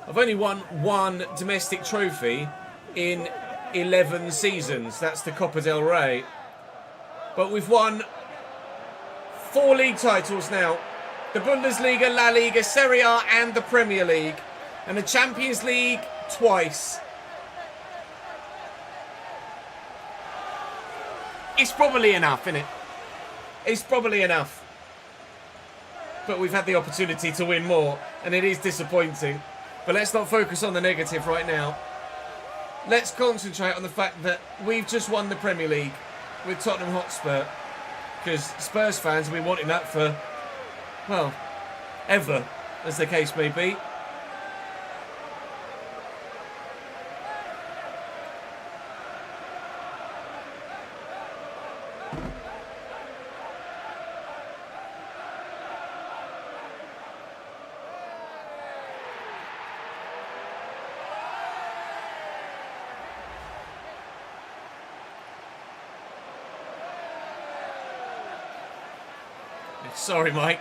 A: I've only won one domestic trophy in 11 seasons. That's the Copa del Rey. But we've won 4 league titles now. The Bundesliga, La Liga, Serie A and the Premier League. And the Champions League twice. It's probably enough, isn't it? It's probably enough. But we've had the opportunity to win more, and it is disappointing. But let's not focus on the negative right now. Let's concentrate on the fact that we've just won the Premier League with Tottenham Hotspur. Because Spurs fans have been wanting that for, well, ever, as the case may be. Sorry, Mike.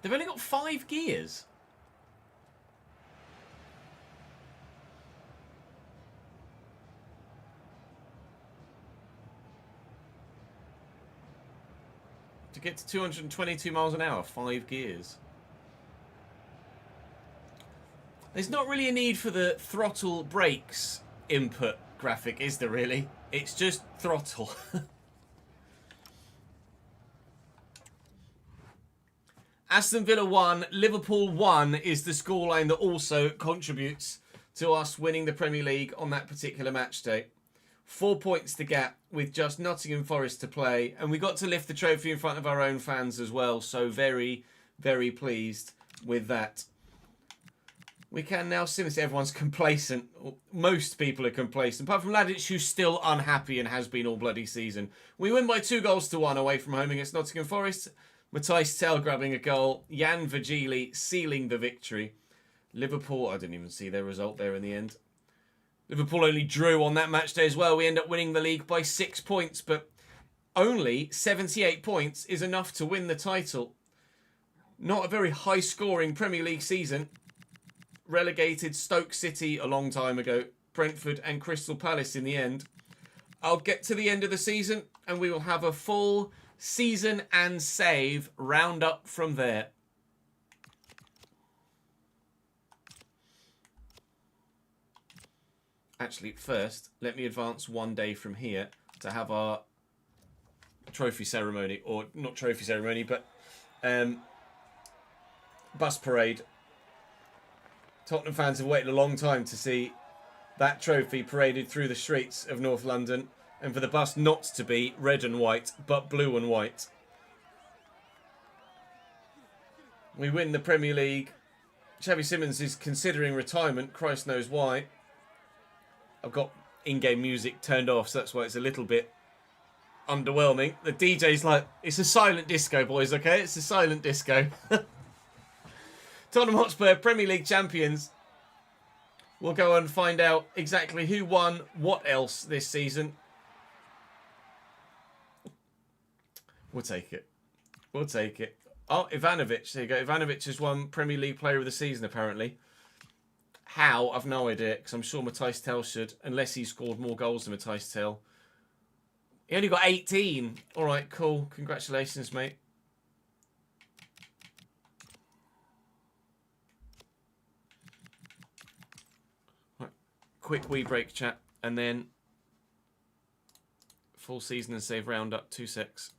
A: They've only got 5 gears. To get to 222 miles an hour, 5 gears. There's not really a need for the throttle brakes input graphic, is there really? It's just throttle. Aston Villa 1, Liverpool 1 is the scoreline that also contributes to us winning the Premier League on that particular match day. 4 points the gap with just Nottingham Forest to play. And we got to lift the trophy in front of our own fans as well. So very, very pleased with that. We can now see this. Everyone's complacent. Most people are complacent. Apart from Ladic, who's still unhappy and has been all bloody season. We win by 2-1 away from home against Nottingham Forest. Matthijs Tel grabbing a goal. Jan Vigili sealing the victory. Liverpool, I didn't even see their result there in the end. Liverpool only drew on that match day as well. We end up winning the league by 6 points, but only 78 points is enough to win the title. Not a very high-scoring Premier League season. Relegated Stoke City a long time ago. Brentford and Crystal Palace in the end. I'll get to the end of the season and we will have a full season and save roundup from there. Actually, first, let me advance one day from here to have our trophy ceremony, or not trophy ceremony, but bus parade. Tottenham fans have waited a long time to see that trophy paraded through the streets of North London, and for the bus not to be red and white, but blue and white. We win the Premier League. Xavi Simons is considering retirement, Christ knows why. I've got in-game music turned off, so that's why it's a little bit underwhelming. The DJ's like, it's a silent disco, boys, okay? It's a silent disco. Tottenham Hotspur, Premier League champions. We'll go and find out exactly who won what else this season. We'll take it. We'll take it. Oh, Ivanovic. There you go. Ivanovic has won Premier League Player of the Season, apparently. How? I've no idea, because I'm sure Matthijs Tel should, unless he scored more goals than Matthijs Tel. He only got 18. All right, cool. Congratulations, mate. Right. Quick wee break, chat, and then full season and save roundup. 2-6.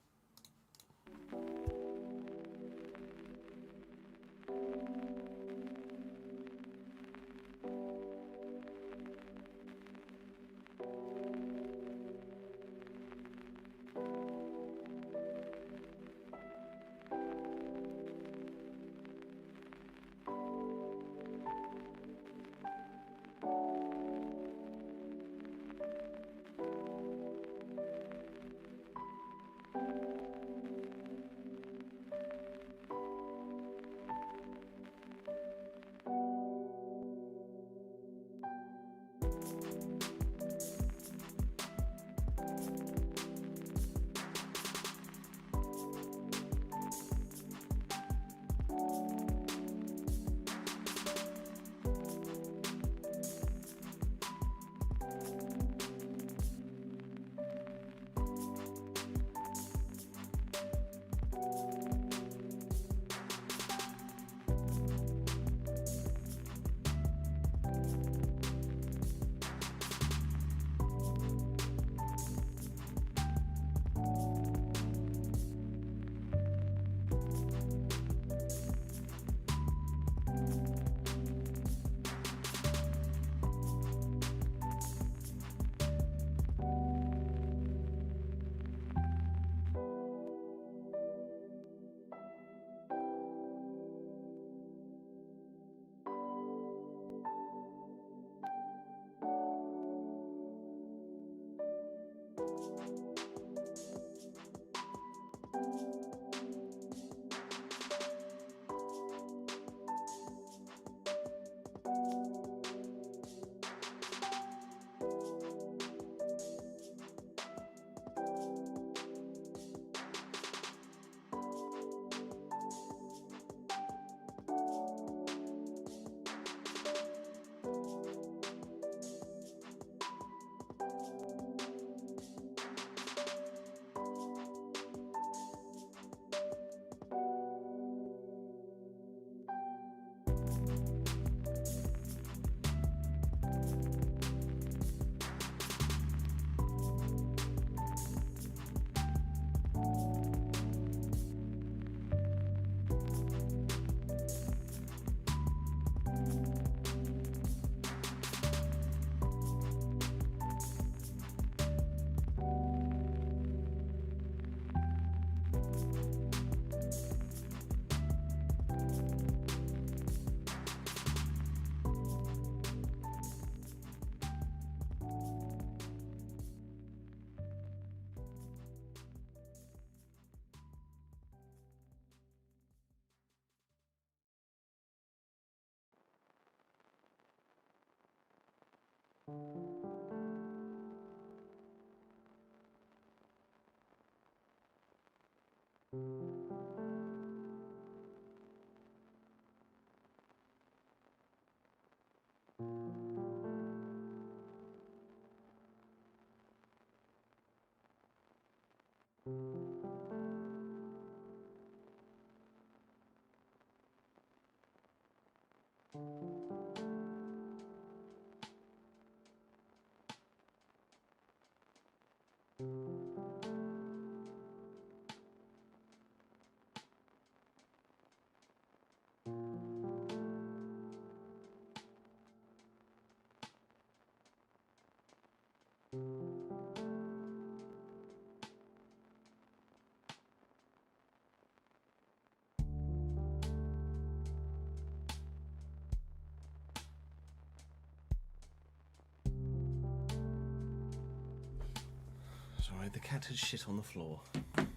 A: Sorry, the cat had shit on the floor. Love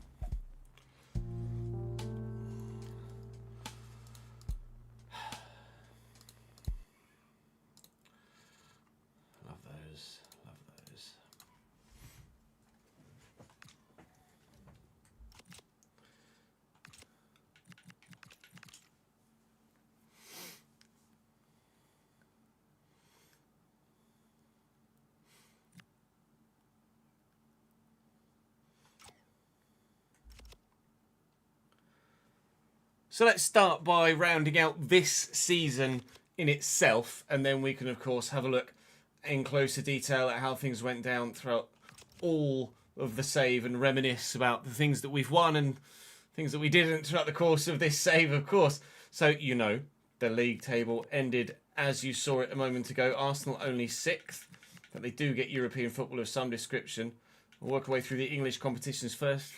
A: those. Love those. So let's start by rounding out this season in itself, and then we can, of course, have a look in closer detail at how things went down throughout all of the save and reminisce about the things that we've won and things that we didn't throughout the course of this save, of course. So, you know, the league table ended as you saw it a moment ago. Arsenal only 6th, but they do get European football of some description. We'll work our way through the English competitions first.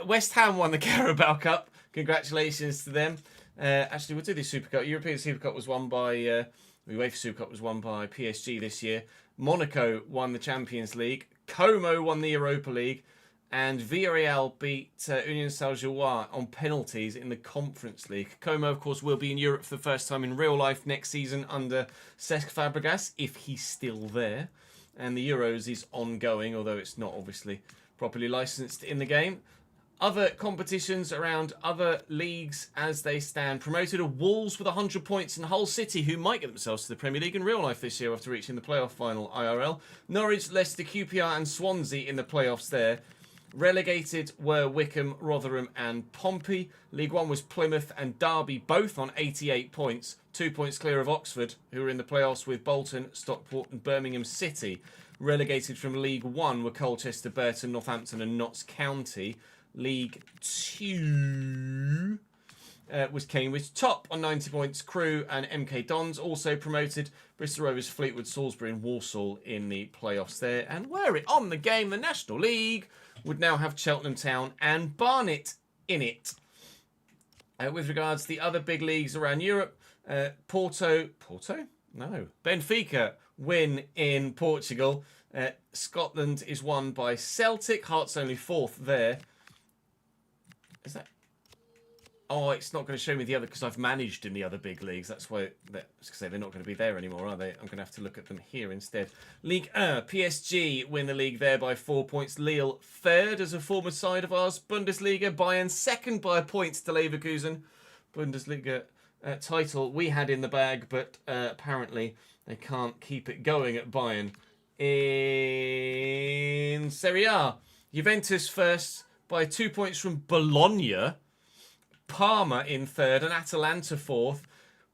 A: West Ham won the Carabao Cup. Congratulations to them. Actually, we'll do the Super Cup. European Super Cup was won by... the UEFA Super Cup was won by PSG this year. Monaco won the Champions League. Como won the Europa League. And Villarreal beat Union Saint-Gilloise on penalties in the Conference League. Como, of course, will be in Europe for the first time in real life next season under Cesc Fabregas, if he's still there. And the Euros is ongoing, although it's not obviously properly licensed in the game. Other competitions around other leagues as they stand. Promoted are Wolves with 100 points and Hull City, who might get themselves to the Premier League in real life this year after reaching the playoff final IRL. Norwich, Leicester, QPR and Swansea in the playoffs there. Relegated were Wycombe, Rotherham and Pompey. League One was Plymouth and Derby, both on 88 points. 2 points clear of Oxford, who were in the playoffs with Bolton, Stockport and Birmingham City. Relegated from League One were Colchester, Burton, Northampton and Notts County. League 2 was Cambridge, top on 90 points. Crewe and MK Dons also promoted. Bristol Rovers, Fleetwood, Salisbury and Walsall in the playoffs there. And were it on the game, the National League would now have Cheltenham Town and Barnet in it. With regards to the other big leagues around Europe, Benfica win in Portugal. Scotland is won by Celtic. Hearts only 4th there. Is that? Oh, it's not going to show me the other because I've managed in the other big leagues. That's why they're not going to be there anymore, are they? I'm going to have to look at them here instead. League PSG win the league there by 4 points. Lille 3rd as a former side of ours. Bundesliga, Bayern 2nd by a point to Leverkusen. Bundesliga title we had in the bag, but apparently they can't keep it going at Bayern. In Serie A, Juventus 1st by 2 points from Bologna. Parma in 3rd and Atalanta 4th.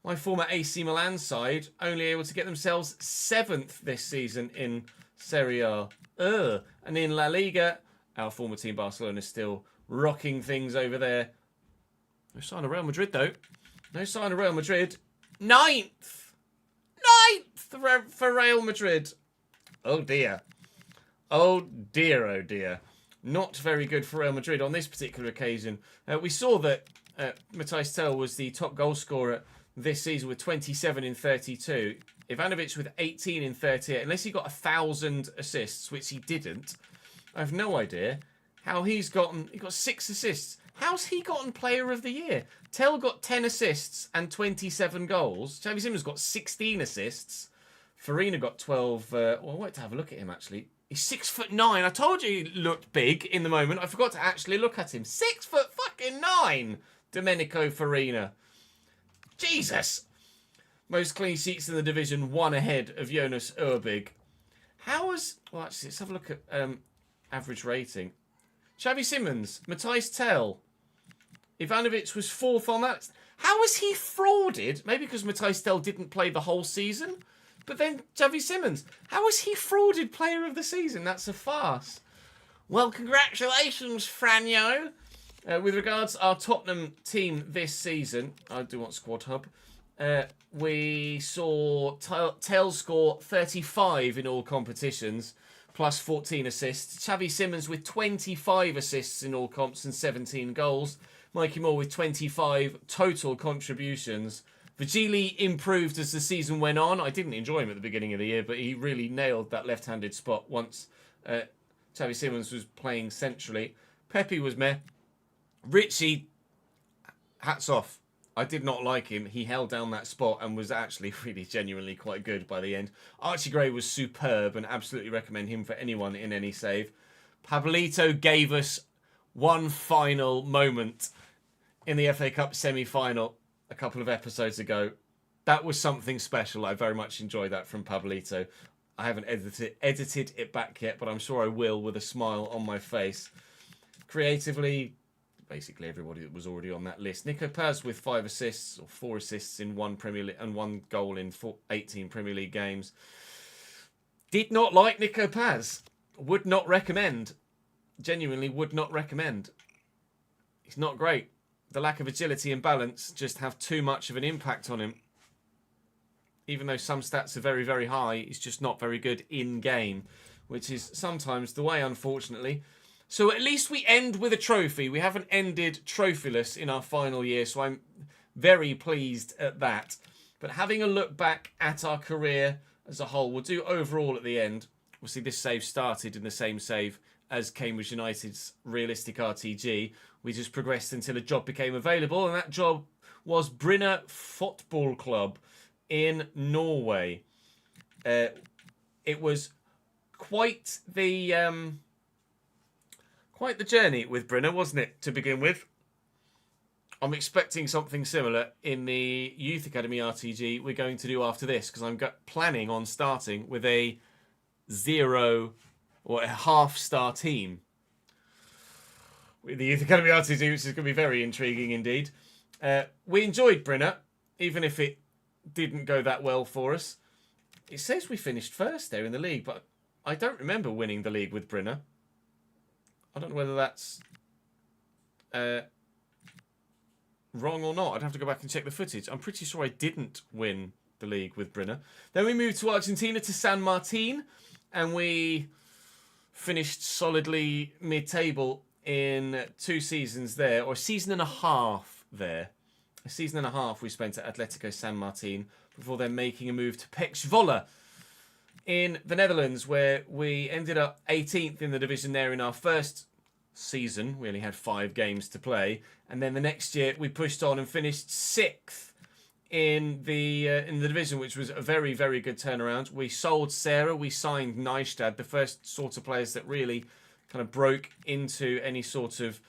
A: My former AC Milan side only able to get themselves 7th this season in Serie A. And in La Liga, our former team Barcelona is still rocking things over there. No sign of Real Madrid though. No sign of Real Madrid. 9th! 9th for Real Madrid. Oh dear. Oh dear, oh dear. Not very good for Real Madrid on this particular occasion. We saw that Matthijs Tel was the top goal scorer this season with 27 in 32. Ivanovic with 18 in 38. Unless he got 1,000 assists, which he didn't. I have no idea how he's gotten... He got 6 assists. How's he gotten Player of the Year? Tel got 10 assists and 27 goals. Xavi Simons got 16 assists. Farina got 12... well, I wanted to have a look at him, actually. He's 6'9". I told you he looked big in the moment. I forgot to actually look at him. 6'9". Domenico Farina. Jesus. Most clean sheets in the division, 1 ahead of Jonas Urbig. Well, actually, let's have a look at average rating. Xavi Simons, Matthijs Tel. Ivanovic was 4th on that. How was he frauded? Maybe because Matthijs Tel didn't play the whole season. But then Xavi Simons, how was he frauded player of the season? That's a farce. Well, congratulations, Franjo. With regards our Tottenham team this season, I do want Squad Hub. We saw Tel score 35 in all competitions, plus 14 assists. Xavi Simons with 25 assists in all comps and 17 goals. Mikey Moore with 25 total contributions. Vigili improved as the season went on. I didn't enjoy him at the beginning of the year, but he really nailed that left-handed spot once Xavi Simons was playing centrally. Pepe was meh. Richie, hats off. I did not like him. He held down that spot and was actually really genuinely quite good by the end. Archie Gray was superb and absolutely recommend him for anyone in any save. Pablito gave us one final moment in the FA Cup semi-final a couple of episodes ago. That was something special. I very much enjoyed that from Pablito. I haven't edited it back yet, but I'm sure I will with a smile on my face. Creatively, basically everybody that was already on that list. Nico Paz with 5 assists, or 4 assists in 1 Premier League and 1 goal in 18 Premier League games. Did not like Nico Paz. Would not recommend. Genuinely would not recommend. He's not great. The lack of agility and balance just have too much of an impact on him. Even though some stats are very, very high, he's just not very good in-game, which is sometimes the way, unfortunately. So at least we end with a trophy. We haven't ended trophyless in our final year, so I'm very pleased at that. But having a look back at our career as a whole, we'll do overall at the end. We'll see this save started in the same save as Cambridge United's realistic RTG. We just progressed until a job became available, and that job was Bryne Football Club in Norway. It was quite the journey with Bryne, wasn't it, to begin with? I'm expecting something similar in the Youth Academy RTG we're going to do after this, because I'm planning on starting with a 0 or a half-star team with the Youth Academy RTG, which is going to be very intriguing indeed. We enjoyed Bryne, even if it didn't go that well for us. It says we finished first there in the league, but I don't remember winning the league with Bryne. I don't know whether that's wrong or not. I'd have to go back and check the footage. I'm pretty sure I didn't win the league with Bryne. Then we moved to Argentina, to San Martin, and we finished solidly mid-table in 2 seasons there, or a season and a half there. A season and a half we spent at Atletico San Martin before then making a move to Pek Zwolle in the Netherlands, where we ended up 18th in the division there in our first season. We only had 5 games to play, and then the next year we pushed on and finished 6th in the division, which was a very, very good turnaround. We sold Sarah, we signed Neistad, the first sort of players that really kind of broke into any sort of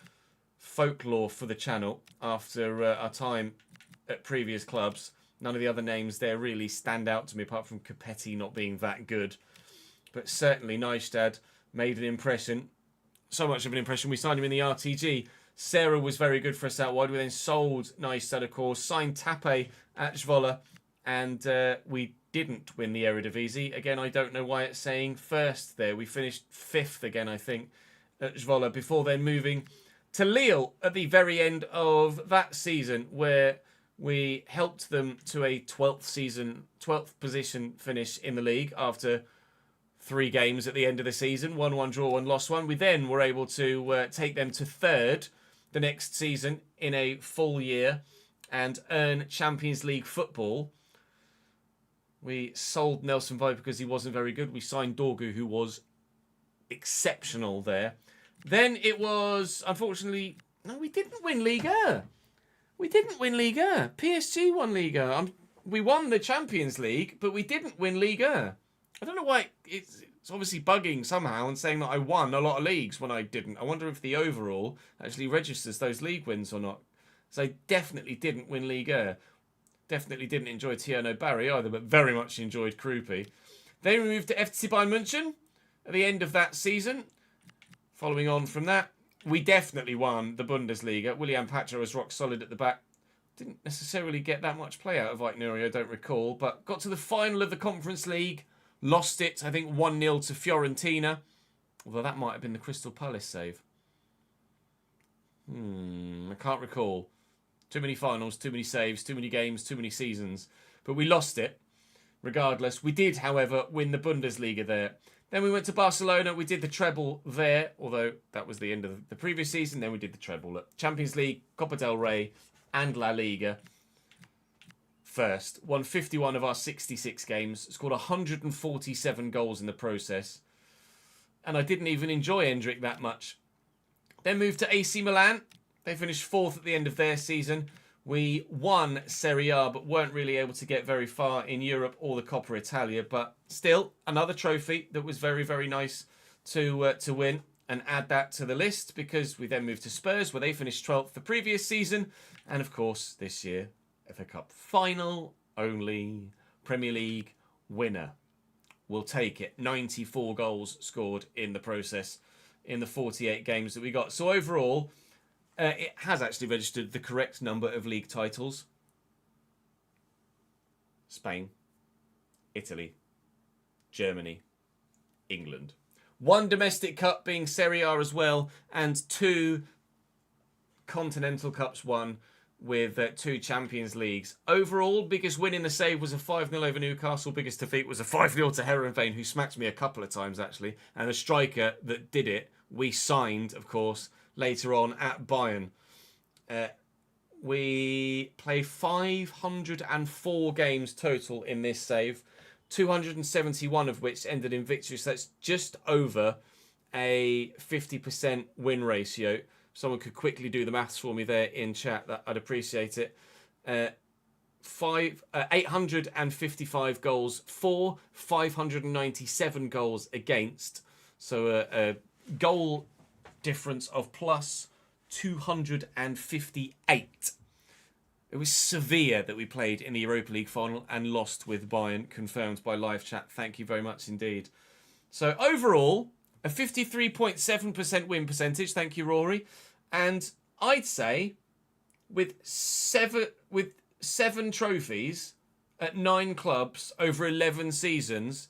A: folklore for the channel after our time at previous clubs. None of the other names there really stand out to me, apart from Capetti not being that good. But certainly Neistad made an impression. So much of an impression, we signed him in the RTG. Sarah was very good for us out wide. We then sold Neistad, of course, signed Tappe at Zwolle, and we didn't win the Eredivisie. Again, I don't know why it's saying first there. We finished 5th again, I think, at Zwolle, before then moving to Lille at the very end of that season, where we helped them to a 12th position finish in the league after 3 games at the end of the season. 1-1 draw, 1 lost 1. We then were able to take them to 3rd the next season in a full year and earn Champions League football. We sold Nelson Vibe because he wasn't very good. We signed Dorgu, who was exceptional there. Then it was, unfortunately, no, we didn't win Liga. We didn't win Liga. PSG won Liga. We won the Champions League, but we didn't win Liga. I don't know why It's obviously bugging somehow and saying that I won a lot of leagues when I didn't. I wonder if the overall actually registers those league wins or not. So I definitely didn't win Ligue 1. Definitely didn't enjoy Tierno Barry either, but very much enjoyed Krupi. Then we moved to FC Bayern München at the end of that season. Following on from that, we definitely won the Bundesliga. William Pacho was rock solid at the back. Didn't necessarily get that much play out of Aitnuri, I don't recall, but got to the final of the Conference League. Lost it, I think 1-0 to Fiorentina. Although that might have been the Crystal Palace save. I can't recall. Too many finals, too many saves, too many games, too many seasons. But we lost it, regardless. We did, however, win the Bundesliga there. Then we went to Barcelona. We did the treble there, although that was the end of the previous season. Then we did the treble at Champions League, Copa del Rey, and La Liga. First, won 51 of our 66 games, scored 147 goals in the process. And I didn't even enjoy Endrick that much. Then moved to AC Milan. They finished 4th at the end of their season. We won Serie A, but weren't really able to get very far in Europe or the Coppa Italia. But still, another trophy that was very, very nice to win and add that to the list, because we then moved to Spurs, where they finished 12th the previous season. And of course, this year, FA Cup final only Premier League winner. We'll take it. 94 goals scored in the process in the 48 games that we got. So overall, it has actually registered the correct number of league titles. Spain, Italy, Germany, England. 1 domestic cup being Serie A as well, and 2 continental cups won with 2 Champions Leagues. Overall, biggest win in the save was a 5-0 over Newcastle. Biggest defeat was a 5-0 to Heerenveen, who smacked me a couple of times, actually. And the striker that did it, we signed, of course, later on at Bayern. We played 504 games total in this save, 271 of which ended in victory. So that's just over a 50% win ratio. Someone could quickly do the maths for me there in chat. I'd appreciate it. 855 goals for, 597 goals against. So a goal difference of plus 258. It was severe that we played in the Europa League final and lost with Bayern, confirmed by live chat. Thank you very much indeed. So overall, a 53.7% win percentage. Thank you, Rory. And I'd say with seven trophies at 9 clubs over 11 seasons,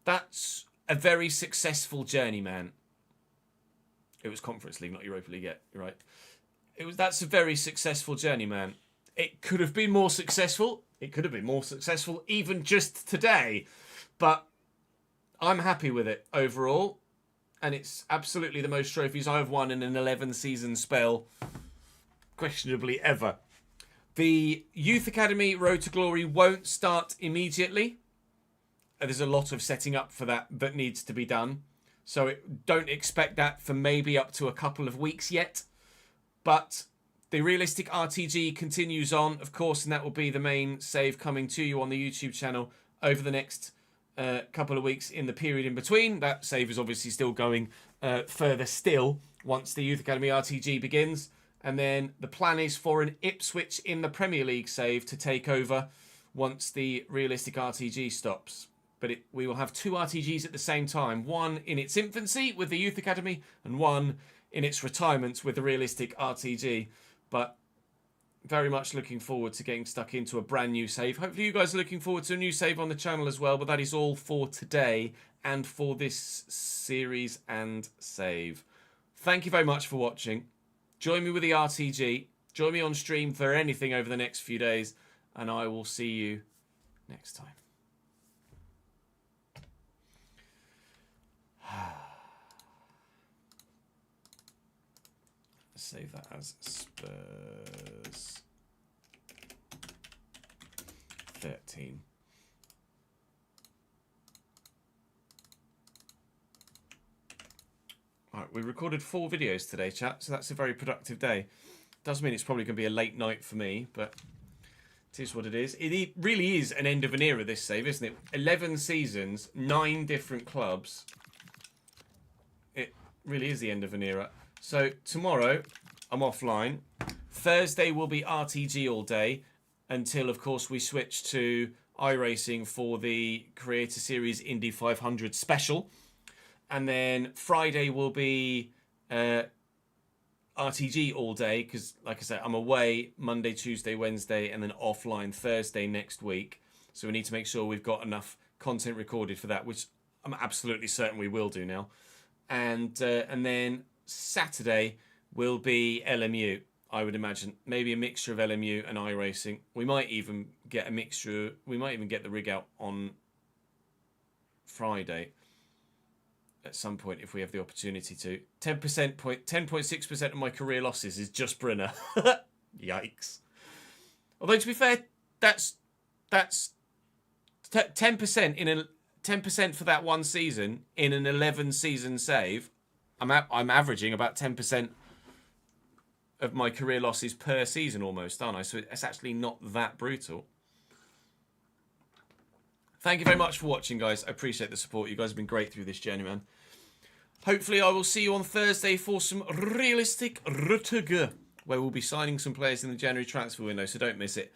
A: that's a very successful journeyman. It was Conference League, not Europa League yet. You're right. That's a very successful journeyman. It could have been more successful. It could have been more successful even just today. But I'm happy with it overall. And it's absolutely the most trophies I've won in an 11-season spell, questionably ever. The Youth Academy Road to Glory won't start immediately. There's a lot of setting up for that needs to be done. So don't expect that for maybe up to a couple of weeks yet. But the Realistic RTG continues on, of course, and that will be the main save coming to you on the YouTube channel over the next couple of weeks in the period in between. That save is obviously still going further still once the Youth Academy RTG begins. And then the plan is for an Ipswich in the Premier League save to take over once the Realistic RTG stops. But we will have 2 RTGs at the same time. One in its infancy with the Youth Academy and one in its retirement with the Realistic RTG. But very much looking forward to getting stuck into a brand new save. Hopefully you guys are looking forward to a new save on the channel as well. But that is all for today and for this series and save. Thank you very much for watching. Join me with the RTG. Join me on stream for anything over the next few days. And I will see you next time. Save that as Spurs 13. Alright, we recorded 4 videos today, chat, so that's a very productive day. Does mean it's probably going to be a late night for me, but It is what it is. It really is an end of an era, this save, isn't it? 11 seasons, 9 different clubs. It really is the end of an era. So tomorrow, I'm offline. Thursday will be RTG all day until, of course, we switch to iRacing for the Creator Series Indy 500 special. And then Friday will be RTG all day because, like I said, I'm away Monday, Tuesday, Wednesday, and then offline Thursday next week. So we need to make sure we've got enough content recorded for that, which I'm absolutely certain we will do now. And then Saturday will be LMU, I would imagine. Maybe a mixture of LMU and iRacing. We might even get a mixture. We might even get the rig out on Friday at some point if we have the opportunity to. 10.6% of my career losses is just Brynner. Yikes. Although to be fair, that's 10% in a 10% for that one season in an 11 season save. I'm averaging about 10% of my career losses per season almost, aren't I? So it's actually not that brutal. Thank you very much for watching, guys. I appreciate the support. You guys have been great through this Journeyman. Hopefully I will see you on Thursday for some realistic Rutger, where we'll be signing some players in the January transfer window, so don't miss it.